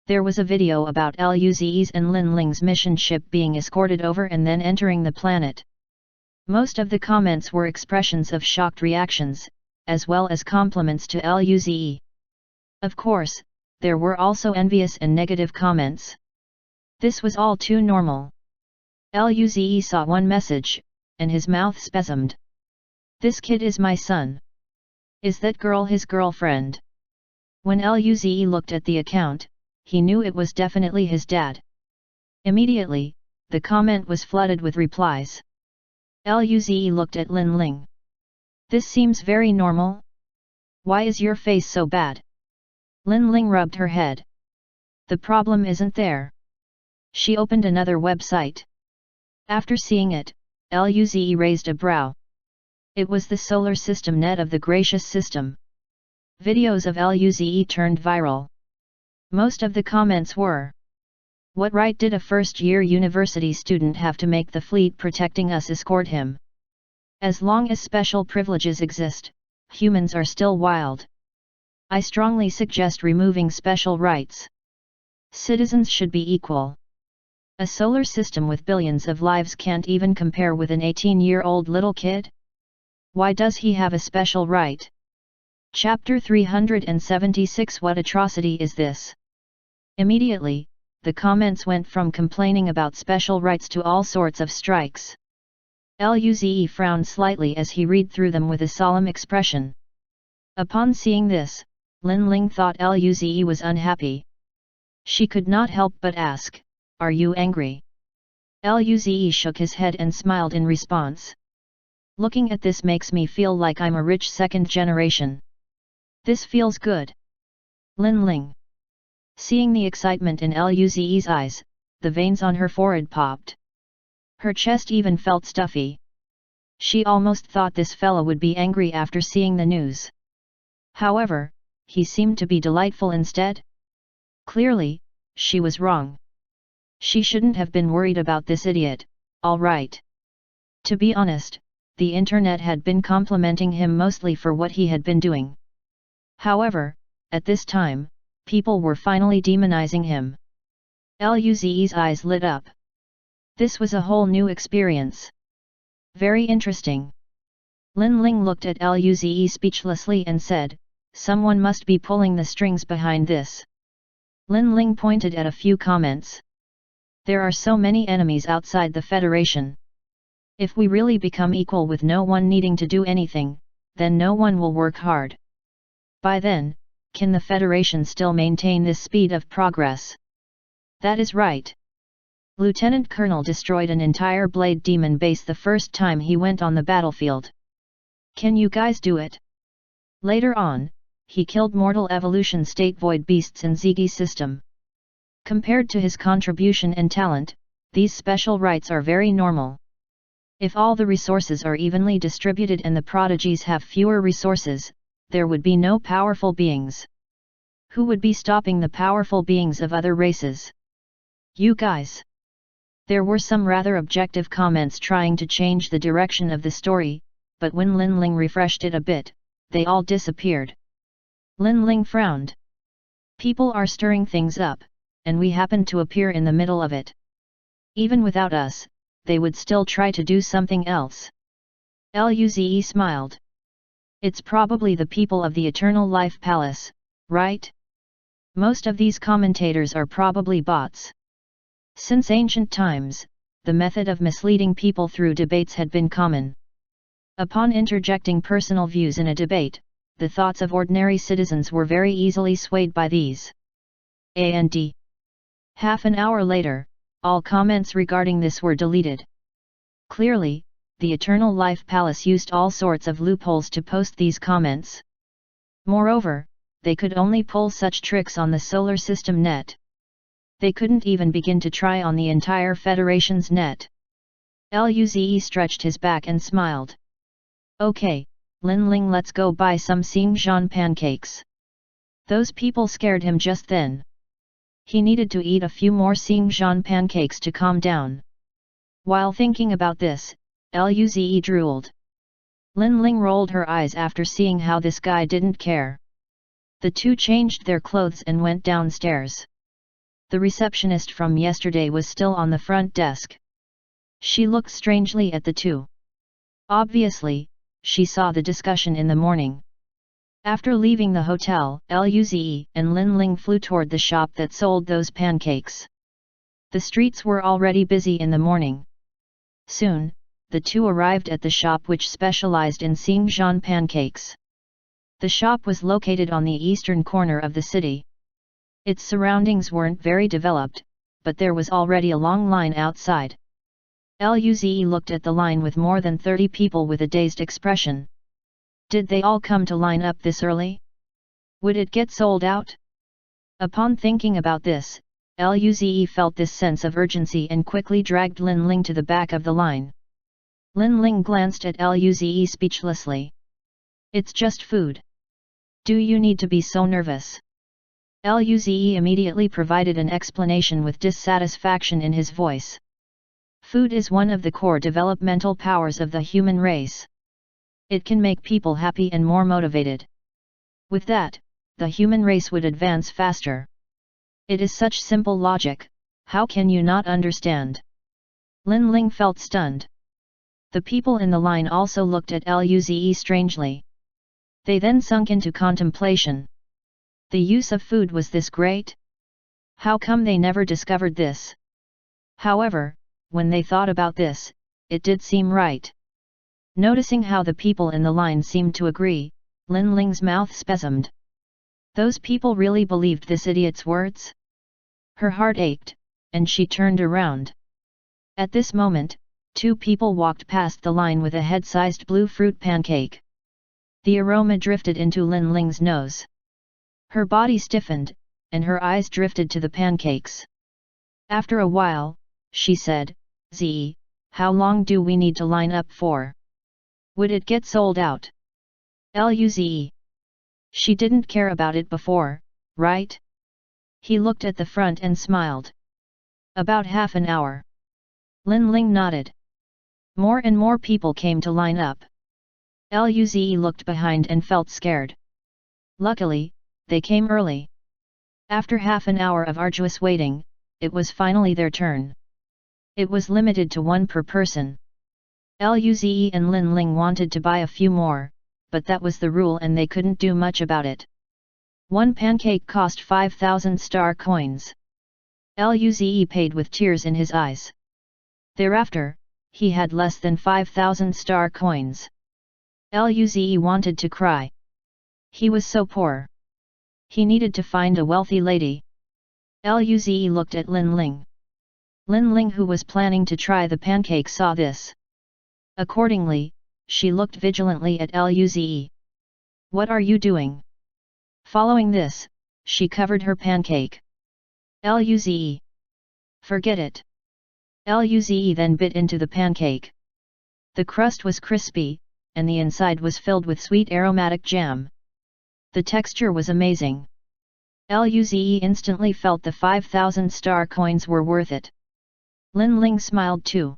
There was a video about Luze's and Lin Ling's mission ship being escorted over and then entering the planet. Most of the comments were expressions of shocked reactions, as well as compliments to Luze. Of course, there were also envious and negative comments. This was all too normal. Luze saw one message, and his mouth spasmed. This kid is my son. Is that girl his girlfriend? When Luze looked at the account, he knew it was definitely his dad. Immediately, the comment was flooded with replies. Luze looked at Lin Ling. This seems very normal. Why is your face so bad? Lin Ling rubbed her head. The problem isn't there. She opened another website. After seeing it, Luze raised a brow. It was the solar system net of the gracious system. Videos of Luze turned viral. Most of the comments were, what right did a first-year university student have to make the fleet protecting us escort him? As long as special privileges exist, humans are still wild. I strongly suggest removing special rights. Citizens should be equal. A solar system with billions of lives can't even compare with an 18-year-old little kid? Why does he have a special right? Chapter 376 What atrocity is this? Immediately, the comments went from complaining about special rights to all sorts of strikes. Luze frowned slightly as he read through them with a solemn expression. Upon seeing this, Lin Ling thought Luze was unhappy. She could not help but ask, "Are you angry?" Luze shook his head and smiled in response. "Looking at this makes me feel like I'm a rich second generation. This feels good." Lin Ling. Seeing the excitement in Luze's eyes, the veins on her forehead popped. Her chest even felt stuffy. She almost thought this fellow would be angry after seeing the news. However, he seemed to be delightful instead. Clearly, she was wrong. She shouldn't have been worried about this idiot, all right. To be honest, the internet had been complimenting him mostly for what he had been doing. However, at this time, people were finally demonizing him. Luze's eyes lit up. This was a whole new experience. Very interesting. Lin Ling looked at Luze speechlessly and said, "Someone must be pulling the strings behind this." Lin Ling pointed at a few comments. "There are so many enemies outside the Federation. If we really become equal with no one needing to do anything, then no one will work hard. By then, can the Federation still maintain this speed of progress?" "That is right. Lieutenant Colonel destroyed an entire Blade Demon base the first time he went on the battlefield. Can you guys do it?" Later on, he killed Mortal Evolution State Void Beasts in Ziggy system. Compared to his contribution and talent, these special rights are very normal. If all the resources are evenly distributed and the prodigies have fewer resources, there would be no powerful beings. Who would be stopping the powerful beings of other races? You guys. There were some rather objective comments trying to change the direction of the story, but when Lin Ling refreshed it a bit, they all disappeared. Lin Ling frowned. People are stirring things up, and we happen to appear in the middle of it. Even without us, they would still try to do something else. Luze smiled. It's probably the people of the Eternal Life Palace, right? Most of these commentators are probably bots. Since ancient times, the method of misleading people through debates had been common. Upon interjecting personal views in a debate, the thoughts of ordinary citizens were very easily swayed by these. And half an hour later, all comments regarding this were deleted. Clearly, the Eternal Life Palace used all sorts of loopholes to post these comments. Moreover, they could only pull such tricks on the solar system net. They couldn't even begin to try on the entire Federation's net. Luze stretched his back and smiled. "Okay, Lin Ling, let's go buy some Xingjian pancakes." Those people scared him just then. He needed to eat a few more Xingjian pancakes to calm down. While thinking about this, Luze drooled. Lin Ling rolled her eyes after seeing how this guy didn't care. The two changed their clothes and went downstairs. The receptionist from yesterday was still on the front desk. She looked strangely at the two. Obviously, she saw the discussion in the morning. After leaving the hotel, Luze and Lin Ling flew toward the shop that sold those pancakes. The streets were already busy in the morning. Soon, the two arrived at the shop which specialized in Xingjian pancakes. The shop was located on the eastern corner of the city. Its surroundings weren't very developed, but there was already a long line outside. Luze looked at the line with more than 30 people with a dazed expression. Did they all come to line up this early? Would it get sold out? Upon thinking about this, Luze felt this sense of urgency and quickly dragged Lin Ling to the back of the line. Lin Ling glanced at Luze speechlessly. "It's just food. Do you need to be so nervous?" Luze immediately provided an explanation with dissatisfaction in his voice. Food is one of the core developmental powers of the human race. It can make people happy and more motivated. With that, the human race would advance faster. It is such simple logic, how can you not understand? Lin Ling felt stunned. The people in the line also looked at Luze strangely. They then sunk into contemplation. The use of food was this great? How come they never discovered this? However, when they thought about this, it did seem right. Noticing how the people in the line seemed to agree, Lin Ling's mouth spasmed. Those people really believed this idiot's words? Her heart ached, and she turned around. At this moment, two people walked past the line with a head-sized blue fruit pancake. The aroma drifted into Lin Ling's nose. Her body stiffened, and her eyes drifted to the pancakes. After a while, she said, "Zi, how long do we need to line up for? Would it get sold out?" Luze. She didn't care about it before, right? He looked at the front and smiled. About half an hour. Lin Ling nodded. More and more people came to line up. Luze looked behind and felt scared. Luckily, they came early. After half an hour of arduous waiting, it was finally their turn. It was limited to one per person. Luze and Lin Ling wanted to buy a few more, but that was the rule and they couldn't do much about it. One pancake cost 5,000 star coins. Luze paid with tears in his eyes. Thereafter, he had less than 5,000 star coins. Luze wanted to cry. He was so poor. He needed to find a wealthy lady. Luze looked at Lin Ling. Lin Ling, who was planning to try the pancake, saw this. Accordingly, she looked vigilantly at Luze. "What are you doing?" Following this, she covered her pancake. Luze. "Forget it." Luze then bit into the pancake. The crust was crispy, and the inside was filled with sweet aromatic jam. The texture was amazing. Luze instantly felt the 5,000 star coins were worth it. Lin Ling smiled too.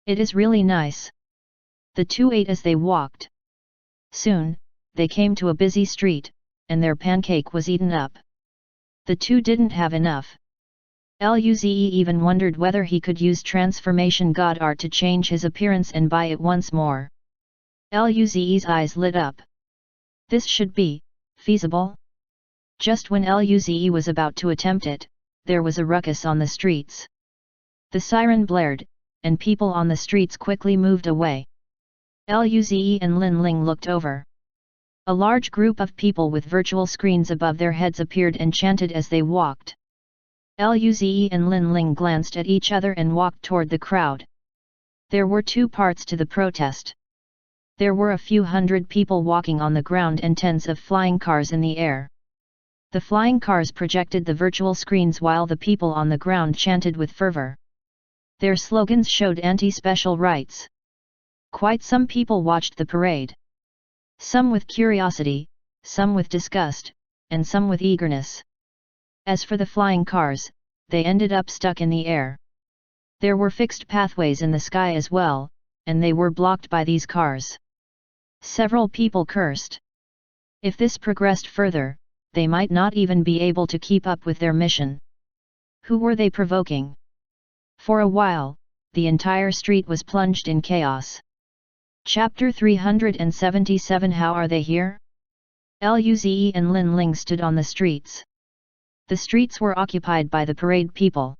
"It is really nice." The two ate as they walked. Soon, they came to a busy street, and their pancake was eaten up. The two didn't have enough. Luze even wondered whether he could use transformation god art to change his appearance and buy it once more. Luze's eyes lit up. This should be feasible. Just when Luze was about to attempt it, there was a ruckus on the streets. The siren blared, and people on the streets quickly moved away. Luze and Lin Ling looked over. A large group of people with virtual screens above their heads appeared and chanted as they walked. Luze and Lin Ling glanced at each other and walked toward the crowd. There were two parts to the protest. There were a few hundred people walking on the ground and tens of flying cars in the air. The flying cars projected the virtual screens while the people on the ground chanted with fervor. Their slogans showed anti-special rights. Quite some people watched the parade. Some with curiosity, some with disgust, and some with eagerness. As for the flying cars, they ended up stuck in the air. There were fixed pathways in the sky as well, and they were blocked by these cars. Several people cursed. If this progressed further, they might not even be able to keep up with their mission. Who were they provoking? For a while, the entire street was plunged in chaos. Chapter 377. How are they here? Luze and Lin Ling stood on the streets. The streets were occupied by the parade people.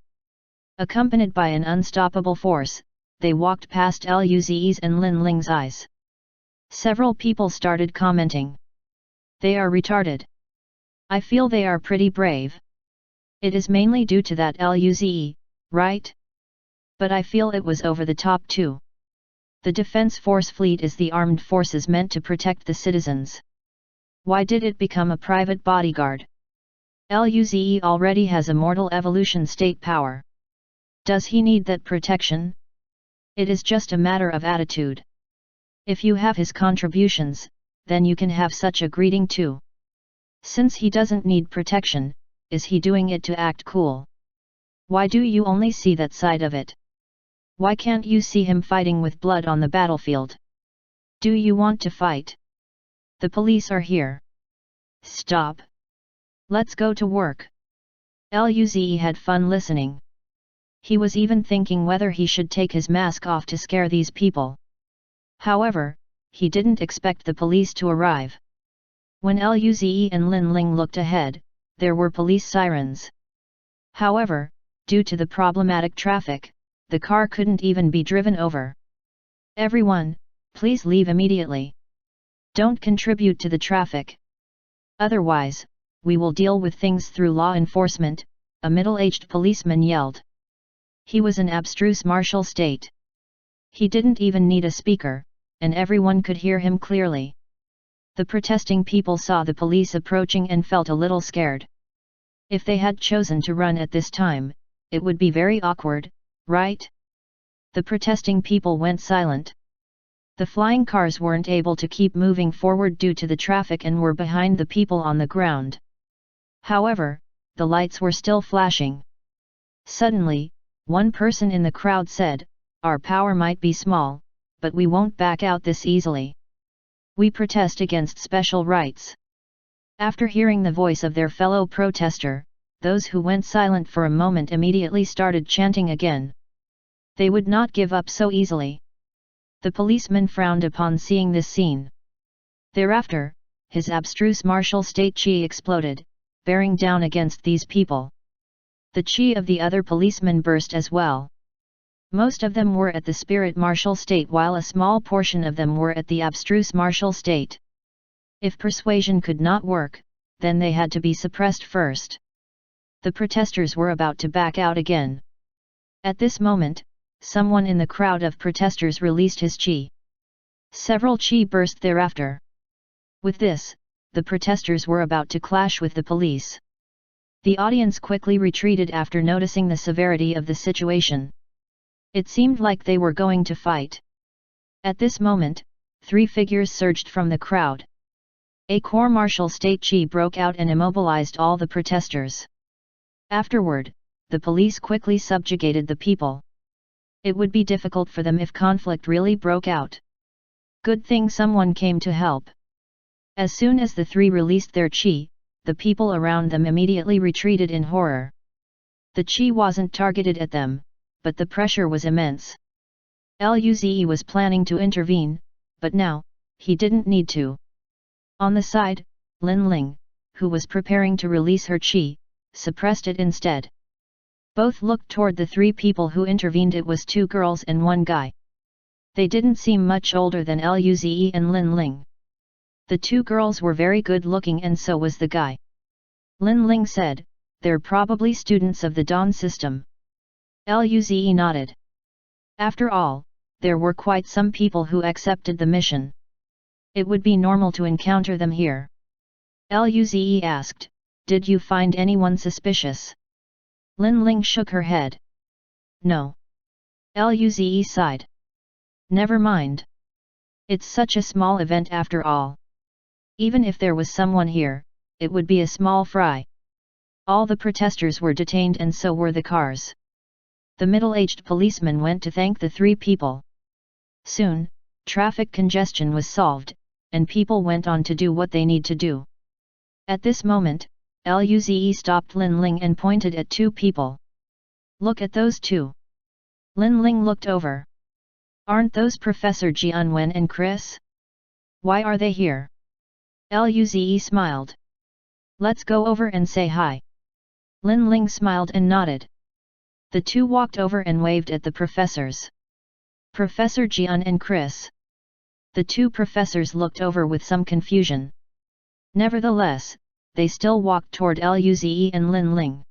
Accompanied by an unstoppable force, they walked past Luze's and Lin Ling's eyes. Several people started commenting. "They are retarded. I feel they are pretty brave. It is mainly due to that Luze, right? But I feel it was over the top too. The Defense Force fleet is the armed forces meant to protect the citizens. Why did it become a private bodyguard? Luze already has immortal evolution state power. Does he need that protection? It is just a matter of attitude. If you have his contributions, then you can have such a greeting too. Since he doesn't need protection, is he doing it to act cool? Why do you only see that side of it? Why can't you see him fighting with blood on the battlefield? Do you want to fight? The police are here. Stop. Let's go to work." Luze had fun listening. He was even thinking whether he should take his mask off to scare these people. However, he didn't expect the police to arrive. When Luze and Lin Ling looked ahead, there were police sirens. However, due to the problematic traffic, the car couldn't even be driven over. Everyone, please leave immediately. Don't contribute to the traffic. Otherwise, we will deal with things through law enforcement, a middle-aged policeman yelled. He was an abstruse martial state. He didn't even need a speaker, and everyone could hear him clearly. The protesting people saw the police approaching and felt a little scared. If they had chosen to run at this time, it would be very awkward, right? The protesting people went silent. The flying cars weren't able to keep moving forward due to the traffic and were behind the people on the ground. However, the lights were still flashing. Suddenly, one person in the crowd said, "Our power might be small, but we won't back out this easily. We protest against special rights." After hearing the voice of their fellow protester, those who went silent for a moment immediately started chanting again. They would not give up so easily. The policeman frowned upon seeing this scene. Thereafter, his abstruse martial state chi exploded, bearing down against these people. The chi of the other policemen burst as well. Most of them were at the spirit martial state while a small portion of them were at the abstruse martial state. If persuasion could not work, then they had to be suppressed first. The protesters were about to back out again. At this moment, someone in the crowd of protesters released his chi. Several chi burst thereafter. With this, the protesters were about to clash with the police. The audience quickly retreated after noticing the severity of the situation. It seemed like they were going to fight. At this moment, three figures surged from the crowd. A core martial state chi broke out and immobilized all the protesters. Afterward, the police quickly subjugated the people. It would be difficult for them if conflict really broke out. Good thing someone came to help. As soon as the three released their chi, the people around them immediately retreated in horror. The chi wasn't targeted at them, but the pressure was immense. Luze was planning to intervene, but now, he didn't need to. On the side, Lin Ling, who was preparing to release her chi, suppressed it instead. Both looked toward the three people who intervened. It was two girls and one guy. They didn't seem much older than Luze and Lin Ling. The two girls were very good looking and so was the guy. Lin Ling said, "They're probably students of the Dawn system." Luze nodded. After all, there were quite some people who accepted the mission. It would be normal to encounter them here. Luze asked, "Did you find anyone suspicious?" Lin Ling shook her head. "No." Luze sighed. "Never mind. It's such a small event after all. Even if there was someone here, it would be a small fry." All the protesters were detained and so were the cars. The middle-aged policeman went to thank the three people. Soon, traffic congestion was solved, and people went on to do what they need to do. At this moment, Luze stopped Lin Ling and pointed at two people. "Look at those two." Lin Ling looked over. "Aren't those Professor Jianwen and Chris? Why are they here?" Luze smiled. "Let's go over and say hi." Lin Ling smiled and nodded. The two walked over and waved at the professors. "Professor Jian and Chris." The two professors looked over with some confusion. Nevertheless, they still walked toward Luze and Lin Ling.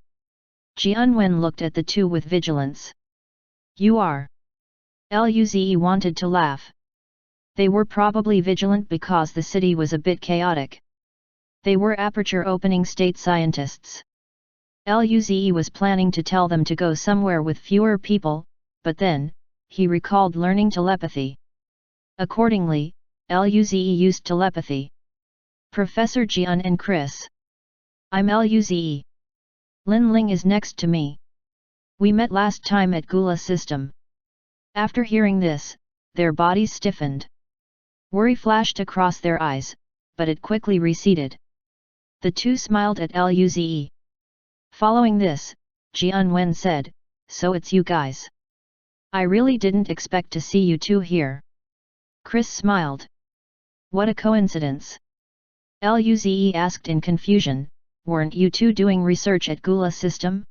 Jianwen looked at the two with vigilance. "You are?" Luze wanted to laugh. They were probably vigilant because the city was a bit chaotic. They were aperture opening state scientists. Luze was planning to tell them to go somewhere with fewer people, but then, he recalled learning telepathy. Accordingly, Luze used telepathy. "Professor Jian and Chris. I'm Luze. Lin Ling is next to me. We met last time at Gula System." After hearing this, their bodies stiffened. Worry flashed across their eyes, but it quickly receded. The two smiled at Luze. Following this, Jianwen said, "So it's you guys. I really didn't expect to see you two here." Chris smiled. "What a coincidence." Luze asked in confusion, "Weren't you two doing research at Gula System?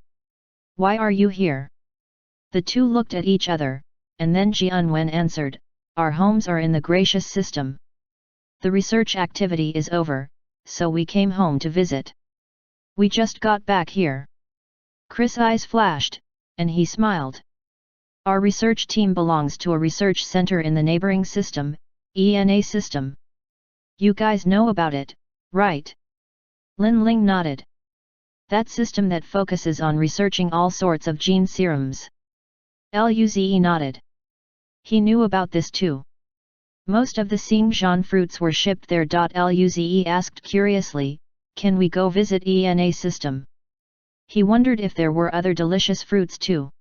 Why are you here?" The two looked at each other, and then Jianwen answered, our homes are in the gracious system. The research activity is over, so we came home to visit. We just got back here. Chris' eyes flashed, and he smiled. Our research team belongs to a research center in the neighboring system, ENA system. You guys know about it, right? Lin Ling nodded. That system that focuses on researching all sorts of gene serums. Luze nodded. He knew about this too. Most of the Xinjiang fruits were shipped there. Luze asked curiously, can we go visit ENA system? He wondered if there were other delicious fruits too.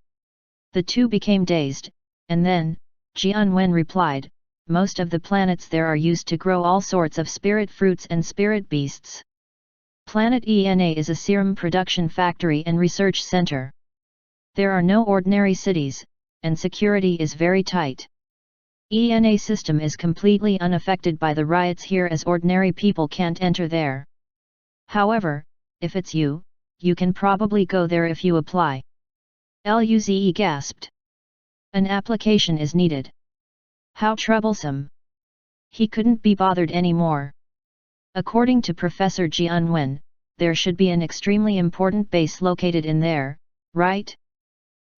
The two became dazed, and then, Jianwen replied, most of the planets there are used to grow all sorts of spirit fruits and spirit beasts. Planet ENA is a serum production factory and research center. There are no ordinary cities, and security is very tight. ENA system is completely unaffected by the riots here as ordinary people can't enter there. However, if it's you can probably go there if you apply. Luze gasped. An application is needed. How troublesome. He couldn't be bothered anymore. According to Professor Jianwen, there should be an extremely important base located in there, right?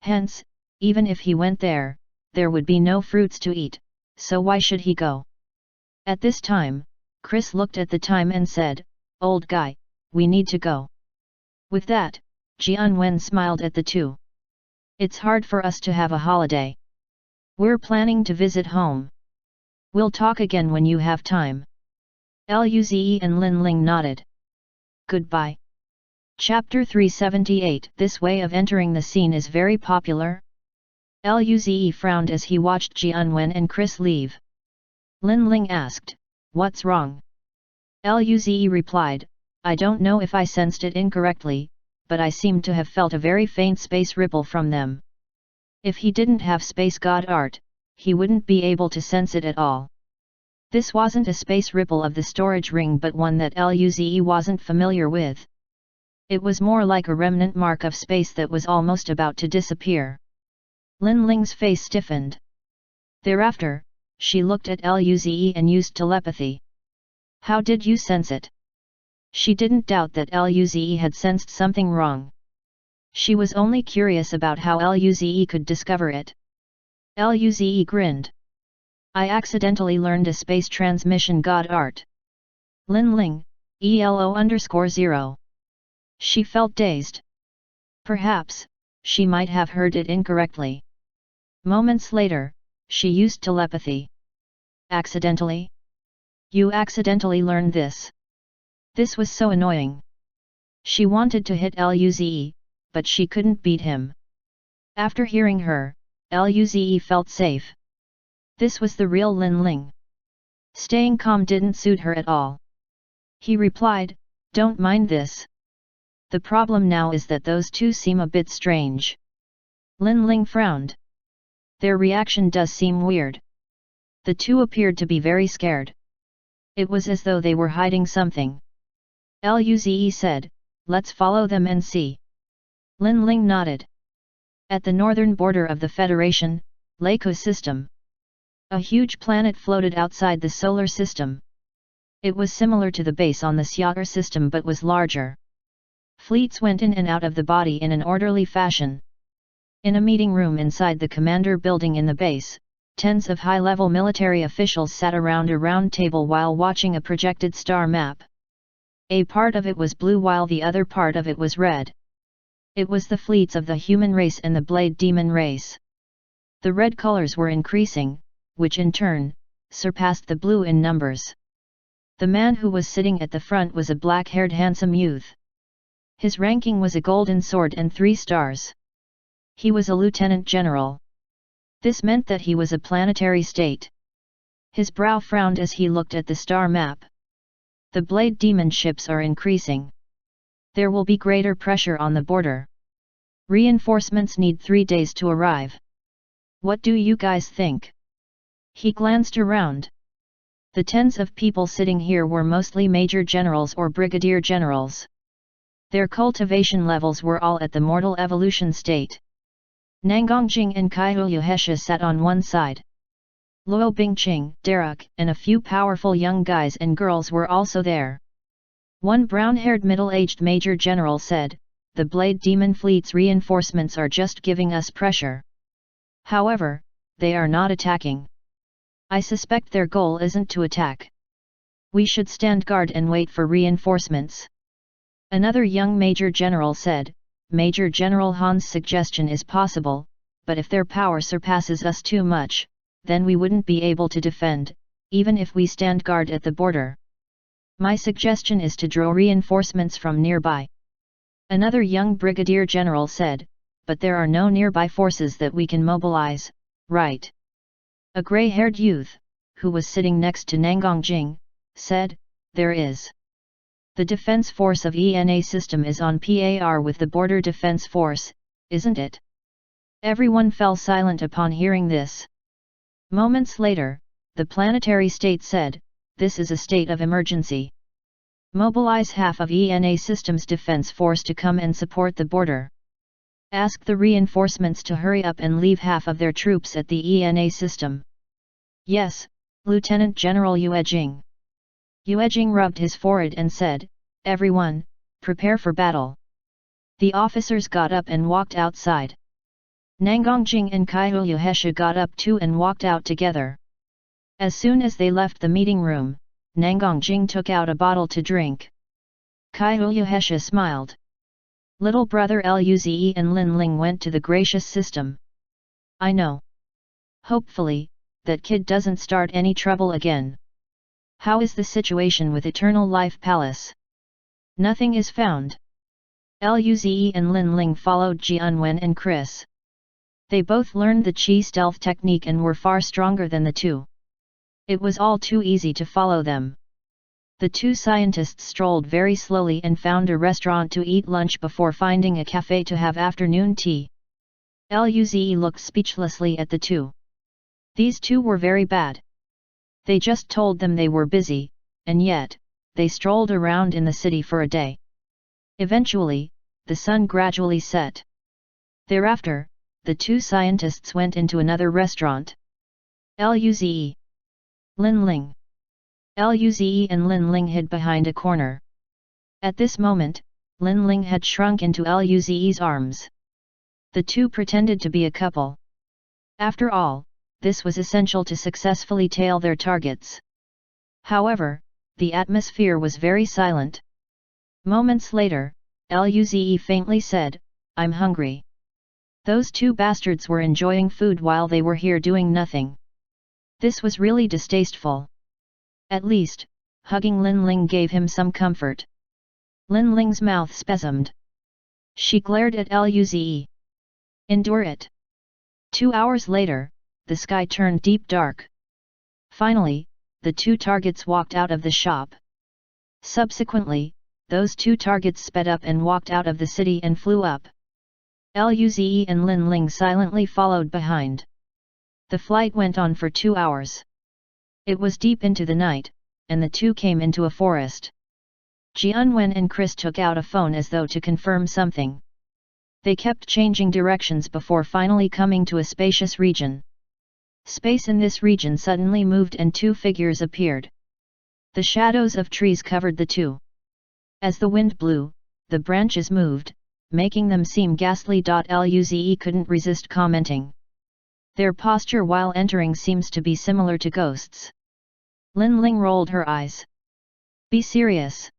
Hence, even if he went there, there would be no fruits to eat, so why should he go? At this time, Chris looked at the time and said, old guy, we need to go. With that, Jianwen smiled at the two. It's hard for us to have a holiday. We're planning to visit home. We'll talk again when you have time. Luze and Lin Ling nodded. Goodbye. Chapter 378. This way of entering the scene is very popular. Luze frowned as he watched Jianwen and Chris leave. Lin Ling asked, what's wrong? Luze replied, I don't know if I sensed it incorrectly, but I seemed to have felt a very faint space ripple from them. If he didn't have space god art, he wouldn't be able to sense it at all. This wasn't a space ripple of the storage ring but one that Luze wasn't familiar with. It was more like a remnant mark of space that was almost about to disappear. Lin Ling's face stiffened. Thereafter, she looked at Luze and used telepathy. How did you sense it? She didn't doubt that Luze had sensed something wrong. She was only curious about how Luze could discover it. Luze grinned. I accidentally learned a space transmission god art. Lin Ling, ELO_0. She felt dazed. Perhaps, she might have heard it incorrectly. Moments later, she used telepathy. Accidentally? You accidentally learned this. This was so annoying. She wanted to hit Luze, but she couldn't beat him. After hearing her, Luze felt safe. This was the real Lin Ling. Staying calm didn't suit her at all. He replied, don't mind this. The problem now is that those two seem a bit strange. Lin Ling frowned. Their reaction does seem weird. The two appeared to be very scared. It was as though they were hiding something. Luze said, let's follow them and see. Lin Ling nodded. At the northern border of the Federation, Leiko system. A huge planet floated outside the solar system. It was similar to the base on the Xiao'er system but was larger. Fleets went in and out of the body in an orderly fashion. In a meeting room inside the commander building in the base, tens of high-level military officials sat around a round table while watching a projected star map. A part of it was blue while the other part of it was red. It was the fleets of the human race and the blade demon race. The red colors were increasing, which in turn, surpassed the blue in numbers. The man who was sitting at the front was a black-haired handsome youth. His ranking was a golden sword and 3 stars. He was a lieutenant general. This meant that he was a planetary state. His brow frowned as he looked at the star map. The blade demon ships are increasing. There will be greater pressure on the border. Reinforcements need 3 days to arrive. What do you guys think? He glanced around. The tens of people sitting here were mostly major generals or brigadier generals. Their cultivation levels were all at the mortal evolution state. Nangongjing and Kaihu Yuhesha sat on one side. Luo Bingqing, Derek, and a few powerful young guys and girls were also there. One brown-haired middle-aged major general said, "The Blade Demon Fleet's reinforcements are just giving us pressure. However, they are not attacking. I suspect their goal isn't to attack. We should stand guard and wait for reinforcements." Another young major general said, "Major General Han's suggestion is possible, but if their power surpasses us too much, then we wouldn't be able to defend, even if we stand guard at the border. My suggestion is to draw reinforcements from nearby." Another young brigadier general said, "But there are no nearby forces that we can mobilize, right?" A grey-haired youth, who was sitting next to Nangongjing, said, "There is. The defense force of ENA system is on par with the border defense force, isn't it?" Everyone fell silent upon hearing this. Moments later, the planetary state said, "This is a state of emergency. Mobilize half of ENA system's defense force to come and support the border. Ask the reinforcements to hurry up and leave half of their troops at the ENA system." "Yes, Lieutenant General Yuejing." Yuejing rubbed his forehead and said, "Everyone, prepare for battle." The officers got up and walked outside. Nangongjing and Kaihu Yuhesha got up too and walked out together. As soon as they left the meeting room, Nangongjing took out a bottle to drink. Kaihu Yuhesha smiled. Little brother Luze and Lin Ling went to the gracious system. "I know. Hopefully, that kid doesn't start any trouble again. How is the situation with Eternal Life Palace?" "Nothing is found." Luze and Lin Ling followed Jianwen and Chris. They both learned the Qi stealth technique and were far stronger than the two. It was all too easy to follow them. The two scientists strolled very slowly and found a restaurant to eat lunch before finding a cafe to have afternoon tea. Luze looked speechlessly at the two. These two were very bad. They just told them they were busy, and yet, they strolled around in the city for a day. Eventually, the sun gradually set. Thereafter, the two scientists went into another restaurant. Luze, Lin Ling. Luze and Lin Ling hid behind a corner. At this moment, Lin Ling had shrunk into Luze's arms. The two pretended to be a couple. After all, this was essential to successfully tail their targets. However, the atmosphere was very silent. Moments later, Luze faintly said, "I'm hungry." Those two bastards were enjoying food while they were here doing nothing. This was really distasteful. At least, hugging Lin Ling gave him some comfort. Lin Ling's mouth spasmed. She glared at Luze. "Endure it." 2 hours later, the sky turned deep dark. Finally, the two targets walked out of the shop. Subsequently, those two targets sped up and walked out of the city and flew up. Luze and Lin Ling silently followed behind. The flight went on for 2 hours. It was deep into the night, and the two came into a forest. Jianwen and Chris took out a phone as though to confirm something. They kept changing directions before finally coming to a spacious region. Space in this region suddenly moved and two figures appeared. The shadows of trees covered the two. As the wind blew, the branches moved, making them seem ghastly. Luze couldn't resist commenting. Their posture while entering seems to be similar to ghosts. Lin Ling rolled her eyes. "Be serious."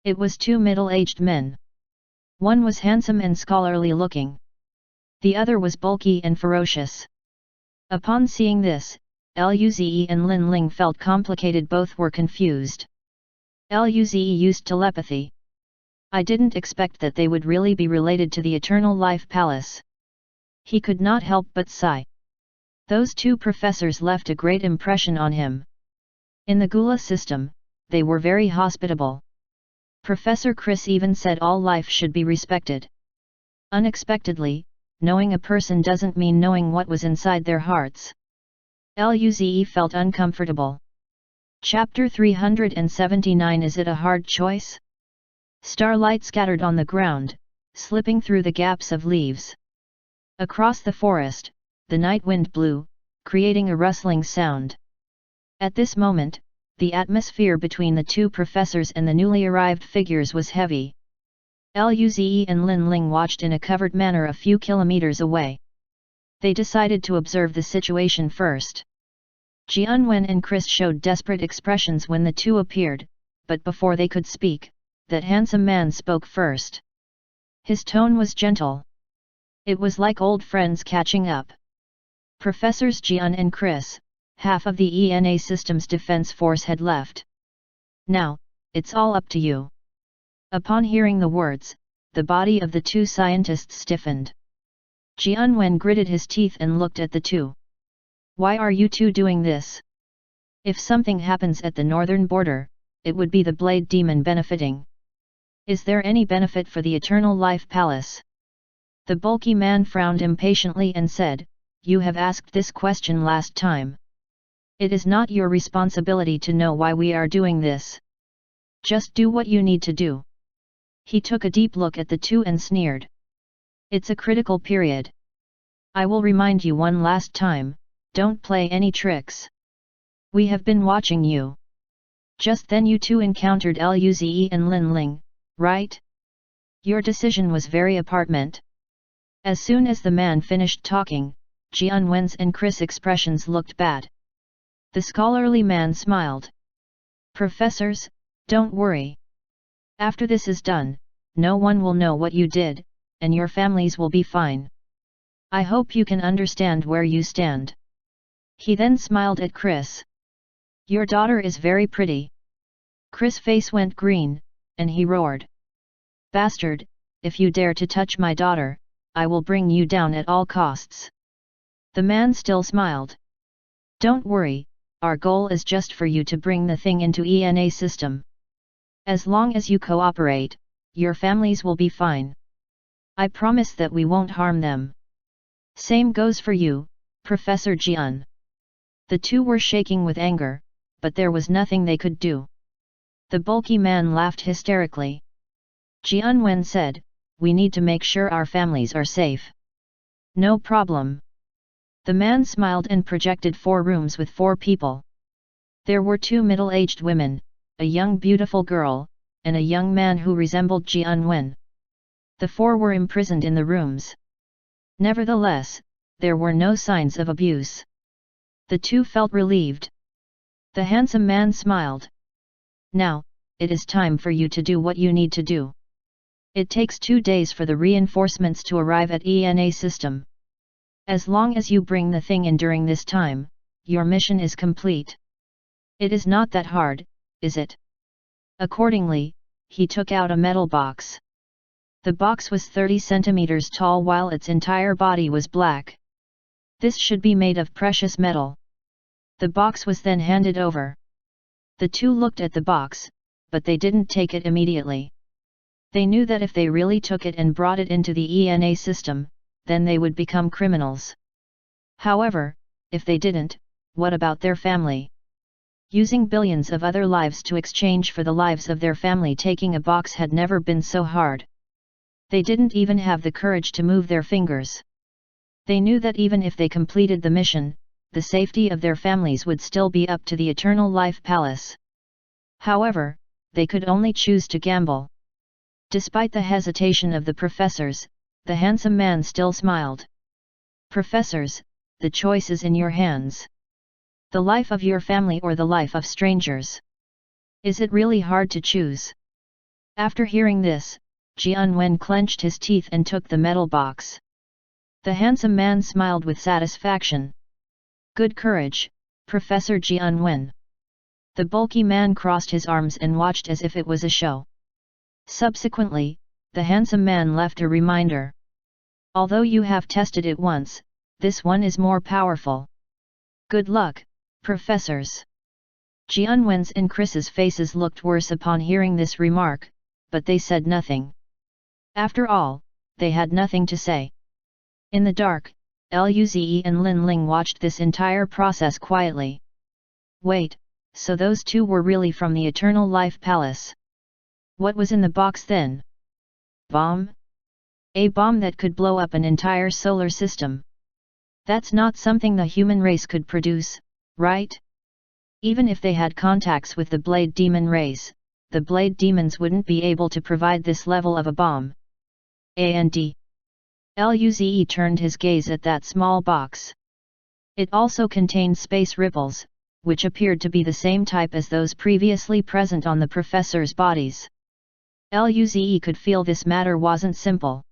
It was two middle-aged men. One was handsome and scholarly looking. The other was bulky and ferocious. Upon seeing this, Luze and Lin Ling felt complicated. Both were confused. Luze used telepathy. "I didn't expect that they would really be related to the Eternal Life Palace." He could not help but sigh. Those two professors left a great impression on him. In the Gula system, they were very hospitable. Professor Chris even said all life should be respected. Unexpectedly, knowing a person doesn't mean knowing what was inside their hearts. Luze felt uncomfortable. Chapter 379. Is it a hard choice? Starlight scattered on the ground, slipping through the gaps of leaves. Across the forest, the night wind blew, creating a rustling sound. At this moment, the atmosphere between the two professors and the newly arrived figures was heavy. Luze and Lin Ling watched in a covered manner a few kilometers away. They decided to observe the situation first. Jianwen and Chris showed desperate expressions when the two appeared, but before they could speak, that handsome man spoke first. His tone was gentle. It was like old friends catching up. Professors Jian and Chris, half of the ENA system's defense force had left. Now, it's all up to you. Upon hearing the words, the body of the two scientists stiffened. Jianwen gritted his teeth and looked at the two. Why are you two doing this? If something happens at the northern border, it would be the Blade Demon benefiting. Is there any benefit for the Eternal Life Palace? The bulky man frowned impatiently and said, You have asked this question last time. It is not your responsibility to know why we are doing this. Just do what you need to do. He took a deep look at the two and sneered. It's a critical period. I will remind you one last time, don't play any tricks. We have been watching you. Just then you two encountered Luze and Lin Ling, right? Your decision was very apartment. As soon as the man finished talking, Jianwen's and Chris' expressions looked bad. The scholarly man smiled. Professors, don't worry. After this is done, no one will know what you did, and your families will be fine. I hope you can understand where you stand. He then smiled at Chris. Your daughter is very pretty. Chris' face went green, and he roared. Bastard, if you dare to touch my daughter, I will bring you down at all costs. The man still smiled. Don't worry, our goal is just for you to bring the thing into ENA system. As long as you cooperate, your families will be fine. I promise that we won't harm them. Same goes for you, Professor Jian. The two were shaking with anger, but there was nothing they could do. The bulky man laughed hysterically. Jianwen said, We need to make sure our families are safe. No problem. The man smiled and projected 4 rooms with 4 people. There were 2 middle-aged women, a young beautiful girl, and a young man who resembled Jianwen. The 4 were imprisoned in the rooms. Nevertheless, there were no signs of abuse. The 2 felt relieved. The handsome man smiled. Now, it is time for you to do what you need to do. It takes 2 days for the reinforcements to arrive at ENA system. As long as you bring the thing in during this time, your mission is complete. It is not that hard, is it? Accordingly, he took out a metal box. The box was 30 centimeters tall while its entire body was black. This should be made of precious metal. The box was then handed over. The 2 looked at the box, but they didn't take it immediately. They knew that if they really took it and brought it into the ENA system, then they would become criminals. However, if they didn't, what about their family? Using billions of other lives to exchange for the lives of their family, taking a box had never been so hard. They didn't even have the courage to move their fingers. They knew that even if they completed the mission, the safety of their families would still be up to the Eternal Life Palace. However, they could only choose to gamble. Despite the hesitation of the professors, the handsome man still smiled. Professors, the choice is in your hands. The life of your family or the life of strangers. Is it really hard to choose? After hearing this, Jianwen clenched his teeth and took the metal box. The handsome man smiled with satisfaction. Good courage, Professor Jianwen. The bulky man crossed his arms and watched as if it was a show. Subsequently, the handsome man left a reminder. Although you have tested it once, this one is more powerful. Good luck, professors. Jianwen's and Chris's faces looked worse upon hearing this remark, but they said nothing. After all, they had nothing to say. In the dark, Luze and Lin Ling watched this entire process quietly. Wait, so those 2 were really from the Eternal Life Palace? What was in the box then? Bomb? A bomb that could blow up an entire solar system. That's not something the human race could produce, right? Even if they had contacts with the Blade Demon race, the Blade Demons wouldn't be able to provide this level of a bomb. And Luze turned his gaze at that small box. It also contained space ripples, which appeared to be the same type as those previously present on the professor's bodies. Luze could feel this matter wasn't simple.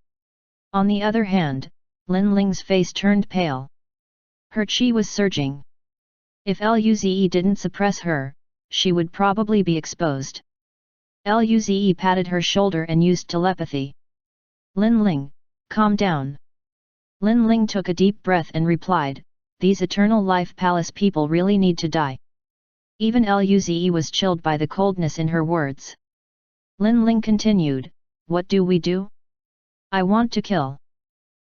On the other hand, Lin Ling's face turned pale. Her chi was surging. If Luze didn't suppress her, she would probably be exposed. Luze patted her shoulder and used telepathy. Lin Ling, calm down. Lin Ling took a deep breath and replied, these Eternal Life Palace people really need to die. Even Luze was chilled by the coldness in her words. Lin Ling continued, what do we do? I want to kill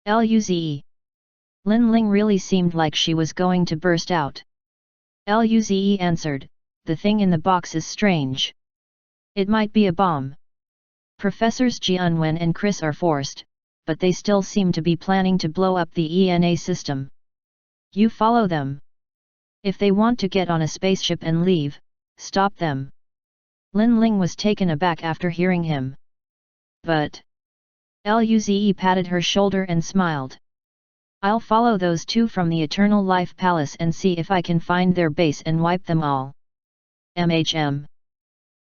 Luze. Lin Ling really seemed like she was going to burst out. Luze answered, the thing in the box is strange. It might be a bomb. Professors Jianwen and Chris are forced, but they still seem to be planning to blow up the ENA system. You follow them. If they want to get on a spaceship and leave, stop them. Lin Ling was taken aback after hearing him. But Luze patted her shoulder and smiled. I'll follow those two from the Eternal Life Palace and see if I can find their base and wipe them all.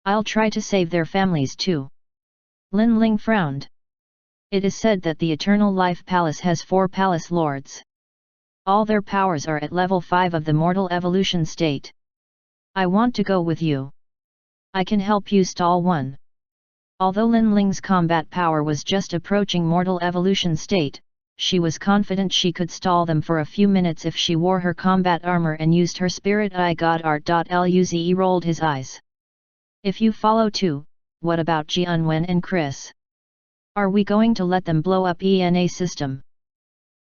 I'll try to save their families too. Lin Ling frowned. It is said that the Eternal Life Palace has 4 palace lords. All their powers are at level 5 of the mortal evolution state. I want to go with you. I can help you stall one. Although Lin Ling's combat power was just approaching mortal evolution state, she was confident she could stall them for a few minutes if she wore her combat armor and used her spirit eye god art. Luze rolled his eyes. If you follow too, what about Jianwen and Chris? Are we going to let them blow up ENA system?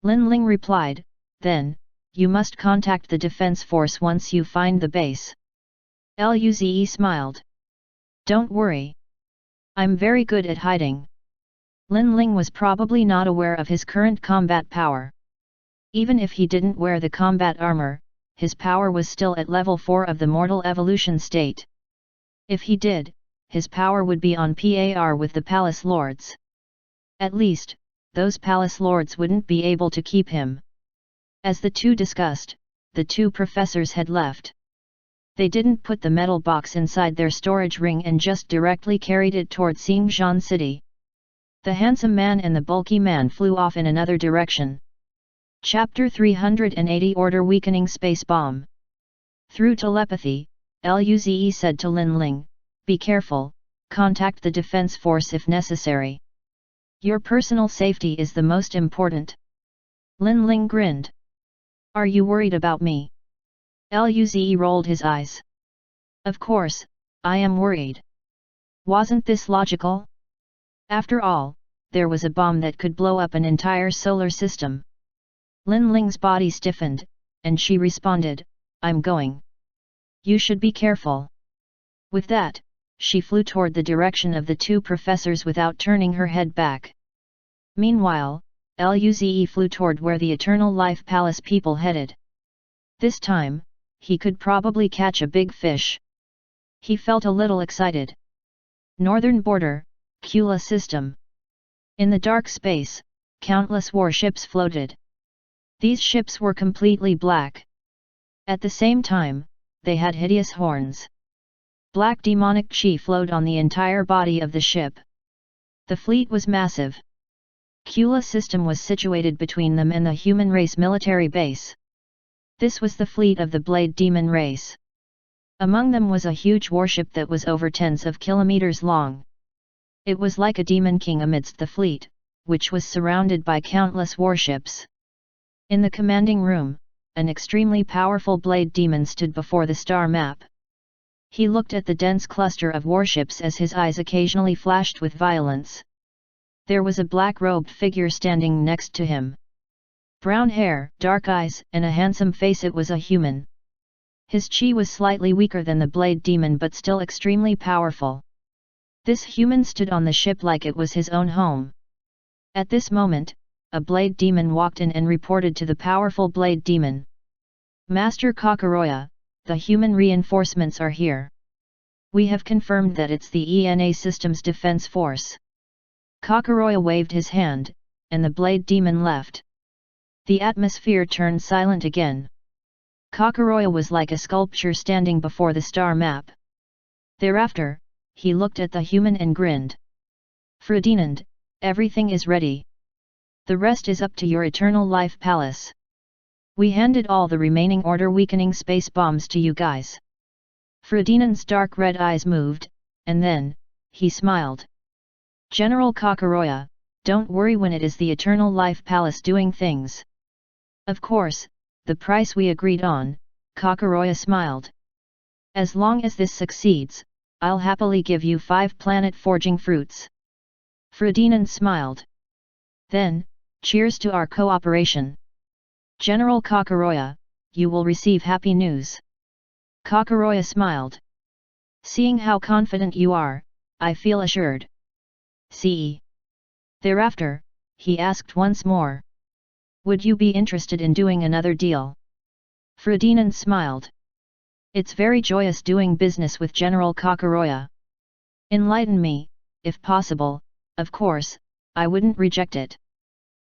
Lin Ling replied, then, you must contact the defense force once you find the base. Luze smiled. Don't worry. I'm very good at hiding. Lin Ling was probably not aware of his current combat power. Even if he didn't wear the combat armor, his power was still at level 4 of the mortal evolution state. If he did, his power would be on par with the palace lords. At least, those palace lords wouldn't be able to keep him. As the two discussed, the 2 professors had left. They didn't put the metal box inside their storage ring and just directly carried it toward Xingzhan City. The handsome man and the bulky man flew off in another direction. Chapter 380 Order Weakening Space Bomb. Through telepathy, Luze said to Lin Ling, be careful, contact the defense force if necessary. Your personal safety is the most important. Lin Ling grinned. Are you worried about me? Luze rolled his eyes. Of course, I am worried. Wasn't this logical? After all, there was a bomb that could blow up an entire solar system. Lin Ling's body stiffened, and she responded, I'm going. You should be careful. With that, she flew toward the direction of the 2 professors without turning her head back. Meanwhile, Luze flew toward where the Eternal Life Palace people headed. This time, he could probably catch a big fish. He felt a little excited. Northern Border, Kula System. In the dark space, countless warships floated. These ships were completely black. At the same time, they had hideous horns. Black demonic chi flowed on the entire body of the ship. The fleet was massive. Kula System was situated between them and the human race military base. This was the fleet of the Blade Demon race. Among them was a huge warship that was over tens of kilometers long. It was like a demon king amidst the fleet, which was surrounded by countless warships. In the commanding room, an extremely powerful blade demon stood before the star map. He looked at the dense cluster of warships as his eyes occasionally flashed with violence. There was a black-robed figure standing next to him. Brown hair, dark eyes, and a handsome face. It was a human. His chi was slightly weaker than the blade demon but still extremely powerful. This human stood on the ship like it was his own home. At this moment, a blade demon walked in and reported to the powerful blade demon. Master Kakoroya, the human reinforcements are here. We have confirmed that it's the ENA Systems Defense Force. Kakoroya waved his hand, and the blade demon left. The atmosphere turned silent again. Kakoroya was like a sculpture standing before the star map. Thereafter, he looked at the human and grinned. Ferdinand, everything is ready. The rest is up to your Eternal Life Palace. We handed all the remaining order-weakening space bombs to you guys. Ferdinand's dark red eyes moved, and then, he smiled. General Kakoroya, don't worry when it is the Eternal Life Palace doing things. Of course, the price we agreed on, Kakoroya smiled. As long as this succeeds, I'll happily give you 5 planet-forging fruits. Ferdinand smiled. Then, cheers to our cooperation. General Kakoroya, you will receive happy news. Kakoroya smiled. Seeing how confident you are, I feel assured. See. Thereafter, he asked once more. Would you be interested in doing another deal? Ferdinand smiled. It's very joyous doing business with General Kakoroya. Enlighten me, if possible, of course, I wouldn't reject it.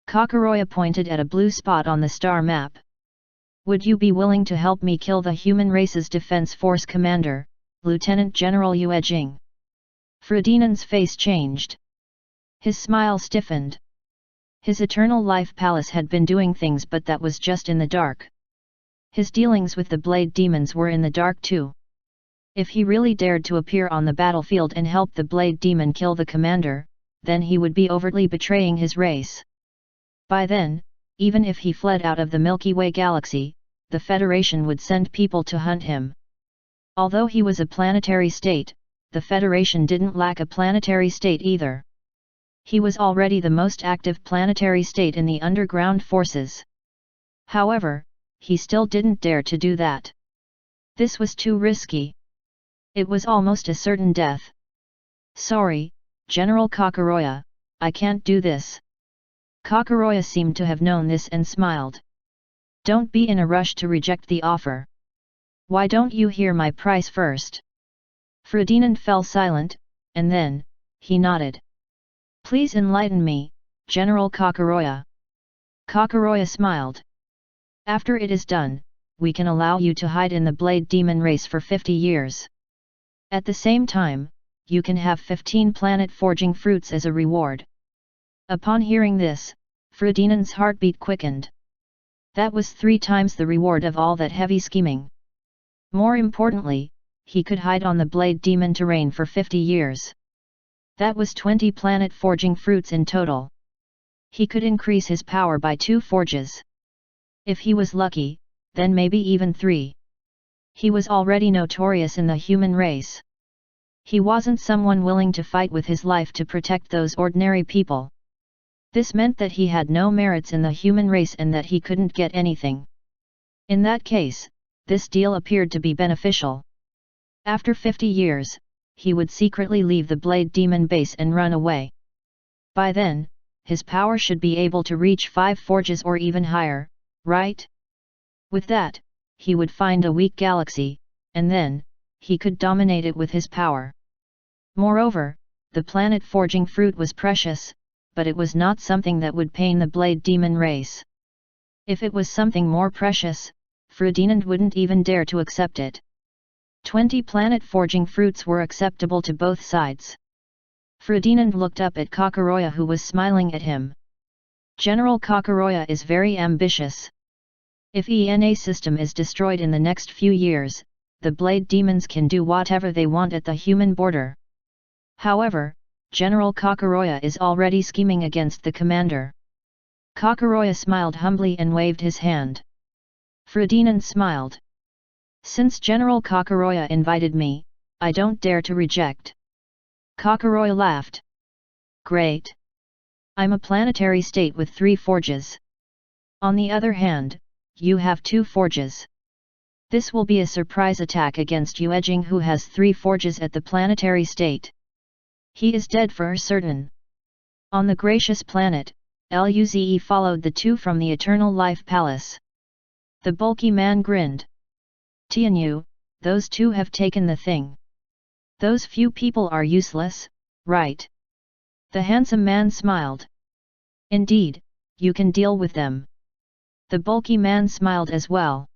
Kakoroya pointed at a blue spot on the star map. Would you be willing to help me kill the human race's defense force commander, Lieutenant General Yue Jing? Ferdinand's face changed. His smile stiffened. His Eternal Life Palace had been doing things, but that was just in the dark. His dealings with the blade demons were in the dark too. If he really dared to appear on the battlefield and help the blade demon kill the commander, then he would be overtly betraying his race. By then, even if he fled out of the Milky Way galaxy, the Federation would send people to hunt him. Although he was a planetary state, the Federation didn't lack a planetary state either. He was already the most active planetary state in the underground forces. However, he still didn't dare to do that. This was too risky. It was almost a certain death. Sorry, General Kakoroya, I can't do this. Kakoroya seemed to have known this and smiled. Don't be in a rush to reject the offer. Why don't you hear my price first? Ferdinand fell silent, and then, he nodded. Please enlighten me, General Kakoroya. Kakoroya smiled. After it is done, we can allow you to hide in the Blade Demon race for 50 years. At the same time, you can have 15 planet-forging fruits as a reward. Upon hearing this, Ferdinand's heartbeat quickened. That was 3 times the reward of all that heavy scheming. More importantly, he could hide on the Blade Demon terrain for 50 years. That was 20 planet-forging fruits in total. He could increase his power by 2 forges. If he was lucky, then maybe even 3. He was already notorious in the human race. He wasn't someone willing to fight with his life to protect those ordinary people. This meant that he had no merits in the human race and that he couldn't get anything. In that case, this deal appeared to be beneficial. After 50 years, he would secretly leave the Blade Demon base and run away. By then, his power should be able to reach 5 forges or even higher, right? With that, he would find a weak galaxy, and then, he could dominate it with his power. Moreover, the planet-forging fruit was precious, but it was not something that would pain the Blade Demon race. If it was something more precious, Ferdinand wouldn't even dare to accept it. 20 planet-forging fruits were acceptable to both sides. Ferdinand looked up at Kakoroya, who was smiling at him. General Kakoroya is very ambitious. If ENA system is destroyed in the next few years, the Blade Demons can do whatever they want at the human border. However, General Kakoroya is already scheming against the commander. Kakoroya smiled humbly and waved his hand. Ferdinand smiled. Since General Kakoroya invited me, I don't dare to reject. Kakoroya laughed. Great. I'm a planetary state with 3 forges. On the other hand, you have 2 forges. This will be a surprise attack against Yue Jing, who has 3 forges at the planetary state. He is dead for certain. On the gracious planet, Luze followed the two from the Eternal Life Palace. The bulky man grinned. Tianyu, those two have taken the thing. Those few people are useless, right? The handsome man smiled. Indeed, you can deal with them. The bulky man smiled as well.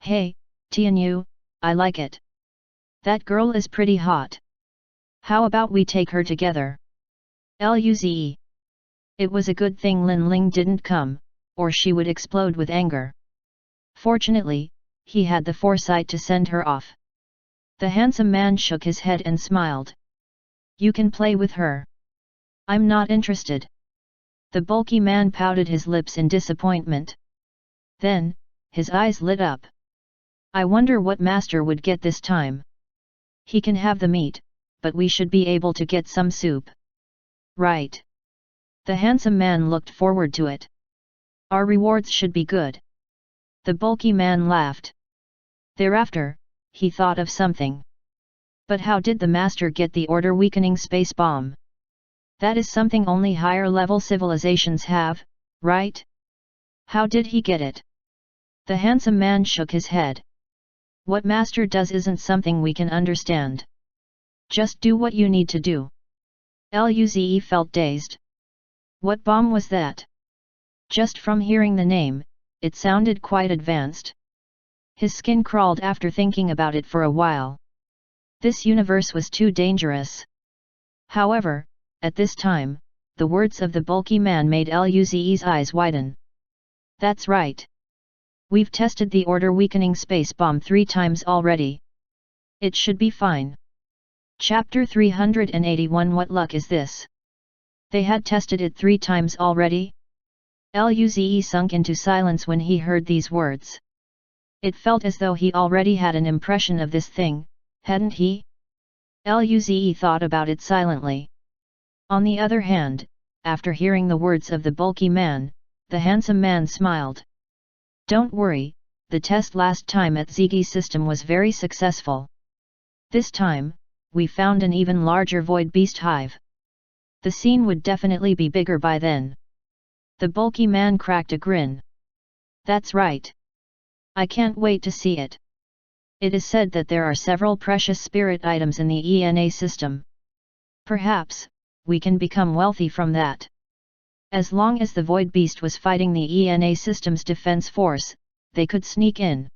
Hey, Tianyu, I like it. That girl is pretty hot. How about we take her together? Luze. It was a good thing Lin Ling didn't come, or she would explode with anger. Fortunately, he had the foresight to send her off. The handsome man shook his head and smiled. You can play with her. I'm not interested. The bulky man pouted his lips in disappointment. Then, his eyes lit up. I wonder what master would get this time. He can have the meat, but we should be able to get some soup. Right. The handsome man looked forward to it. Our rewards should be good. The bulky man laughed. Thereafter, he thought of something. But how did the master get the order-weakening space bomb? That is something only higher-level civilizations have, right? How did he get it? The handsome man shook his head. What master does isn't something we can understand. Just do what you need to do. Luze felt dazed. What bomb was that? Just from hearing the name, it sounded quite advanced. His skin crawled after thinking about it for a while. This universe was too dangerous. However, at this time, the words of the bulky man made Luze's eyes widen. That's right. We've tested the order-weakening space bomb 3 times already. It should be fine. Chapter 381 What luck is this? They had tested it 3 times already? Luze sunk into silence when he heard these words. It felt as though he already had an impression of this thing, hadn't he? Luze thought about it silently. On the other hand, after hearing the words of the bulky man, the handsome man smiled. Don't worry, the test last time at Ziggy system was very successful. This time, we found an even larger void beast hive. The scene would definitely be bigger by then. The bulky man cracked a grin. That's right. I can't wait to see it. It is said that there are several precious spirit items in the ENA system. Perhaps, we can become wealthy from that. As long as the void beast was fighting the ENA system's defense force, they could sneak in.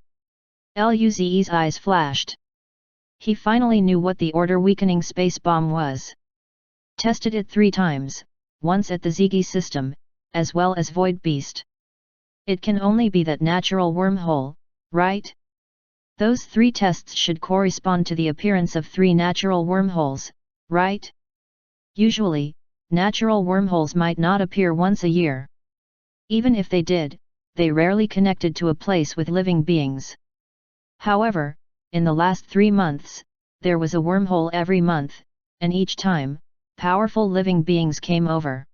Luze's eyes flashed. He finally knew what the order-weakening space bomb was. Tested it 3 times, once at the Ziggy system, as well as void beast. It can only be that natural wormhole, right? Those 3 tests should correspond to the appearance of 3 natural wormholes, right? Usually, natural wormholes might not appear once a year. Even if they did, they rarely connected to a place with living beings. However, in the last 3 months, there was a wormhole every month, and each time, powerful living beings came over.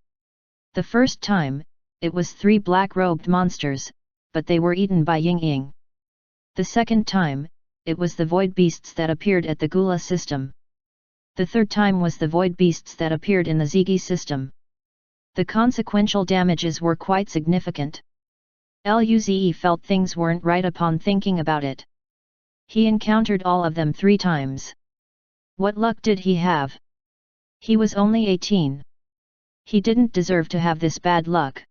The first time, it was 3 black-robed monsters, but they were eaten by Ying-Ying. The second time, it was the void beasts that appeared at the Gula system. The third time was the void beasts that appeared in the Ziggy system. The consequential damages were quite significant. Luze felt things weren't right upon thinking about it. He encountered all of them 3 times. What luck did he have? He was only 18. He didn't deserve to have this bad luck.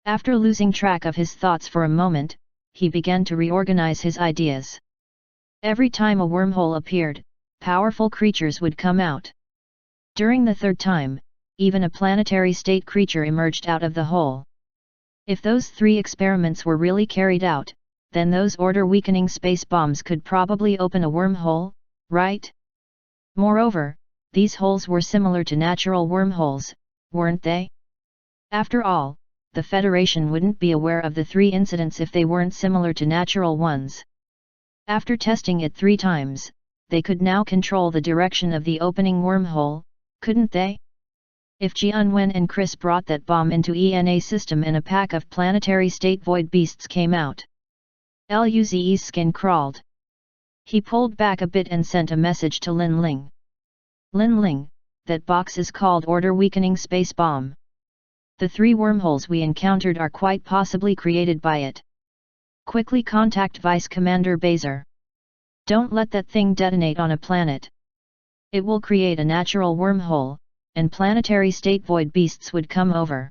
After losing track of his thoughts for a moment, he began to reorganize his ideas. Every time a wormhole appeared, powerful creatures would come out. During the 3rd time, even a planetary state creature emerged out of the hole. If those 3 experiments were really carried out, then those order-weakening space bombs could probably open a wormhole, right? Moreover, these holes were similar to natural wormholes, weren't they? After all, the Federation wouldn't be aware of the 3 incidents if they weren't similar to natural ones. After testing it 3 times, they could now control the direction of the opening wormhole, couldn't they? If Jianwen and Chris brought that bomb into ENA system and a pack of planetary state void beasts came out, Luze's skin crawled. He pulled back a bit and sent a message to Lin Ling. Lin Ling, that box is called Order Weakening Space Bomb. The 3 wormholes we encountered are quite possibly created by it. Quickly contact Vice Commander Baser. Don't let that thing detonate on a planet. It will create a natural wormhole, and planetary state void beasts would come over.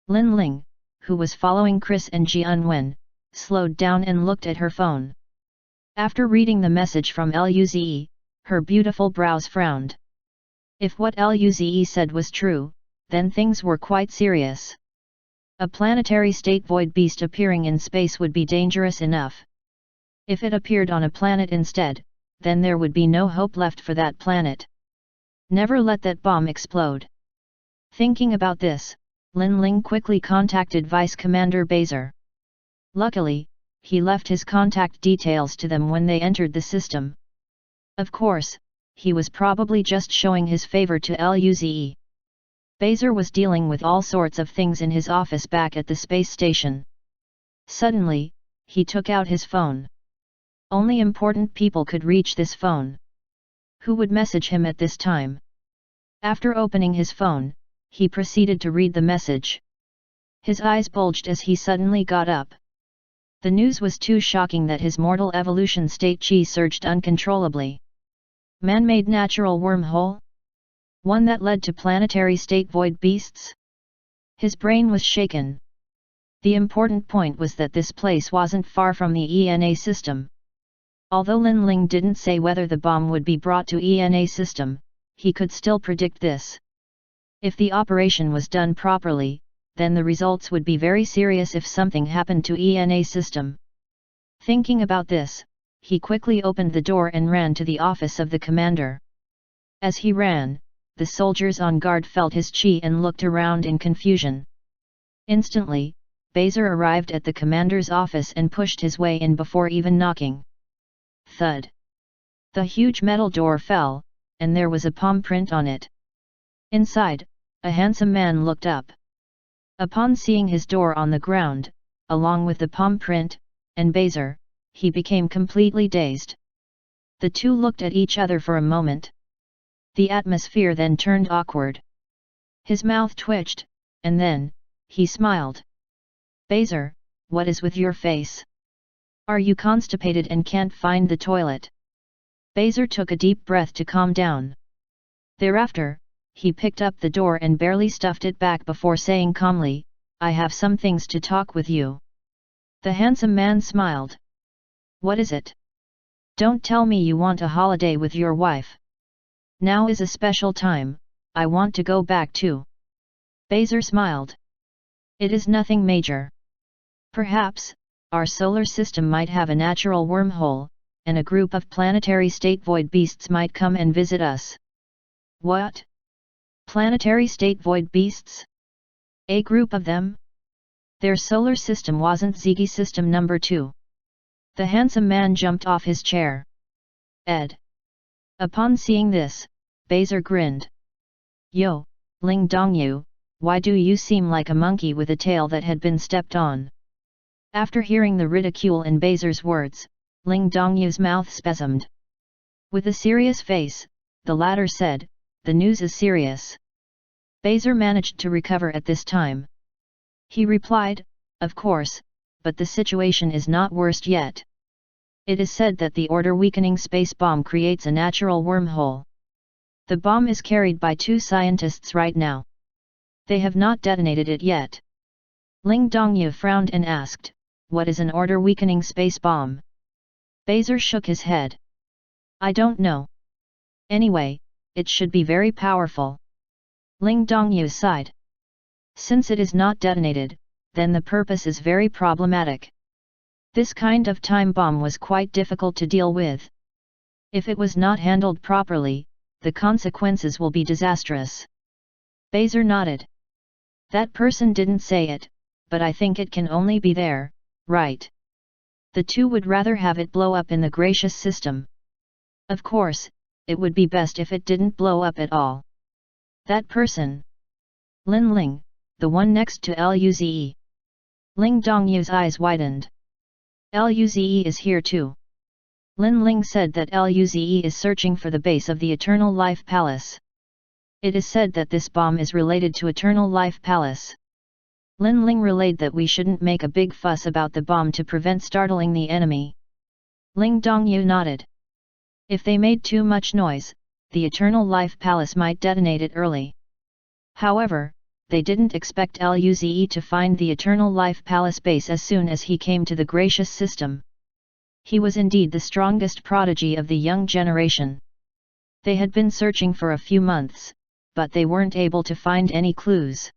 Lin Ling, who was following Chris and Jian Wen, slowed down and looked at her phone. After reading the message from Luze, her beautiful brows frowned. If what Luze said was true, then things were quite serious. A planetary state void beast appearing in space would be dangerous enough. If it appeared on a planet instead, then there would be no hope left for that planet. Never let that bomb explode. Thinking about this, Lin Ling quickly contacted Vice Commander Baser. Luckily, he left his contact details to them when they entered the system. Of course, he was probably just showing his favor to Luze. Baser was dealing with all sorts of things in his office back at the space station. Suddenly, he took out his phone. Only important people could reach this phone. Who would message him at this time? After opening his phone, he proceeded to read the message. His eyes bulged as he suddenly got up. The news was too shocking that his mortal evolution state chi surged uncontrollably. Man-made natural wormhole? One that led to planetary state void beasts? His brain was shaken. The important point was that this place wasn't far from the ENA system. Although Lin Ling didn't say whether the bomb would be brought to ENA system, he could still predict this. If the operation was done properly, then the results would be very serious if something happened to ENA system. Thinking about this, he quickly opened the door and ran to the office of the commander. As he ran, the soldiers on guard felt his chi and looked around in confusion. Instantly, Baser arrived at the commander's office and pushed his way in before even knocking. Thud! The huge metal door fell, and there was a palm print on it. Inside, a handsome man looked up. Upon seeing his door on the ground, along with the palm print, and Baser, he became completely dazed. The two looked at each other for a moment. The atmosphere then turned awkward. His mouth twitched, and then, he smiled. Baser, what is with your face? Are you constipated and can't find the toilet? Baser took a deep breath to calm down. Thereafter, he picked up the door and barely stuffed it back before saying calmly, I have some things to talk with you. The handsome man smiled. What is it? Don't tell me you want a holiday with your wife. Now is a special time, I want to go back too. Baser smiled. It is nothing major. Perhaps, our solar system might have a natural wormhole, and a group of planetary state void beasts might come and visit us. What? Planetary state void beasts? A group of them? Their solar system wasn't Ziggy system number 2. The handsome man jumped off his chair. Ed. Upon seeing this, Baser grinned. Yo, Ling Dongyu, why do you seem like a monkey with a tail that had been stepped on? After hearing the ridicule in Baser's words, Ling Dongyu's mouth spasmed. With a serious face, the latter said, the news is serious. Baser managed to recover at this time. He replied, of course, but the situation is not worst yet. It is said that the order-weakening space bomb creates a natural wormhole. The bomb is carried by 2 scientists right now. They have not detonated it yet. Ling Dongyu frowned and asked, what is an order-weakening space bomb? Baser shook his head. I don't know. Anyway, it should be very powerful. Ling Dongyu sighed. Since it is not detonated, then the purpose is very problematic. This kind of time bomb was quite difficult to deal with. If it was not handled properly, the consequences will be disastrous. Baser nodded. That person didn't say it, but I think it can only be there, right? The two would rather have it blow up in the gracious system. Of course, it would be best if it didn't blow up at all. That person? Lin Ling, the one next to Luze. Ling Dongyu's eyes widened. Luze is here too. Lin Ling said that Luze is searching for the base of the Eternal Life Palace. It is said that this bomb is related to Eternal Life Palace. Lin Ling relayed that we shouldn't make a big fuss about the bomb to prevent startling the enemy. Ling Dongyu nodded. If they made too much noise, the Eternal Life Palace might detonate it early. However, they didn't expect Luze to find the Eternal Life Palace base as soon as he came to the gracious system. He was indeed the strongest prodigy of the young generation. They had been searching for a few months, but they weren't able to find any clues.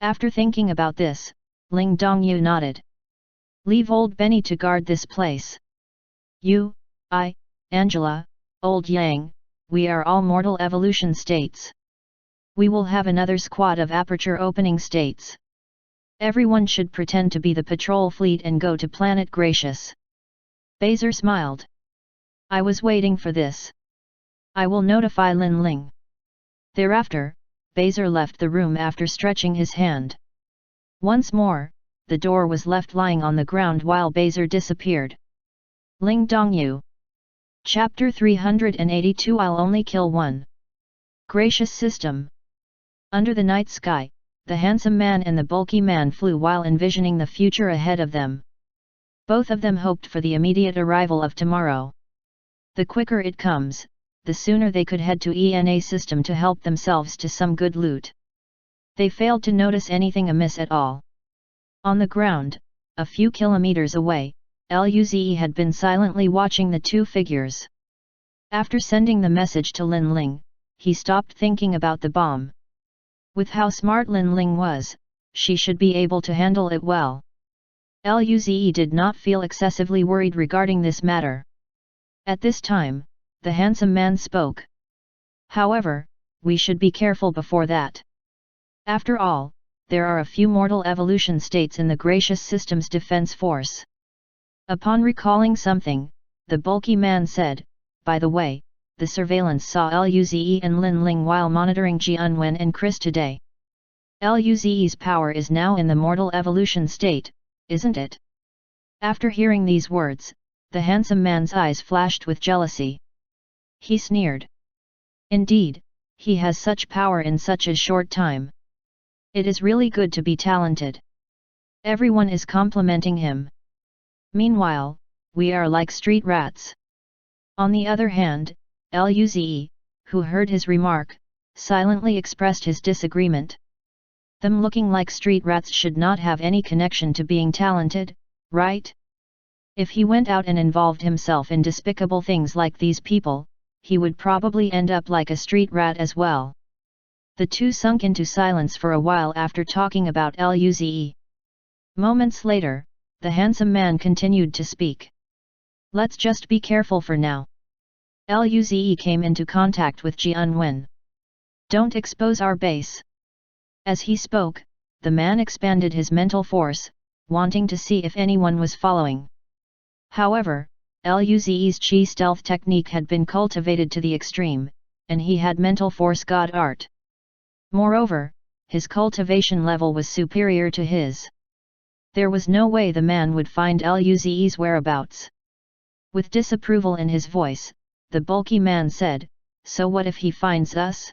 After thinking about this, Ling Dongyu nodded. Leave old Benny to guard this place. You, I, Angela, old Yang, we are all mortal evolution states. We will have another squad of aperture opening states. Everyone should pretend to be the patrol fleet and go to Planet Gracious. Bezer smiled. I was waiting for this. I will notify Lin Ling. Thereafter, Bezer left the room after stretching his hand. Once more, the door was left lying on the ground while Bezer disappeared. Ling Dongyu. Chapter 382 I'll only kill one. Gracious system. Under the night sky, the handsome man and the bulky man flew while envisioning the future ahead of them. Both of them hoped for the immediate arrival of tomorrow. The quicker it comes, the sooner they could head to ENA system to help themselves to some good loot. They failed to notice anything amiss at all. On the ground, a few kilometers away, Luze had been silently watching the two figures. After sending the message to Lin Ling, he stopped thinking about the bomb. With how smart Lin Ling was, she should be able to handle it well. Luze did not feel excessively worried regarding this matter. At this time, the handsome man spoke. However, we should be careful before that. After all, there are a few mortal evolution states in the gracious system's defense force. Upon recalling something, the bulky man said, by the way, the surveillance saw Luze and Lin Ling while monitoring Jianwen and Chris today. Luze's power is now in the mortal evolution state, isn't it? After hearing these words, the handsome man's eyes flashed with jealousy. He sneered. Indeed, he has such power in such a short time. It is really good to be talented. Everyone is complimenting him. Meanwhile, we are like street rats. On the other hand, Luze, who heard his remark, silently expressed his disagreement. Them looking like street rats should not have any connection to being talented, right? If he went out and involved himself in despicable things like these people, he would probably end up like a street rat as well. The two sunk into silence for a while after talking about Luze. Moments later, the handsome man continued to speak. Let's just be careful for now. Luze came into contact with Jianwen. Don't expose our base. As he spoke, the man expanded his mental force, wanting to see if anyone was following. However, Luze's chi stealth technique had been cultivated to the extreme, and he had mental force god art. Moreover, his cultivation level was superior to his. There was no way the man would find Luze's whereabouts. With disapproval in his voice, the bulky man said, so what if he finds us?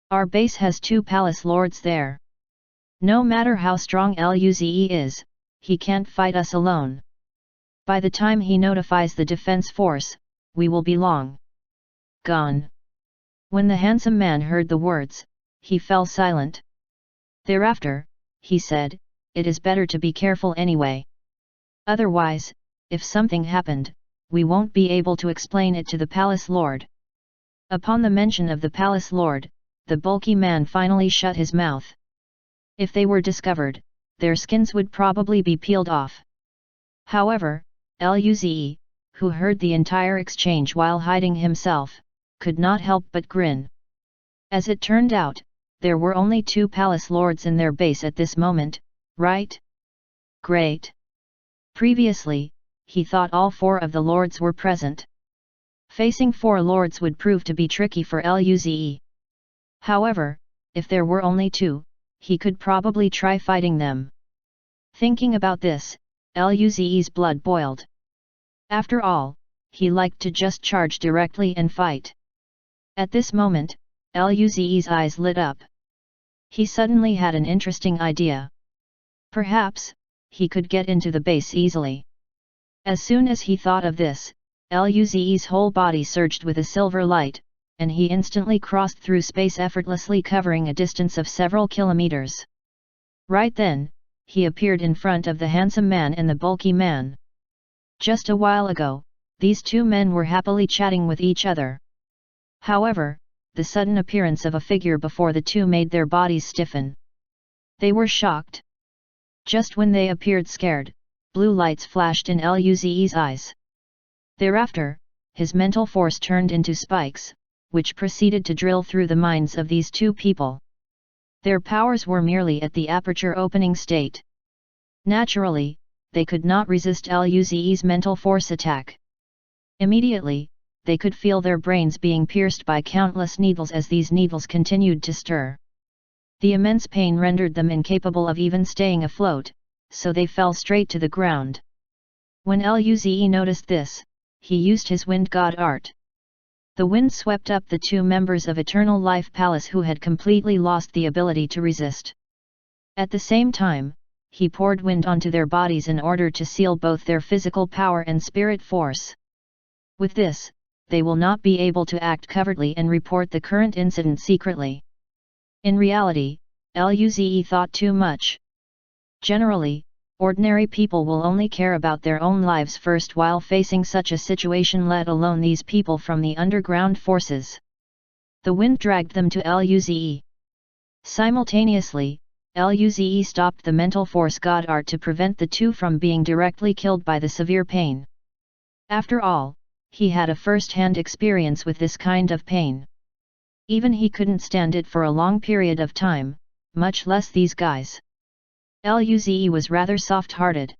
Our base has 2 palace lords there. No matter how strong Luze is, he can't fight us alone. By the time he notifies the defense force, we will be long gone. When the handsome man heard the words, he fell silent. Thereafter, he said, it is better to be careful anyway. Otherwise, if something happened, we won't be able to explain it to the palace lord. Upon the mention of the palace lord, the bulky man finally shut his mouth. If they were discovered, their skins would probably be peeled off. However, Luze, who heard the entire exchange while hiding himself, could not help but grin. As it turned out, there were only 2 palace lords in their base at this moment, right? Great. Previously, he thought all 4 of the lords were present. Facing 4 lords would prove to be tricky for Luze. However, if there were only 2, he could probably try fighting them. Thinking about this, Luze's blood boiled. After all, he liked to just charge directly and fight. At this moment, Luze's eyes lit up. He suddenly had an interesting idea. Perhaps, he could get into the base easily. As soon as he thought of this, Luze's whole body surged with a silver light, and he instantly crossed through space effortlessly, covering a distance of several kilometers. Right then, he appeared in front of the handsome man and the bulky man. Just a while ago, these two men were happily chatting with each other. However, the sudden appearance of a figure before the two made their bodies stiffen. They were shocked. Just when they appeared scared, blue lights flashed in Luze's eyes. Thereafter, his mental force turned into spikes, which proceeded to drill through the minds of these two people. Their powers were merely at the aperture opening state. Naturally, they could not resist Luze's mental force attack. Immediately, they could feel their brains being pierced by countless needles as these needles continued to stir. The immense pain rendered them incapable of even staying afloat, so they fell straight to the ground. When Luze noticed this, he used his wind god art. The wind swept up the two members of Eternal Life Palace who had completely lost the ability to resist. At the same time, he poured wind onto their bodies in order to seal both their physical power and spirit force. With this, they will not be able to act covertly and report the current incident secretly. In reality, Luze thought too much. Generally, ordinary people will only care about their own lives first while facing such a situation, let alone these people from the underground forces. The wind dragged them to Luze. Simultaneously, Luze stopped the mental force god art to prevent the two from being directly killed by the severe pain. After all, he had a first-hand experience with this kind of pain. Even he couldn't stand it for a long period of time, much less these guys. Luze was rather soft-hearted.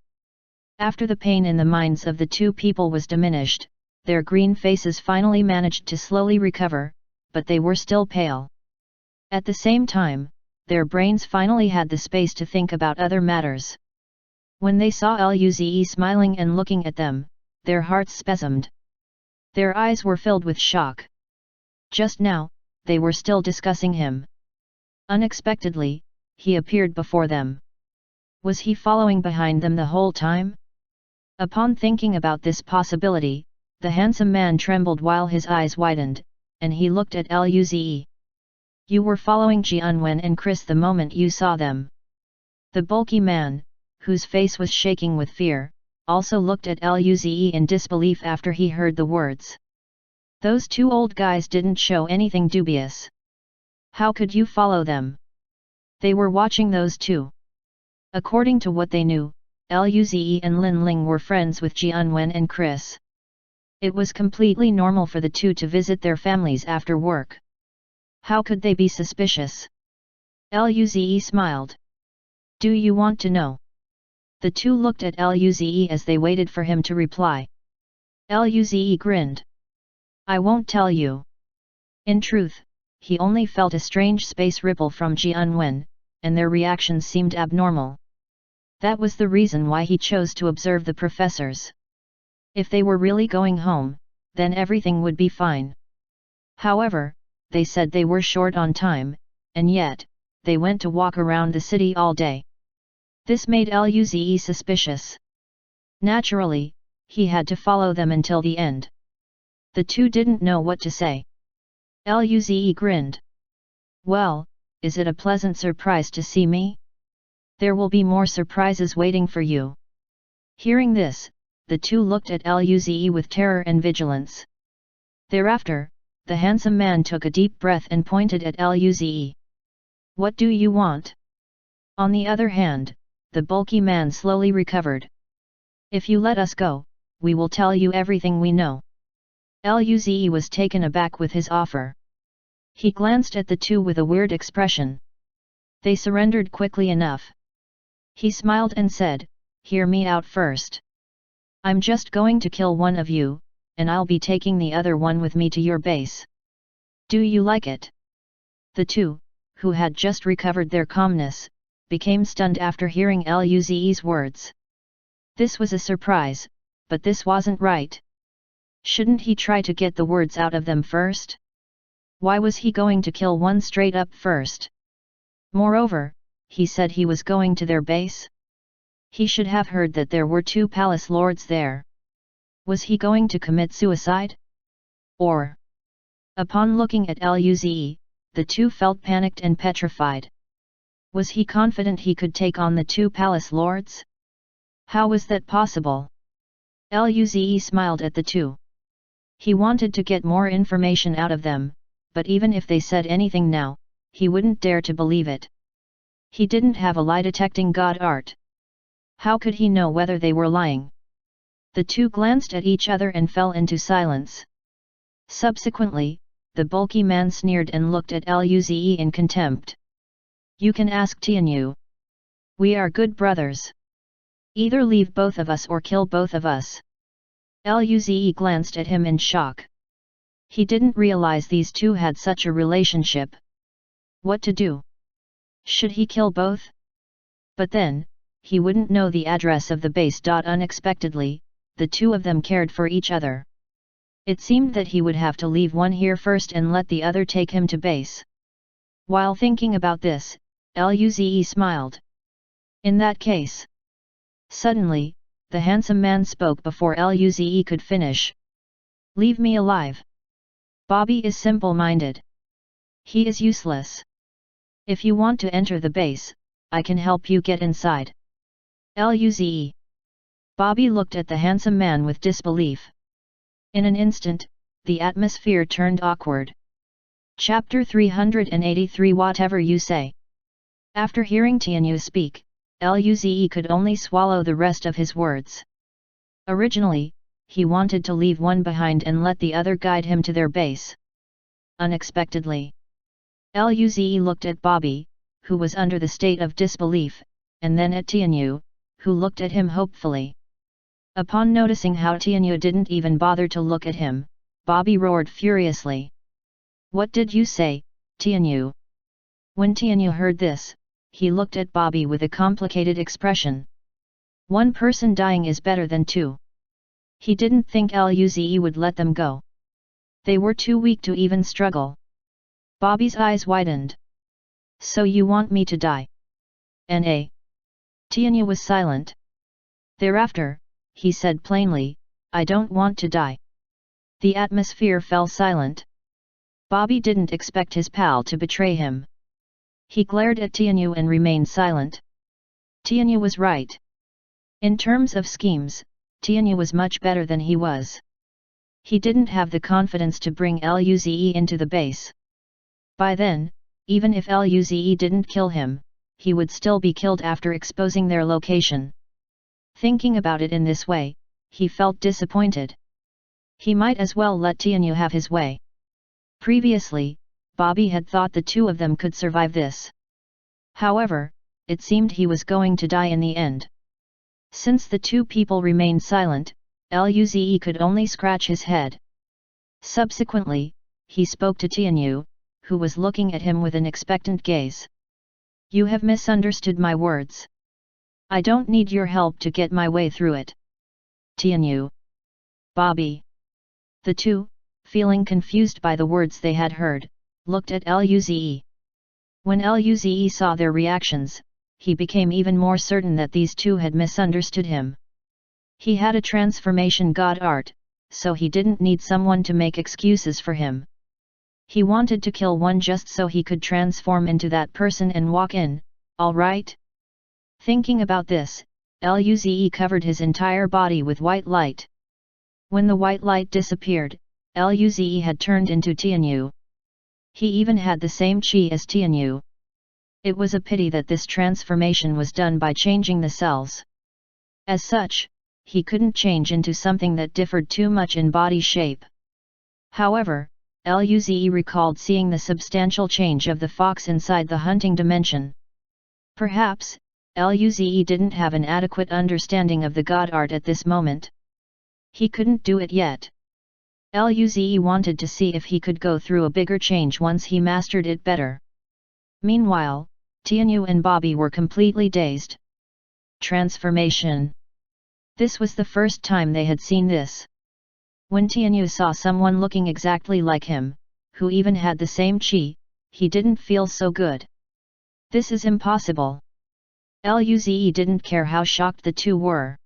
After the pain in the minds of the two people was diminished, their green faces finally managed to slowly recover, but they were still pale. At the same time, their brains finally had the space to think about other matters. When they saw Luze smiling and looking at them, their hearts spasmed. Their eyes were filled with shock. Just now, they were still discussing him. Unexpectedly, he appeared before them. Was he following behind them the whole time? Upon thinking about this possibility, the handsome man trembled while his eyes widened, and he looked at Luze. You were following Jianwen and Chris the moment you saw them. The bulky man, whose face was shaking with fear, also looked at Luze in disbelief after he heard the words. Those two old guys didn't show anything dubious. How could you follow them? They were watching those two. According to what they knew, Luze and Lin Ling were friends with Jianwen and Chris. It was completely normal for the two to visit their families after work. How could they be suspicious? Luze smiled. Do you want to know? The two looked at Luze as they waited for him to reply. Luze grinned. I won't tell you. In truth, he only felt a strange space ripple from Jianwen, and their reactions seemed abnormal. That was the reason why he chose to observe the professors. If they were really going home, then everything would be fine. However, they said they were short on time, and yet, they went to walk around the city all day. This made Luze suspicious. Naturally, he had to follow them until the end. The two didn't know what to say. Luze grinned. Well, is it a pleasant surprise to see me? There will be more surprises waiting for you. Hearing this, the two looked at Luze with terror and vigilance. Thereafter, the handsome man took a deep breath and pointed at Luze. What do you want? On the other hand, the bulky man slowly recovered. If you let us go, we will tell you everything we know. Luze was taken aback with his offer. He glanced at the two with a weird expression. They surrendered quickly enough. He smiled and said, Hear me out first. I'm just going to kill one of you, and I'll be taking the other one with me to your base. Do you like it? The two, who had just recovered their calmness, became stunned after hearing Luze's words. This was a surprise, but this wasn't right. Shouldn't he try to get the words out of them first? Why was he going to kill one straight up first? Moreover, he said he was going to their base. He should have heard that there were 2 palace lords there. Was he going to commit suicide? Or? Upon looking at Luze, the 2 felt panicked and petrified. Was he confident he could take on the 2 palace lords? How was that possible? Luze smiled at the 2. He wanted to get more information out of them, but even if they said anything now, he wouldn't dare to believe it. He didn't have a lie-detecting god art. How could he know whether they were lying? The 2 glanced at each other and fell into silence. Subsequently, the bulky man sneered and looked at Luze in contempt. You can ask Tianyu. We are good brothers. Either leave both of us or kill both of us. Luze glanced at him in shock. He didn't realize these 2 had such a relationship. What to do? Should he kill both? But then, he wouldn't know the address of the base. Unexpectedly, the 2 of them cared for each other. It seemed that he would have to leave one here first and let the other take him to base. While thinking about this, Luze smiled. In that case. Suddenly, the handsome man spoke before Luze could finish. Leave me alive. Bobby is simple-minded. He is useless. If you want to enter the base, I can help you get inside. Luze. Bobby looked at the handsome man with disbelief. In an instant, the atmosphere turned awkward. Chapter 383 Whatever you say. After hearing Tianyu speak, Luze could only swallow the rest of his words. Originally, he wanted to leave one behind and let the other guide him to their base. Unexpectedly, Luze looked at Bobby, who was under the state of disbelief, and then at Tianyu, who looked at him hopefully. Upon noticing how Tianyu didn't even bother to look at him, Bobby roared furiously. What did you say, Tianyu? When Tianyu heard this, he looked at Bobby with a complicated expression. 1 person dying is better than 2. He didn't think Luze would let them go. They were too weak to even struggle. Bobby's eyes widened. So you want me to die? N.A. Tianyu was silent. Thereafter, he said plainly, I don't want to die. The atmosphere fell silent. Bobby didn't expect his pal to betray him. He glared at Tianyu and remained silent. Tianyu was right. In terms of schemes, Tianyu was much better than he was. He didn't have the confidence to bring Luze into the base. By then, even if Luze didn't kill him, he would still be killed after exposing their location. Thinking about it in this way, he felt disappointed. He might as well let Tianyu have his way. Previously, Bobby had thought the 2 of them could survive this. However, it seemed he was going to die in the end. Since the 2 people remained silent, Luze could only scratch his head. Subsequently, he spoke to Tianyu, who was looking at him with an expectant gaze. You have misunderstood my words. I don't need your help to get my way through it. Tianyu. Bobby. The 2, feeling confused by the words they had heard, looked at Luze. When Luze saw their reactions, he became even more certain that these 2 had misunderstood him. He had a transformation god art, so he didn't need someone to make excuses for him. He wanted to kill one just so he could transform into that person and walk in, all right? Thinking about this, Luze covered his entire body with white light. When the white light disappeared, Luze had turned into Tianyu. He even had the same chi as Tianyu. It was a pity that this transformation was done by changing the cells. As such, he couldn't change into something that differed too much in body shape. However, Luze recalled seeing the substantial change of the fox inside the hunting dimension. Perhaps, Luze didn't have an adequate understanding of the god art at this moment. He couldn't do it yet. Luze wanted to see if he could go through a bigger change once he mastered it better. Meanwhile, Tianyu and Bobby were completely dazed. Transformation. This was the first time they had seen this. When Tianyu saw someone looking exactly like him, who even had the same chi, he didn't feel so good. This is impossible. Luze didn't care how shocked the two were.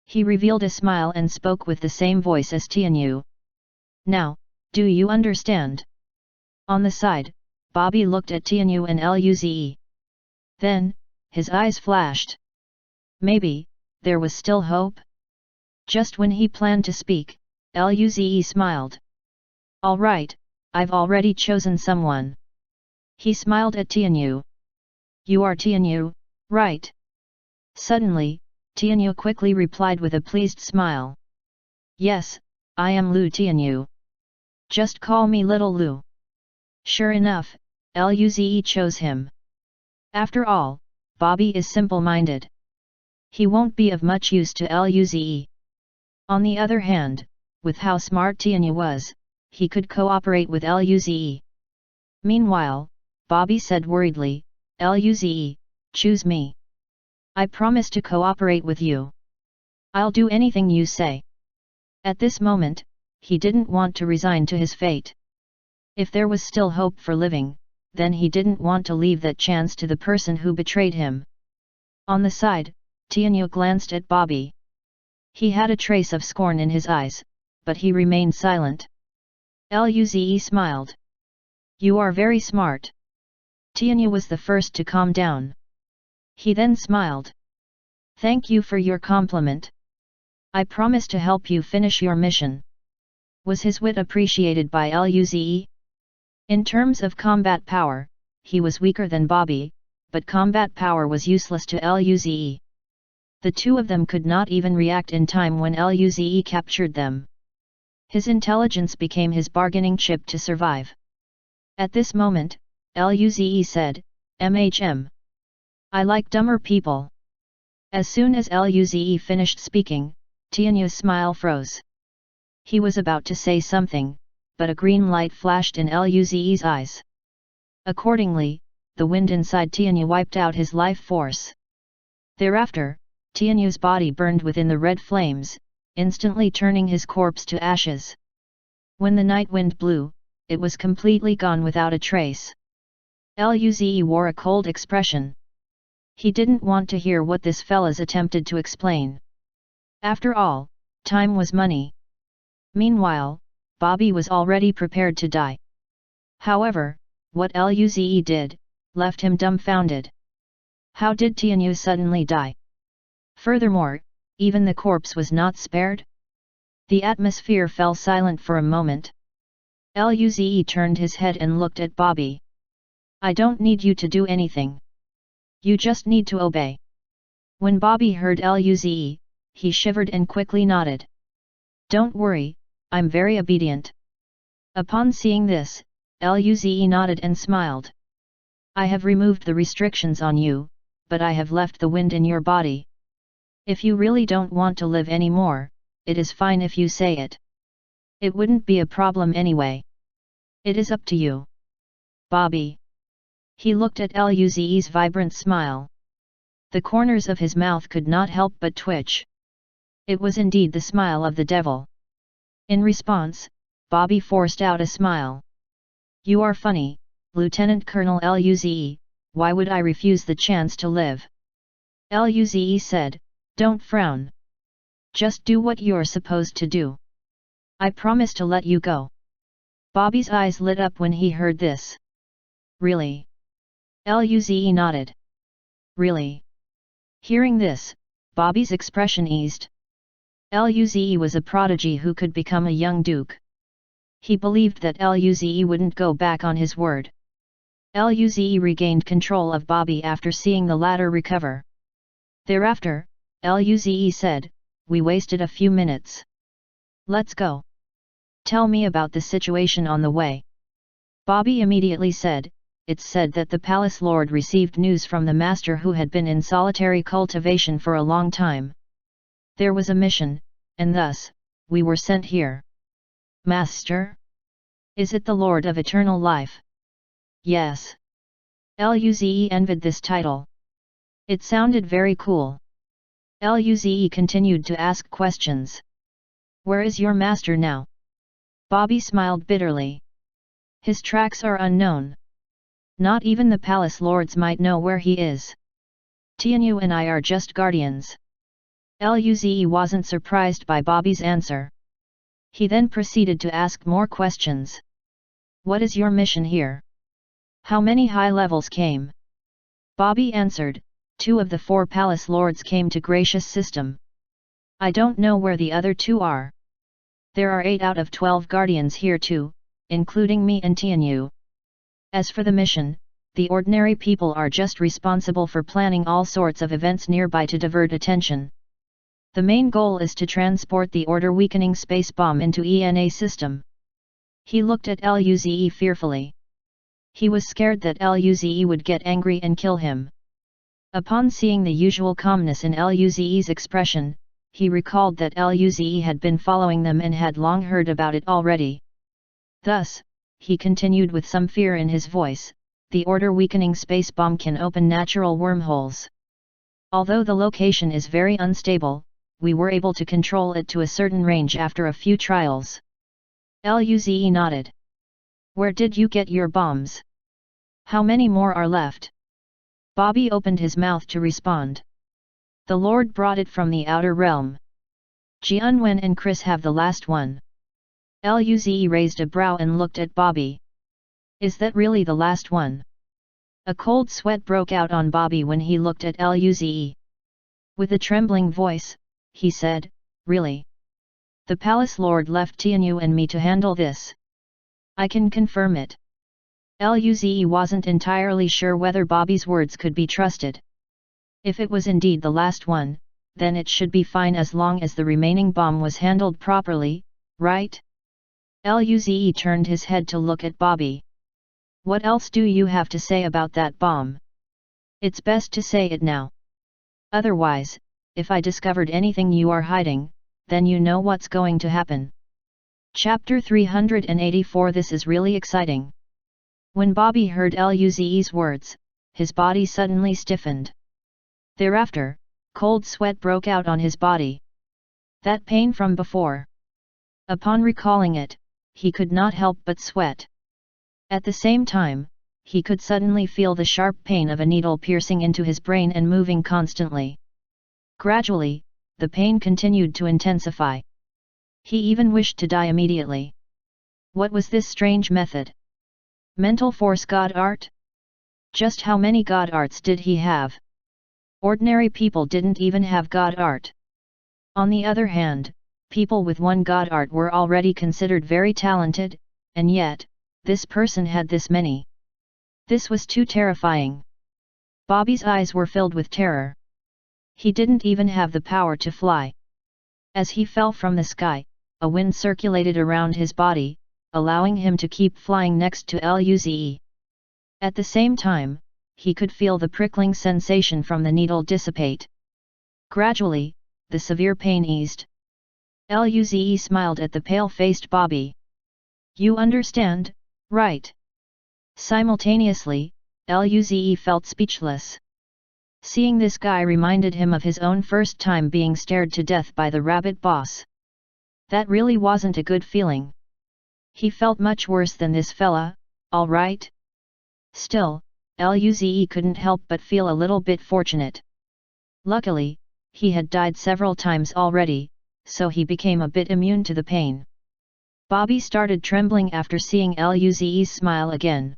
He revealed a smile and spoke with the same voice as Tianyu. Now, do you understand? On the side, Bobby looked at Tianyu and Luze. Then, his eyes flashed. Maybe, there was still hope? Just when he planned to speak, Luze smiled. All right, I've already chosen someone. He smiled at Tianyu. You are Tianyu, right? Suddenly, Tianyu quickly replied with a pleased smile. Yes, I am Lu Tianyu. Just call me Little Lu. Sure enough, Luze chose him. After all, Bobby is simple-minded. He won't be of much use to Luze. On the other hand, with how smart Tianyu was, he could cooperate with Luze. Meanwhile, Bobby said worriedly, Luze, choose me. I promise to cooperate with you. I'll do anything you say. At this moment, he didn't want to resign to his fate. If there was still hope for living, then he didn't want to leave that chance to the person who betrayed him. On the side, Tianyu glanced at Bobby. He had a trace of scorn in his eyes, but he remained silent. Luze smiled. You are very smart. Tianyu was the first to calm down. He then smiled. Thank you for your compliment. I promise to help you finish your mission. Was his wit appreciated by Luze? In terms of combat power, he was weaker than Bobby, but combat power was useless to Luze. The two of them could not even react in time when Luze captured them. His intelligence became his bargaining chip to survive. At this moment, Luze said, "MHM. I like dumber people." As soon as Luze finished speaking, Tianyu's smile froze. He was about to say something, but a green light flashed in Luze's eyes. Accordingly, the wind inside Tianyu wiped out his life force. Thereafter, Tianyu's body burned within the red flames, instantly turning his corpse to ashes. When the night wind blew, it was completely gone without a trace. Luze wore a cold expression. He didn't want to hear what this fella's attempted to explain. After all, time was money. Meanwhile, Bobby was already prepared to die. However, what Luze did, left him dumbfounded. How did Tianyu suddenly die? Furthermore, even the corpse was not spared? The atmosphere fell silent for a moment. Luze turned his head and looked at Bobby. I don't need you to do anything. You just need to obey. When Bobby heard Luze, he shivered and quickly nodded. Don't worry, I'm very obedient. Upon seeing this, Luze nodded and smiled. I have removed the restrictions on you, but I have left the wind in your body. If you really don't want to live anymore, it is fine if you say it. It wouldn't be a problem anyway. It is up to you. Bobby. He looked at Luze's vibrant smile. The corners of his mouth could not help but twitch. It was indeed the smile of the devil. In response, Bobby forced out a smile. You are funny, Lieutenant Colonel Luze, why would I refuse the chance to live? Luze said, don't frown. Just do what you're supposed to do. I promise to let you go. Bobby's eyes lit up when he heard this. Really? Luze nodded. Really? Hearing this, Bobby's expression eased. Luze was a prodigy who could become a young duke. He believed that Luze wouldn't go back on his word. Luze regained control of Bobby after seeing the latter recover. Thereafter, Luze said, we wasted a few minutes. Let's go. Tell me about the situation on the way. Bobby immediately said, it's said that the palace lord received news from the master who had been in solitary cultivation for a long time. There was a mission, and thus, we were sent here. Master? Is it the Lord of Eternal Life? Yes. Luze envied this title. It sounded very cool. Luze continued to ask questions. Where is your master now? Bobby smiled bitterly. His tracks are unknown. Not even the palace lords might know where he is. Tianyu and I are just guardians. Luze wasn't surprised by Bobby's answer. He then proceeded to ask more questions. What is your mission here? How many high levels came? Bobby answered, 2 of the 4 palace lords came to Gracious System. I don't know where the other 2 are. There are 8 out of 12 guardians here too, including me and Tianyu. As for the mission, the ordinary people are just responsible for planning all sorts of events nearby to divert attention. The main goal is to transport the order-weakening space bomb into ENA system. He looked at Luze fearfully. He was scared that Luze would get angry and kill him. Upon seeing the usual calmness in Luze's expression, he recalled that Luze had been following them and had long heard about it already. Thus, he continued with some fear in his voice, the order-weakening space bomb can open natural wormholes. Although the location is very unstable, we were able to control it to a certain range after a few trials. Luze nodded. Where did you get your bombs? How many more are left? Bobby opened his mouth to respond. The Lord brought it from the outer realm. Jianwen and Chris have the last one. Luze raised a brow and looked at Bobby. Is that really the last one? A cold sweat broke out on Bobby when he looked at Luze. With a trembling voice, he said, Really? The Palace Lord left Tianyu and me to handle this. I can confirm it. Luze wasn't entirely sure whether Bobby's words could be trusted. If it was indeed the last one, then it should be fine as long as the remaining bomb was handled properly, right? Luze turned his head to look at Bobby. What else do you have to say about that bomb? It's best to say it now. Otherwise, if I discovered anything you are hiding, then you know what's going to happen. Chapter 384 This is really exciting. When Bobby heard Luze's words, his body suddenly stiffened. Thereafter, cold sweat broke out on his body. That pain from before. Upon recalling it, he could not help but sweat. At the same time, he could suddenly feel the sharp pain of a needle piercing into his brain and moving constantly. Gradually, the pain continued to intensify. He even wished to die immediately. What was this strange method? Mental force god art? Just how many god arts did he have? Ordinary people didn't even have god art. On the other hand, people with one god art were already considered very talented, and yet, this person had this many. This was too terrifying. Bobby's eyes were filled with terror. He didn't even have the power to fly. As he fell from the sky, a wind circulated around his body, allowing him to keep flying next to Luze. At the same time, he could feel the prickling sensation from the needle dissipate. Gradually, the severe pain eased. Luze smiled at the pale-faced Bobby. You understand, right? Simultaneously, Luze felt speechless. Seeing this guy reminded him of his own first time being stared to death by the rabbit boss. That really wasn't a good feeling. He felt much worse than this fella, all right? Still, Luze couldn't help but feel a little bit fortunate. Luckily, he had died several times already, so he became a bit immune to the pain. Bobby started trembling after seeing Luze's smile again.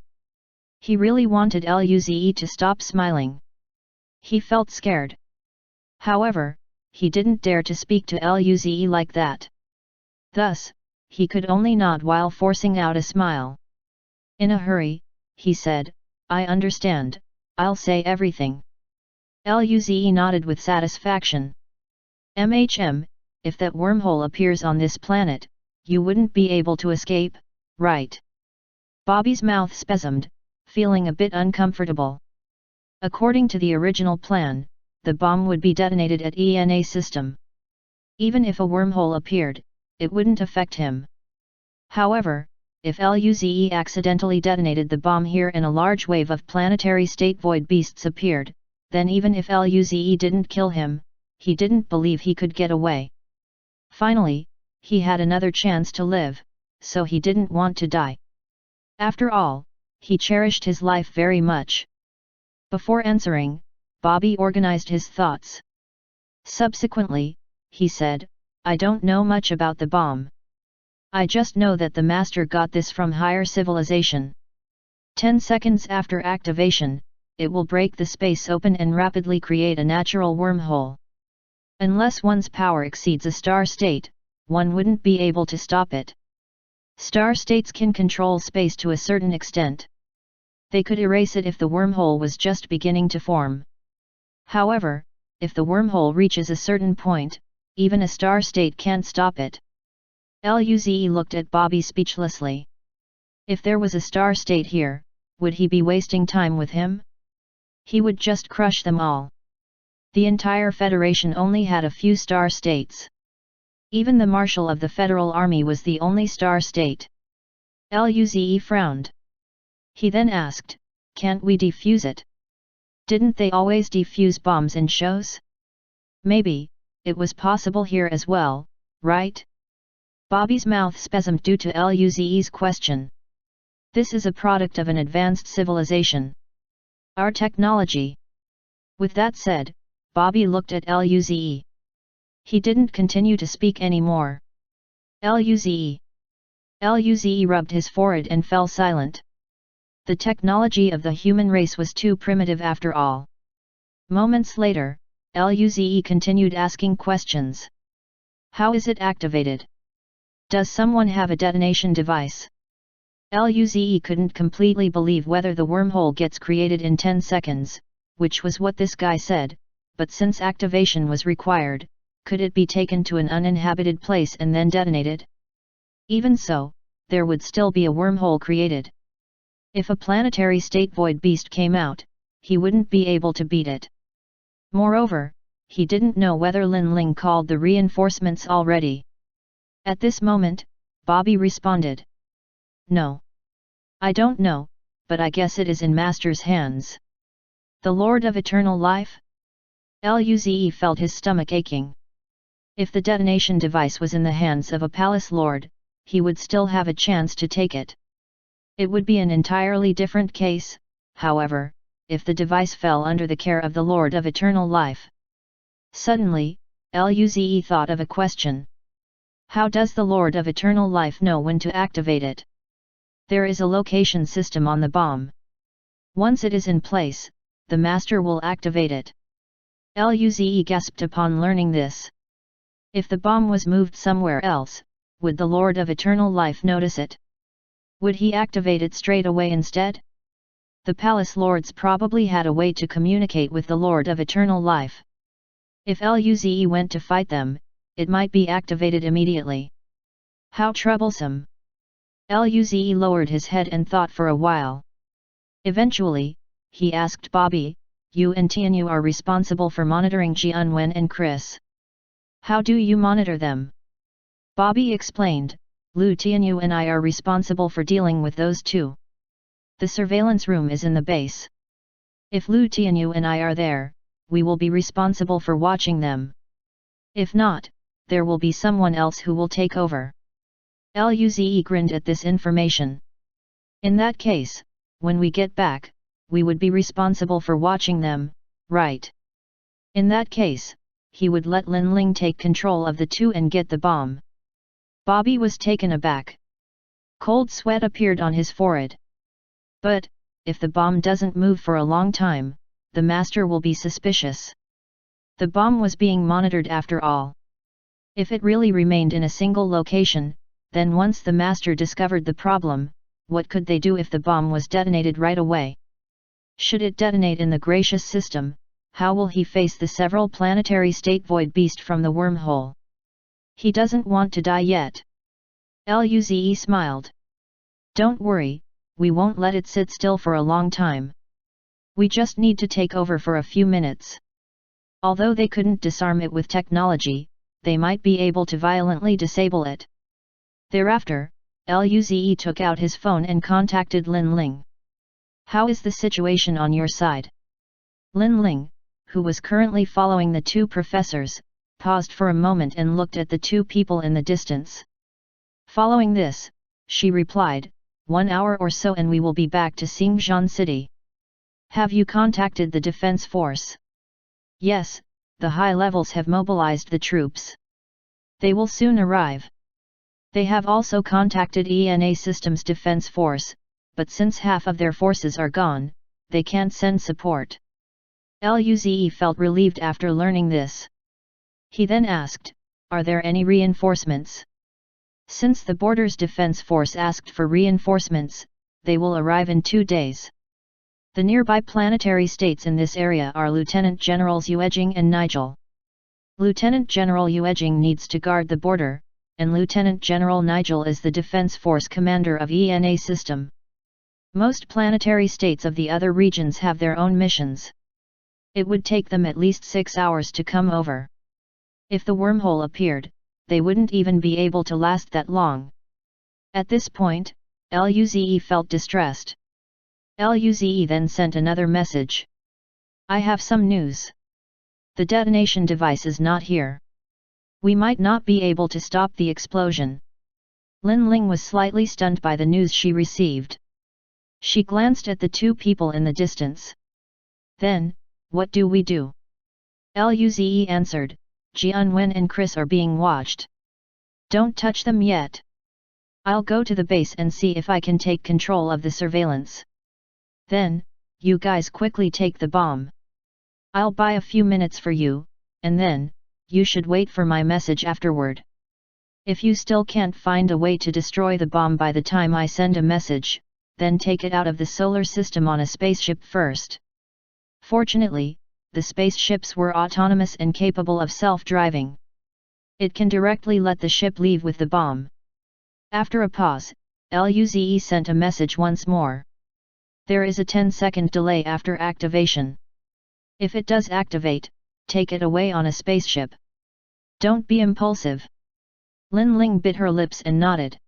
He really wanted Luze to stop smiling. He felt scared. However, he didn't dare to speak to Luze like that. Thus, he could only nod while forcing out a smile. In a hurry, he said, I understand, I'll say everything. Luze nodded with satisfaction. If that wormhole appears on this planet, you wouldn't be able to escape, right? Bobby's mouth spasmed, feeling a bit uncomfortable. According to the original plan, the bomb would be detonated at ENA system. Even if a wormhole appeared, it wouldn't affect him. However, if Luze accidentally detonated the bomb here and a large wave of planetary state void beasts appeared, then even if Luze didn't kill him, he didn't believe he could get away. Finally, he had another chance to live, so he didn't want to die. After all, he cherished his life very much. Before answering, Bobby organized his thoughts. Subsequently, he said, I don't know much about the bomb. I just know that the master got this from higher civilization. 10 seconds after activation, it will break the space open and rapidly create a natural wormhole. Unless one's power exceeds a star state, one wouldn't be able to stop it. Star states can control space to a certain extent. They could erase it if the wormhole was just beginning to form. However, if the wormhole reaches a certain point, even a star state can't stop it. Luze looked at Bobby speechlessly. If there was a star state here, would he be wasting time with him? He would just crush them all. The entire Federation only had a few star states. Even the Marshal of the Federal Army was the only star state. Luze frowned. He then asked, can't we defuse it? Didn't they always defuse bombs in shows? Maybe, it was possible here as well, right? Bobby's mouth spasmed due to Luze's question. This is a product of an advanced civilization. Our technology. With that said, Bobby looked at Luze. He didn't continue to speak anymore. Luze. Luze rubbed his forehead and fell silent. The technology of the human race was too primitive after all. Moments later, Luze continued asking questions. How is it activated? Does someone have a detonation device? Luze couldn't completely believe whether the wormhole gets created in 10 seconds, which was what this guy said, but since activation was required, could it be taken to an uninhabited place and then detonated? Even so, there would still be a wormhole created. If a planetary state void beast came out, he wouldn't be able to beat it. Moreover, he didn't know whether Lin Ling called the reinforcements already. At this moment, Bobby responded. No. I don't know, but I guess it is in Master's hands. The Lord of Eternal Life? Luze felt his stomach aching. If the detonation device was in the hands of a palace lord, he would still have a chance to take it. It would be an entirely different case, however, if the device fell under the care of the Lord of Eternal Life. Suddenly, Luze thought of a question. How does the Lord of Eternal Life know when to activate it? There is a location system on the bomb. Once it is in place, the Master will activate it. Luze gasped upon learning this. If the bomb was moved somewhere else, would the Lord of Eternal Life notice it? Would he activate it straight away instead? The palace lords probably had a way to communicate with the Lord of Eternal Life. If Luze went to fight them, it might be activated immediately. How troublesome! Luze lowered his head and thought for a while. Eventually, he asked Bobby, you and Tianyu are responsible for monitoring Jianwen and Chris. How do you monitor them? Bobby explained, Lu Tianyu and I are responsible for dealing with those two. The surveillance room is in the base. If Lu Tianyu and I are there, we will be responsible for watching them. If not, there will be someone else who will take over. Luze grinned at this information. In that case, when we get back, we would be responsible for watching them, right? In that case, he would let Lin Ling take control of the two and get the bomb. Bobby was taken aback. Cold sweat appeared on his forehead. But, if the bomb doesn't move for a long time, the Master will be suspicious. The bomb was being monitored after all. If it really remained in a single location, then once the Master discovered the problem, what could they do if the bomb was detonated right away? Should it detonate in the gracious system, how will he face the several planetary state void beast from the wormhole? He doesn't want to die yet. Luze smiled. Don't worry, we won't let it sit still for a long time. We just need to take over for a few minutes. Although they couldn't disarm it with technology, they might be able to violently disable it. Thereafter, Luze took out his phone and contacted Lin Ling. How is the situation on your side? Lin Ling, who was currently following the two professors, paused for a moment and looked at the two people in the distance. Following this, she replied, 1 hour or so and we will be back to Xingzhan City. Have you contacted the defense force? Yes, the high levels have mobilized the troops. They will soon arrive. They have also contacted ENA Systems Defense Force, but since half of their forces are gone, they can't send support. Luze felt relieved after learning this. He then asked, are there any reinforcements? Since the Borders Defense Force asked for reinforcements, they will arrive in 2 days. The nearby planetary states in this area are Lieutenant Generals Yuejing and Nigel. Lieutenant General Yuejing needs to guard the border, and Lieutenant General Nigel is the Defense Force commander of ENA system. Most planetary states of the other regions have their own missions. It would take them at least 6 hours to come over. If the wormhole appeared, they wouldn't even be able to last that long. At this point, Luze felt distressed. Luze then sent another message. I have some news. The detonation device is not here. We might not be able to stop the explosion. Lin Ling was slightly stunned by the news she received. She glanced at the two people in the distance. Then, what do we do? Luze answered, Jianwen and Chris are being watched. Don't touch them yet. I'll go to the base and see if I can take control of the surveillance. Then, you guys quickly take the bomb. I'll buy a few minutes for you, and then, you should wait for my message afterward. If you still can't find a way to destroy the bomb by the time I send a message, then take it out of the solar system on a spaceship first. Fortunately, the spaceships were autonomous and capable of self-driving. It can directly let the ship leave with the bomb. After a pause, Luze sent a message once more. There is a 10-second delay after activation. If it does activate, take it away on a spaceship. Don't be impulsive. Lin Ling bit her lips and nodded.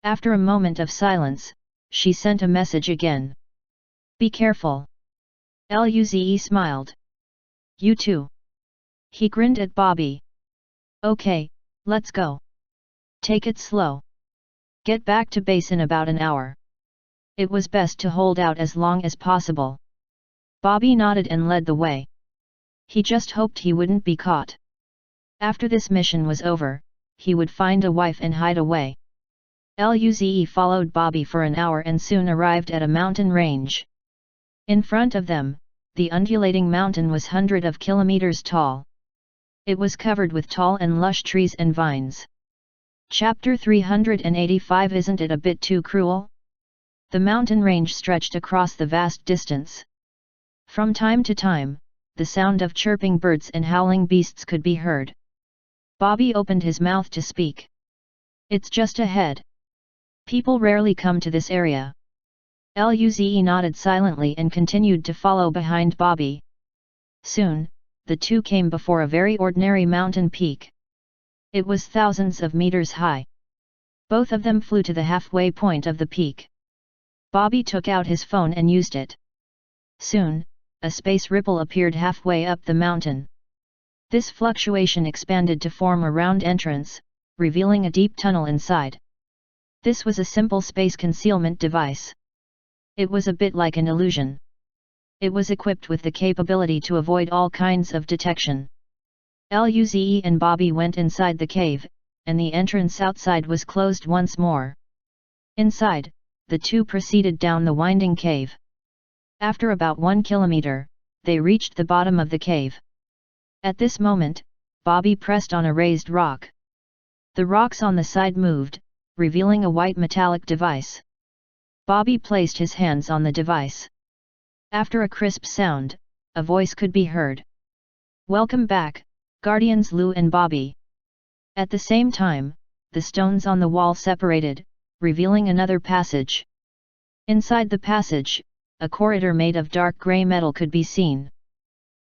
After a moment of silence, she sent a message again. Be careful. Luze smiled. You too. He grinned at Bobby. Okay, let's go. Take it slow. Get back to base in about an hour. It was best to hold out as long as possible. Bobby nodded and led the way. He just hoped he wouldn't be caught. After this mission was over, he would find a wife and hide away. Luze followed Bobby for an hour and soon arrived at a mountain range. In front of them, the undulating mountain was hundreds of kilometers tall. It was covered with tall and lush trees and vines. Chapter 385. Isn't it a bit too cruel? The mountain range stretched across the vast distance. From time to time, the sound of chirping birds and howling beasts could be heard. Bobby opened his mouth to speak. It's just ahead. People rarely come to this area. Luze nodded silently and continued to follow behind Bobby. Soon, the two came before a very ordinary mountain peak. It was thousands of meters high. Both of them flew to the halfway point of the peak. Bobby took out his phone and used it. Soon, a space ripple appeared halfway up the mountain. This fluctuation expanded to form a round entrance, revealing a deep tunnel inside. This was a simple space concealment device. It was a bit like an illusion. It was equipped with the capability to avoid all kinds of detection. Luze and Bobby went inside the cave, and the entrance outside was closed once more. Inside, the two proceeded down the winding cave. After about 1 kilometer, they reached the bottom of the cave. At this moment, Bobby pressed on a raised rock. The rocks on the side moved, revealing a white metallic device. Bobby placed his hands on the device. After a crisp sound, a voice could be heard. Welcome back, Guardians Lu and Bobby. At the same time, the stones on the wall separated, revealing another passage. Inside the passage, a corridor made of dark grey metal could be seen.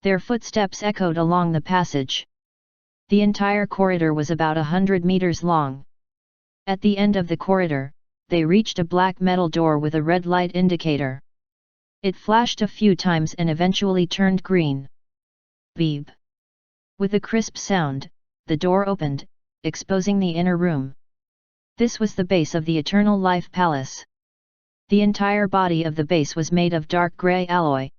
Their footsteps echoed along the passage. The entire corridor was about 100 meters long. At the end of the corridor, they reached a black metal door with a red light indicator. It flashed a few times and eventually turned green. Beep! With a crisp sound, the door opened, exposing the inner room. This was the base of the Eternal Life Palace. The entire body of the base was made of dark grey alloy.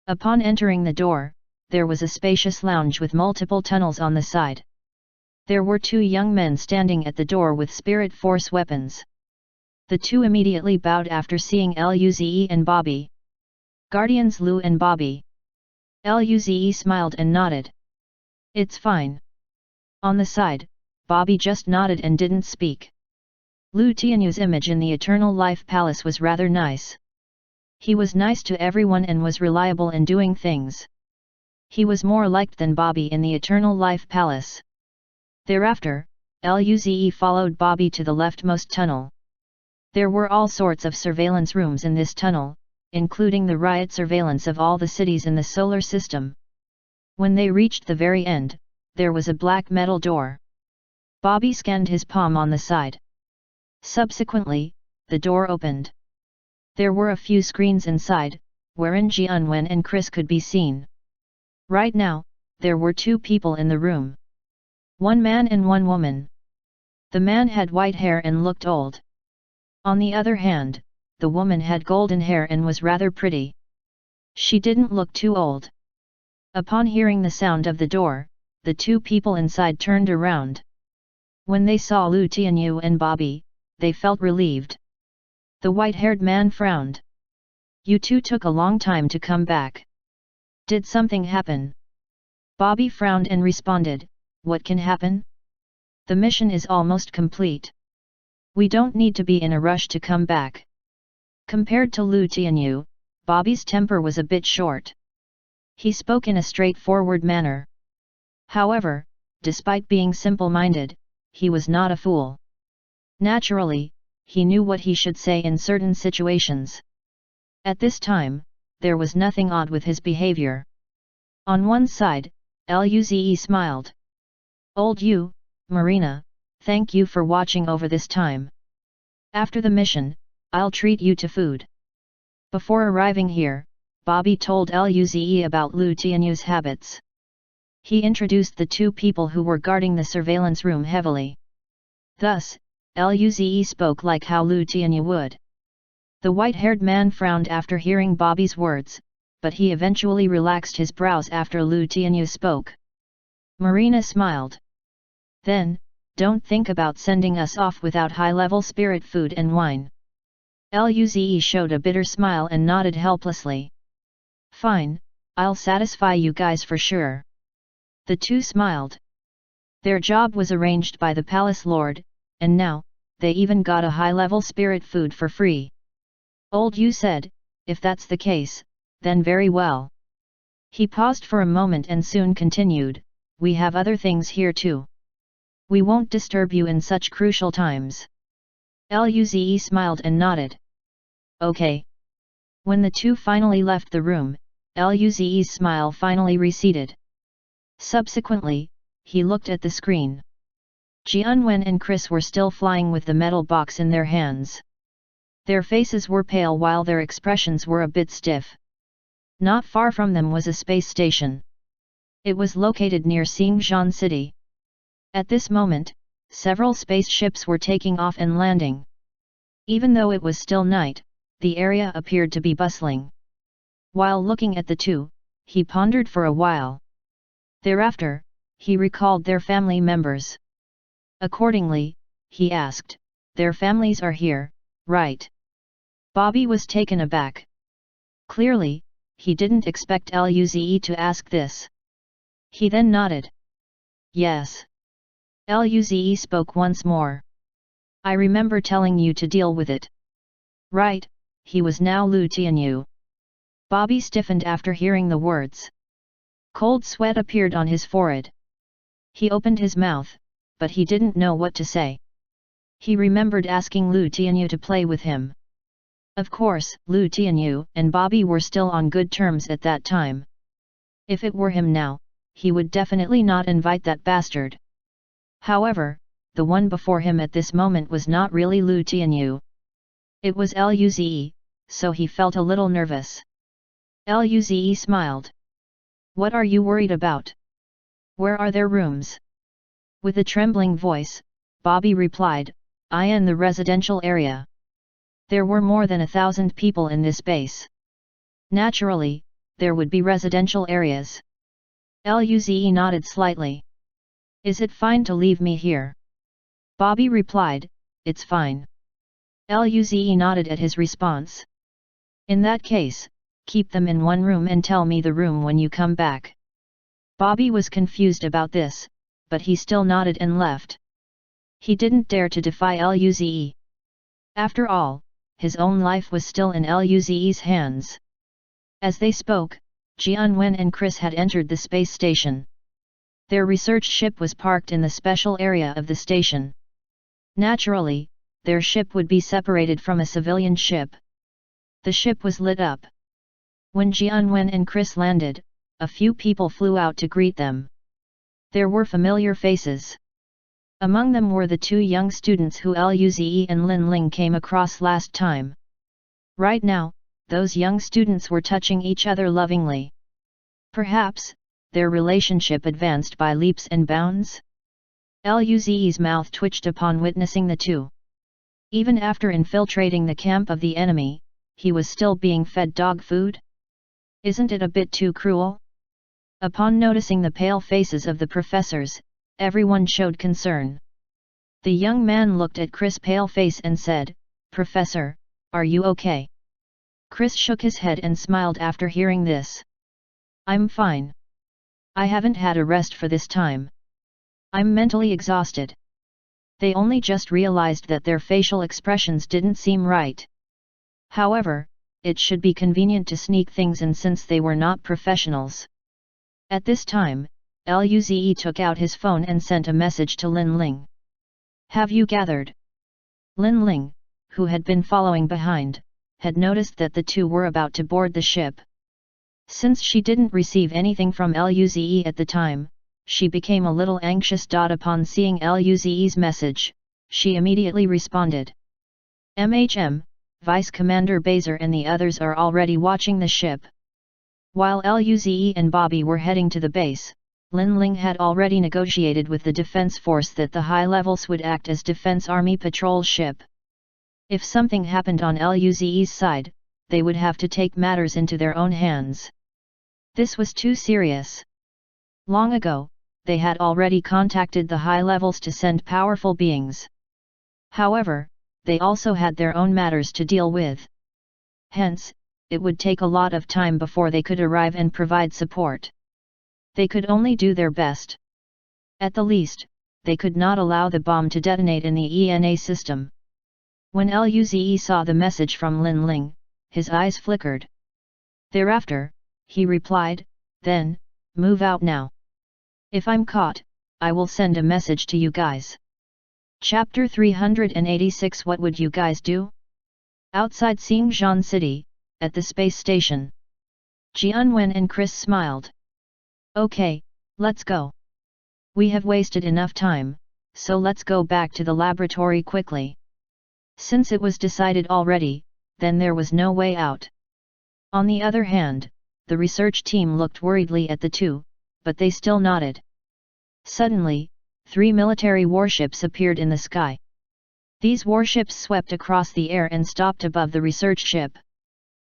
Upon entering the door, there was a spacious lounge with multiple tunnels on the side. There were two young men standing at the door with spirit force weapons. The two immediately bowed after seeing Luze and Bobby. Guardians Lu and Bobby. Luze smiled and nodded. It's fine. On the side, Bobby just nodded and didn't speak. Lu Tianyu's image in the Eternal Life Palace was rather nice. He was nice to everyone and was reliable in doing things. He was more liked than Bobby in the Eternal Life Palace. Thereafter, Luze followed Bobby to the leftmost tunnel. There were all sorts of surveillance rooms in this tunnel, including the riot surveillance of all the cities in the solar system. When they reached the very end, there was a black metal door. Bobby scanned his palm on the side. Subsequently, the door opened. There were a few screens inside, wherein Jianwen and Chris could be seen. Right now, there were two people in the room. One man and one woman. The man had white hair and looked old. On the other hand, the woman had golden hair and was rather pretty. She didn't look too old. Upon hearing the sound of the door, the two people inside turned around. When they saw Lu Tianyu and Bobby, they felt relieved. The white-haired man frowned. You two took a long time to come back. Did something happen? Bobby frowned and responded, what can happen? The mission is almost complete. We don't need to be in a rush to come back. Compared to Lu Tianyu, Bobby's temper was a bit short. He spoke in a straightforward manner. However, despite being simple-minded, he was not a fool. Naturally, he knew what he should say in certain situations. At this time, there was nothing odd with his behavior. On one side, Luze smiled. Old you, Marina, thank you for watching over this time. After the mission, I'll treat you to food. Before arriving here, Bobby told Luze about Lu Tianyu's habits. He introduced the two people who were guarding the surveillance room heavily. Thus, Luze spoke like how Lu Tianyu would. The white-haired man frowned after hearing Bobby's words, but he eventually relaxed his brows after Lu Tianyu spoke. Marina smiled. Then, don't think about sending us off without high-level spirit food and wine. Luze showed a bitter smile and nodded helplessly. Fine, I'll satisfy you guys for sure. The two smiled. Their job was arranged by the palace lord, and now, they even got a high-level spirit food for free. Old Yu said, if that's the case, then very well. He paused for a moment and soon continued, we have other things here too. We won't disturb you in such crucial times. Luze smiled and nodded. Okay. When the two finally left the room, Luze's smile finally receded. Subsequently, he looked at the screen. Jianwen and Chris were still flying with the metal box in their hands. Their faces were pale while their expressions were a bit stiff. Not far from them was a space station. It was located near Xingzhan City. At this moment, several spaceships were taking off and landing. Even though it was still night, the area appeared to be bustling. While looking at the two, he pondered for a while. Thereafter, he recalled their family members. Accordingly, he asked, their families are here, right? Bobby was taken aback. Clearly, he didn't expect Luze to ask this. He then nodded. Yes. Luze spoke once more. I remember telling you to deal with it. Right, he was now Lu Tianyu. Bobby stiffened after hearing the words. Cold sweat appeared on his forehead. He opened his mouth, but he didn't know what to say. He remembered asking Lu Tianyu to play with him. Of course, Lu Tianyu and Bobby were still on good terms at that time. If it were him now, he would definitely not invite that bastard. However, the one before him at this moment was not really Lu Tianyu. It was Luze, so he felt a little nervous. Luze smiled. What are you worried about? Where are their rooms? With a trembling voice, Bobby replied, I am in the residential area. There were more than 1,000 people in this base. Naturally, there would be residential areas. Luze nodded slightly. Is it fine to leave me here? Bobby replied, it's fine. Luze nodded at his response. In that case, keep them in one room and tell me the room when you come back. Bobby was confused about this, but he still nodded and left. He didn't dare to defy Luze. After all, his own life was still in Luze's hands. As they spoke, Jianwen and Chris had entered the space station. Their research ship was parked in the special area of the station. Naturally, their ship would be separated from a civilian ship. The ship was lit up. When Jianwen and Chris landed, a few people flew out to greet them. There were familiar faces. Among them were the two young students who Luze and Lin Ling came across last time. Right now, those young students were touching each other lovingly. Perhaps, their relationship advanced by leaps and bounds? Luze's mouth twitched upon witnessing the two. Even after infiltrating the camp of the enemy, he was still being fed dog food? Isn't it a bit too cruel? Upon noticing the pale faces of the professors, everyone showed concern. The young man looked at Chris' pale face and said, Professor, are you okay? Chris shook his head and smiled after hearing this. I'm fine. I haven't had a rest for this time. I'm mentally exhausted. They only just realized that their facial expressions didn't seem right. However, it should be convenient to sneak things in since they were not professionals. At this time, Luze took out his phone and sent a message to Lin Ling. Have you gathered? Lin Ling, who had been following behind, had noticed that the two were about to board the ship. Since she didn't receive anything from Luze at the time, she became a little anxious. Upon seeing Luze's message, she immediately responded. MHM, Vice Commander Baser and the others are already watching the ship. While Luze and Bobby were heading to the base, Lin Ling had already negotiated with the defense force that the high levels would act as Defense Army patrol ship. If something happened on Luze's side, they would have to take matters into their own hands. This was too serious. Long ago, they had already contacted the high levels to send powerful beings. However, they also had their own matters to deal with. Hence, it would take a lot of time before they could arrive and provide support. They could only do their best. At the least, they could not allow the bomb to detonate in the ENA system. When Luze saw the message from Lin Ling, his eyes flickered. Thereafter, he replied, then, move out now. If I'm caught, I will send a message to you guys. Chapter 386 What would you guys do? Outside Xingzhan City, at the space station. Jianwen and Chris smiled. Okay, let's go. We have wasted enough time, so let's go back to the laboratory quickly. Since it was decided already, then there was no way out. On the other hand, the research team looked worriedly at the two, but they still nodded. Suddenly, 3 military warships appeared in the sky. These warships swept across the air and stopped above the research ship.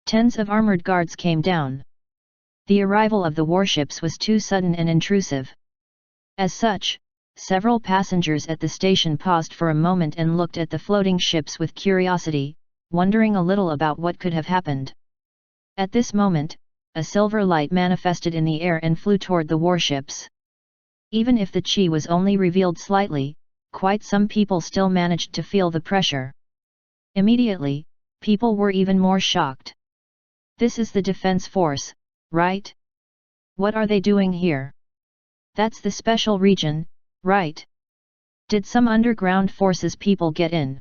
Tens of armored guards came down. The arrival of the warships was too sudden and intrusive. As such, several passengers at the station paused for a moment and looked at the floating ships with curiosity, wondering a little about what could have happened. At this moment, a silver light manifested in the air and flew toward the warships. Even if the chi was only revealed slightly, quite some people still managed to feel the pressure. Immediately, people were even more shocked. This is the defense force, right? What are they doing here? That's the special region, right? Did some underground forces people get in?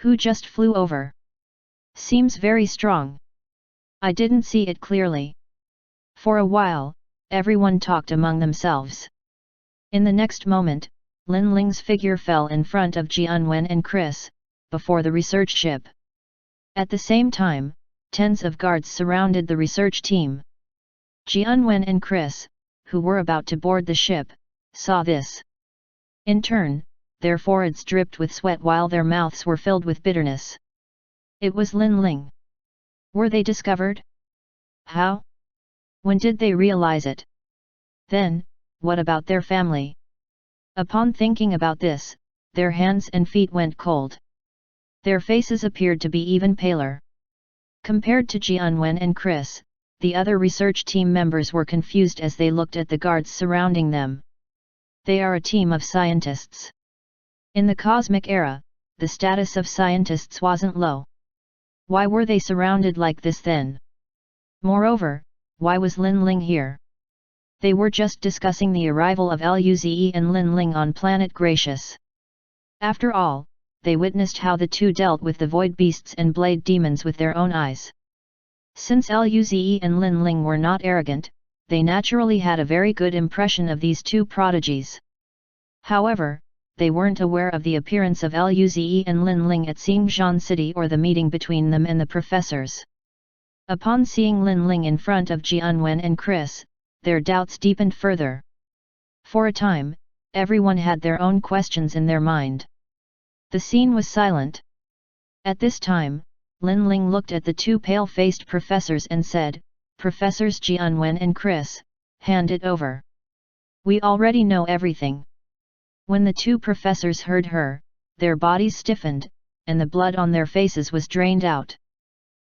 Who just flew over? Seems very strong. I didn't see it clearly. For a while, everyone talked among themselves. In the next moment, Lin Ling's figure fell in front of Jianwen and Chris, before the research ship. At the same time, tens of guards surrounded the research team. Jianwen and Chris, who were about to board the ship, saw this. In turn, their foreheads dripped with sweat while their mouths were filled with bitterness. It was Lin Ling. Were they discovered? How? When did they realize it? Then, what about their family? Upon thinking about this, their hands and feet went cold. Their faces appeared to be even paler. Compared to Jianwen and Chris, the other research team members were confused as they looked at the guards surrounding them. They are a team of scientists. In the cosmic era, the status of scientists wasn't low. Why were they surrounded like this then? Moreover, why was Lin Ling here? They were just discussing the arrival of Luze and Lin Ling on planet Gracious. After all, they witnessed how the two dealt with the void beasts and blade demons with their own eyes. Since Luze and Lin Ling were not arrogant, they naturally had a very good impression of these two prodigies. However, they weren't aware of the appearance of Luze and Lin Ling at Xingzhan City or the meeting between them and the professors. Upon seeing Lin Ling in front of Jianwen and Chris, their doubts deepened further. For a time, everyone had their own questions in their mind. The scene was silent. At this time, Lin Ling looked at the two pale-faced professors and said, "Professors Jianwen and Chris, hand it over. We already know everything." When the two professors heard her, their bodies stiffened, and the blood on their faces was drained out.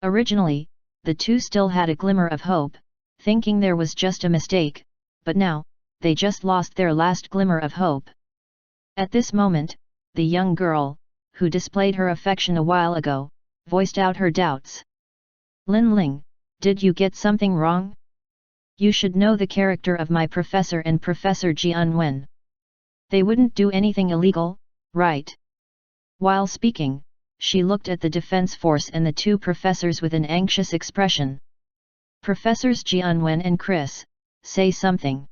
Originally, the two still had a glimmer of hope, thinking there was just a mistake, but now, they just lost their last glimmer of hope. At this moment, the young girl, who displayed her affection a while ago, voiced out her doubts. "Lin Ling, did you get something wrong? You should know the character of my professor and Professor Jianwen. They wouldn't do anything illegal, right?" While speaking, she looked at the defense force and the two professors with an anxious expression. "Professors Jianwen and Chris, say something."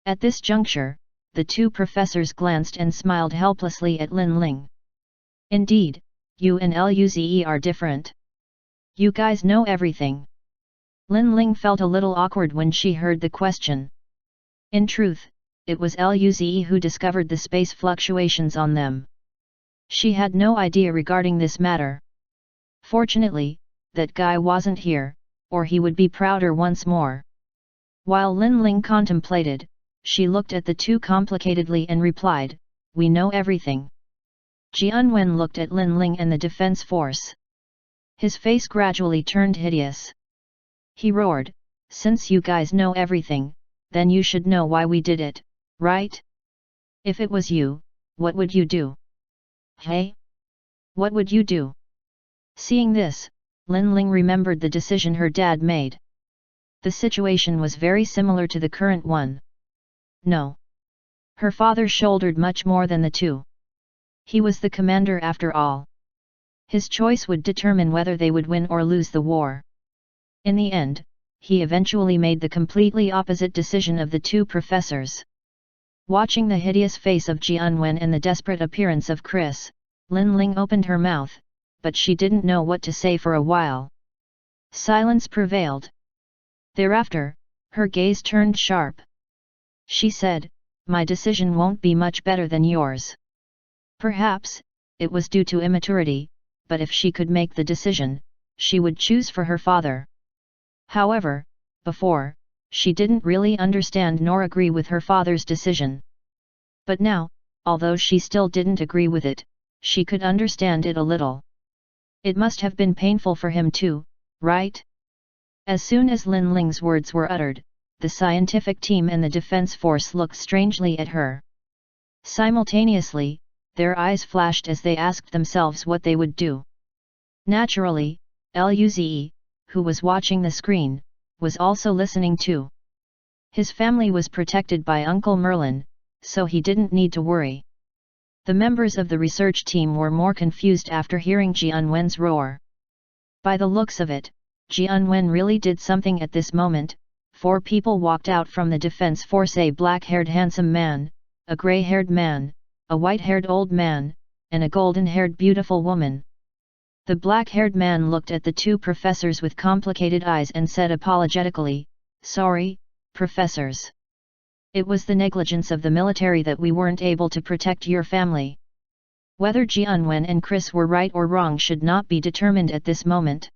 At this juncture, the two professors glanced and smiled helplessly at Lin Ling. "Indeed, you and Luze are different. You guys know everything." Lin Ling felt a little awkward when she heard the question. In truth, it was Luze who discovered the space fluctuations on them. She had no idea regarding this matter. Fortunately, that guy wasn't here, or he would be prouder once more. While Lin Ling contemplated, she looked at the two complicatedly and replied, "We know everything." Jianwen looked at Lin Ling and the defense force. His face gradually turned hideous. He roared, "Since you guys know everything, then you should know why we did it, right? If it was you, what would you do? Hey? What would you do?" Seeing this, Lin Ling remembered the decision her dad made. The situation was very similar to the current one. No. Her father shouldered much more than the two. He was the commander after all. His choice would determine whether they would win or lose the war. In the end, he eventually made the completely opposite decision of the two professors. Watching the hideous face of Jianwen and the desperate appearance of Chris, Lin Ling opened her mouth, but she didn't know what to say for a while. Silence prevailed. Thereafter, her gaze turned sharp. She said, "My decision won't be much better than yours." Perhaps, it was due to immaturity, but if she could make the decision, she would choose for her father. However, before, she didn't really understand nor agree with her father's decision. But now, although she still didn't agree with it, she could understand it a little. It must have been painful for him too, right? As soon as Lin Ling's words were uttered, the scientific team and the defense force looked strangely at her. Simultaneously, their eyes flashed as they asked themselves what they would do. Naturally, Luze, who was watching the screen, was also listening too. His family was protected by Uncle Merlin, so he didn't need to worry. The members of the research team were more confused after hearing Jianwen's roar. By the looks of it, Jianwen really did something at this moment. 4 people walked out from the defense force: a black-haired handsome man, a grey-haired man, a white-haired old man, and a golden-haired beautiful woman. The black-haired man looked at the two professors with complicated eyes and said apologetically, "Sorry, professors. It was the negligence of the military that we weren't able to protect your family." Whether Jianwen and Chris were right or wrong should not be determined at this moment.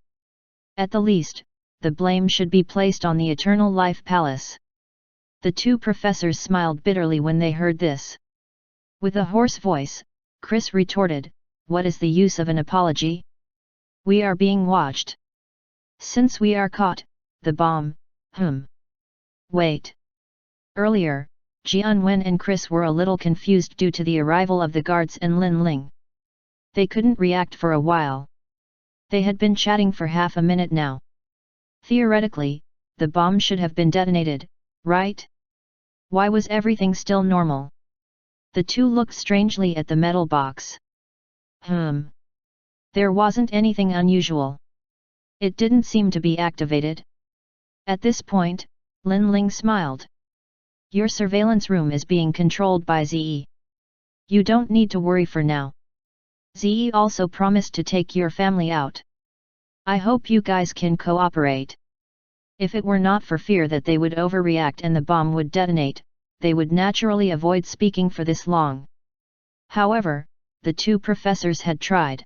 At the least, the blame should be placed on the Eternal Life Palace. The two professors smiled bitterly when they heard this. With a hoarse voice, Chris retorted, "What is the use of an apology? We are being watched. Since we are caught, the bomb, Wait. Earlier, Jianwen and Chris were a little confused due to the arrival of the guards and Lin Ling. They couldn't react for a while. They had been chatting for half a minute now. Theoretically, the bomb should have been detonated, right? Why was everything still normal? The two looked strangely at the metal box. There wasn't anything unusual. It didn't seem to be activated. At this point, Lin Ling smiled. Your surveillance room is being controlled by Ze. You don't need to worry for now. Ze also promised to take your family out. I hope you guys can cooperate. If it were not for fear that they would overreact and the bomb would detonate, they would naturally avoid speaking for this long. However, the two professors had tried.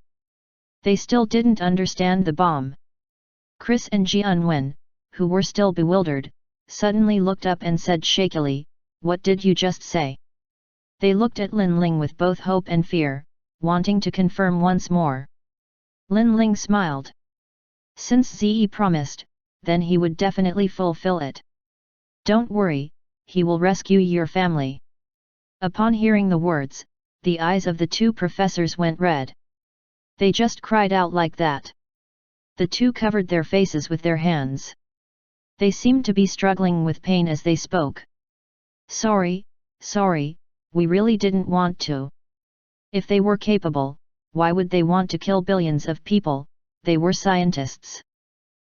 They still didn't understand the bomb. Chris and Jianwen, who were still bewildered, suddenly looked up and said shakily, "What did you just say?" They looked at Lin Ling with both hope and fear, wanting to confirm once more. Lin Ling smiled. Since Ze promised, then he would definitely fulfill it. Don't worry, he will rescue your family. Upon hearing the words, the eyes of the two professors went red. They just cried out like that. The two covered their faces with their hands. They seemed to be struggling with pain as they spoke. Sorry, we really didn't want to. If they were capable, why would they want to kill billions of people? They were scientists.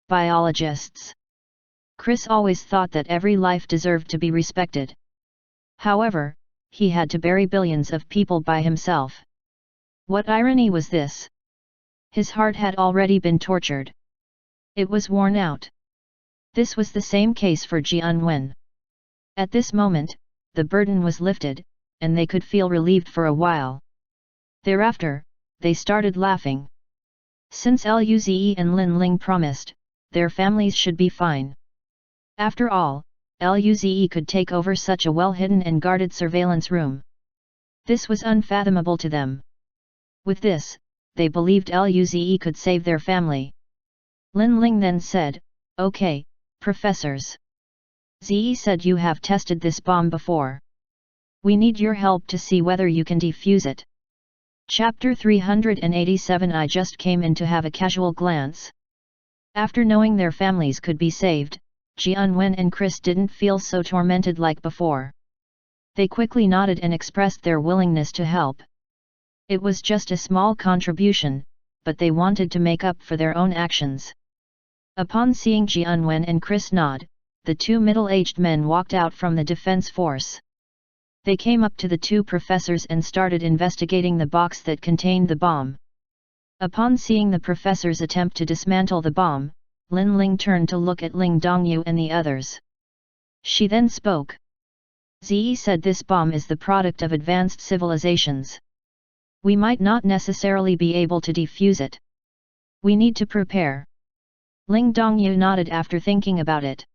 Biologists. Chris always thought that every life deserved to be respected. However, he had to bury billions of people by himself. What irony was this? His heart had already been tortured. It was worn out. This was the same case for Jianwen. At this moment, the burden was lifted, and they could feel relieved for a while. Thereafter, they started laughing. Since Luze and Lin Ling promised, their families should be fine. After all, Luze could take over such a well-hidden and guarded surveillance room. This was unfathomable to them. With this, they believed Luze could save their family. Lin Ling then said, "Okay, professors. Ze said you have tested this bomb before. We need your help to see whether you can defuse it." Chapter 387. I just came in to have a casual glance. After knowing their families could be saved, Jianwen and Chris didn't feel so tormented like before. They quickly nodded and expressed their willingness to help. It was just a small contribution, but they wanted to make up for their own actions. Upon seeing Jianwen and Chris nod, the two middle-aged men walked out from the defense force. They came up to the two professors and started investigating the box that contained the bomb. Upon seeing the professors attempt to dismantle the bomb, Lin Ling turned to look at Ling Dongyu and the others. She then spoke. Ze said this bomb is the product of advanced civilizations. We might not necessarily be able to defuse it. We need to prepare. Ling Dongyu nodded after thinking about it.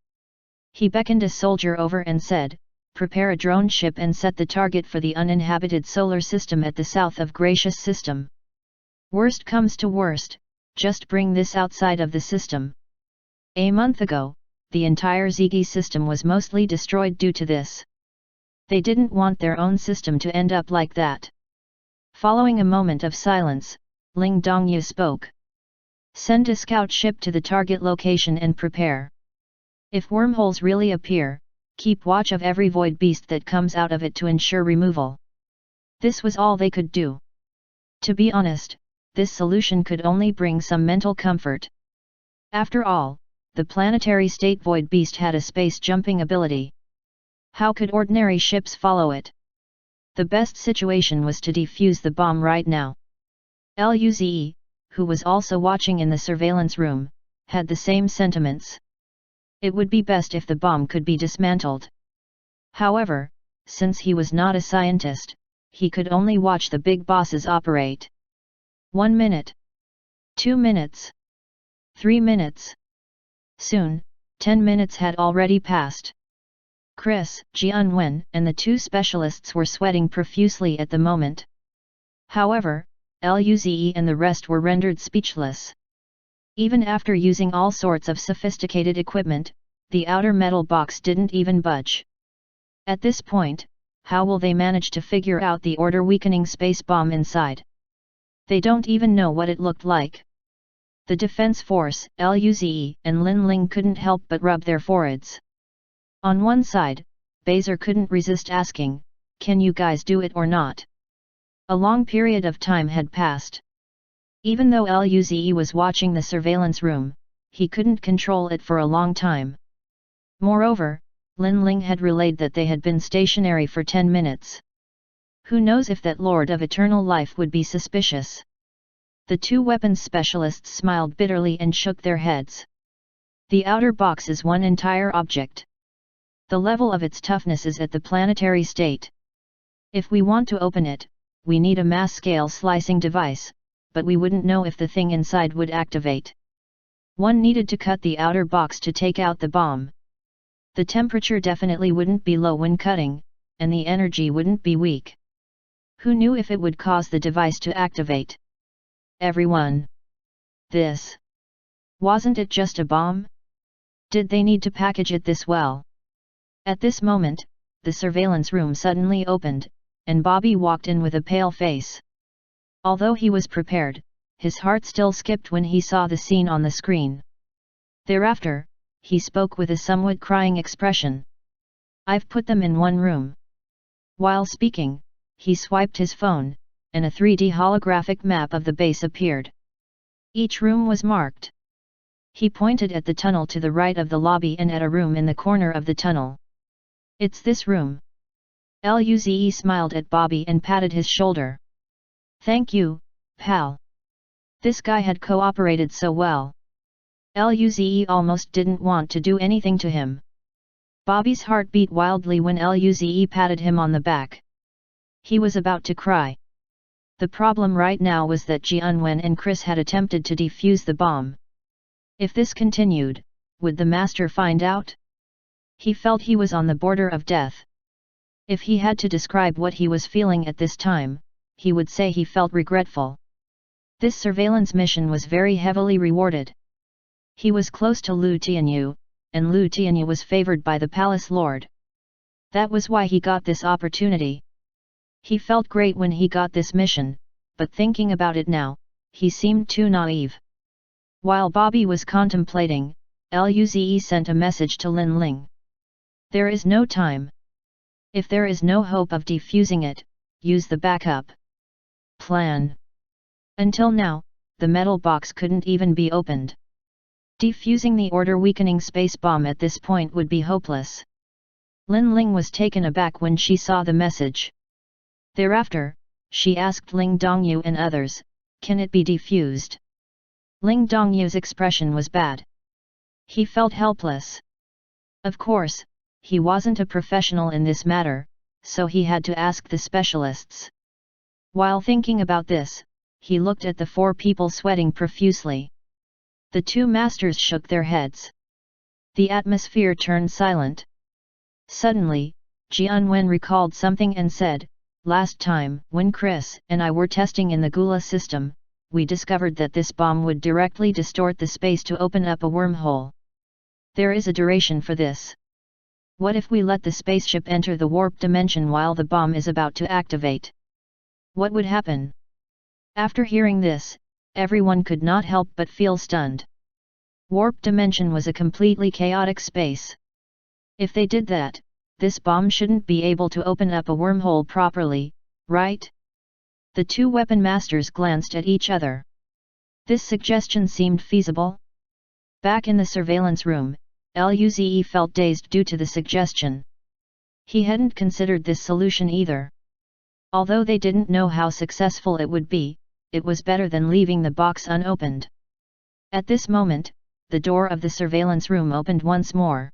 He beckoned a soldier over and said, "Prepare a drone ship and set the target for the uninhabited solar system at the south of Gracious System. Worst comes to worst, just bring this outside of the system." A month ago, the entire Zigi system was mostly destroyed due to this. They didn't want their own system to end up like that. Following a moment of silence, Ling Dongyu spoke. "Send a scout ship to the target location and prepare. If wormholes really appear, keep watch of every void beast that comes out of it to ensure removal." This was all they could do. To be honest, this solution could only bring some mental comfort. After all, the planetary state void beast had a space-jumping ability. How could ordinary ships follow it? The best situation was to defuse the bomb right now. Luze, who was also watching in the surveillance room, had the same sentiments. It would be best if the bomb could be dismantled. However, since he was not a scientist, he could only watch the big bosses operate. 1 minute. 2 minutes. 3 minutes. Soon, 10 minutes had already passed. Chris, Jianwen, and the two specialists were sweating profusely at the moment. However, Luze and the rest were rendered speechless. Even after using all sorts of sophisticated equipment, the outer metal box didn't even budge. At this point, how will they manage to figure out the order-weakening space bomb inside? They don't even know what it looked like. The Defense Force, Luze, and Lin Ling couldn't help but rub their foreheads. On one side, Baser couldn't resist asking, "Can you guys do it or not?" A long period of time had passed. Even though Luze was watching the surveillance room, he couldn't control it for a long time. Moreover, Lin Ling had relayed that they had been stationary for 10 minutes. Who knows if that Lord of Eternal Life would be suspicious? The two weapons specialists smiled bitterly and shook their heads. The outer box is one entire object. The level of its toughness is at the planetary state. If we want to open it, we need a mass-scale slicing device, but we wouldn't know if the thing inside would activate. One needed to cut the outer box to take out the bomb. The temperature definitely wouldn't be low when cutting, and the energy wouldn't be weak. Who knew if it would cause the device to activate? Everyone. This. Wasn't it just a bomb? Did they need to package it this well? At this moment, the surveillance room suddenly opened, and Bobby walked in with a pale face. Although he was prepared, his heart still skipped when he saw the scene on the screen. Thereafter, he spoke with a somewhat crying expression. "I've put them in one room." While speaking, he swiped his phone, and a 3D holographic map of the base appeared. Each room was marked. He pointed at the tunnel to the right of the lobby and at a room in the corner of the tunnel. "It's this room." Luze smiled at Bobby and patted his shoulder. "Thank you, pal." This guy had cooperated so well. Luze almost didn't want to do anything to him. Bobby's heart beat wildly when Luze patted him on the back. He was about to cry. The problem right now was that Jianwen and Chris had attempted to defuse the bomb. If this continued, would the master find out? He felt he was on the border of death. If he had to describe what he was feeling at this time, he would say he felt regretful. This surveillance mission was very heavily rewarded. He was close to Lu Tianyu, and Lu Tianyu was favored by the palace lord. That was why he got this opportunity. He felt great when he got this mission, but thinking about it now, he seemed too naive. While Bobby was contemplating, Luze sent a message to Lin Ling. "There is no time. If there is no hope of defusing it, use the backup plan." Until now, the metal box couldn't even be opened. Defusing the order-weakening space bomb at this point would be hopeless. Lin Ling was taken aback when she saw the message. Thereafter, she asked Ling Dongyu and others, "Can it be defused?" Ling Dongyu's expression was bad. He felt helpless. Of course, he wasn't a professional in this matter, so he had to ask the specialists. While thinking about this, he looked at the four people sweating profusely. The two masters shook their heads. The atmosphere turned silent. Suddenly, Jianwen recalled something and said, "Last time, when Chris and I were testing in the Gula system, we discovered that this bomb would directly distort the space to open up a wormhole. There is a duration for this. What if we let the spaceship enter the warp dimension while the bomb is about to activate? What would happen?" After hearing this, everyone could not help but feel stunned. Warp dimension was a completely chaotic space. If they did that, this bomb shouldn't be able to open up a wormhole properly, right? The two weapon masters glanced at each other. This suggestion seemed feasible. Back in the surveillance room, Luze felt dazed due to the suggestion. He hadn't considered this solution either. Although they didn't know how successful it would be, it was better than leaving the box unopened. At this moment, the door of the surveillance room opened once more.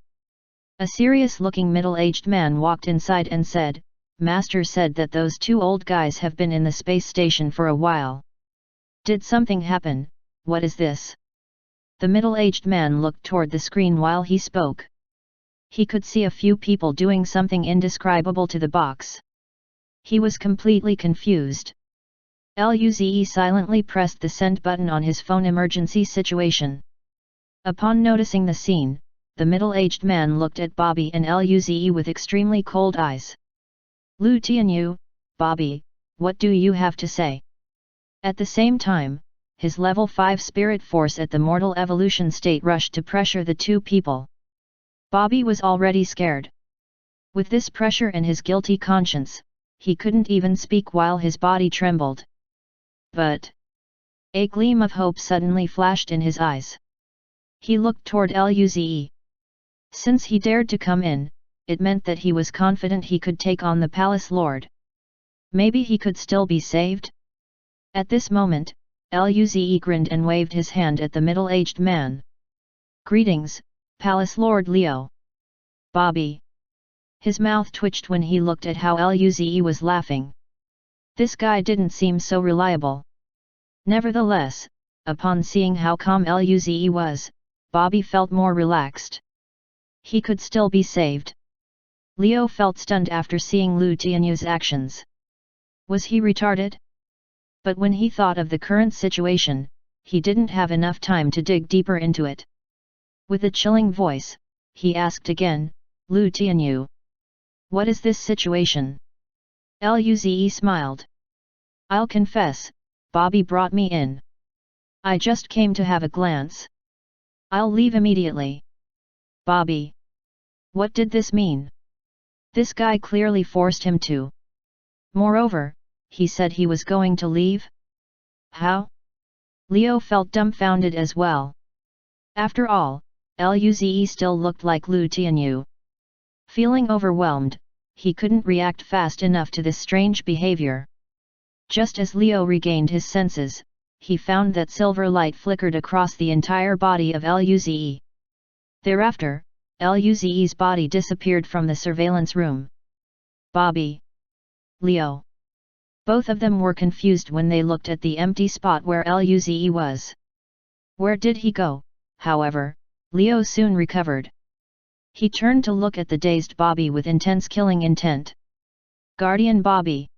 A serious-looking middle-aged man walked inside and said, "Master said that those two old guys have been in the space station for a while. Did something happen? What is this?" The middle-aged man looked toward the screen while he spoke. He could see a few people doing something indescribable to the box. He was completely confused. Luze silently pressed the send button on his phone. Emergency situation. Upon noticing the scene, the middle-aged man looked at Bobby and Luze with extremely cold eyes. Lu Tianyu, Bobby, what do you have to say? At the same time, his level 5 spirit force at the mortal evolution state rushed to pressure the two people. Bobby was already scared. With this pressure and his guilty conscience, he couldn't even speak while his body trembled. But a gleam of hope suddenly flashed in his eyes. He looked toward Luze. Since he dared to come in, it meant that he was confident he could take on the Palace Lord. Maybe he could still be saved? At this moment, Luze grinned and waved his hand at the middle-aged man. Greetings, Palace Lord Leo. Bobby. His mouth twitched when he looked at how Luze was laughing. This guy didn't seem so reliable. Nevertheless, upon seeing how calm Luze was, Bobby felt more relaxed. He could still be saved. Leo felt stunned after seeing Lu Tianyu's actions. Was he retarded? But when he thought of the current situation, he didn't have enough time to dig deeper into it. With a chilling voice, he asked again, Lu Tianyu. What is this situation? Luze smiled. I'll confess, Bobby brought me in. I just came to have a glance. I'll leave immediately. Bobby. What did this mean? This guy clearly forced him to. Moreover, he said he was going to leave? How? Leo felt dumbfounded as well. After all, Luze still looked like Lu Tianyu. Feeling overwhelmed, he couldn't react fast enough to this strange behavior. Just as Leo regained his senses, he found that silver light flickered across the entire body of Luze. Thereafter, Luze's body disappeared from the surveillance room. Bobby. Leo. Both of them were confused when they looked at the empty spot where Luze was. Where did he go? However, Leo soon recovered. He turned to look at the dazed Bobby with intense killing intent. Guardian Bobby.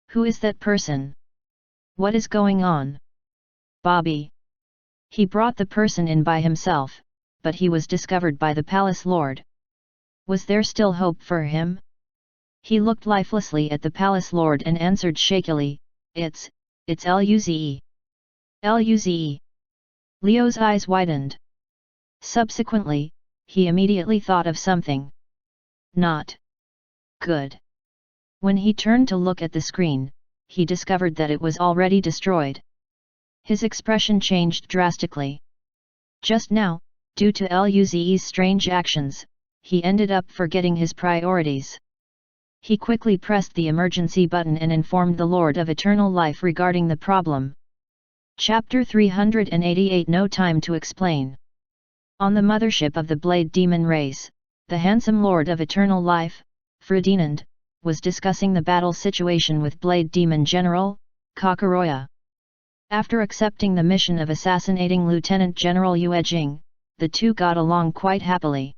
Who is that person? What is going on? Bobby. He brought the person in by himself, but he was discovered by the Palace Lord. Was there still hope for him? He looked lifelessly at the Palace Lord and answered shakily, It's Luze. Luze. Leo's eyes widened. Subsequently, he immediately thought of something not good. When he turned to look at the screen, he discovered that it was already destroyed. His expression changed drastically. Just now, due to Luze's strange actions, he ended up forgetting his priorities. He quickly pressed the emergency button and informed the Lord of Eternal Life regarding the problem. Chapter 388. No time to explain. On the mothership of the Blade Demon race, the handsome Lord of Eternal Life, Ferdinand, was discussing the battle situation with Blade Demon General, Kakoroya. After accepting the mission of assassinating Lieutenant General Yue Jing, the two got along quite happily.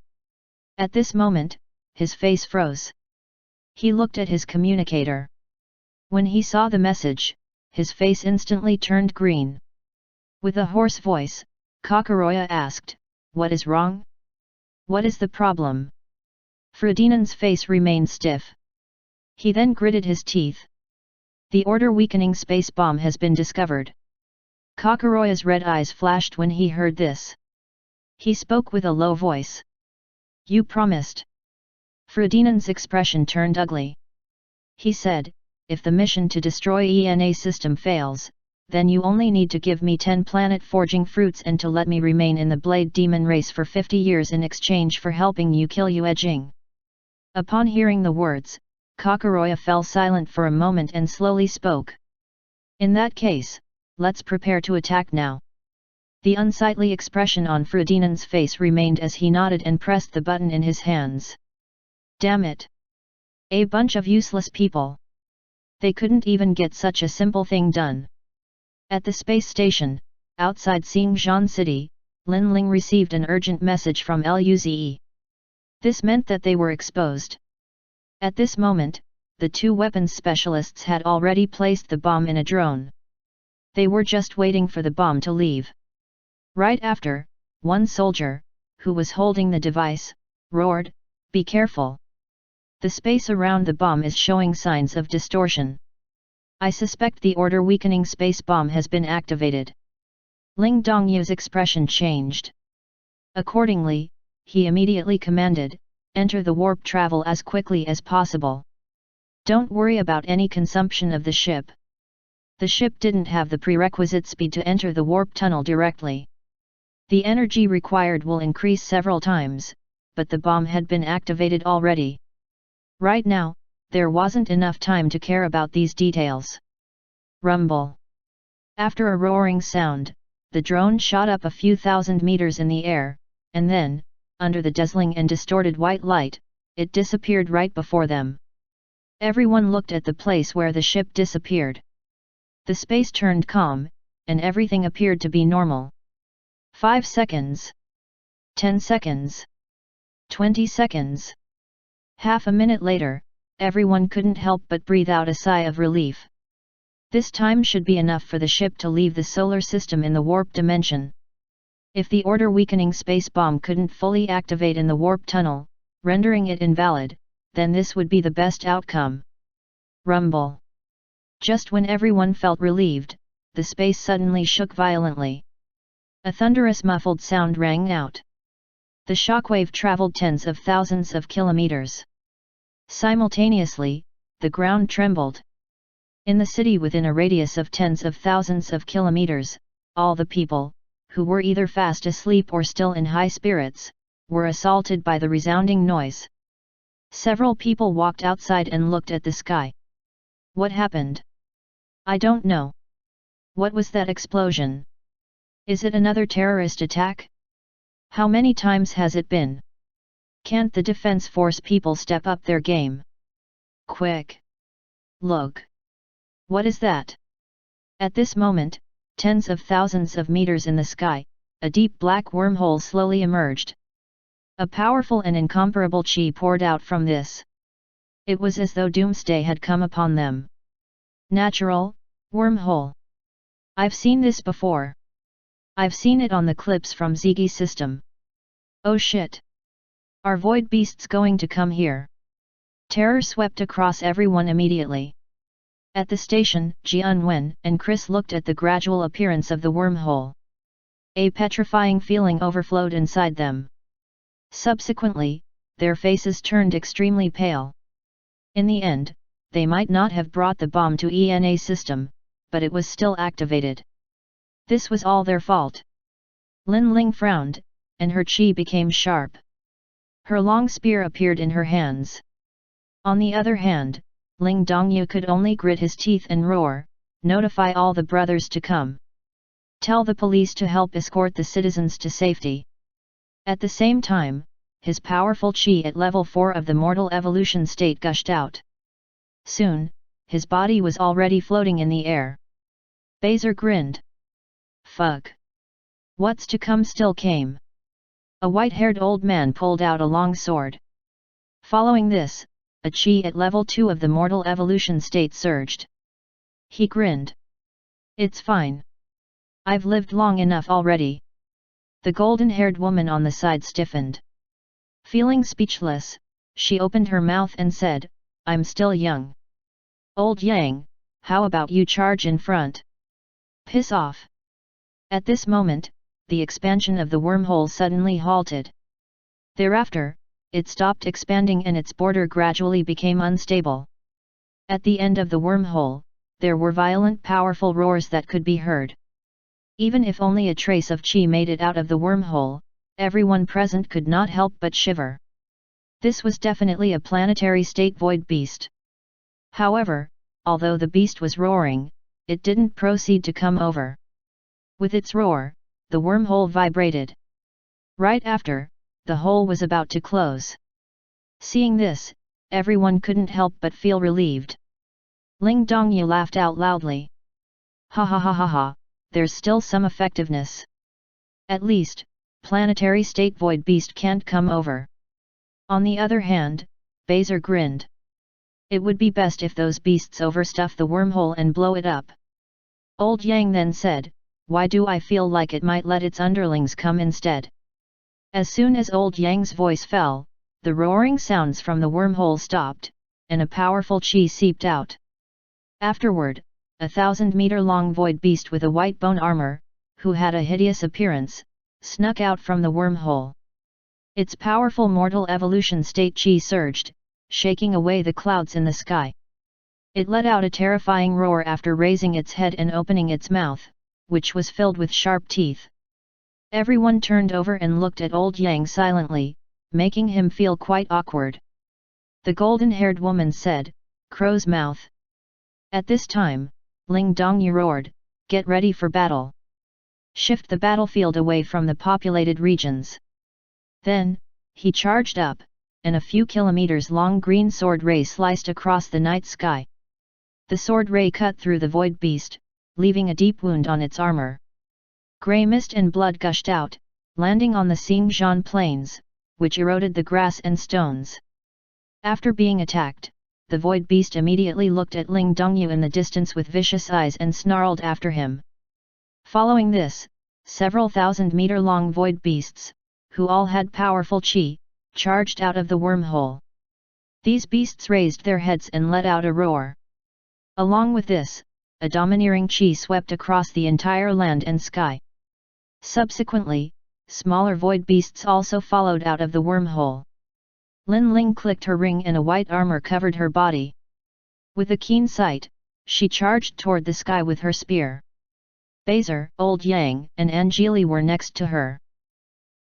At this moment, his face froze. He looked at his communicator. When he saw the message, his face instantly turned green. With a hoarse voice, Kakoroya asked, What is wrong? What is the problem? Ferdinand's face remained stiff. He then gritted his teeth. The order-weakening space bomb has been discovered. Kakoroya's red eyes flashed when he heard this. He spoke with a low voice. You promised. Ferdinand's expression turned ugly. He said, if the mission to destroy ENA system fails, then you only need to give me 10 planet-forging fruits and to let me remain in the Blade Demon race for 50 years in exchange for helping you kill Yue Jing. Upon hearing the words, Kakoroya fell silent for a moment and slowly spoke. In that case, let's prepare to attack now. The unsightly expression on Ferdinand's face remained as he nodded and pressed the button in his hands. Damn it! A bunch of useless people. They couldn't even get such a simple thing done. At the space station, outside Xingzhan City, Lin Ling received an urgent message from Luze. This meant that they were exposed. At this moment, the two weapons specialists had already placed the bomb in a drone. They were just waiting for the bomb to leave. Right after, one soldier, who was holding the device, roared, "Be careful! The space around the bomb is showing signs of distortion. I suspect the order-weakening space bomb has been activated." Ling Dongyu's expression changed. Accordingly, he immediately commanded, "Enter the warp travel as quickly as possible. Don't worry about any consumption of the ship." The ship didn't have the prerequisite speed to enter the warp tunnel directly. The energy required will increase several times, but the bomb had been activated already. Right now, there wasn't enough time to care about these details. Rumble. After a roaring sound, the drone shot up a few thousand meters in the air, and then, under the dazzling and distorted white light, it disappeared right before them. Everyone looked at the place where the ship disappeared. The space turned calm, and everything appeared to be normal. 5 seconds. 10 seconds. 20 seconds. Half a minute later, everyone couldn't help but breathe out a sigh of relief. This time should be enough for the ship to leave the solar system in the warp dimension. If the order-weakening space bomb couldn't fully activate in the warp tunnel, rendering it invalid, then this would be the best outcome. Rumble. Just when everyone felt relieved, the space suddenly shook violently. A thunderous muffled sound rang out. The shockwave traveled tens of thousands of kilometers. Simultaneously, the ground trembled. In the city within a radius of tens of thousands of kilometers, all the people, who were either fast asleep or still in high spirits, were assaulted by the resounding noise. Several people walked outside and looked at the sky. What happened? I don't know. What was that explosion? Is it another terrorist attack? How many times has it been? Can't the defense force people step up their game? Quick! Look! What is that? At this moment, tens of thousands of meters in the sky, a deep black wormhole slowly emerged. A powerful and incomparable chi poured out from this. It was as though doomsday had come upon them. Natural, wormhole. I've seen this before. I've seen it on the clips from Ziggy system. Oh shit! Are void beasts going to come here? Terror swept across everyone immediately. At the station, Jianwen and Chris looked at the gradual appearance of the wormhole. A petrifying feeling overflowed inside them. Subsequently, their faces turned extremely pale. In the end, they might not have brought the bomb to ENA system, but it was still activated. This was all their fault. Lin Ling frowned, and her chi became sharp. Her long spear appeared in her hands. On the other hand, Ling Dongyu could only grit his teeth and roar, "Notify all the brothers to come. Tell the police to help escort the citizens to safety." At the same time, his powerful chi at level 4 of the mortal evolution state gushed out. Soon, his body was already floating in the air. Baser grinned. Fuck! What's to come still came. A white-haired old man pulled out a long sword. Following this, a chi at level 2 of the mortal evolution state surged. He grinned. It's fine. I've lived long enough already. The golden-haired woman on the side stiffened. Feeling speechless, she opened her mouth and said, "I'm still young. Old Yang, how about you charge in front? Piss off." At this moment, the expansion of the wormhole suddenly halted. Thereafter, it stopped expanding and its border gradually became unstable. At the end of the wormhole, there were violent, powerful roars that could be heard. Even if only a trace of chi made it out of the wormhole, everyone present could not help but shiver. This was definitely a planetary state void beast. However, although the beast was roaring, it didn't proceed to come over. With its roar, the wormhole vibrated. Right after, the hole was about to close. Seeing this, everyone couldn't help but feel relieved. Ling Dongyu laughed out loudly. Ha ha ha ha ha, there's still some effectiveness. At least, planetary state void beast can't come over. On the other hand, Bezer grinned. It would be best if those beasts overstuff the wormhole and blow it up. Old Yang then said, why do I feel like it might let its underlings come instead? As soon as Old Yang's voice fell, the roaring sounds from the wormhole stopped, and a powerful chi seeped out. Afterward, a 1,000-meter-long void beast with a white bone armor, who had a hideous appearance, snuck out from the wormhole. Its powerful mortal evolution state chi surged, shaking away the clouds in the sky. It let out a terrifying roar after raising its head and opening its mouth, which was filled with sharp teeth. Everyone turned over and looked at Old Yang silently, making him feel quite awkward. The golden-haired woman said, "Crow's mouth." At this time, Ling Dongyu roared, "Get ready for battle. Shift the battlefield away from the populated regions." Then, he charged up, and a few kilometers long green sword ray sliced across the night sky. The sword ray cut through the void beast, leaving a deep wound on its armor. Grey mist and blood gushed out, landing on the Xingjian plains, which eroded the grass and stones. After being attacked, the void beast immediately looked at Ling Dongyu in the distance with vicious eyes and snarled after him. Following this, several 1,000-meter-long void beasts, who all had powerful qi, charged out of the wormhole. These beasts raised their heads and let out a roar. Along with this, a domineering qi swept across the entire land and sky. Subsequently, smaller void beasts also followed out of the wormhole. Lin Ling clicked her ring and a white armor covered her body. With a keen sight, she charged toward the sky with her spear. Bezer, Old Yang, and Anjali were next to her.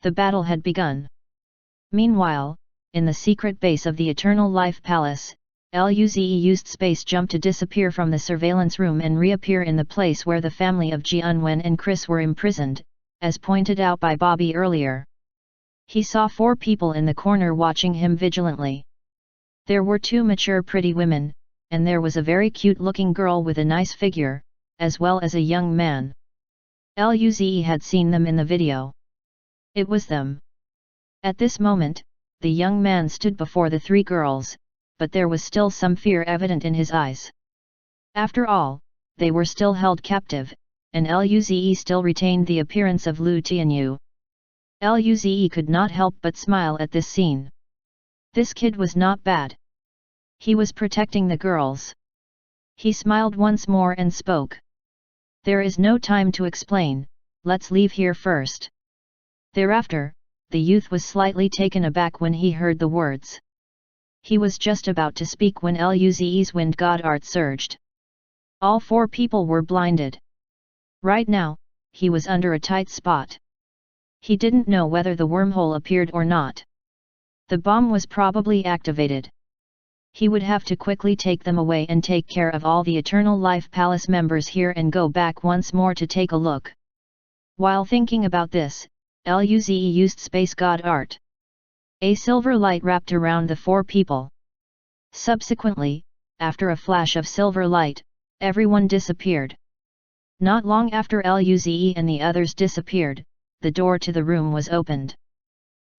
The battle had begun. Meanwhile, in the secret base of the Eternal Life Palace, Luze used space jump to disappear from the surveillance room and reappear in the place where the family of Jianwen and Chris were imprisoned, as pointed out by Bobby earlier. He saw 4 people in the corner watching him vigilantly. There were 2 mature pretty women, and there was a very cute-looking girl with a nice figure, as well as a young man. Luze had seen them in the video. It was them. At this moment, the young man stood before the 3 girls, but there was still some fear evident in his eyes. After all, they were still held captive, and Luze still retained the appearance of Lu Tianyu. Luze could not help but smile at this scene. This kid was not bad. He was protecting the girls. He smiled once more and spoke. "There is no time to explain, let's leave here first." Thereafter, the youth was slightly taken aback when he heard the words. He was just about to speak when Luze's wind god art surged. All 4 people were blinded. Right now, he was under a tight spot. He didn't know whether the wormhole appeared or not. The bomb was probably activated. He would have to quickly take them away and take care of all the Eternal Life Palace members here and go back once more to take a look. While thinking about this, Luze used space god art. A silver light wrapped around the 4 people. Subsequently, after a flash of silver light, everyone disappeared. Not long after Luze and the others disappeared, the door to the room was opened.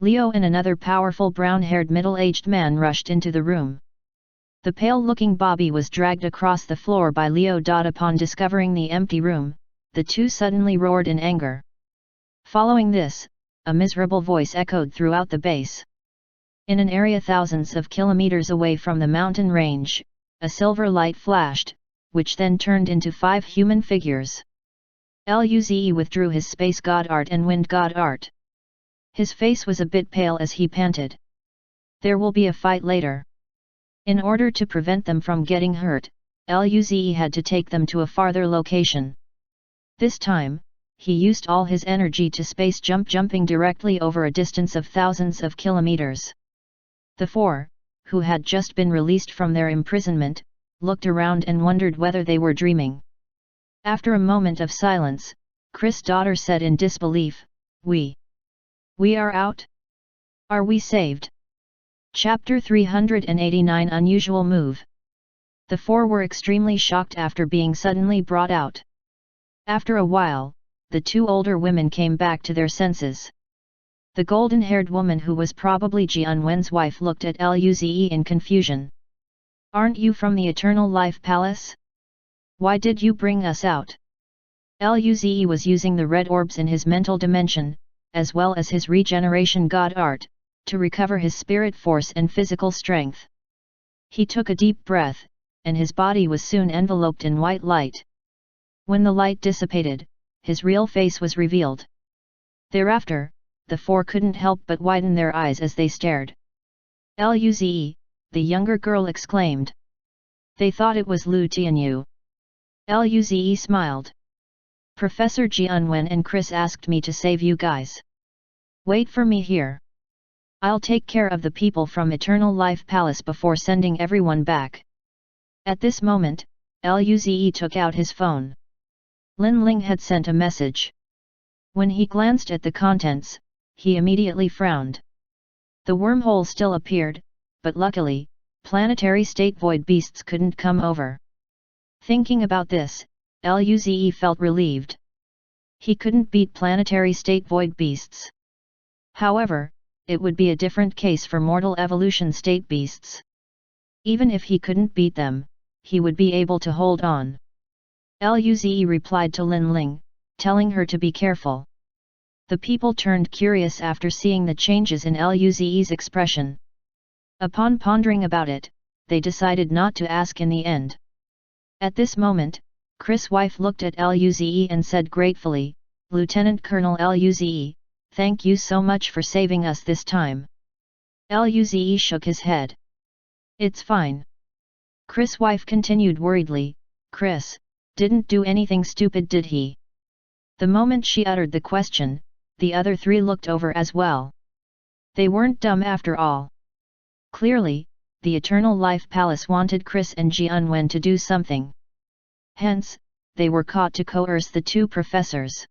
Leo and another powerful brown-haired middle-aged man rushed into the room. The pale-looking Bobby was dragged across the floor by Leo. Upon discovering the empty room, the 2 suddenly roared in anger. Following this, a miserable voice echoed throughout the base. In an area thousands of kilometers away from the mountain range, a silver light flashed, which then turned into 5 human figures. Luze withdrew his space god art and wind god art. His face was a bit pale as he panted. "There will be a fight later." In order to prevent them from getting hurt, Luze had to take them to a farther location. This time, he used all his energy to space jumping directly over a distance of thousands of kilometers. The 4, who had just been released from their imprisonment, looked around and wondered whether they were dreaming. After a moment of silence, Chris' daughter said in disbelief, We are out? Are we saved?" Chapter 389 Unusual Move. The 4 were extremely shocked after being suddenly brought out. After a while, the 2 older women came back to their senses. The golden-haired woman who was probably Jianwen's wife looked at Luze in confusion. "Aren't you from the Eternal Life Palace? Why did you bring us out?" Luze was using the red orbs in his mental dimension, as well as his regeneration god art, to recover his spirit force and physical strength. He took a deep breath, and his body was soon enveloped in white light. When the light dissipated, his real face was revealed. Thereafter, the four couldn't help but widen their eyes as they stared. "Luze," the younger girl exclaimed. "They thought it was Lu Tianyu." Luze smiled. "Professor Jianwen and Chris asked me to save you guys. Wait for me here. I'll take care of the people from Eternal Life Palace before sending everyone back." At this moment, Luze took out his phone. Lin Ling had sent a message. When he glanced at the contents, he immediately frowned. The wormhole still appeared, but luckily, planetary state void beasts couldn't come over. Thinking about this, Luze felt relieved. He couldn't beat planetary state void beasts. However, it would be a different case for mortal evolution state beasts. Even if he couldn't beat them, he would be able to hold on. Luze replied to Lin Ling, telling her to be careful. The people turned curious after seeing the changes in Luze's expression. Upon pondering about it, they decided not to ask in the end. At this moment, Chris' wife looked at Luze and said gratefully, "Lieutenant Colonel Luze, thank you so much for saving us this time." Luze shook his head. "It's fine." Chris' wife continued worriedly, "Chris, didn't do anything stupid, did he?" The moment she uttered the question, the other three looked over as well. They weren't dumb after all. Clearly, the Eternal Life Palace wanted Chris and Jianwen to do something. Hence, they were caught to coerce the two professors.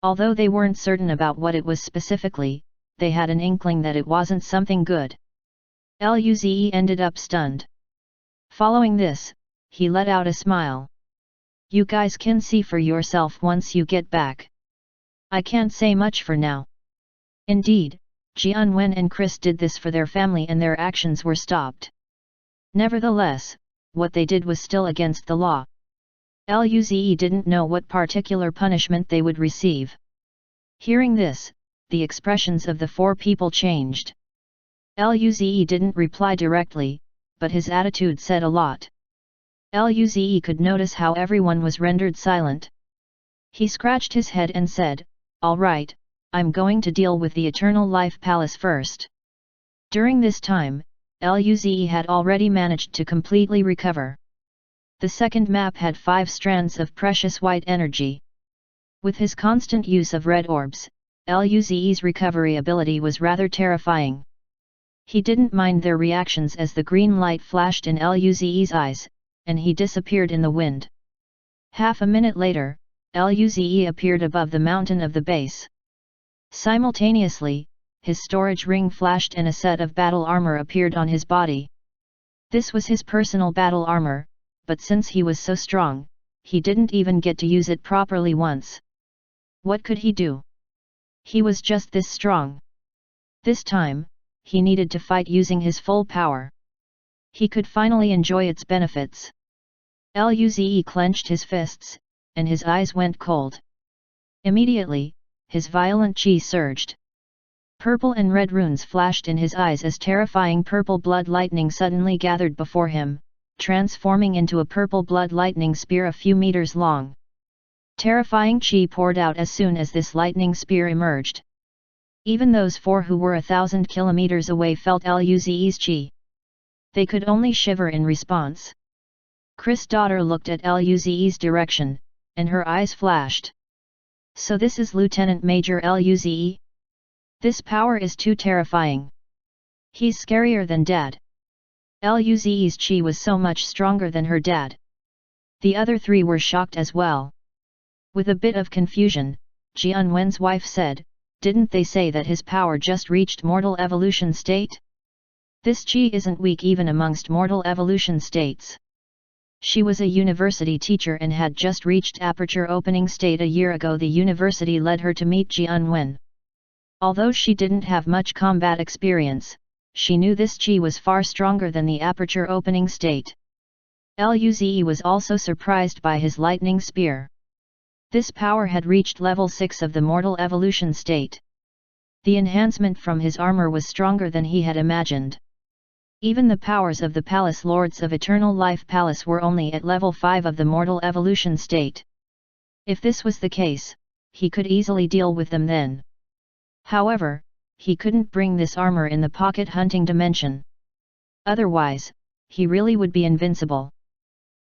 Although they weren't certain about what it was specifically, they had an inkling that it wasn't something good. Luze ended up stunned. Following this, he let out a smile. "You guys can see for yourself once you get back. I can't say much for now." Indeed, Jianwen and Chris did this for their family and their actions were stopped. Nevertheless, what they did was still against the law. Luze didn't know what particular punishment they would receive. Hearing this, the expressions of the four people changed. Luze didn't reply directly, but his attitude said a lot. Luze could notice how everyone was rendered silent. He scratched his head and said, "All right, I'm going to deal with the Eternal Life Palace first." During this time, Luze had already managed to completely recover. The second map had 5 strands of precious white energy. With his constant use of red orbs, Luze's recovery ability was rather terrifying. He didn't mind their reactions as the green light flashed in Luze's eyes, and he disappeared in the wind. Half a minute later, Luze appeared above the mountain of the base. Simultaneously, his storage ring flashed and a set of battle armor appeared on his body. This was his personal battle armor, but since he was so strong, he didn't even get to use it properly once. What could he do? He was just this strong. This time, he needed to fight using his full power. He could finally enjoy its benefits. Luze clenched his fists, and his eyes went cold. Immediately, his violent chi surged. Purple and red runes flashed in his eyes as terrifying purple blood lightning suddenly gathered before him, transforming into a purple blood lightning spear a few meters long. Terrifying chi poured out as soon as this lightning spear emerged. Even those 4 who were 1,000 kilometers away felt Luze's chi. They could only shiver in response. Chris' daughter looked at Luze's direction, and her eyes flashed. "So this is Lieutenant Major Luze? This power is too terrifying. He's scarier than Dad." Luze's chi was so much stronger than her dad. The other 3 were shocked as well. With a bit of confusion, Jianwen's wife said, "Didn't they say that his power just reached mortal evolution state? This chi isn't weak even amongst mortal evolution states." She was a university teacher and had just reached aperture opening state a year ago. The university led her to meet Jianwen. Although she didn't have much combat experience, she knew this chi was far stronger than the aperture opening state. Luze was also surprised by his lightning spear. This power had reached level 6 of the mortal evolution state. The enhancement from his armor was stronger than he had imagined. Even the powers of the Palace Lords of Eternal Life Palace were only at level 5 of the mortal evolution state. If this was the case, he could easily deal with them then. However, he couldn't bring this armor in the pocket hunting dimension. Otherwise, he really would be invincible.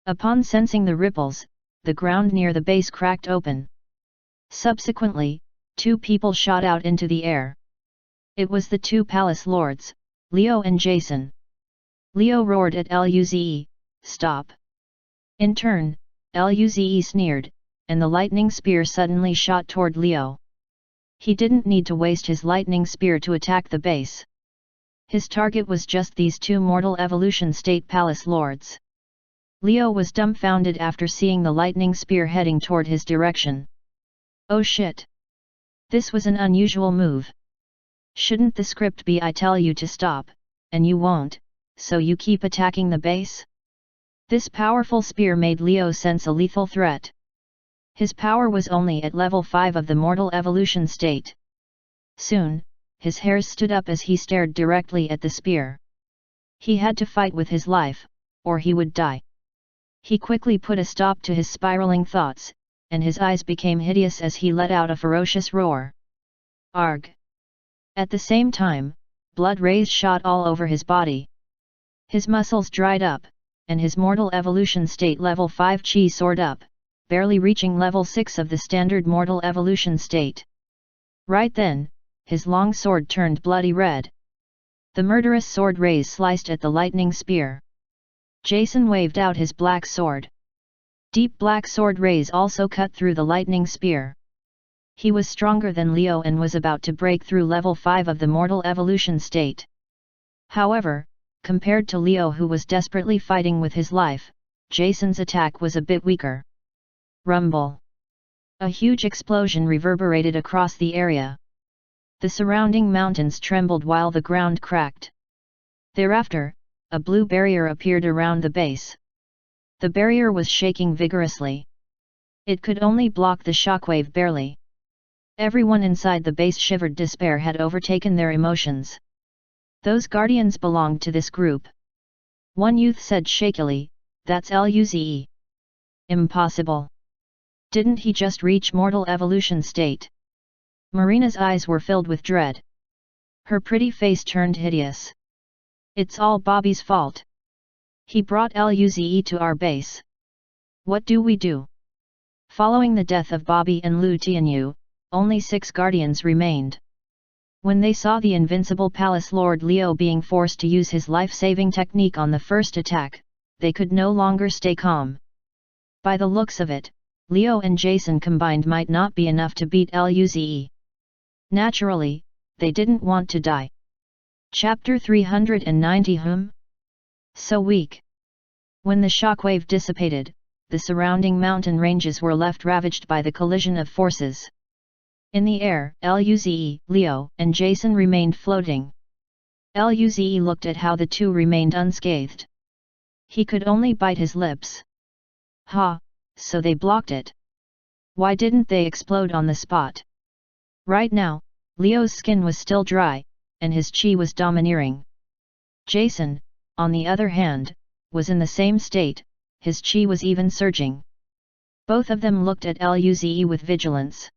Upon sensing the ripples, the ground near the base cracked open. Subsequently, 2 people shot out into the air. It was the 2 palace lords, Leo and Jason. Leo roared at Luze, "Stop!" In turn, Luze sneered, and the lightning spear suddenly shot toward Leo. He didn't need to waste his lightning spear to attack the base. His target was just these 2 mortal evolution state palace lords. Leo was dumbfounded after seeing the lightning spear heading toward his direction. Oh shit! This was an unusual move. Shouldn't the script be I tell you to stop, and you won't, so you keep attacking the base? This powerful spear made Leo sense a lethal threat. His power was only at level 5 of the mortal evolution state. Soon, his hairs stood up as he stared directly at the spear. He had to fight with his life, or he would die. He quickly put a stop to his spiraling thoughts, and his eyes became hideous as he let out a ferocious roar. Arg! At the same time, blood rays shot all over his body. His muscles dried up, and his mortal evolution state level 5 chi soared up, barely reaching level 6 of the standard mortal evolution state. Right then, his long sword turned bloody red. The murderous sword rays sliced at the lightning spear. Jason waved out his black sword. Deep black sword rays also cut through the lightning spear. He was stronger than Leo and was about to break through level 5 of the mortal evolution state. However, compared to Leo, who was desperately fighting with his life, Jason's attack was a bit weaker. Rumble! A huge explosion reverberated across the area. The surrounding mountains trembled while the ground cracked. Thereafter, a blue barrier appeared around the base. The barrier was shaking vigorously. It could only block the shockwave barely. Everyone inside the base shivered. Despair had overtaken their emotions. Those guardians belonged to this group. One youth said shakily, "That's Luze. Impossible. Didn't he just reach mortal evolution state?" Marina's eyes were filled with dread. Her pretty face turned hideous. "It's all Bobby's fault. He brought Luze to our base. What do we do?" Following the death of Bobby and Lu Tianyu, only 6 guardians remained. When they saw the invincible Palace Lord Leo being forced to use his life-saving technique on the first attack, they could no longer stay calm. By the looks of it, Leo and Jason combined might not be enough to beat Luze. Naturally, they didn't want to die. Chapter 390 So weak. When the shockwave dissipated, the surrounding mountain ranges were left ravaged by the collision of forces. In the air, Luze, Leo, and Jason remained floating. Luze looked at how the 2 remained unscathed. He could only bite his lips. Ha, so they blocked it. Why didn't they explode on the spot? Right now, Leo's skin was still dry, and his chi was domineering. Jason, on the other hand, was in the same state, his chi was even surging. Both of them looked at Luze with vigilance.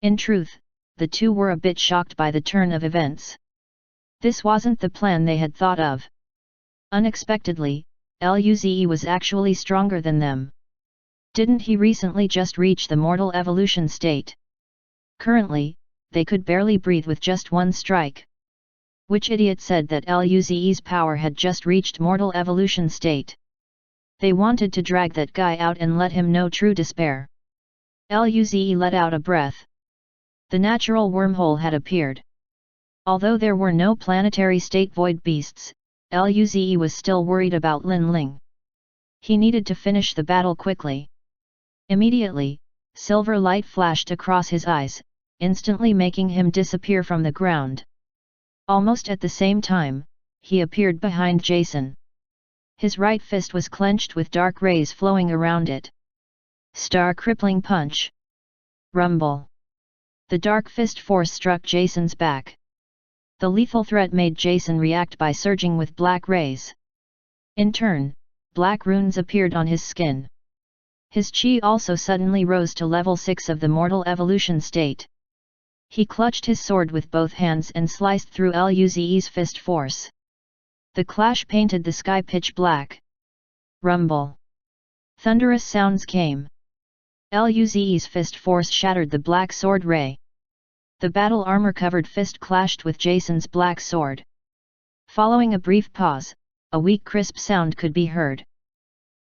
In truth, the 2 were a bit shocked by the turn of events. This wasn't the plan they had thought of. Unexpectedly, Luze was actually stronger than them. Didn't he recently just reach the mortal evolution state? Currently, they could barely breathe with just 1 strike. Which idiot said that Luze's power had just reached mortal evolution state? They wanted to drag that guy out and let him know true despair. Luze let out a breath. The natural wormhole had appeared. Although there were no planetary state void beasts, Luze was still worried about Lin Ling. He needed to finish the battle quickly. Immediately, silver light flashed across his eyes, instantly making him disappear from the ground. Almost at the same time, he appeared behind Jason. His right fist was clenched with dark rays flowing around it. Star crippling punch. Rumble. The dark fist force struck Jason's back. The lethal threat made Jason react by surging with black rays. In turn, black runes appeared on his skin. His chi also suddenly rose to level 6 of the mortal evolution state. He clutched his sword with both hands and sliced through Luze's fist force. The clash painted the sky pitch black. Rumble. Thunderous sounds came. Luze's fist force shattered the black sword ray. The battle armor-covered fist clashed with Jason's black sword. Following a brief pause, a weak crisp sound could be heard.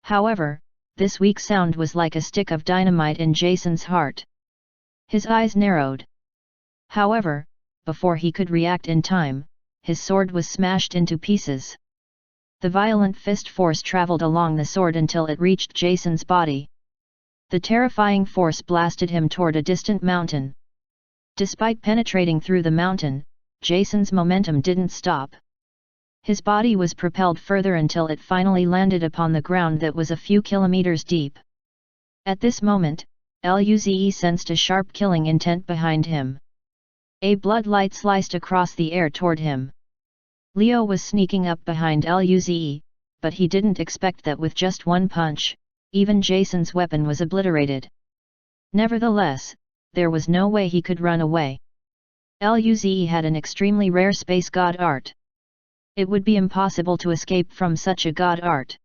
However, this weak sound was like a stick of dynamite in Jason's heart. His eyes narrowed. However, before he could react in time, his sword was smashed into pieces. The violent fist force traveled along the sword until it reached Jason's body. The terrifying force blasted him toward a distant mountain. Despite penetrating through the mountain, Jason's momentum didn't stop. His body was propelled further until it finally landed upon the ground that was a few kilometers deep. At this moment, Luze sensed a sharp killing intent behind him. A blood light sliced across the air toward him. Leo was sneaking up behind Luze, but he didn't expect that with just one punch, even Jason's weapon was obliterated. Nevertheless, there was no way he could run away. Luze had an extremely rare space god art. It would be impossible to escape from such a god art.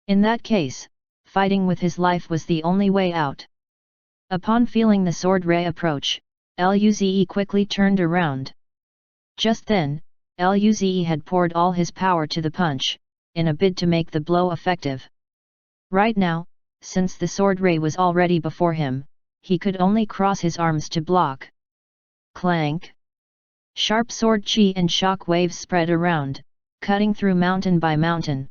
In that case, fighting with his life was the only way out. Upon feeling the sword ray approach, Luze quickly turned around. Just then, Luze had poured all his power to the punch, in a bid to make the blow effective. Right now, since the sword ray was already before him, he could only cross his arms to block. Clank! Sharp sword chi and shock waves spread around, cutting through mountain by mountain.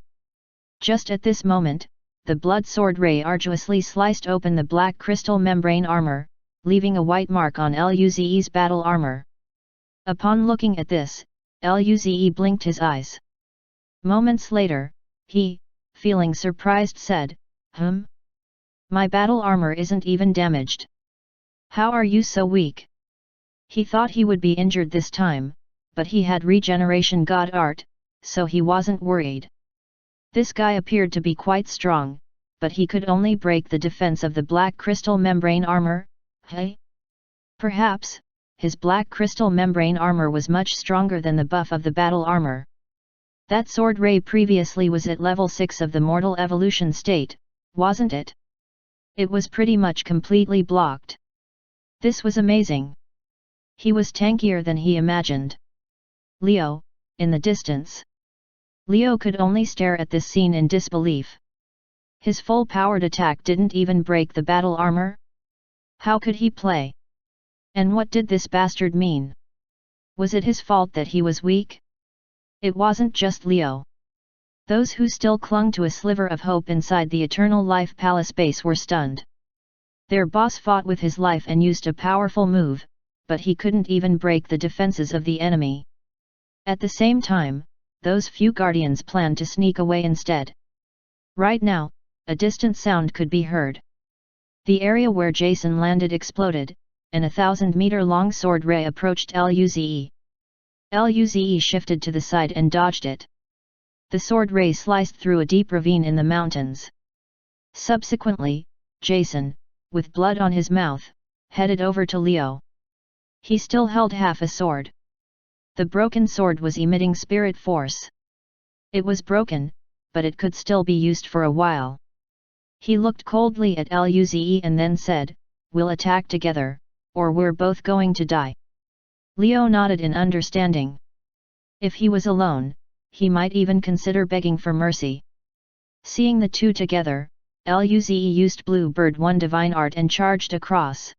Just at this moment, the blood sword ray arduously sliced open the black crystal membrane armor, leaving a white mark on Luze's battle armor. Upon looking at this, Luze blinked his eyes. Moments later, he, feeling surprised, said, My battle armor isn't even damaged. How are you so weak?" He thought he would be injured this time, but he had regeneration god art, so he wasn't worried. This guy appeared to be quite strong, but he could only break the defense of the black crystal membrane armor. Hey? Perhaps, his black crystal membrane armor was much stronger than the buff of the battle armor. That sword ray previously was at level 6 of the mortal evolution state, wasn't it? It was pretty much completely blocked. This was amazing. He was tankier than he imagined. Leo, in the distance. Leo could only stare at this scene in disbelief. His full-powered attack didn't even break the battle armor? How could he play? And what did this bastard mean? Was it his fault that he was weak? It wasn't just Leo. Those who still clung to a sliver of hope inside the Eternal Life Palace base were stunned. Their boss fought with his life and used a powerful move, but he couldn't even break the defenses of the enemy. At the same time, those few guardians planned to sneak away instead. Right now, a distant sound could be heard. The area where Jason landed exploded, and a 1,000-meter-long sword ray approached Luze. Luze shifted to the side and dodged it. The sword ray sliced through a deep ravine in the mountains. Subsequently, Jason, with blood on his mouth, headed over to Leo. He still held half a sword. The broken sword was emitting spirit force. It was broken, but it could still be used for a while. He looked coldly at Luze and then said, "We'll attack together, or we're both going to die." Leo nodded in understanding. If he was alone, he might even consider begging for mercy. Seeing the two together, Luze used Blue Bird 1 divine art and charged across.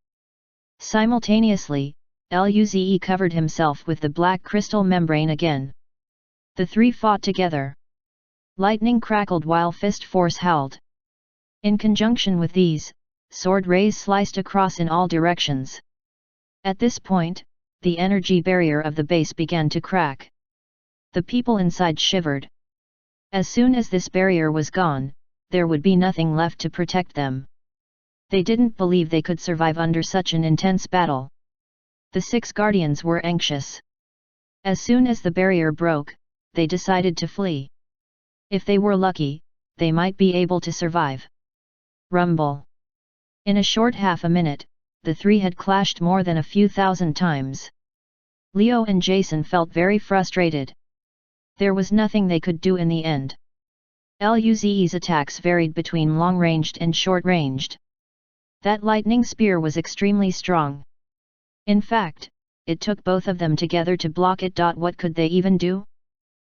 Simultaneously, Luze covered himself with the black crystal membrane again. The three fought together. Lightning crackled while fist force howled. In conjunction with these, sword rays sliced across in all directions. At this point, the energy barrier of the base began to crack. The people inside shivered. As soon as this barrier was gone, there would be nothing left to protect them. They didn't believe they could survive under such an intense battle. The 6 guardians were anxious. As soon as the barrier broke, they decided to flee. If they were lucky, they might be able to survive. Rumble. In a short half a minute, the 3 had clashed more than a few thousand times. Leo and Jason felt very frustrated. There was nothing they could do in the end. Luze's attacks varied between long-ranged and short-ranged. That lightning spear was extremely strong. In fact, it took both of them together to block it. What could they even do?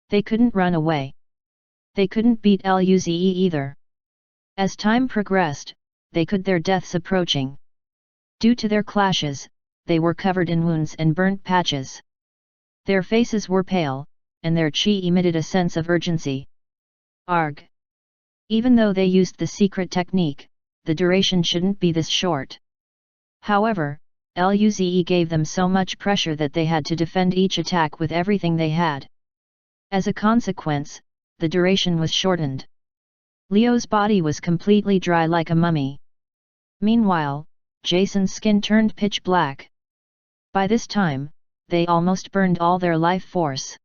They couldn't run away. They couldn't beat Luze either. As time progressed, they could their deaths approaching. Due to their clashes, they were covered in wounds and burnt patches. Their faces were pale, and their chi emitted a sense of urgency. Arg! Even though they used the secret technique, the duration shouldn't be this short. However, Luze gave them so much pressure that they had to defend each attack with everything they had. As a consequence, the duration was shortened. Leo's body was completely dry like a mummy. Meanwhile, Jason's skin turned pitch black. By this time, they almost burned all their life force.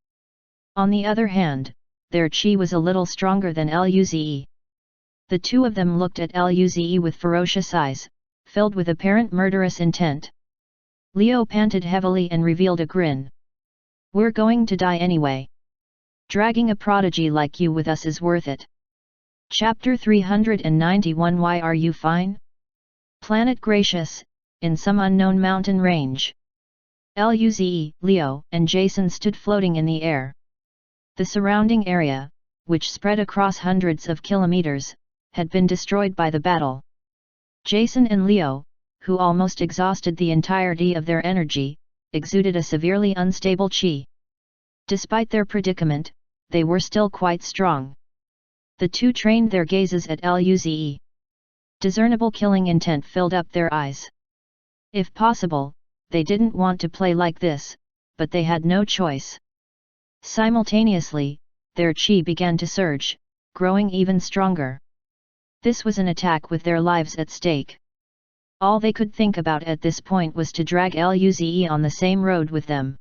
On the other hand, their chi was a little stronger than Luze. The two of them looked at Luze with ferocious eyes, filled with apparent murderous intent. Leo panted heavily and revealed a grin. "We're going to die anyway. Dragging a prodigy like you with us is worth it." Chapter 391. Why are you fine? Planet Gracious, in some unknown mountain range. Luze, Leo, and Jason stood floating in the air. The surrounding area, which spread across hundreds of kilometers, had been destroyed by the battle. Jason and Leo, who almost exhausted the entirety of their energy, exuded a severely unstable chi. Despite their predicament, they were still quite strong. The two trained their gazes at Luze. Discernible killing intent filled up their eyes. If possible, they didn't want to play like this, but they had no choice. Simultaneously, their chi began to surge, growing even stronger. This was an attack with their lives at stake. All they could think about at this point was to drag Luze on the same road with them.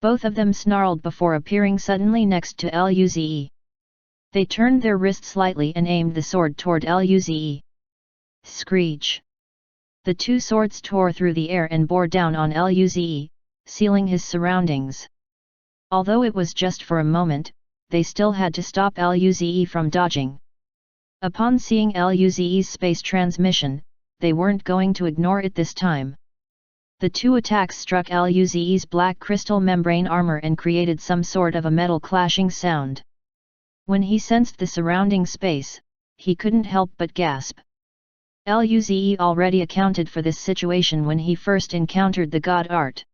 Both of them snarled before appearing suddenly next to Luze. They turned their wrist slightly and aimed the sword toward Luze. Screech! The two swords tore through the air and bore down on Luze, sealing his surroundings. Although it was just for a moment, they still had to stop Luze from dodging. Upon seeing Luze's space transmission, they weren't going to ignore it this time. The two attacks struck Luze's black crystal membrane armor and created some sort of a metal clashing sound. When he sensed the surrounding space, he couldn't help but gasp. Luze already accounted for this situation when he first encountered the god art.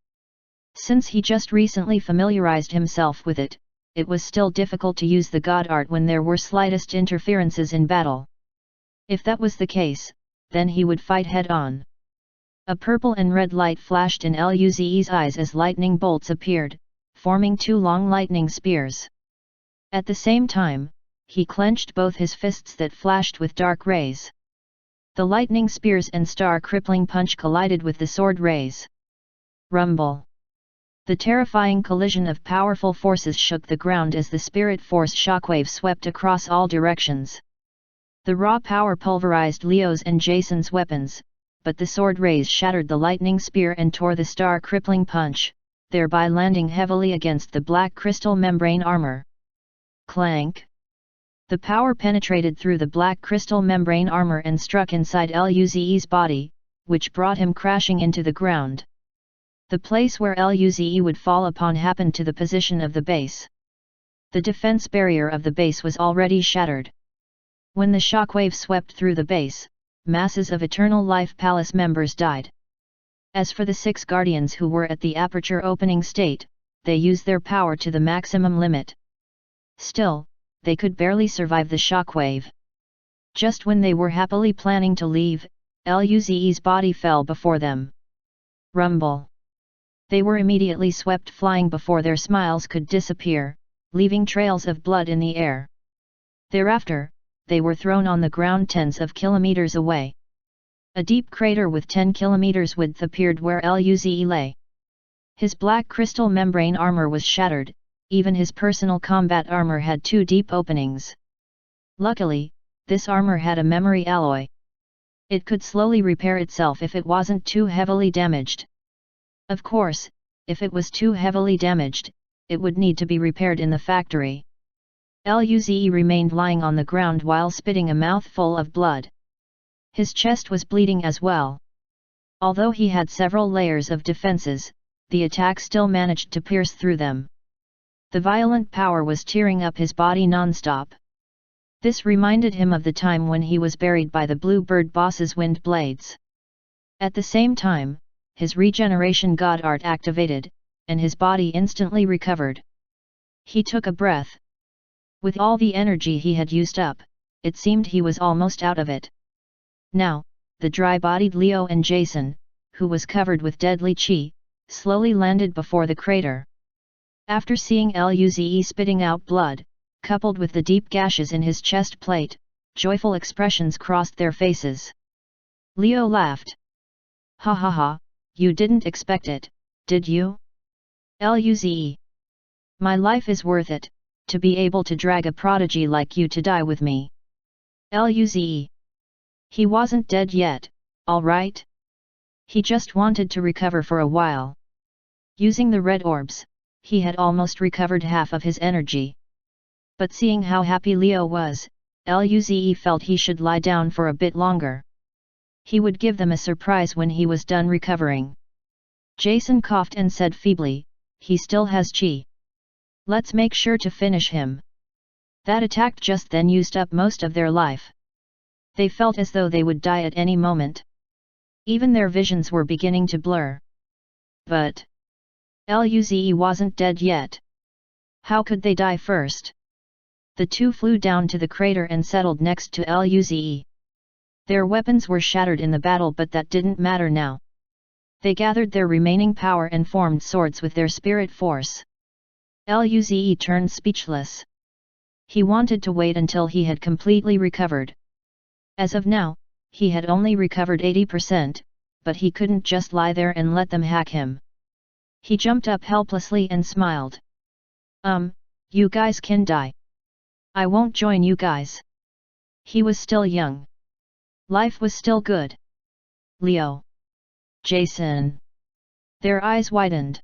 Since he just recently familiarized himself with it, it was still difficult to use the god art when there were slightest interferences in battle. If that was the case, then he would fight head-on. A purple and red light flashed in Luze's eyes as lightning bolts appeared, forming two long lightning spears. At the same time, he clenched both his fists that flashed with dark rays. The lightning spears and star-crippling punch collided with the sword rays. Rumble! The terrifying collision of powerful forces shook the ground as the spirit force shockwave swept across all directions. The raw power pulverized Leo's and Jason's weapons, but the sword rays shattered the lightning spear and tore the star-crippling punch, thereby landing heavily against the black crystal membrane armor. Clank! The power penetrated through the black crystal membrane armor and struck inside Luze's body, which brought him crashing into the ground. The place where Luze would fall upon happened to the position of the base. The defense barrier of the base was already shattered. When the shockwave swept through the base, masses of Eternal Life Palace members died. As for the 6 guardians who were at the aperture opening state, they used their power to the maximum limit. Still, they could barely survive the shockwave. Just when they were happily planning to leave, Luze's body fell before them. Rumble. They were immediately swept flying before their smiles could disappear, leaving trails of blood in the air. Thereafter, they were thrown on the ground tens of kilometers away. A deep crater with 10 kilometers width appeared where Luze lay. His black crystal membrane armor was shattered, even his personal combat armor had 2 deep openings. Luckily, this armor had a memory alloy. It could slowly repair itself if it wasn't too heavily damaged. Of course, if it was too heavily damaged, it would need to be repaired in the factory. Luze remained lying on the ground while spitting a mouthful of blood. His chest was bleeding as well. Although he had several layers of defenses, the attack still managed to pierce through them. The violent power was tearing up his body non-stop. This reminded him of the time when he was buried by the Bluebird boss's wind blades. At the same time, his regeneration god art activated, and his body instantly recovered. He took a breath. With all the energy he had used up, it seemed he was almost out of it. Now, the dry-bodied Leo and Jason, who was covered with deadly chi, slowly landed before the crater. After seeing Luze spitting out blood, coupled with the deep gashes in his chest plate, joyful expressions crossed their faces. Leo laughed. Ha ha ha, you didn't expect it, did you? Luze. My life is worth it, to be able to drag a prodigy like you to die with me. Luze. He wasn't dead yet, all right? He just wanted to recover for a while. Using the red orbs, he had almost recovered half of his energy. But seeing how happy Leo was, Luze felt he should lie down for a bit longer. He would give them a surprise when he was done recovering. Jason coughed and said feebly, he still has chi. Let's make sure to finish him. That attack just then used up most of their life. They felt as though they would die at any moment. Even their visions were beginning to blur. But Luze wasn't dead yet. How could they die first? The two flew down to the crater and settled next to Luze. Their weapons were shattered in the battle, but that didn't matter now. They gathered their remaining power and formed swords with their spirit force. Luze turned speechless. He wanted to wait until he had completely recovered. As of now, he had only recovered 80%, but he couldn't just lie there and let them hack him. He jumped up helplessly and smiled. You guys can die. I won't join you guys. He was still young. Life was still good. Leo. Jason. Their eyes widened.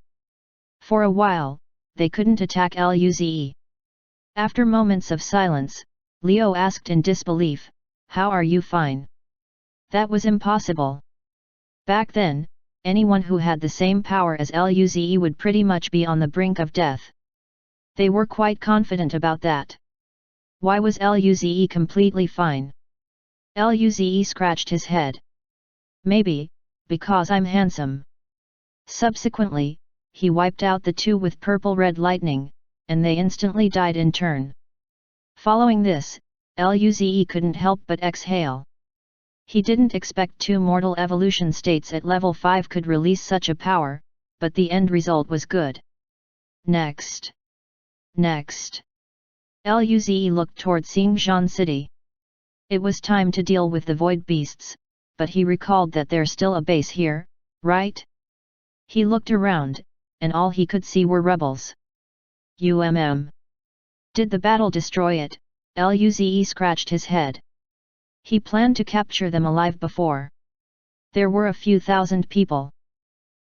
For a while, they couldn't attack Luze. After moments of silence, Leo asked in disbelief, how are you fine? That was impossible. Back then, anyone who had the same power as Luze would pretty much be on the brink of death. They were quite confident about that. Why was Luze completely fine? Luze scratched his head. Maybe, because I'm handsome. Subsequently, he wiped out the two with purple-red lightning, and they instantly died in turn. Following this, Luze couldn't help but exhale. He didn't expect two mortal evolution states at level 5 could release such a power, but the end result was good. Next. Luze looked toward Xingzhan City. It was time to deal with the void beasts, but he recalled that there's still a base here, right? He looked around, and all he could see were rebels. Did the battle destroy it? Luze scratched his head. He planned to capture them alive before. There were a few thousand people.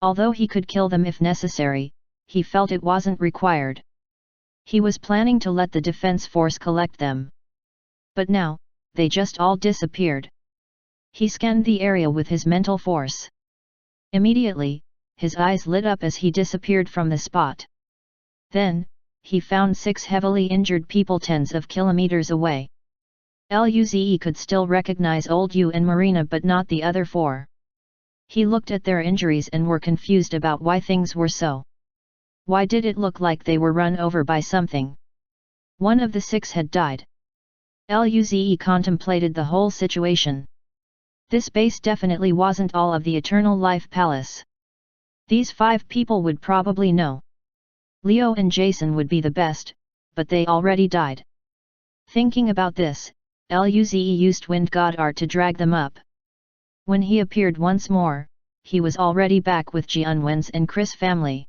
Although he could kill them if necessary, he felt it wasn't required. He was planning to let the defense force collect them. But now, they just all disappeared. He scanned the area with his mental force. Immediately, his eyes lit up as he disappeared from the spot. Then, he found 6 heavily injured people tens of kilometers away. Luze could still recognize Old Yu and Marina but not the other 4. He looked at their injuries and were confused about why things were so. Why did it look like they were run over by something? One of the 6 had died. Luze contemplated the whole situation. This base definitely wasn't all of the Eternal Life Palace. These 5 people would probably know. Leo and Jason would be the best, but they already died. Thinking about this, Luze used Wind God Art to drag them up. When he appeared once more, he was already back with Jianwen's and Chris' family.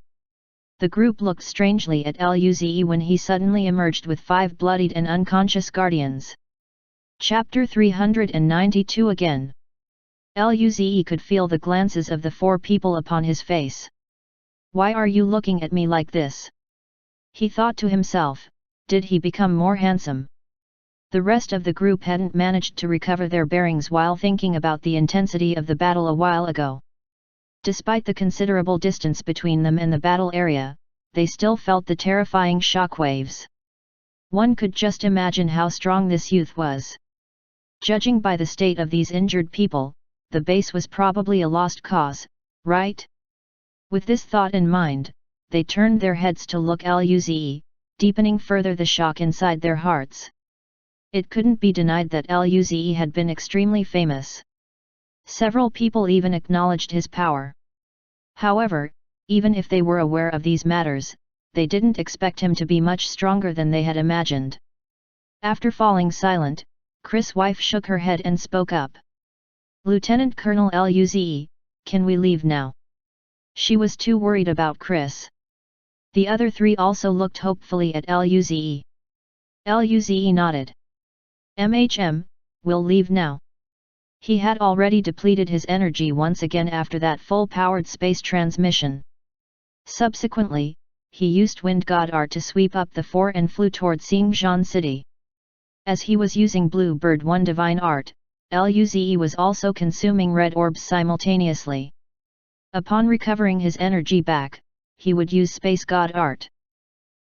The group looked strangely at Luze when he suddenly emerged with 5 bloodied and unconscious guardians. Chapter 392 again. Luze could feel the glances of the 4 people upon his face. Why are you looking at me like this? He thought to himself, did he become more handsome? The rest of the group hadn't managed to recover their bearings while thinking about the intensity of the battle a while ago. Despite the considerable distance between them and the battle area, they still felt the terrifying shockwaves. One could just imagine how strong this youth was. Judging by the state of these injured people, the base was probably a lost cause, right? With this thought in mind, they turned their heads to look Luze, deepening further the shock inside their hearts. It couldn't be denied that Luze had been extremely famous. Several people even acknowledged his power. However, even if they were aware of these matters, they didn't expect him to be much stronger than they had imagined. After falling silent, Chris' wife shook her head and spoke up. Lieutenant Colonel Luze, can we leave now? She was too worried about Chris. The other 3 also looked hopefully at Luze. Luze nodded. We'll leave now. He had already depleted his energy once again after that full-powered space transmission. Subsequently, he used Wind God Art to sweep up the 4 and flew toward Xingjian City. As he was using Blue Bird 1 Divine Art, Luze was also consuming red orbs simultaneously. Upon recovering his energy back, he would use Space God Art.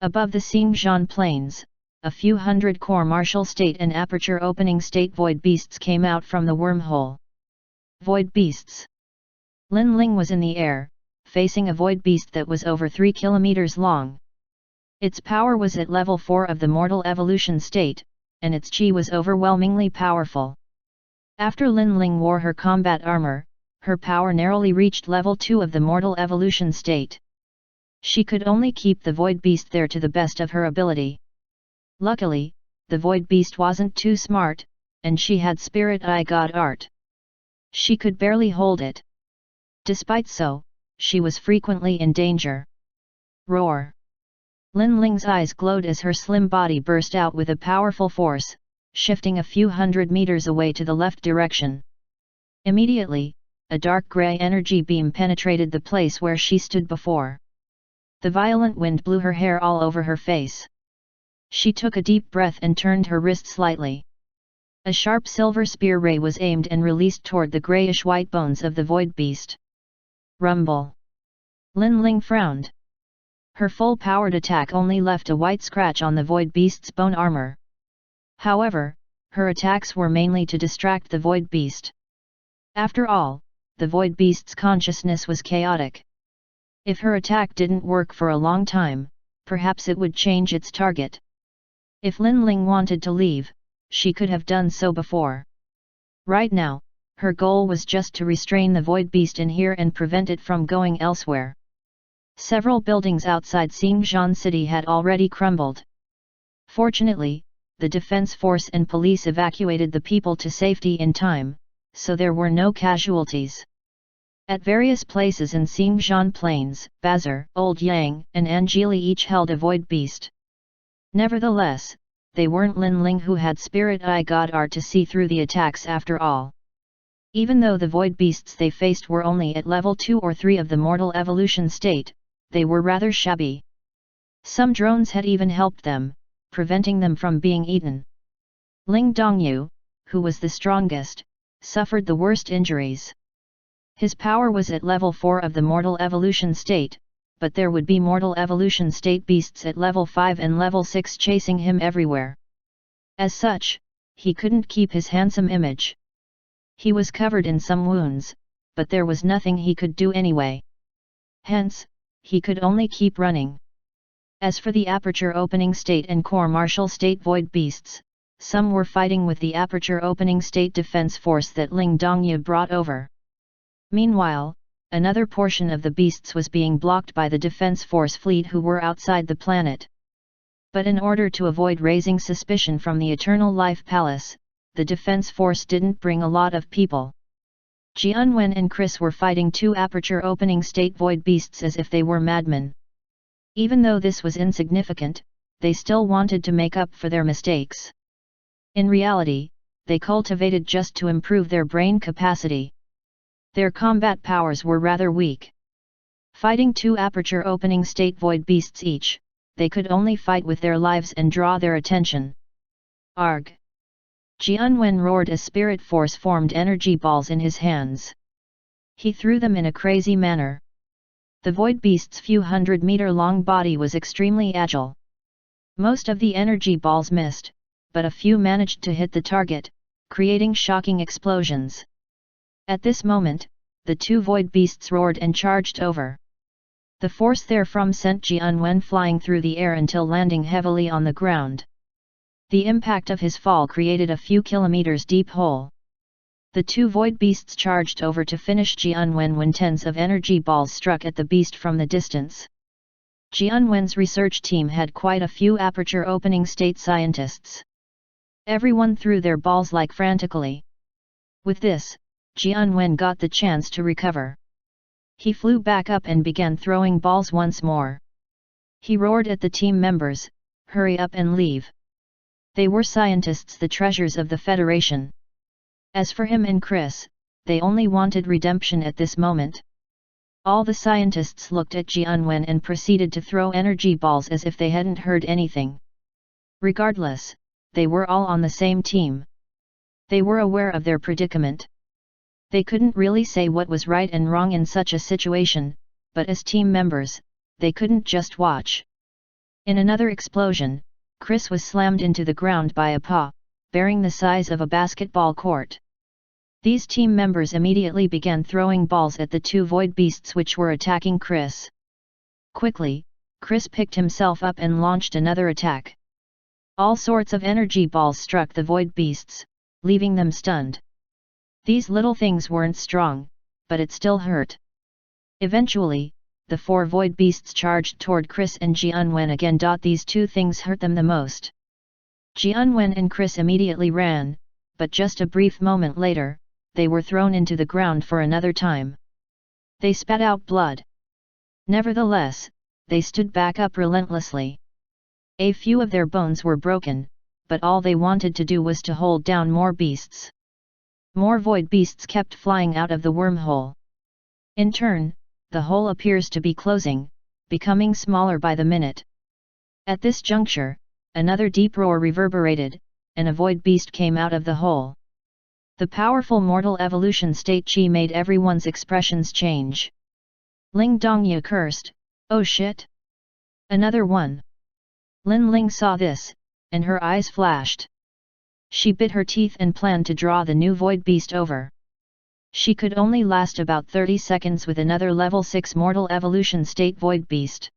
Above the Xingjian Plains, a few hundred core martial state and aperture opening state void beasts came out from the wormhole. Void beasts. Lin Ling was in the air, facing a void beast that was over 3 kilometers long. Its power was at level 4 of the mortal evolution state, and its chi was overwhelmingly powerful. After Lin Ling wore her combat armor, her power narrowly reached level 2 of the mortal evolution state. She could only keep the void beast there to the best of her ability. Luckily, the void beast wasn't too smart, and she had Spirit Eye God Art. She could barely hold it. Despite so, she was frequently in danger. Roar! Lin Ling's eyes glowed as her slim body burst out with a powerful force, shifting a few hundred meters away to the left direction. Immediately, a dark gray energy beam penetrated the place where she stood before. The violent wind blew her hair all over her face. She took a deep breath and turned her wrist slightly. A sharp silver spear ray was aimed and released toward the grayish-white bones of the void beast. Rumble! Lin Ling frowned. Her full-powered attack only left a white scratch on the void beast's bone armor. However, her attacks were mainly to distract the void beast. After all, the void beast's consciousness was chaotic. If her attack didn't work for a long time, perhaps it would change its target. If Lin Ling wanted to leave, she could have done so before. Right now, her goal was just to restrain the void beast in here and prevent it from going elsewhere. Several buildings outside Xingjian City had already crumbled. Fortunately, the defense force and police evacuated the people to safety in time, so there were no casualties. At various places in Xingjian Plains, Bazar, Old Yang, and Anjili each held a void beast. Nevertheless, they weren't Lin Ling who had Spirit Eye God Art to see through the attacks after all. Even though the void beasts they faced were only at level 2 or 3 of the mortal evolution state, they were rather shabby. Some drones had even helped them, preventing them from being eaten. Ling Dongyu, who was the strongest, suffered the worst injuries. His power was at level 4 of the mortal evolution state, but there would be mortal evolution state beasts at level 5 and level 6 chasing him everywhere. As such, he couldn't keep his handsome image. He was covered in some wounds, but there was nothing he could do anyway. Hence, he could only keep running. As for the aperture opening state and core martial state void beasts, some were fighting with the aperture opening state defense force that Ling Dongyu brought over. Meanwhile, another portion of the beasts was being blocked by the Defense Force fleet who were outside the planet. But in order to avoid raising suspicion from the Eternal Life Palace, the Defense Force didn't bring a lot of people. Jianwen and Chris were fighting two aperture-opening state void beasts as if they were madmen. Even though this was insignificant, they still wanted to make up for their mistakes. In reality, they cultivated just to improve their brain capacity. Their combat powers were rather weak. Fighting two aperture-opening state void beasts each, they could only fight with their lives and draw their attention. Arg! Jianwen roared as spirit force formed energy balls in his hands. He threw them in a crazy manner. The void beast's few hundred-meter-long body was extremely agile. Most of the energy balls missed, but a few managed to hit the target, creating shocking explosions. At this moment, the two void beasts roared and charged over. The force therefrom sent Jianwen flying through the air until landing heavily on the ground. The impact of his fall created a few kilometers deep hole. The two void beasts charged over to finish Jianwen when tens of energy balls struck at the beast from the distance. Jianwen's research team had quite a few aperture-opening state scientists. Everyone threw their balls like frantically. With this, Jianwen got the chance to recover. He flew back up and began throwing balls once more. He roared at the team members, "Hurry up and leave." They were scientists, the treasures of the Federation. As for him and Chris, they only wanted redemption at this moment. All the scientists looked at Jianwen and proceeded to throw energy balls as if they hadn't heard anything. Regardless, they were all on the same team. They were aware of their predicament. They couldn't really say what was right and wrong in such a situation, but as team members, they couldn't just watch. In another explosion, Chris was slammed into the ground by a paw, bearing the size of a basketball court. These team members immediately began throwing balls at the two void beasts which were attacking Chris. Quickly, Chris picked himself up and launched another attack. All sorts of energy balls struck the void beasts, leaving them stunned. These little things weren't strong, but it still hurt. Eventually, the four void beasts charged toward Chris and Jianwen again. These two things hurt them the most. Jianwen and Chris immediately ran, but just a brief moment later, they were thrown into the ground for another time. They spat out blood. Nevertheless, they stood back up relentlessly. A few of their bones were broken, but all they wanted to do was to hold down more beasts. More void beasts kept flying out of the wormhole. In turn, the hole appears to be closing, becoming smaller by the minute. At this juncture, another deep roar reverberated, and a void beast came out of the hole. The powerful mortal evolution state chi made everyone's expressions change. Ling Dongyu cursed, "Oh shit! Another one!" Lin Ling saw this, and her eyes flashed. She bit her teeth and planned to draw the new void beast over. She could only last about 30 seconds with another level 6 mortal evolution state void beast.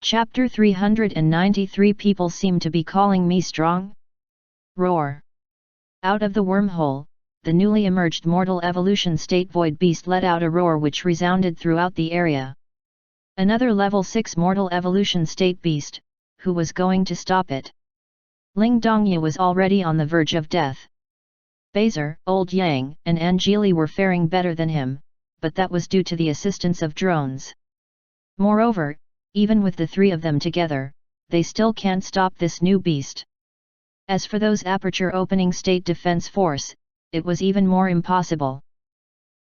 Chapter 393. People seem to be calling me strong? Roar. Out of the wormhole, the newly emerged mortal evolution state void beast let out a roar which resounded throughout the area. Another level 6 mortal evolution state beast, who was going to stop it? Ling Dongyu was already on the verge of death. Baser, Old Yang, and Anjali were faring better than him, but that was due to the assistance of drones. Moreover, even with the three of them together, they still can't stop this new beast. As for those aperture-opening state defense force, it was even more impossible.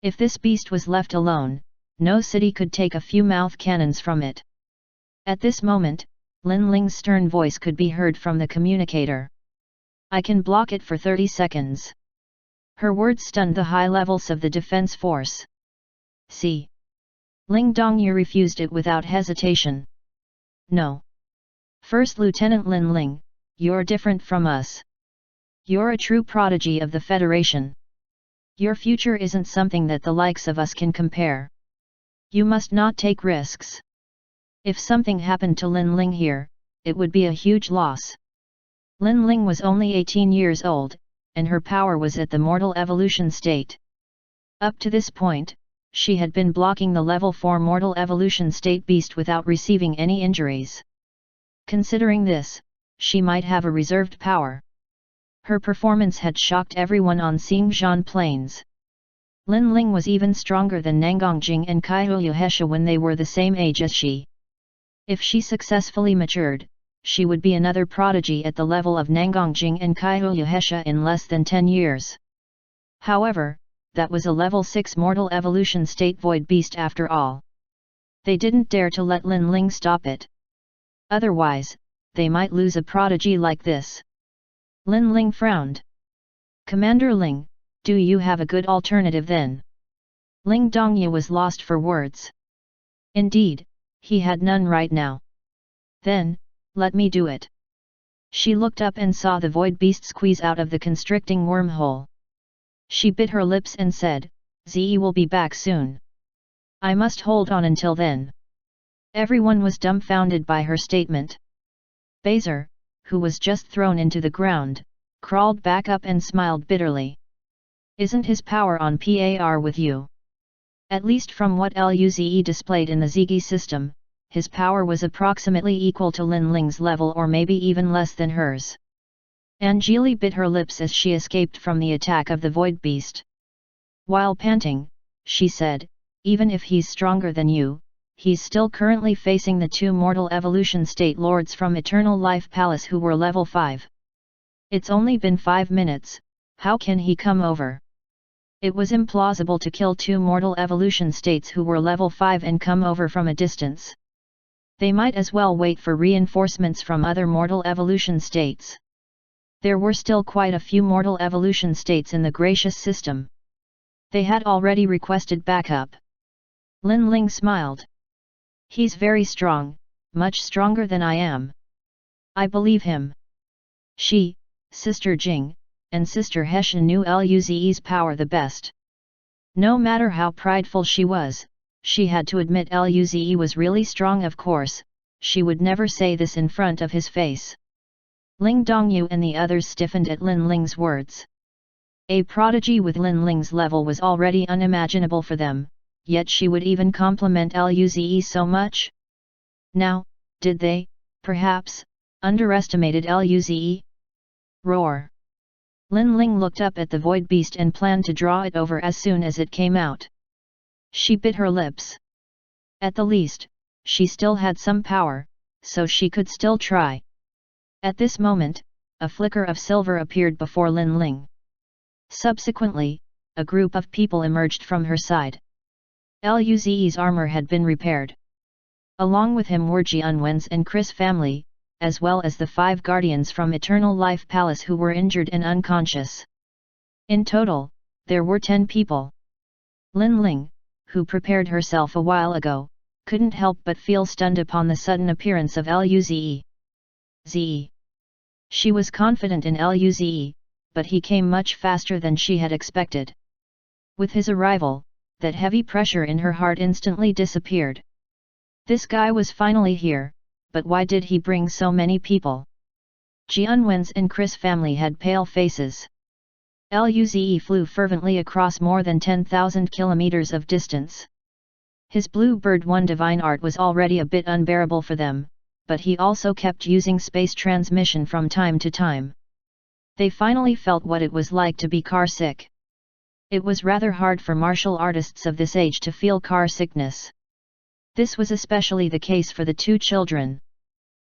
If this beast was left alone, no city could take a few mouth cannons from it. At this moment, Lin Ling's stern voice could be heard from the communicator. "I can block it for 30 seconds. Her words stunned the high levels of the defense force. "See." Ling Dongyu refused it without hesitation. "No. First Lieutenant Lin Ling, you're different from us. You're a true prodigy of the Federation. Your future isn't something that the likes of us can compare. You must not take risks. If something happened to Lin Ling here, it would be a huge loss." Lin Ling was only 18 years old, and her power was at the mortal evolution state. Up to this point, she had been blocking the level 4 mortal evolution state beast without receiving any injuries. Considering this, she might have a reserved power. Her performance had shocked everyone on Xingjian Plains. Lin Ling was even stronger than Nangongjing and Kaiyuhesha when they were the same age as she. If she successfully matured, she would be another prodigy at the level of Nangongjing and Kaiyuhesha in less than 10 years. However, that was a level 6 mortal evolution state void beast after all. They didn't dare to let Lin Ling stop it. Otherwise, they might lose a prodigy like this. Lin Ling frowned. Commander Ling, do you have a good alternative then? Ling Dongyu was lost for words. Indeed, he had none right now. Then, let me do it. She looked up and saw the void beast squeeze out of the constricting wormhole. She bit her lips and said, Zi will be back soon. I must hold on until then. Everyone was dumbfounded by her statement. Bazer, who was just thrown into the ground, crawled back up and smiled bitterly. Isn't his power on par with you? At least from what Luze displayed in the Zigi system, his power was approximately equal to Lin Ling's level or maybe even less than hers. Angeali bit her lips as she escaped from the attack of the void beast. While panting, she said, even if he's stronger than you, he's still currently facing the 2 mortal evolution state lords from Eternal Life Palace who were level 5. It's only been 5 minutes, how can he come over? It was implausible to kill 2 mortal evolution states who were level 5 and come over from a distance. They might as well wait for reinforcements from other mortal evolution states. There were still quite a few mortal evolution states in the gracious system. They had already requested backup. Lin Ling smiled. He's very strong, much stronger than I am. I believe him. She, Sister Jing, and Sister Hesha knew Luze's power the best. No matter how prideful she was, she had to admit Luze was really strong. Of course, she would never say this in front of his face. Ling Dongyu and the others stiffened at Lin Ling's words. A prodigy with Lin Ling's level was already unimaginable for them, yet she would even compliment Luze so much? Now, did they, perhaps, underestimated Luze? Roar! Lin Ling looked up at the void beast and planned to draw it over as soon as it came out. She bit her lips. At the least, she still had some power, so she could still try. At this moment, a flicker of silver appeared before Lin Ling. Subsequently, a group of people emerged from her side. Luze's armor had been repaired. Along with him were Jianwen's and Chris family, as well as the 5 guardians from Eternal Life Palace who were injured and unconscious. In total, there were 10 people. Lin Ling, who prepared herself a while ago, couldn't help but feel stunned upon the sudden appearance of Luze. She was confident in Luze, but he came much faster than she had expected. With his arrival, that heavy pressure in her heart instantly disappeared. This guy was finally here, but why did he bring so many people? Jianwen's and Chris family had pale faces. Luze flew fervently across more than 10,000 kilometers of distance. His Blue Bird 1 divine art was already a bit unbearable for them, but he also kept using space transmission from time to time. They finally felt what it was like to be car sick. It was rather hard for martial artists of this age to feel car sickness. This was especially the case for the 2 children.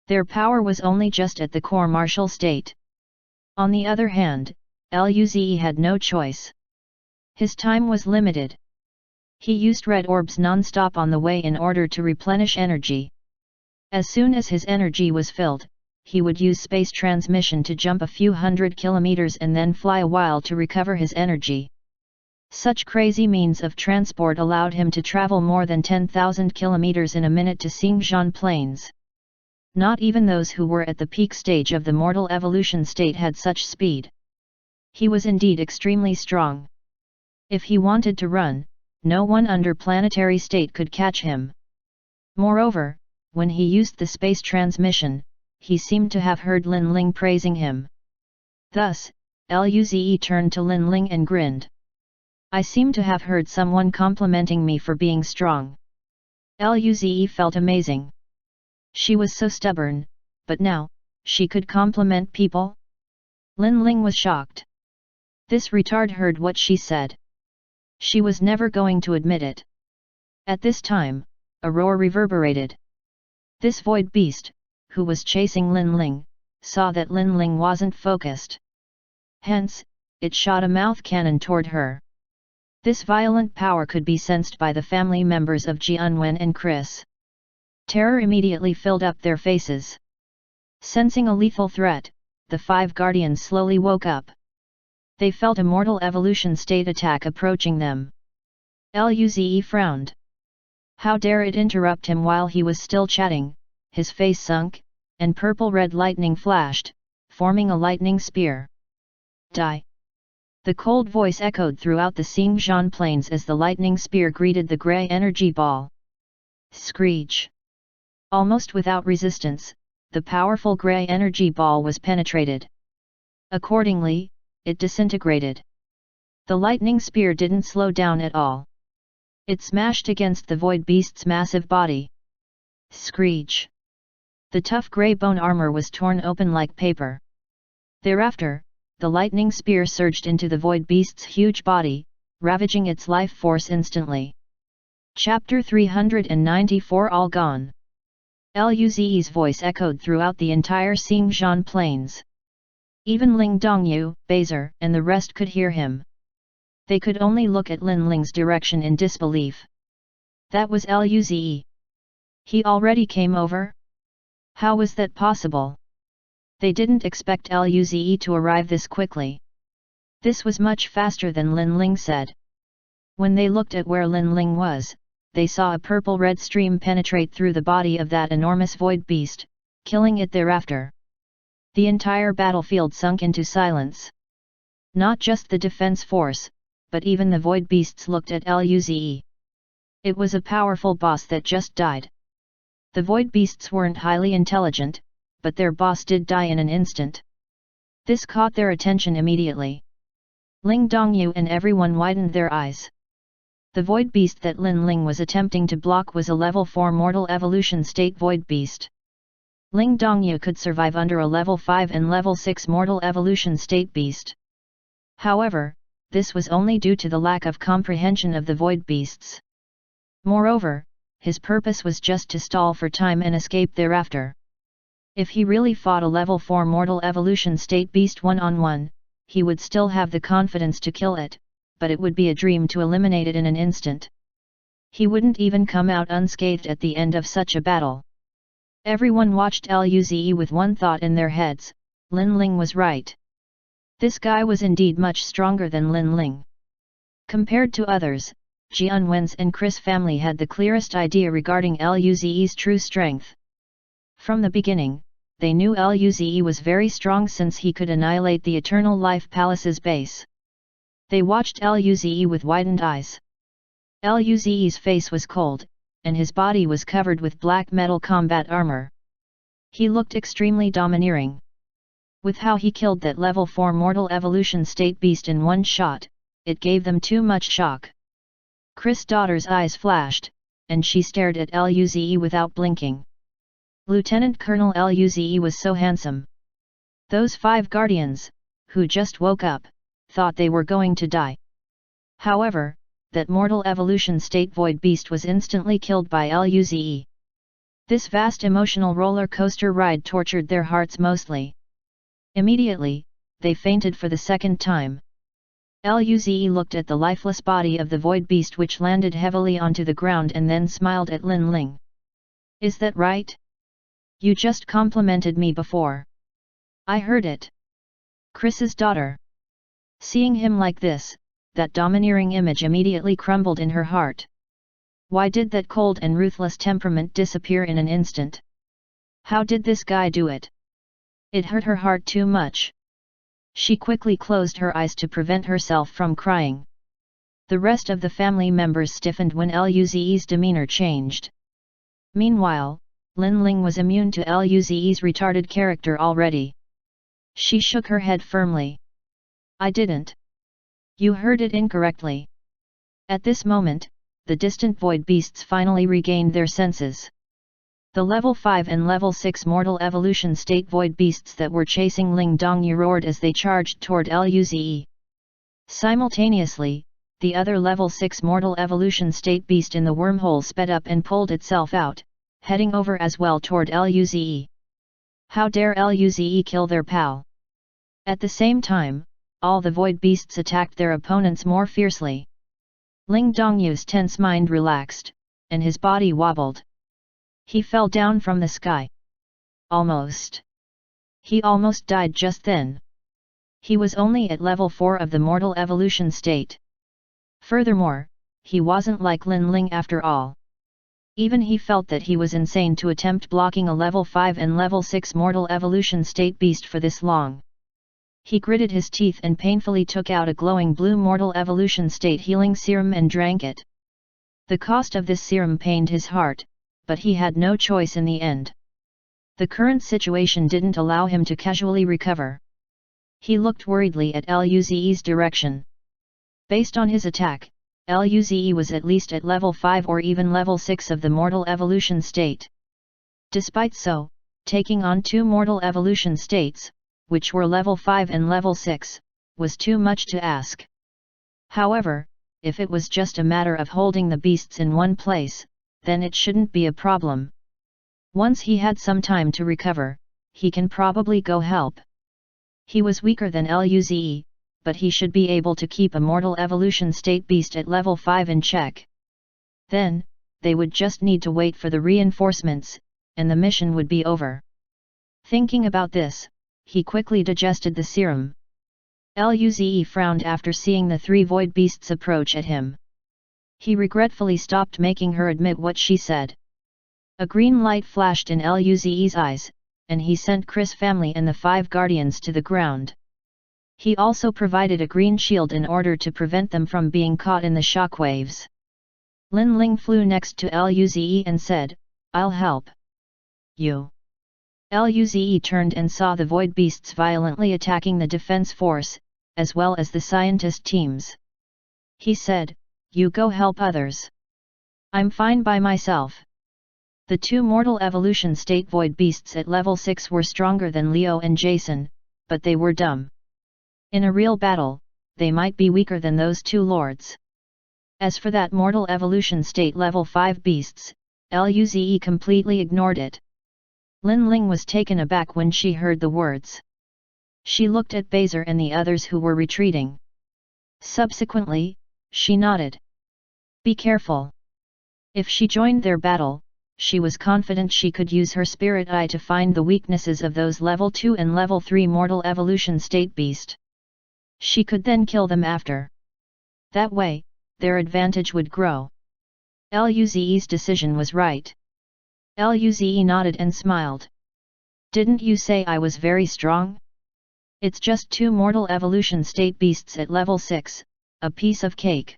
Their power was only just at the core martial state. On the other hand, Luze had no choice. His time was limited. He used red orbs non-stop on the way in order to replenish energy. As soon as his energy was filled, he would use space transmission to jump a few hundred kilometers and then fly a while to recover his energy. Such crazy means of transport allowed him to travel more than 10,000 kilometers in a minute to Xingjian Plains. Not even those who were at the peak stage of the mortal evolution state had such speed. He was indeed extremely strong. If he wanted to run, no one under planetary state could catch him. Moreover, when he used the space transmission, he seemed to have heard Lin Ling praising him. Thus, Luze turned to Lin Ling and grinned. I seem to have heard someone complimenting me for being strong. Luze felt amazing. She was so stubborn, but now, she could compliment people? Lin Ling was shocked. This retard heard what she said. She was never going to admit it. At this time, a roar reverberated. This void beast, who was chasing Lin Ling, saw that Lin Ling wasn't focused. Hence, it shot a mouth cannon toward her. This violent power could be sensed by the family members of Jianwen and Chris. Terror immediately filled up their faces. Sensing a lethal threat, the 5 guardians slowly woke up. They felt a mortal evolution state attack approaching them. Luze frowned. How dare it interrupt him while he was still chatting? His face sunk, and purple-red lightning flashed, forming a lightning spear. Die! The cold voice echoed throughout the Xingjian plains as the lightning spear greeted the grey energy ball. Screech! Almost without resistance, the powerful grey energy ball was penetrated. Accordingly, it disintegrated. The lightning spear didn't slow down at all. It smashed against the void beast's massive body. Screech! The tough grey bone armor was torn open like paper. Thereafter, the lightning spear surged into the void beast's huge body, ravaging its life force instantly. Chapter 394 All Gone. Luze's voice echoed throughout the entire Xingjian plains. Even Ling Dongyu, Bazer, and the rest could hear him. They could only look at Lin Ling's direction in disbelief. That was Luze. He already came over? How was that possible? They didn't expect Luze to arrive this quickly. This was much faster than Lin Ling said. When they looked at where Lin Ling was, they saw a purple-red stream penetrate through the body of that enormous void beast, killing it thereafter. The entire battlefield sunk into silence. Not just the defense force, but even the void beasts looked at Luze. It was a powerful boss that just died. The void beasts weren't highly intelligent, but their boss did die in an instant. This caught their attention immediately. Ling Dongyu and everyone widened their eyes. The void beast that Lin Ling was attempting to block was a level 4 mortal evolution state void beast. Ling Dongyu could survive under a level 5 and level 6 mortal evolution state beast. However, this was only due to the lack of comprehension of the void beasts. Moreover, his purpose was just to stall for time and escape thereafter. If he really fought a level 4 mortal evolution state beast one-on-one, he would still have the confidence to kill it, but it would be a dream to eliminate it in an instant. He wouldn't even come out unscathed at the end of such a battle. Everyone watched Luze with one thought in their heads: Lin Ling was right. This guy was indeed much stronger than Lin Ling. Compared to others, Jianwen's and Chris family had the clearest idea regarding Luze's true strength. From the beginning, they knew Luze was very strong since he could annihilate the Eternal Life Palace's base. They watched Luze with widened eyes. Luze's face was cold, and his body was covered with black metal combat armor. He looked extremely domineering. With how he killed that level 4 mortal evolution state beast in one shot, it gave them too much shock. Chris' daughter's eyes flashed, and she stared at Luze without blinking. Lieutenant Colonel Luze was so handsome. Those 5 guardians, who just woke up, thought they were going to die. However, that mortal evolution state void beast was instantly killed by Luze. This vast emotional roller coaster ride tortured their hearts mostly. Immediately, they fainted for the second time. Luze looked at the lifeless body of the void beast which landed heavily onto the ground and then smiled at Lin Ling. Is that right? You just complimented me before. I heard it. Chris's daughter. Seeing him like this, that domineering image immediately crumbled in her heart. Why did that cold and ruthless temperament disappear in an instant? How did this guy do it? It hurt her heart too much. She quickly closed her eyes to prevent herself from crying. The rest of the family members stiffened when Luze's demeanor changed. Meanwhile, Lin Ling was immune to Luze's retarded character already. She shook her head firmly. I didn't. You heard it incorrectly, At this moment, the distant void beasts finally regained their senses. The level 5 and level 6 mortal evolution state void beasts that were chasing Ling Dongyu roared as they charged toward Luze. Simultaneously, the other level 6 mortal evolution state beast in the wormhole sped up and pulled itself out, heading over as well toward Luze. How dare Luze kill their pal? At the same time, all the void beasts attacked their opponents more fiercely. Ling Dongyu's tense mind relaxed, and his body wobbled. He fell down from the sky. Almost. He almost died just then. He was only at level 4 of the mortal evolution state. Furthermore, he wasn't like Lin Ling after all. Even he felt that he was insane to attempt blocking a level 5 and level 6 mortal evolution state beast for this long. He gritted his teeth and painfully took out a glowing blue mortal evolution state healing serum and drank it. The cost of this serum pained his heart, but he had no choice in the end. The current situation didn't allow him to casually recover. He looked worriedly at Luze's direction. Based on his attack, Luze was at least at level 5 or even level 6 of the mortal evolution state. Despite so, taking on 2 mortal evolution states, which were level 5 and level 6, was too much to ask. However, if it was just a matter of holding the beasts in one place, then it shouldn't be a problem. Once he had some time to recover, he can probably go help. He was weaker than Luze, but he should be able to keep a mortal evolution state beast at level 5 in check. Then, they would just need to wait for the reinforcements, and the mission would be over. Thinking about this, he quickly digested the serum. Luze frowned after seeing the 3 void beasts approach at him. He regretfully stopped making her admit what she said. A green light flashed in Luze's eyes, and he sent Chris' family and the 5 guardians to the ground. He also provided a green shield in order to prevent them from being caught in the shockwaves. Lin Ling flew next to Luze and said, "I'll help you." Luze turned and saw the void beasts violently attacking the defense force, as well as the scientist teams. He said, "You go help others. I'm fine by myself." The 2 mortal evolution state void beasts at level 6 were stronger than Leo and Jason, but they were dumb. In a real battle, they might be weaker than those 2 lords. As for that mortal evolution state level 5 beasts, Luze completely ignored it. Lin Ling was taken aback when she heard the words. She looked at Baser and the others who were retreating. Subsequently, she nodded. Be careful. If she joined their battle, she was confident she could use her spirit eye to find the weaknesses of those level 2 and level 3 mortal evolution state beast. She could then kill them after. That way, their advantage would grow. Luze's decision was right. Luze nodded and smiled. Didn't you say I was very strong? It's just 2 mortal evolution state beasts at level 6, a piece of cake.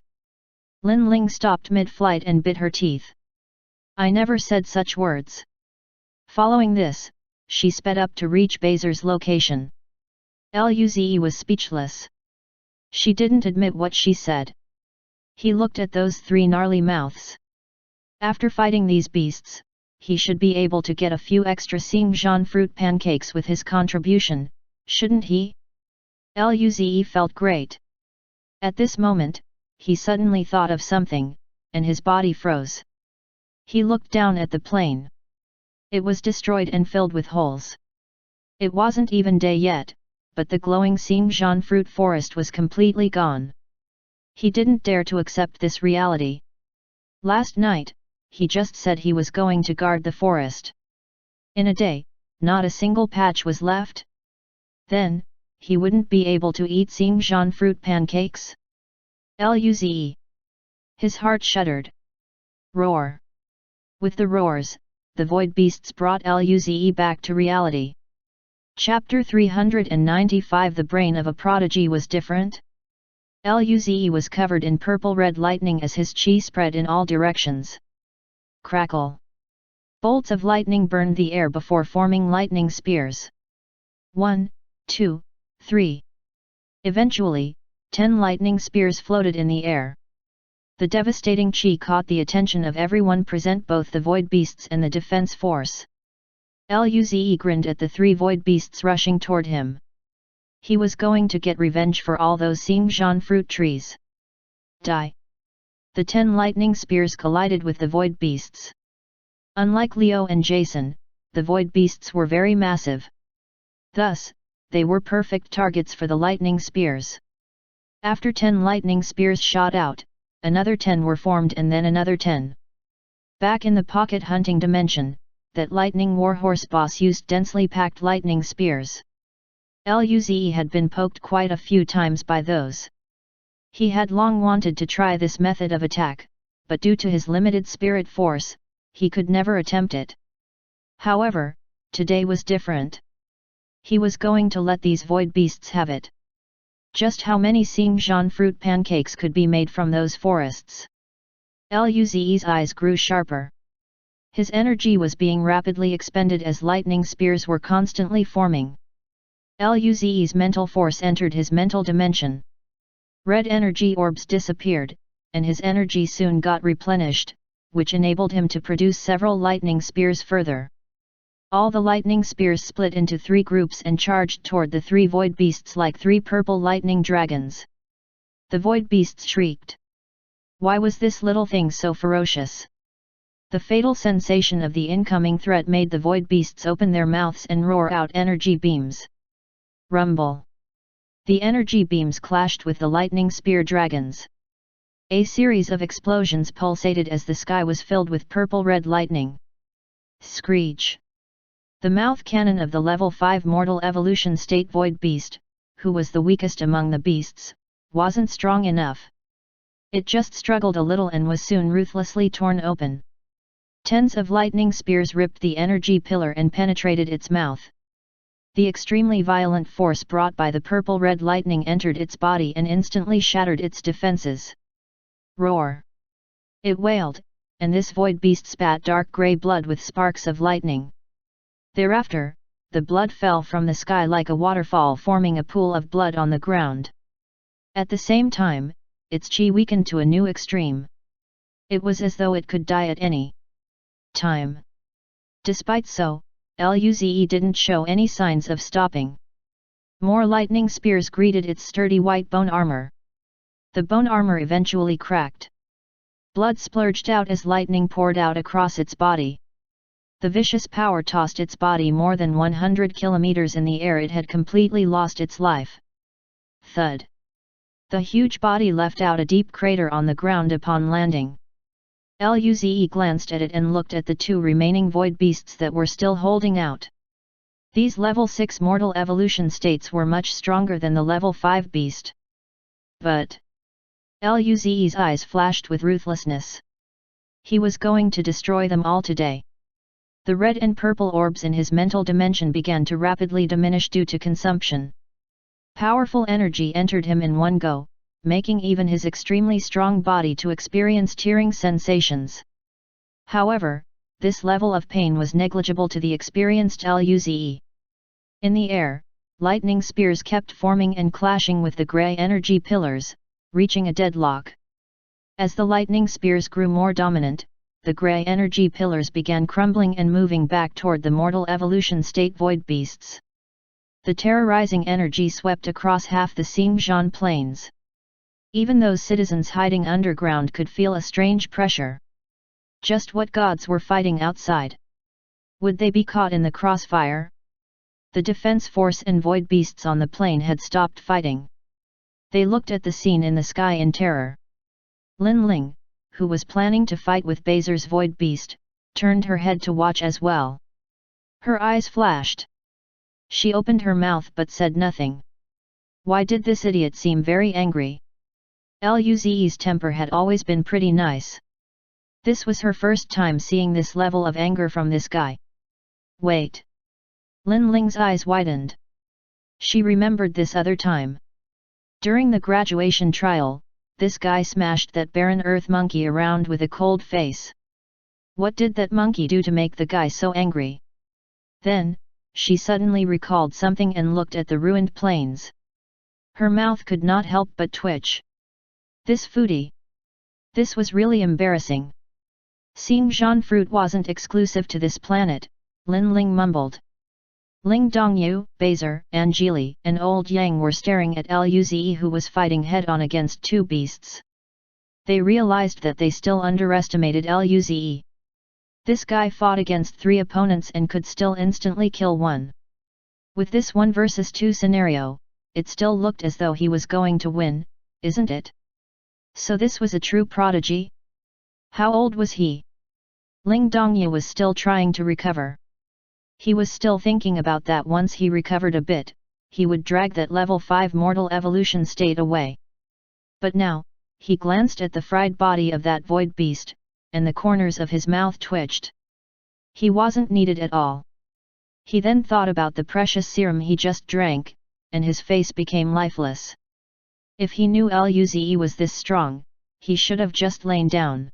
Lin Ling stopped mid-flight and bit her teeth. I never said such words. Following this, she sped up to reach Baser's location. Luze was speechless. She didn't admit what she said. He looked at those 3 gnarly mouths. After fighting these beasts, he should be able to get a few extra Xingjian fruit pancakes with his contribution, shouldn't he? Luze felt great. At this moment, he suddenly thought of something, and his body froze. He looked down at the plane. It was destroyed and filled with holes. It wasn't even day yet, but the glowing Xingjian fruit forest was completely gone. He didn't dare to accept this reality. Last night, he just said he was going to guard the forest. In a day, not a single patch was left? Then, he wouldn't be able to eat Xingjian fruit pancakes? Luze. His heart shuddered. Roar. With the roars, the void beasts brought Luze back to reality. Chapter 395 The brain of a prodigy was different. Luze was covered in purple-red lightning as his chi spread in all directions. Crackle. Bolts of lightning burned the air before forming lightning spears. 1, 2, 3. Eventually, 10 lightning spears floated in the air. The devastating chi caught the attention of everyone present, both the void beasts and the defense force. Luze grinned at the 3 void beasts rushing toward him. He was going to get revenge for all those Xingjian fruit trees. Die! The 10 lightning spears collided with the void beasts. Unlike Leo and Jason, the void beasts were very massive. Thus, they were perfect targets for the lightning spears. After 10 lightning spears shot out, another 10 were formed and then another 10. Back in the pocket hunting dimension, that lightning warhorse boss used densely packed lightning spears. Luze had been poked quite a few times by those. He had long wanted to try this method of attack, but due to his limited spirit force, he could never attempt it. However, today was different. He was going to let these void beasts have it. Just how many Xingjian fruit pancakes could be made from those forests? Luze's eyes grew sharper. His energy was being rapidly expended as lightning spears were constantly forming. Luze's mental force entered his mental dimension. Red energy orbs disappeared, and his energy soon got replenished, which enabled him to produce several lightning spears further. All the lightning spears split into 3 groups and charged toward the 3 void beasts like 3 purple lightning dragons. The void beasts shrieked. Why was this little thing so ferocious? The fatal sensation of the incoming threat made the void beasts open their mouths and roar out energy beams. Rumble! The energy beams clashed with the lightning spear dragons. A series of explosions pulsated as the sky was filled with purple-red lightning. Screech! The mouth cannon of the level 5 mortal evolution state void beast, who was the weakest among the beasts, wasn't strong enough. It just struggled a little and was soon ruthlessly torn open. Tens of lightning spears ripped the energy pillar and penetrated its mouth. The extremely violent force brought by the purple-red lightning entered its body and instantly shattered its defenses. Roar! It wailed, and this void beast spat dark grey blood with sparks of lightning. Thereafter, the blood fell from the sky like a waterfall, forming a pool of blood on the ground. At the same time, its chi weakened to a new extreme. It was as though it could die at any time. Despite so, Luze didn't show any signs of stopping. More lightning spears greeted its sturdy white bone armor. The bone armor eventually cracked. Blood splurged out as lightning poured out across its body. The vicious power tossed its body more than 100 kilometers in the air. It had completely lost its life. Thud! The huge body left out a deep crater on the ground upon landing. Luze glanced at it and looked at the 2 remaining void beasts that were still holding out. These level 6 mortal evolution states were much stronger than the level 5 beast. But Luze's eyes flashed with ruthlessness. He was going to destroy them all today. The red and purple orbs in his mental dimension began to rapidly diminish due to consumption. Powerful energy entered him in one go, making even his extremely strong body to experience tearing sensations. However, this level of pain was negligible to the experienced Luze. In the air, lightning spears kept forming and clashing with the grey energy pillars, reaching a deadlock. As the lightning spears grew more dominant, the grey energy pillars began crumbling and moving back toward the mortal evolution state void beasts. The terrorizing energy swept across half the Xingjian plains. Even those citizens hiding underground could feel a strange pressure. Just what gods were fighting outside? Would they be caught in the crossfire? The defense force and void beasts on the plain had stopped fighting. They looked at the scene in the sky in terror. Lin Ling, who was planning to fight with Bazer's void beast, turned her head to watch as well. Her eyes flashed. She opened her mouth but said nothing. Why did this idiot seem very angry? Luze's temper had always been pretty nice. This was her first time seeing this level of anger from this guy. Wait. Lin Ling's eyes widened. She remembered this other time. During the graduation trial, this guy smashed that barren earth monkey around with a cold face. What did that monkey do to make the guy so angry? Then, she suddenly recalled something and looked at the ruined plains. Her mouth could not help but twitch. This foodie. This was really embarrassing. Xingjian fruit wasn't exclusive to this planet, Lin Ling mumbled. Ling Dongyu, Baser, Anjali, and Old Yang were staring at Luze who was fighting head-on against two beasts. They realized that they still underestimated Luze. This guy fought against 3 opponents and could still instantly kill one. With this 1 versus 2 scenario, it still looked as though he was going to win, isn't it? So this was a true prodigy? How old was he? Ling Dongyu was still trying to recover. He was still thinking about that once he recovered a bit, he would drag that level 5 mortal evolution state away. But now, he glanced at the fried body of that void beast, and the corners of his mouth twitched. He wasn't needed at all. He then thought about the precious serum he just drank, and his face became lifeless. If he knew Luze was this strong, he should have just lain down.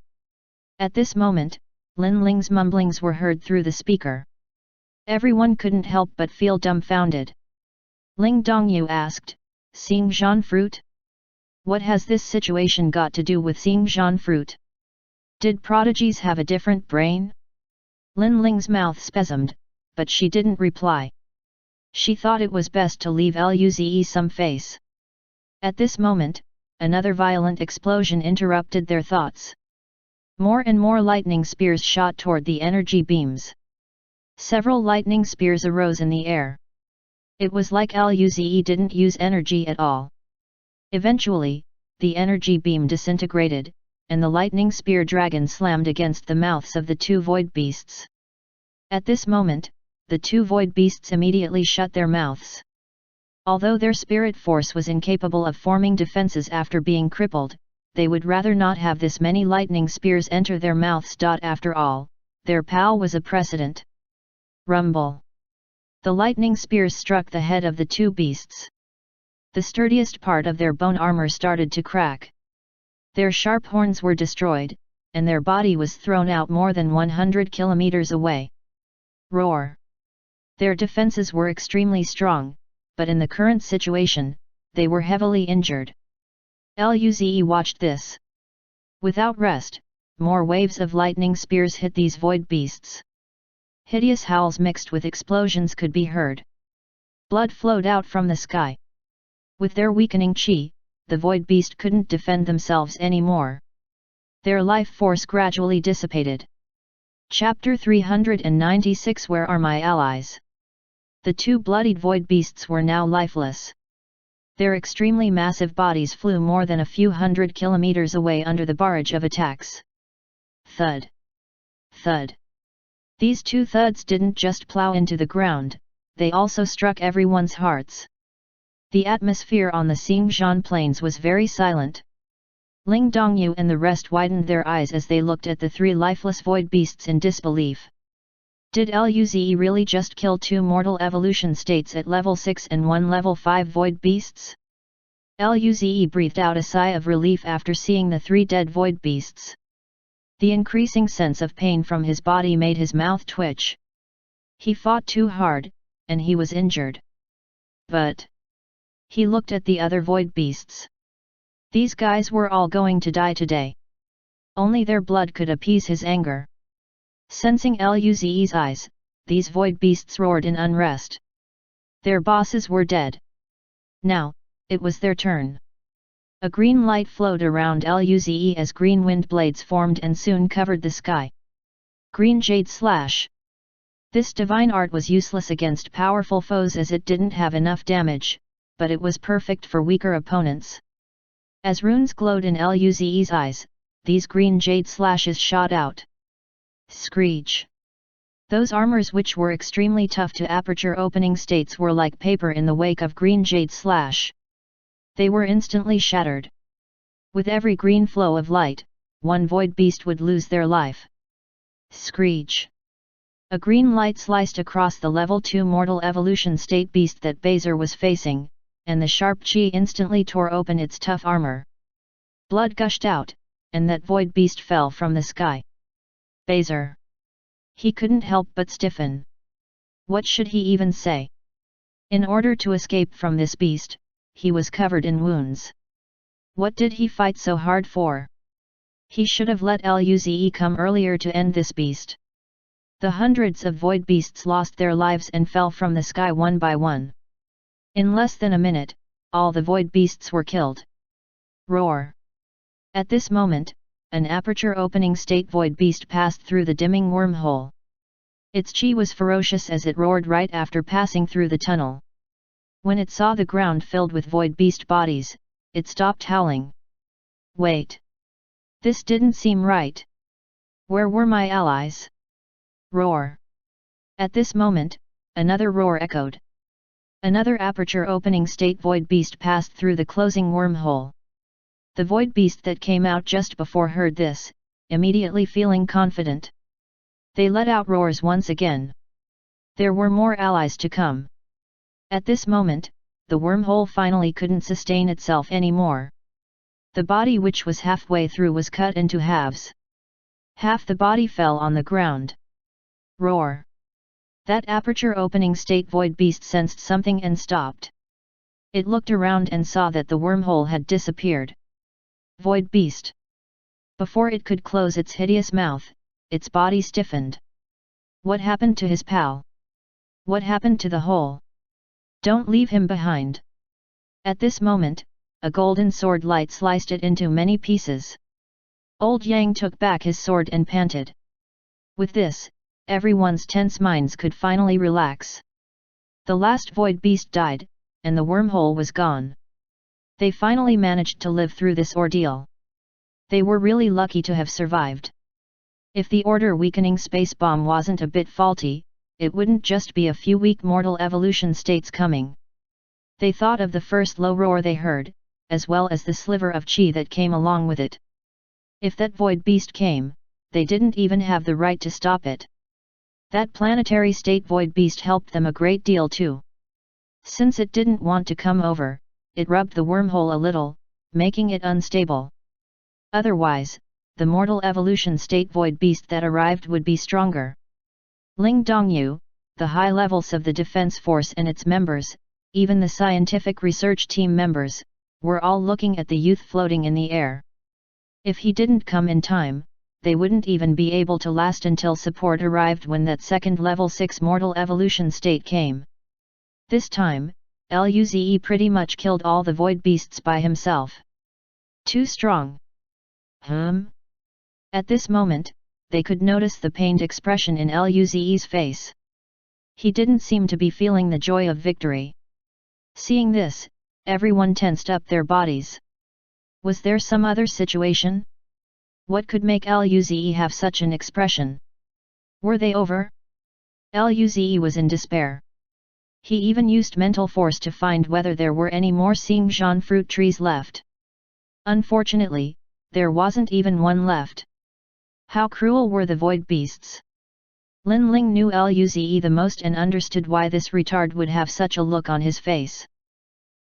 At this moment, Lin Ling's mumblings were heard through the speaker. Everyone couldn't help but feel dumbfounded. Ling Dongyu asked, Xingjian fruit? What has this situation got to do with Xingjian fruit? Did prodigies have a different brain? Lin Ling's mouth spasmed, but she didn't reply. She thought it was best to leave Luze some face. At this moment, another violent explosion interrupted their thoughts. More and more lightning spears shot toward the energy beams. Several lightning spears arose in the air. It was like Luze didn't use energy at all. Eventually, the energy beam disintegrated, and the lightning spear dragon slammed against the mouths of the 2 void beasts. At this moment, the 2 void beasts immediately shut their mouths. Although their spirit force was incapable of forming defenses after being crippled, they would rather not have this many lightning spears enter their mouths. After all, their pal was a precedent. Rumble. The lightning spears struck the head of the 2 beasts. The sturdiest part of their bone armor started to crack. Their sharp horns were destroyed, and their body was thrown out more than 100 kilometers away. Roar. Their defenses were extremely strong, but in the current situation, they were heavily injured. Luze watched this. Without rest, more waves of lightning spears hit these void beasts. Hideous howls mixed with explosions could be heard. Blood flowed out from the sky. With their weakening chi, the void beast couldn't defend themselves anymore. Their life force gradually dissipated. Chapter 396 Where are my allies? The 2 bloodied void beasts were now lifeless. Their extremely massive bodies flew more than a few hundred kilometers away under the barrage of attacks. Thud. Thud. These 2 thuds didn't just plow into the ground, they also struck everyone's hearts. The atmosphere on the Xingjian plains was very silent. Ling Dongyu and the rest widened their eyes as they looked at the 3 lifeless void beasts in disbelief. Did Luze really just kill 2 mortal evolution states at level 6 and 1 level 5 void beasts? Luze breathed out a sigh of relief after seeing the 3 dead void beasts. The increasing sense of pain from his body made his mouth twitch. He fought too hard, and he was injured. But he looked at the other void beasts. These guys were all going to die today. Only their blood could appease his anger. Sensing Luze's eyes, these void beasts roared in unrest. Their bosses were dead. Now, it was their turn. A green light flowed around Luze as green wind blades formed and soon covered the sky. Green Jade Slash. This divine art was useless against powerful foes as it didn't have enough damage, but it was perfect for weaker opponents. As runes glowed in Luze's eyes, these green jade slashes shot out. Screech. Those armors which were extremely tough to aperture opening states were like paper in the wake of green jade slash. They were instantly shattered. With every green flow of light, 1 void beast would lose their life. Screech. A green light sliced across the level 2 mortal evolution state beast that Baser was facing, and the sharp chi instantly tore open its tough armor. Blood gushed out, and that void beast fell from the sky. Baser. He couldn't help but stiffen. What should he even say? In order to escape from this beast, he was covered in wounds. What did he fight so hard for? He should have let Luze come earlier to end this beast. The hundreds of void beasts lost their lives and fell from the sky one by one. In less than a minute, all the void beasts were killed. Roar! At this moment, an aperture-opening state void beast passed through the dimming wormhole. Its chi was ferocious as it roared right after passing through the tunnel. When it saw the ground filled with void beast bodies, it stopped howling. Wait! This didn't seem right. Where were my allies? Roar! At this moment, another roar echoed. Another aperture-opening state void beast passed through the closing wormhole. The void beast that came out just before heard this, immediately feeling confident. They let out roars once again. There were more allies to come. At this moment, the wormhole finally couldn't sustain itself anymore. The body which was halfway through was cut into halves. Half the body fell on the ground. Roar! That aperture-opening state void beast sensed something and stopped. It looked around and saw that the wormhole had disappeared. Void beast! Before it could close its hideous mouth, its body stiffened. What happened to his pal? What happened to the hole? Don't leave him behind! At this moment, a golden sword light sliced it into many pieces. Old Yang took back his sword and panted. With this, everyone's tense minds could finally relax. The last void beast died, and the wormhole was gone. They finally managed to live through this ordeal. They were really lucky to have survived. If the order-weakening space bomb wasn't a bit faulty, it wouldn't just be a few weak mortal evolution states coming. They thought of the first low roar they heard, as well as the sliver of chi that came along with it. If that void beast came, they didn't even have the right to stop it. That planetary state void beast helped them a great deal too. Since it didn't want to come over, it rubbed the wormhole a little, making it unstable. Otherwise, the mortal evolution state void beast that arrived would be stronger. Ling Dongyu, the high levels of the defense force and its members, even the scientific research team members, were all looking at the youth floating in the air. If he didn't come in time, they wouldn't even be able to last until support arrived when that second level 6 mortal evolution state came. This time, Luze pretty much killed all the void beasts by himself. Too strong. At this moment, they could notice the pained expression in Luze's face. He didn't seem to be feeling the joy of victory. Seeing this, everyone tensed up their bodies. Was there some other situation? What could make Luze have such an expression? Were they over? Luze was in despair. He even used mental force to find whether there were any more Xingjian fruit trees left. Unfortunately, there wasn't even one left. How cruel were the void beasts! Lin Ling knew Luze the most and understood why this retard would have such a look on his face.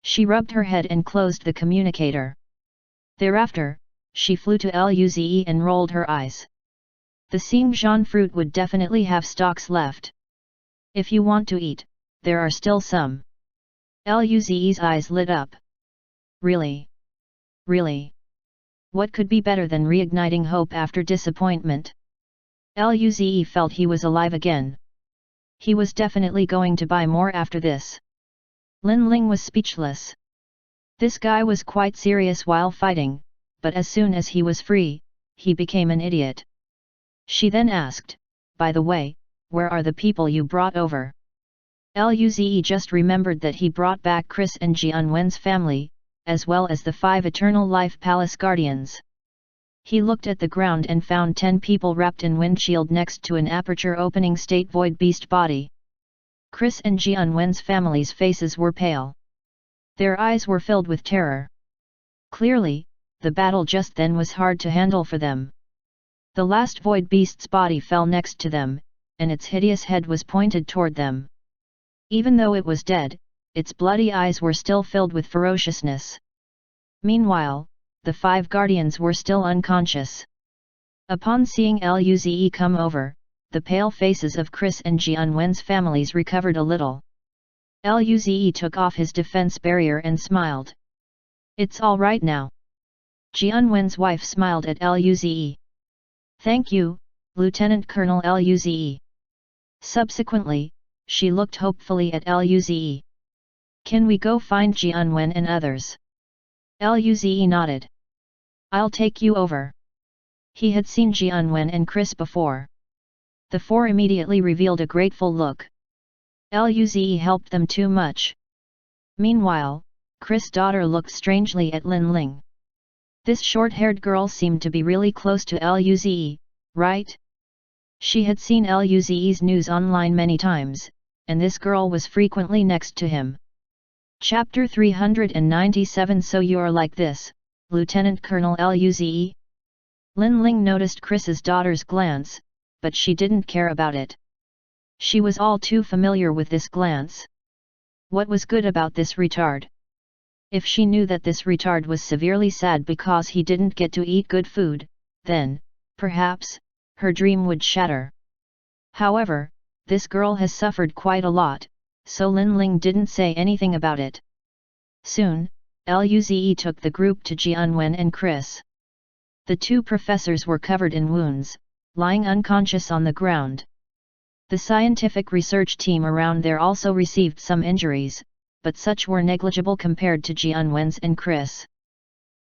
She rubbed her head and closed the communicator. Thereafter, she flew to Luze and rolled her eyes. The Xingjian fruit would definitely have stalks left. If you want to eat, there are still some. Luze's eyes lit up. Really? Really? What could be better than reigniting hope after disappointment? Luze felt he was alive again. He was definitely going to buy more after this. Lin Ling was speechless. This guy was quite serious while fighting, but as soon as he was free, he became an idiot. She then asked, "By the way, where are the people you brought over?" Luze just remembered that he brought back Chris and Jian Wen's family, as well as the 5 Eternal Life Palace Guardians. He looked at the ground and found 10 people wrapped in windshield next to an aperture-opening state void beast body. Chris and Jian Wen's family's faces were pale. Their eyes were filled with terror. Clearly, the battle just then was hard to handle for them. The last void beast's body fell next to them, and its hideous head was pointed toward them. Even though it was dead, its bloody eyes were still filled with ferociousness. Meanwhile, the 5 guardians were still unconscious. Upon seeing Luze come over, the pale faces of Chris and Jian Wen's families recovered a little. Luze took off his defense barrier and smiled. "It's all right now. Jianwen's wife smiled at Luze. Thank you, Lieutenant Colonel Luze. Subsequently, she looked hopefully at Luze. Can we go find Jianwen and others? Luze nodded. I'll take you over. He had seen Jianwen and Chris before. The four immediately revealed a grateful look. Luze helped them too much. Meanwhile, Chris' daughter looked strangely at Lin Ling. This short-haired girl seemed to be really close to Luze, right? She had seen Luze's news online many times, and this girl was frequently next to him. Chapter 397 So you're like this, Lieutenant Colonel Luze? Lin Ling noticed Chris's daughter's glance, but she didn't care about it. She was all too familiar with this glance. What was good about this retard? If she knew that this retard was severely sad because he didn't get to eat good food, then, perhaps, her dream would shatter. However, this girl has suffered quite a lot, so Lin Ling didn't say anything about it. Soon, Luze took the group to Jianwen and Chris. The two professors were covered in wounds, lying unconscious on the ground. The scientific research team around there also received some injuries, but such were negligible compared to Jianwen's and Chris.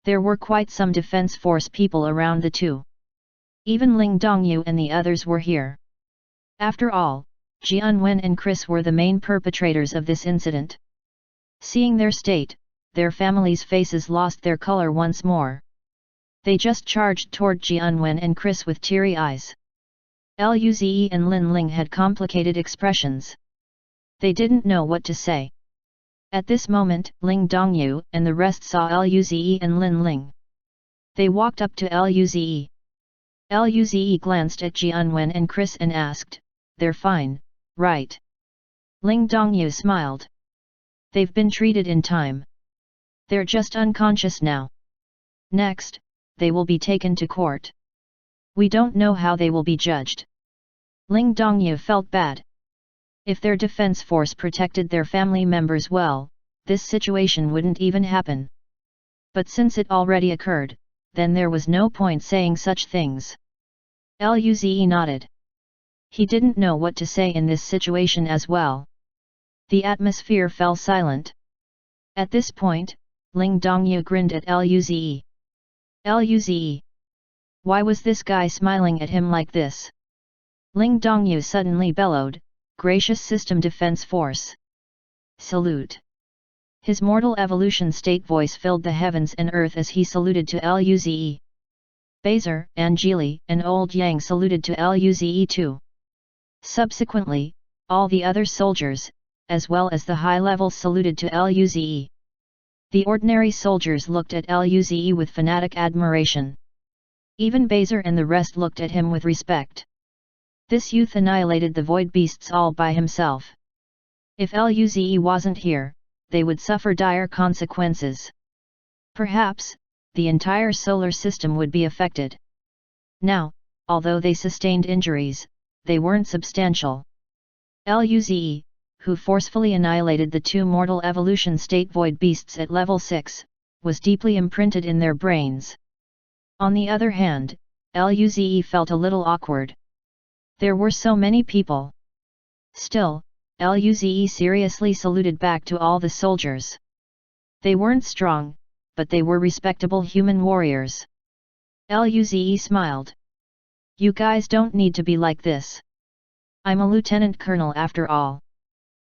There were quite some defense force people around the two. Even Ling Dongyu and the others were here. After all, Jianwen and Chris were the main perpetrators of this incident. Seeing their state, their families' faces lost their color once more. They just charged toward Jianwen and Chris with teary eyes. Luze and Lin Ling had complicated expressions. They didn't know what to say. At this moment, Ling Dongyu and the rest saw Luze and Lin Ling. They walked up to Luze. Luze glanced at Jianwen and Chris and asked, "They're fine, right?" Ling Dongyu smiled. "They've been treated in time. They're just unconscious now. Next, they will be taken to court. We don't know how they will be judged." Ling Dongyu felt bad. If their defense force protected their family members well, this situation wouldn't even happen. But since it already occurred, then there was no point saying such things. Luze nodded. He didn't know what to say in this situation as well. The atmosphere fell silent. At this point, Ling Dongyu grinned at Luze. "Luze! Why was this guy smiling at him like this?" Ling Dongyu suddenly bellowed, "Gracious System Defense Force! Salute!" His mortal evolution state voice filled the heavens and earth as he saluted to Luze. Baser, Anjali, and Old Yang saluted to Luze too. Subsequently, all the other soldiers, as well as the high levels, saluted to Luze. The ordinary soldiers looked at Luze with fanatic admiration. Even Baser and the rest looked at him with respect. This youth annihilated the void beasts all by himself. If Luze wasn't here, they would suffer dire consequences. Perhaps, the entire solar system would be affected. Now, although they sustained injuries, they weren't substantial. Luze, who forcefully annihilated the two mortal evolution state void beasts at level 6, was deeply imprinted in their brains. On the other hand, Luze felt a little awkward. There were so many people. Still, Luze seriously saluted back to all the soldiers. They weren't strong, but they were respectable human warriors. Luze smiled. "You guys don't need to be like this. I'm a lieutenant colonel after all."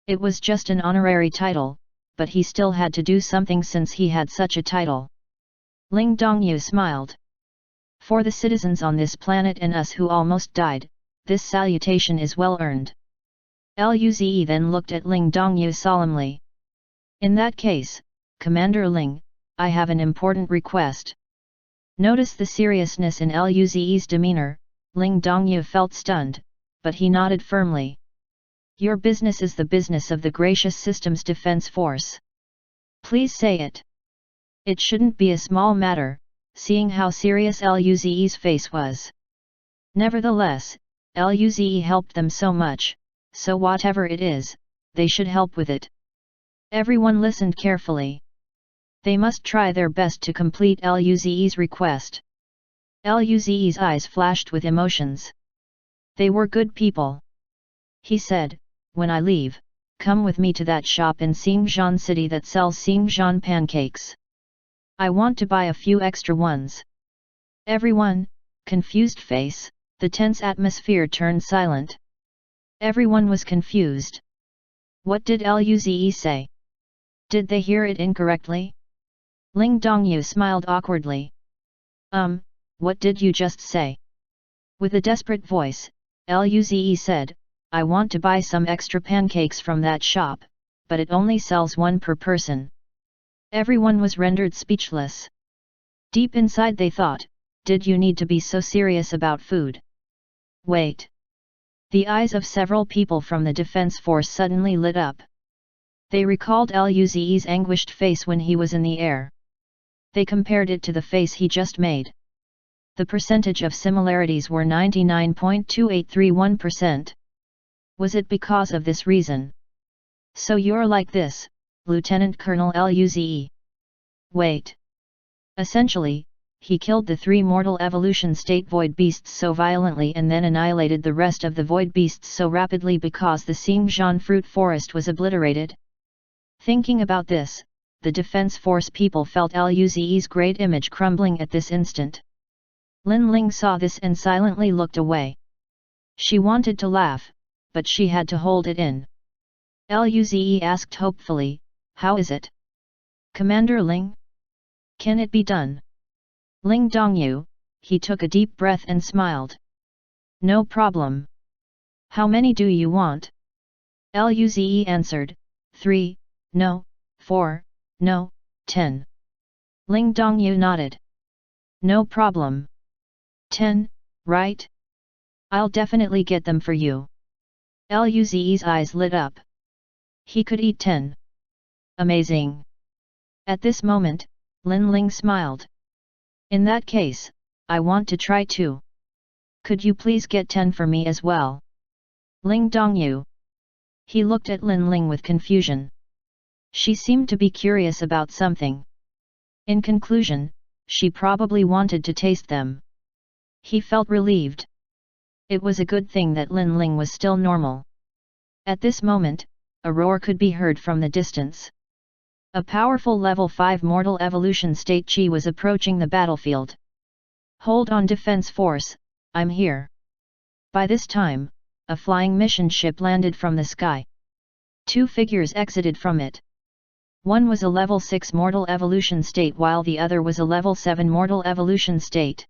It was just an honorary title, but he still had to do something since he had such a title. Ling Dongyu smiled. "For the citizens on this planet and us who almost died, this salutation is well earned." Luze then looked at Ling Dongyu solemnly. "In that case, Commander Ling, I have an important request." Notice the seriousness in Luze's demeanor. Ling Dongyu felt stunned, but he nodded firmly. "Your business is the business of the Gracious Systems Defense Force. Please say it." It shouldn't be a small matter, seeing how serious Luze's face was. Nevertheless, Luze helped them so much, so whatever it is, they should help with it. Everyone listened carefully. They must try their best to complete Luze's request. Luze's eyes flashed with emotions. They were good people. He said, when I leave, come with me to that shop in Xingjian City that sells Xingjian pancakes. I want to buy a few extra ones. Everyone, confused face, the tense atmosphere turned silent. Everyone was confused. What did Luze say? Did they hear it incorrectly? Ling Dongyu smiled awkwardly. What did you just say? With a desperate voice, Luze said, I want to buy some extra pancakes from that shop, but it only sells one per person. Everyone was rendered speechless. Deep inside they thought, did you need to be so serious about food? Wait. The eyes of several people from the defense force suddenly lit up. They recalled Luze's anguished face when he was in the air. They compared it to the face he just made. The percentage of similarities were 99.2831%. Was it because of this reason? So you're like this, Lieutenant Colonel Luze. Wait. Essentially, he killed the 3 mortal evolution state void beasts so violently and then annihilated the rest of the void beasts so rapidly because the Xingjian fruit forest was obliterated. Thinking about this, the defense force people felt Luze's great image crumbling at this instant. Lin Ling saw this and silently looked away. She wanted to laugh, but she had to hold it in. Luze asked hopefully, how is it? Commander Ling? Can it be done? Ling Dongyu, he took a deep breath and smiled. No problem. How many do you want? Luze answered, 3, no, 4, no, 10. Ling Dongyu nodded. No problem. 10, right? I'll definitely get them for you. Luze's eyes lit up. He could eat 10. Amazing. At this moment, Lin Ling smiled. In that case, I want to try too. Could you please get 10 for me as well? Ling Dongyu. He looked at Lin Ling with confusion. She seemed to be curious about something. In conclusion, she probably wanted to taste them. He felt relieved. It was a good thing that Lin Ling was still normal. At this moment, a roar could be heard from the distance. A powerful level 5 mortal evolution state chi was approaching the battlefield. Hold on defense force, I'm here. By this time, a flying mission ship landed from the sky. 2 figures exited from it. One was a level 6 mortal evolution state while the other was a level 7 mortal evolution state.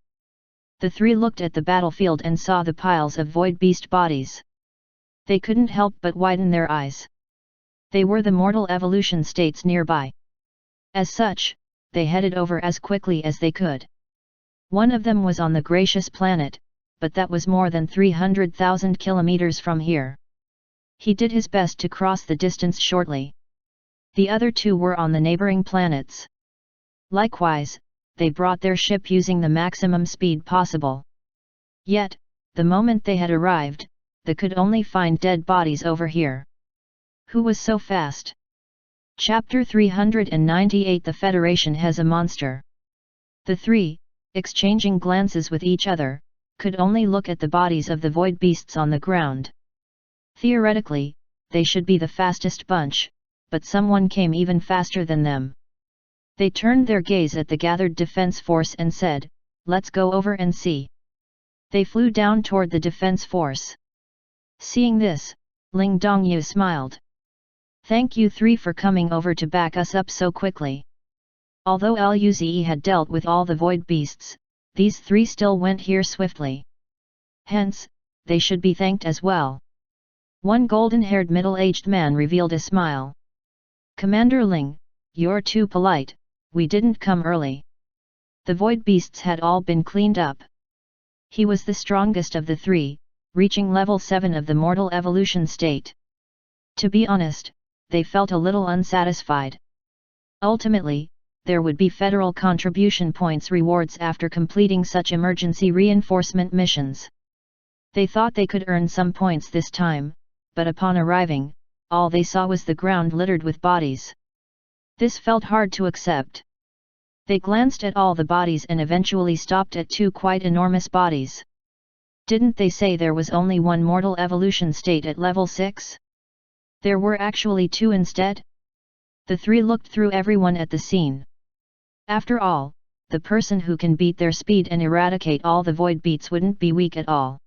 The 3 looked at the battlefield and saw the piles of void beast bodies. They couldn't help but widen their eyes. They were the mortal evolution states nearby. As such, they headed over as quickly as they could. One of them was on the Gracious Planet, but that was more than 300,000 kilometers from here. He did his best to cross the distance shortly. The other 2 were on the neighboring planets. Likewise, they brought their ship using the maximum speed possible. Yet, the moment they had arrived, they could only find dead bodies over here. Who was so fast? Chapter 398 The Federation has a monster. The 3, exchanging glances with each other, could only look at the bodies of the void beasts on the ground. Theoretically, they should be the fastest bunch, but someone came even faster than them. They turned their gaze at the gathered defense force and said, let's go over and see. They flew down toward the defense force. Seeing this, Ling Dongyu smiled. Thank you 3 for coming over to back us up so quickly. Although Luze had dealt with all the void beasts, these 3 still went here swiftly. Hence, they should be thanked as well. One golden-haired middle-aged man revealed a smile. Commander Ling, you're too polite, we didn't come early. The void beasts had all been cleaned up. He was the strongest of the 3, reaching level 7 of the mortal evolution state. To be honest, they felt a little unsatisfied. Ultimately, there would be federal contribution points rewards after completing such emergency reinforcement missions. They thought they could earn some points this time, but upon arriving, all they saw was the ground littered with bodies. This felt hard to accept. They glanced at all the bodies and eventually stopped at 2 quite enormous bodies. Didn't they say there was only one mortal evolution state at level 6? There were actually 2 instead? The 3 looked through everyone at the scene. After all, the person who can beat their speed and eradicate all the void beats wouldn't be weak at all.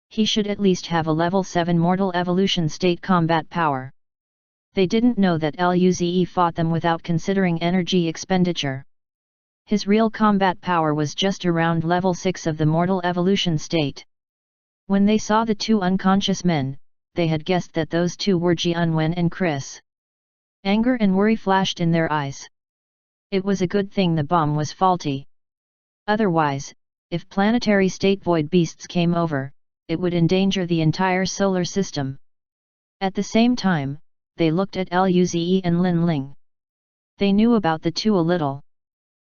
He should at least have a level 7 mortal evolution state combat power. They didn't know that Luze fought them without considering energy expenditure. His real combat power was just around level 6 of the mortal evolution state. When they saw the 2 unconscious men, they had guessed that those 2 were Jianwen and Chris. Anger and worry flashed in their eyes. It was a good thing the bomb was faulty. Otherwise, if planetary state void beasts came over, it would endanger the entire solar system. At the same time, they looked at Luze and Lin Ling. They knew about the 2 a little.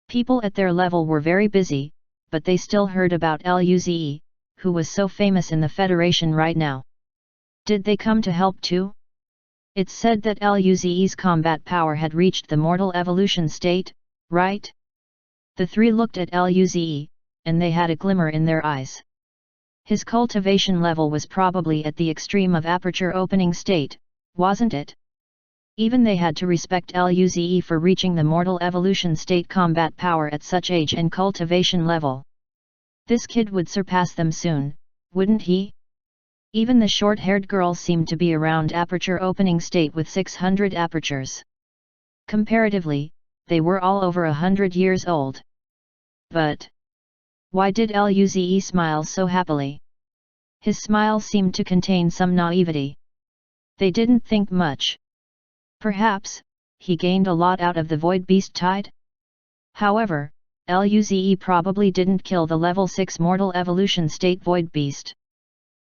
People at their level were very busy, but they still heard about Luze, who was so famous in the Federation right now. Did they come to help too? It's said that Luze's combat power had reached the mortal evolution state, right? The 3 looked at Luze, and they had a glimmer in their eyes. His cultivation level was probably at the extreme of aperture opening state, wasn't it? Even they had to respect Luze for reaching the mortal evolution state combat power at such age and cultivation level. This kid would surpass them soon, wouldn't he? Even the short-haired girl seemed to be around aperture opening state with 600 apertures. Comparatively, they were all over 100 years old. But why did Luze smile so happily? His smile seemed to contain some naivety. They didn't think much. Perhaps, he gained a lot out of the void beast tide? However, Luze probably didn't kill the level 6 mortal evolution state void beast.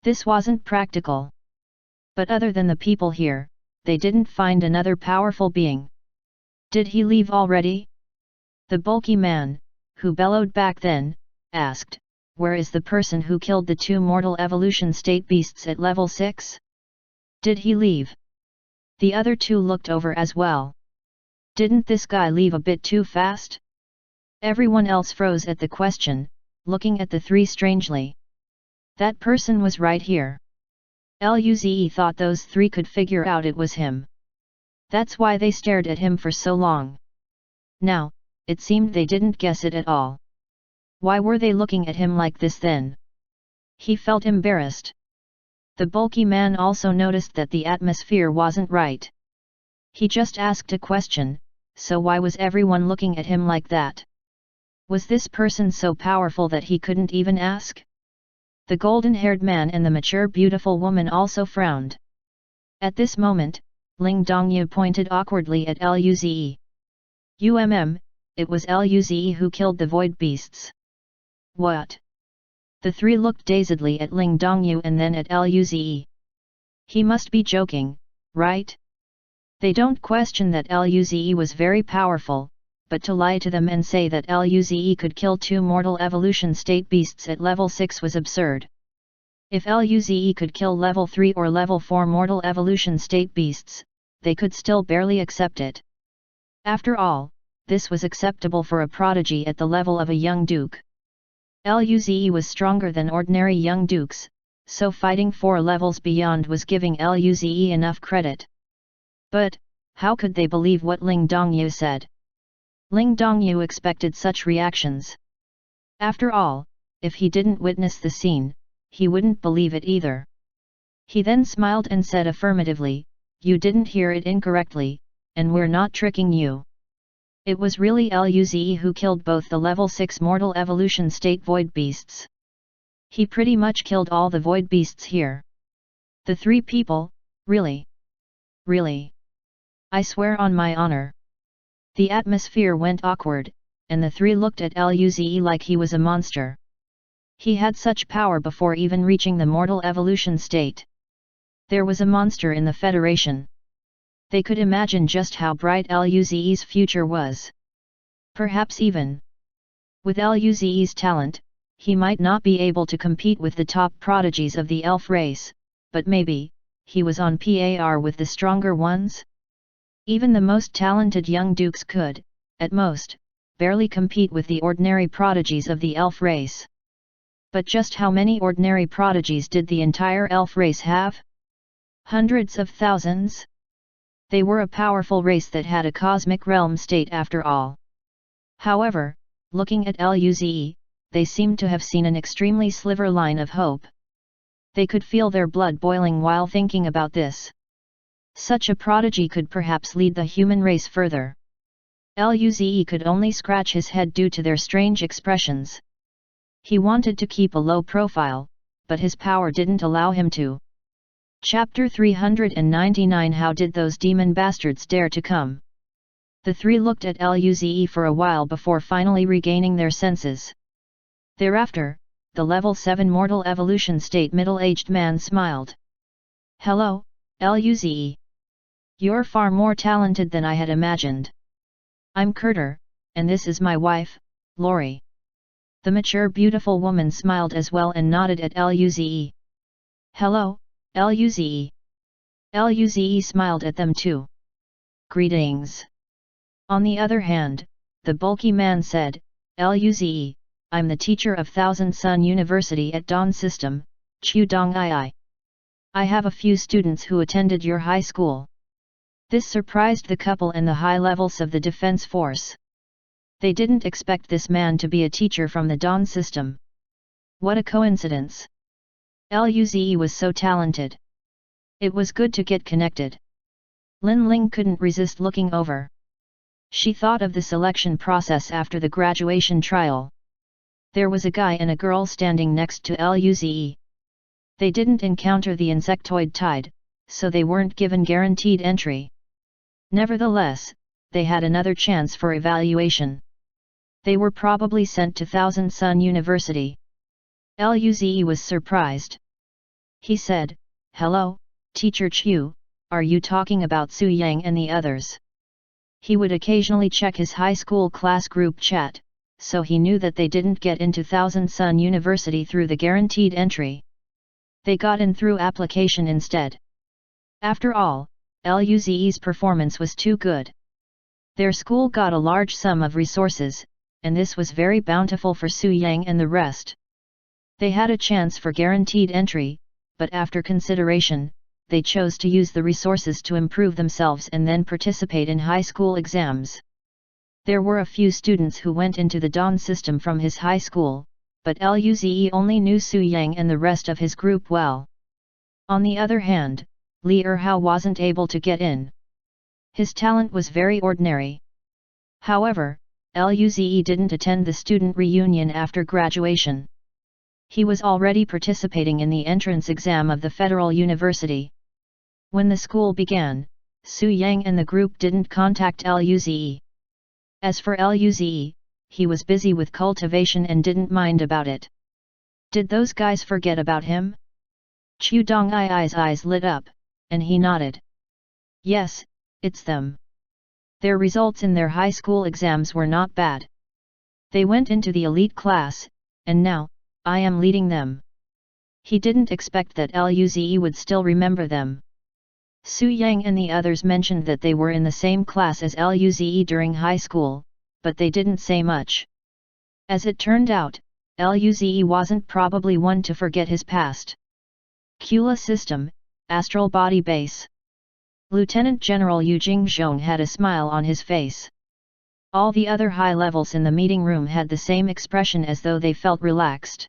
This wasn't practical. But other than the people here, they didn't find another powerful being. Did he leave already? The bulky man, who bellowed back then, asked, where is the person who killed the 2 mortal evolution state beasts at level 6? Did he leave? The other 2 looked over as well. Didn't this guy leave a bit too fast? Everyone else froze at the question, looking at the 3 strangely. That person was right here. Luze thought those 3 could figure out it was him. That's why they stared at him for so long. Now, it seemed they didn't guess it at all. Why were they looking at him like this then? He felt embarrassed. The bulky man also noticed that the atmosphere wasn't right. He just asked a question, so why was everyone looking at him like that? Was this person so powerful that he couldn't even ask? The golden-haired man and the mature beautiful woman also frowned. At this moment, Ling Dongyu pointed awkwardly at Luze. It was Luze who killed the void beasts. What? The 3 looked dazedly at Ling Dongyu and then at Luze. He must be joking, right? They don't question that Luze was very powerful, but to lie to them and say that Luze could kill 2 mortal evolution state beasts at level 6 was absurd. If Luze could kill level 3 or level 4 mortal evolution state beasts, they could still barely accept it. After all, this was acceptable for a prodigy at the level of a young duke. Luze was stronger than ordinary young dukes, so fighting 4 levels beyond was giving Luze enough credit. But, how could they believe what Ling Dongyu said? Ling Dongyu expected such reactions. After all, if he didn't witness the scene, he wouldn't believe it either. He then smiled and said affirmatively, "You didn't hear it incorrectly, and we're not tricking you. It was really Luze who killed both the level 6 mortal evolution state void beasts. He pretty much killed all the void beasts here." The 3 people, really? Really? I swear on my honor. The atmosphere went awkward, and the 3 looked at Luze like he was a monster. He had such power before even reaching the mortal evolution state. There was a monster in the Federation. They could imagine just how bright Luze's future was. Perhaps even with Luze's talent, he might not be able to compete with the top prodigies of the elf race, but maybe he was on par with the stronger ones? Even the most talented young dukes could, at most, barely compete with the ordinary prodigies of the elf race. But just how many ordinary prodigies did the entire elf race have? Hundreds of thousands? They were a powerful race that had a cosmic realm state after all. However, looking at Luze, they seemed to have seen an extremely sliver line of hope. They could feel their blood boiling while thinking about this. Such a prodigy could perhaps lead the human race further. Luze could only scratch his head due to their strange expressions. He wanted to keep a low profile, but his power didn't allow him to. Chapter 399 How did those demon bastards dare to come? The three looked at Luze for a while before finally regaining their senses. Thereafter, the level 7 mortal evolution state middle-aged man smiled. Hello, Luze. You're far more talented than I had imagined. I'm Kurter, and this is my wife, Lori. The mature beautiful woman smiled as well and nodded at Luze. Hello, Luze. Luze smiled at them too. Greetings. On the other hand, the bulky man said, Luze, I'm the teacher of Thousand Sun University at Dawn System, Chudong II. I have a few students who attended your high school. This surprised the couple and the high levels of the defense force. They didn't expect this man to be a teacher from the Dawn System. What a coincidence! Luze was so talented. It was good to get connected. Lin Ling couldn't resist looking over. She thought of the selection process after the graduation trial. There was a guy and a girl standing next to Luze. They didn't encounter the insectoid tide, so they weren't given guaranteed entry. Nevertheless, they had another chance for evaluation. They were probably sent to Thousand Sun University. Luze was surprised. He said, Hello, Teacher Chu, are you talking about Su Yang and the others? He would occasionally check his high school class group chat, so he knew that they didn't get into Thousand Sun University through the guaranteed entry. They got in through application instead. After all, Luze's performance was too good. Their school got a large sum of resources, and this was very bountiful for Su Yang and the rest. They had a chance for guaranteed entry, but after consideration, they chose to use the resources to improve themselves and then participate in high school exams. There were a few students who went into the Dawn System from his high school, but Luze only knew Su Yang and the rest of his group well. On the other hand, Li Erhao wasn't able to get in. His talent was very ordinary. However, Luze didn't attend the student reunion after graduation. He was already participating in the entrance exam of the Federal University. When the school began, Su Yang and the group didn't contact Luze. As for Luze, he was busy with cultivation and didn't mind about it. Did those guys forget about him? Chu Dongai's eyes lit up, and he nodded. Yes, it's them. Their results in their high school exams were not bad. They went into the elite class, and now, I am leading them. He didn't expect that Luze would still remember them. Su Yang and the others mentioned that they were in the same class as Luze during high school, but they didn't say much. As it turned out, Luze wasn't probably one to forget his past. Kula System, Astral Body Base. Lieutenant General Yu Jingzhong had a smile on his face. All the other high levels in the meeting room had the same expression as though they felt relaxed.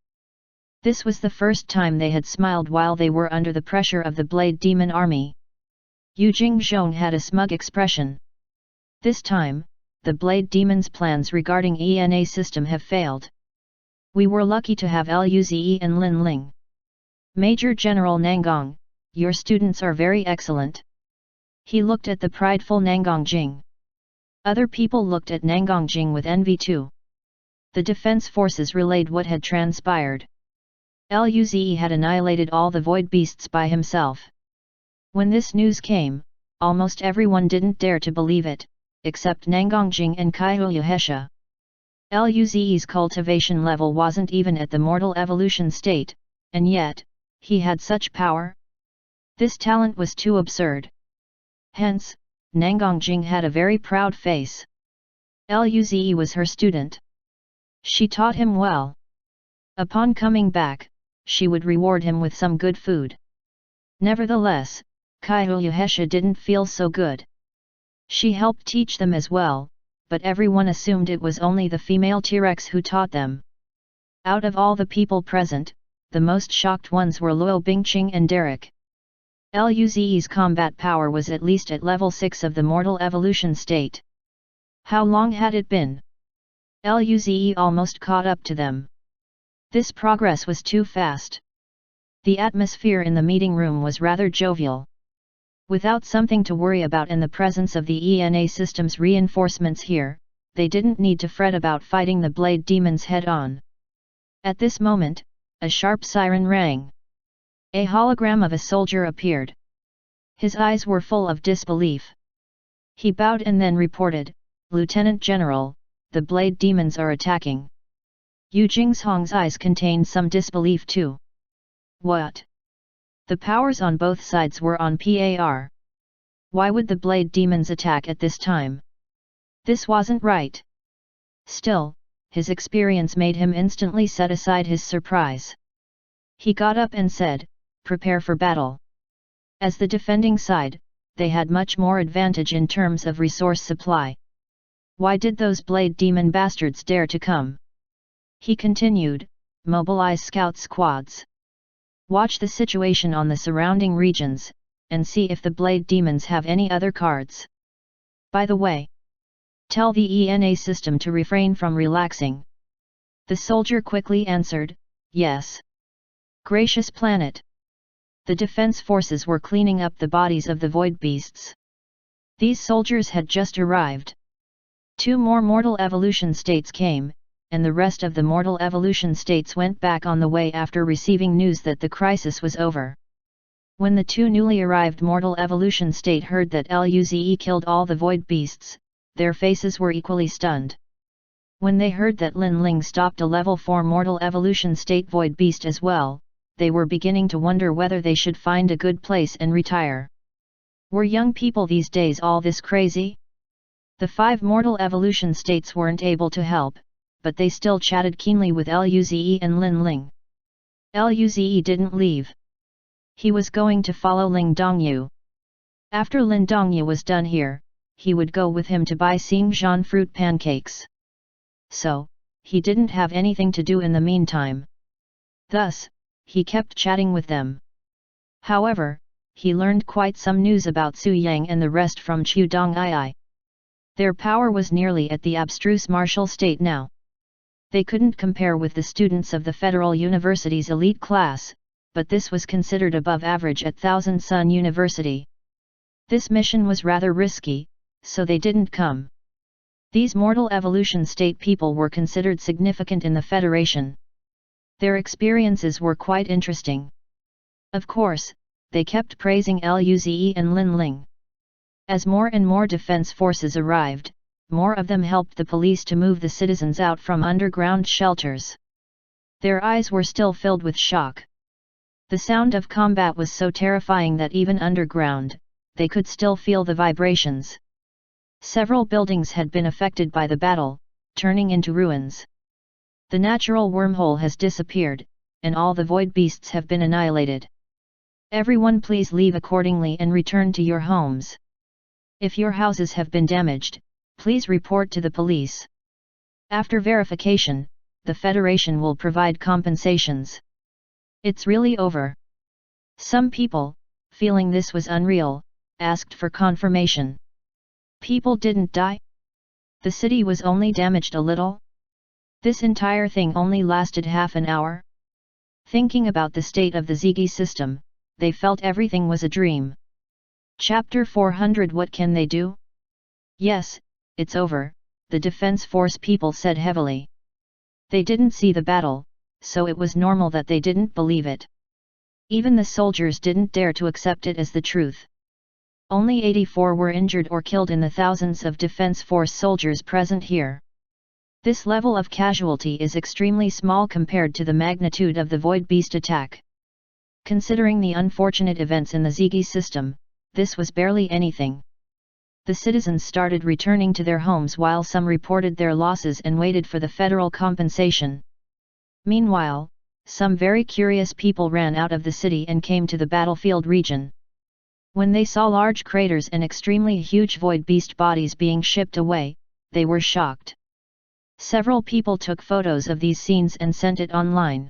This was the first time they had smiled while they were under the pressure of the Blade Demon Army. Yu Jingzhong had a smug expression. This time, the Blade Demon's plans regarding ENA system have failed. We were lucky to have Luze and Lin Ling. Major General Nangong, your students are very excellent. He looked at the prideful Nangong Jing. Other people looked at Nangong Jing with envy too. The defense forces relayed what had transpired. Luze had annihilated all the void beasts by himself. When this news came, almost everyone didn't dare to believe it, except Nangong Jing and Kaihu Hesha. Luze's cultivation level wasn't even at the mortal evolution state, and yet, he had such power? This talent was too absurd. Hence, Nangong Jing had a very proud face. Luze was her student. She taught him well. Upon coming back, she would reward him with some good food. Nevertheless, Kyuyuhesha didn't feel so good. She helped teach them as well, but everyone assumed it was only the female T-Rex who taught them. Out of all the people present, the most shocked ones were Luo Bingqing and Derek. Luze's combat power was at least at level 6 of the mortal evolution state. How long had it been? Luze almost caught up to them. This progress was too fast. The atmosphere in the meeting room was rather jovial. Without something to worry about and the presence of the ENA system's reinforcements here, they didn't need to fret about fighting the blade demons head-on. At this moment, a sharp siren rang. A hologram of a soldier appeared. His eyes were full of disbelief. He bowed and then reported, "Lieutenant General, the blade demons are attacking." Yu Jingshong's eyes contained some disbelief too. What? The powers on both sides were on par. Why would the blade demons attack at this time? This wasn't right. Still, his experience made him instantly set aside his surprise. He got up and said, "Prepare for battle." As the defending side, they had much more advantage in terms of resource supply. Why did those blade demon bastards dare to come? He continued, "Mobilize scout squads. Watch the situation on the surrounding regions, and see if the blade demons have any other cards. By the way, tell the ENA system to refrain from relaxing." The soldier quickly answered, "Yes. Gracious planet." The defense forces were cleaning up the bodies of the void beasts. These soldiers had just arrived. 2 more mortal evolution states came, and the rest of the mortal evolution states went back on the way after receiving news that the crisis was over. When the 2 newly arrived mortal evolution state heard that Luze killed all the void beasts, their faces were equally stunned. When they heard that Lin Ling stopped a level 4 mortal evolution state void beast as well, they were beginning to wonder whether they should find a good place and retire. Were young people these days all this crazy? The 5 mortal evolution states weren't able to help, but they still chatted keenly with Luze and Lin Ling. Luze didn't leave. He was going to follow Ling Dongyu. After Lin Dongyu was done here, he would go with him to buy Xingjian fruit pancakes. So, he didn't have anything to do in the meantime. Thus, he kept chatting with them. However, he learned quite some news about Su Yang and the rest from Chudong Ii. Their power was nearly at the abstruse martial state now. They couldn't compare with the students of the Federal University's elite class, but this was considered above average at Thousand Sun University. This mission was rather risky, so they didn't come. These mortal evolution state people were considered significant in the Federation. Their experiences were quite interesting. Of course, they kept praising Luze and Lin Ling. As more and more defense forces arrived, more of them helped the police to move the citizens out from underground shelters. Their eyes were still filled with shock. The sound of combat was so terrifying that even underground, they could still feel the vibrations. Several buildings had been affected by the battle, turning into ruins. The natural wormhole has disappeared, and all the void beasts have been annihilated. Everyone please leave accordingly and return to your homes. If your houses have been damaged, please report to the police. After verification, the Federation will provide compensations. It's really over. Some people, feeling this was unreal, asked for confirmation. People didn't die? The city was only damaged a little? This entire thing only lasted half an hour? Thinking about the state of the Zigi system, they felt everything was a dream. Chapter 400. What can they do? Yes, it's over, the defense force people said heavily. They didn't see the battle, so it was normal that they didn't believe it. Even the soldiers didn't dare to accept it as the truth. Only 84 were injured or killed in the thousands of defense force soldiers present here. This level of casualty is extremely small compared to the magnitude of the Void Beast attack. Considering the unfortunate events in the Zigi system, this was barely anything. The citizens started returning to their homes while some reported their losses and waited for the federal compensation. Meanwhile, some very curious people ran out of the city and came to the battlefield region. When they saw large craters and extremely huge void beast bodies being shipped away, they were shocked. Several people took photos of these scenes and sent it online.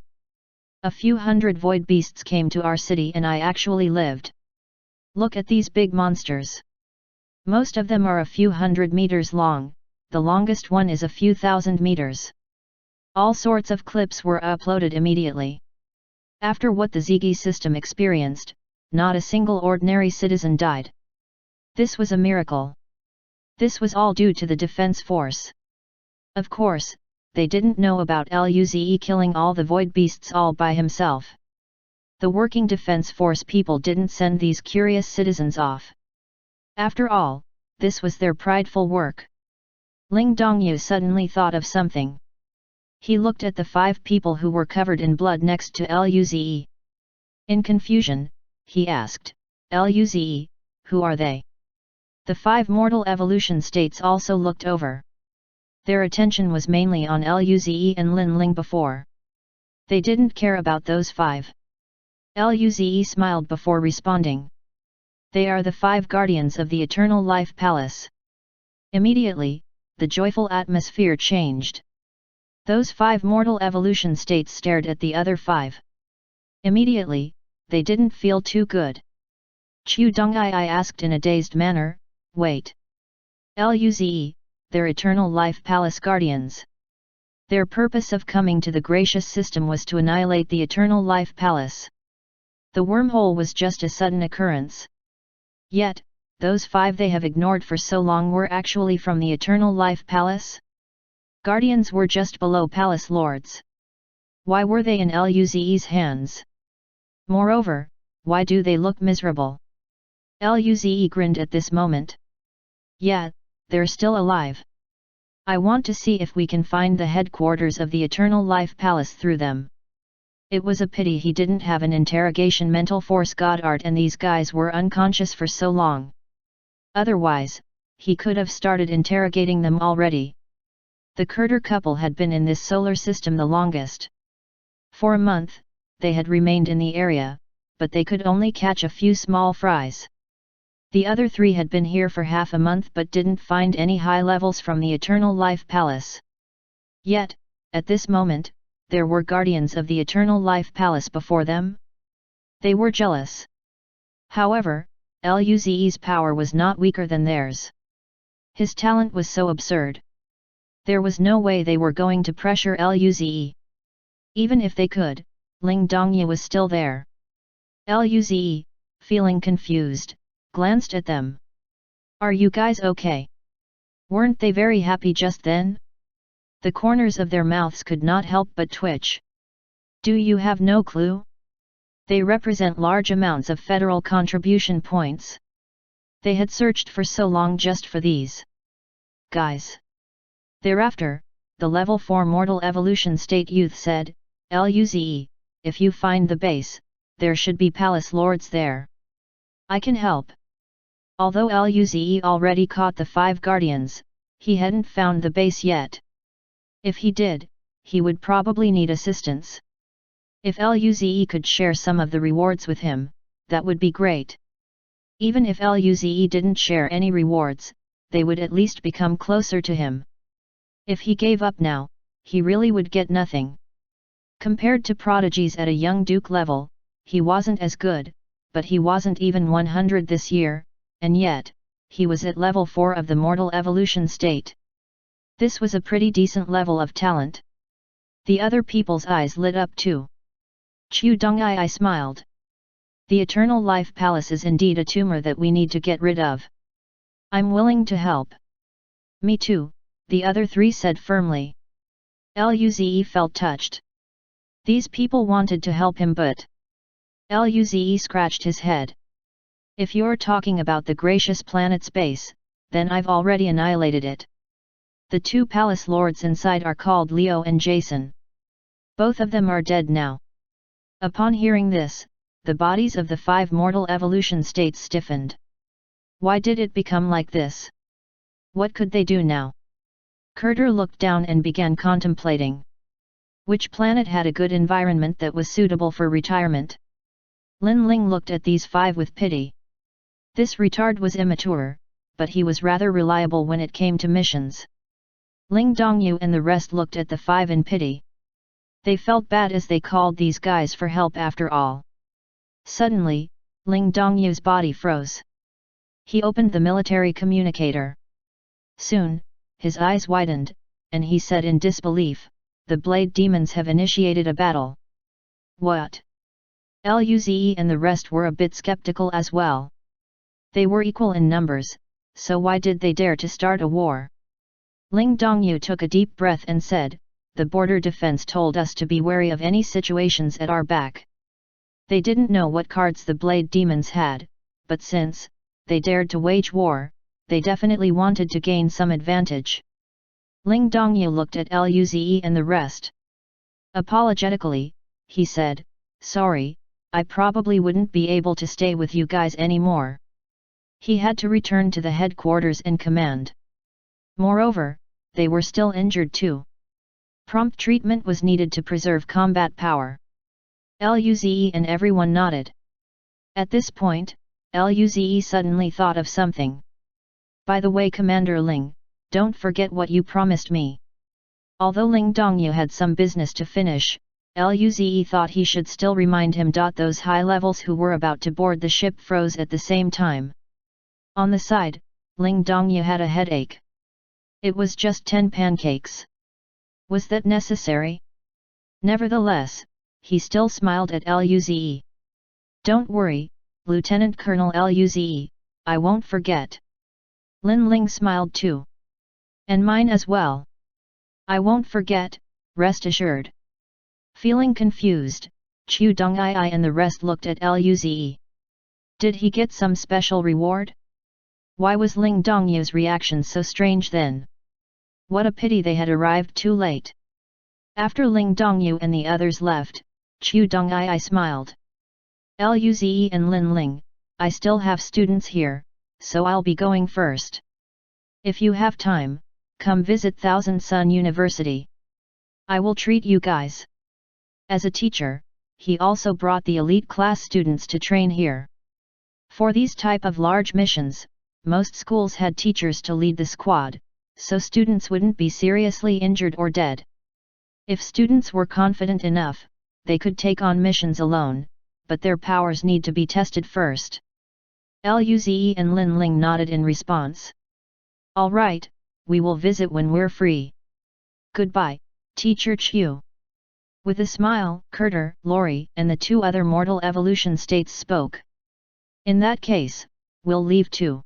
A few hundred void beasts came to our city and I actually lived. Look at these big monsters. Most of them are a few hundred meters long, the longest one is a few thousand meters. All sorts of clips were uploaded immediately. After what the Ziggy system experienced, not a single ordinary citizen died. This was a miracle. This was all due to the defense force. Of course, they didn't know about Luze killing all the void beasts all by himself. The working defense force people didn't send these curious citizens off. After all, this was their prideful work. Ling Dongyu suddenly thought of something. He looked at the 5 people who were covered in blood next to Luze. In confusion, he asked, Luze, who are they? The 5 mortal evolution states also looked over. Their attention was mainly on Luze and Lin Ling before. They didn't care about those 5. Luze smiled before responding. They are the 5 guardians of the Eternal Life Palace. Immediately, the joyful atmosphere changed. Those 5 mortal evolution states stared at the other 5. Immediately, they didn't feel too good. Chu Dongai asked in a dazed manner, wait. Luze, their Eternal Life Palace guardians. Their purpose of coming to the gracious system was to annihilate the Eternal Life Palace. The wormhole was just a sudden occurrence. Yet, those 5 they have ignored for so long were actually from the Eternal Life Palace? Guardians were just below Palace Lords. Why were they in Luze's hands? Moreover, why do they look miserable? Luze grinned at this moment. Yeah, they're still alive. I want to see if we can find the headquarters of the Eternal Life Palace through them. It was a pity he didn't have an interrogation mental force Goddard and these guys were unconscious for so long. Otherwise, he could have started interrogating them already. The Kurder couple had been in this solar system the longest. For a month, they had remained in the area, but they could only catch a few small fries. The other 3 had been here for half a month but didn't find any high levels from the Eternal Life Palace. Yet, at this moment, there were guardians of the Eternal Life Palace before them. They were jealous. However, Luze's power was not weaker than theirs. His talent was so absurd. There was no way they were going to pressure Luze. Even if they could, Ling Dongyu was still there. Luze, feeling confused, glanced at them. Are you guys okay? Weren't they very happy just then? The corners of their mouths could not help but twitch. Do you have no clue? They represent large amounts of federal contribution points. They had searched for so long just for these guys. Thereafter, the level 4 mortal evolution state youth said, Luze, if you find the base, there should be palace lords there. I can help. Although Luze already caught the 5 guardians, he hadn't found the base yet. If he did, he would probably need assistance. If Luze could share some of the rewards with him, that would be great. Even if Luze didn't share any rewards, they would at least become closer to him. If he gave up now, he really would get nothing. Compared to prodigies at a young duke level, he wasn't as good, but he wasn't even 100 this year, and yet, he was at level 4 of the mortal evolution state. This was a pretty decent level of talent. The other people's eyes lit up too. Chu Dongai smiled. The Eternal Life Palace is indeed a tumor that we need to get rid of. I'm willing to help. Me too, the other 3 said firmly. Luze felt touched. These people wanted to help him but... Luze scratched his head. If you're talking about the gracious planet's base, then I've already annihilated it. The 2 palace lords inside are called Leo and Jason. Both of them are dead now. Upon hearing this, the bodies of the 5 mortal evolution states stiffened. Why did it become like this? What could they do now? Carter looked down and began contemplating. Which planet had a good environment that was suitable for retirement? Lin Ling looked at these 5 with pity. This retard was immature, but he was rather reliable when it came to missions. Ling Dongyu and the rest looked at the 5 in pity. They felt bad as they called these guys for help after all. Suddenly, Ling Dongyu's body froze. He opened the military communicator. Soon, his eyes widened, and he said in disbelief, "The Blade Demons have initiated a battle." What? Luze and the rest were a bit skeptical as well. They were equal in numbers, so why did they dare to start a war? Ling Dongyu took a deep breath and said, "The border defense told us to be wary of any situations at our back." They didn't know what cards the Blade Demons had, but since they dared to wage war, they definitely wanted to gain some advantage. Ling Dongyu looked at Luze and the rest. Apologetically, he said, "Sorry, I probably wouldn't be able to stay with you guys anymore." He had to return to the headquarters and command. Moreover, they were still injured too. Prompt treatment was needed to preserve combat power. Luze and everyone nodded. At this point, Luze suddenly thought of something. "By the way, Commander Ling, don't forget what you promised me." Although Ling Dongyu had some business to finish, Luze thought he should still remind him. Those high levels who were about to board the ship froze at the same time. On the side, Ling Dongyu had a headache. It was just 10 pancakes. Was that necessary? Nevertheless, he still smiled at Luze. "Don't worry, Lieutenant Colonel Luze, I won't forget." Lin Ling smiled too. "And mine as well. I won't forget, rest assured." Feeling confused, Chu Dongyi and the rest looked at Luze. Did he get some special reward? Why was Ling Dongyu's reaction so strange then? What a pity they had arrived too late. After Ling Dongyu and the others left, Chu Dongyi smiled. "Luze and Lin Ling, I still have students here, so I'll be going first. If you have time, come visit Thousand Sun University. I will treat you guys." As a teacher, he also brought the elite class students to train here. For these type of large missions, most schools had teachers to lead the squad, so students wouldn't be seriously injured or dead. If students were confident enough, they could take on missions alone, but their powers need to be tested first. Luze and Lin Ling nodded in response. "All right, we will visit when we're free. Goodbye, Teacher Chu." With a smile, Carter, Lori, and the 2 other mortal evolution states spoke. "In that case, we'll leave too."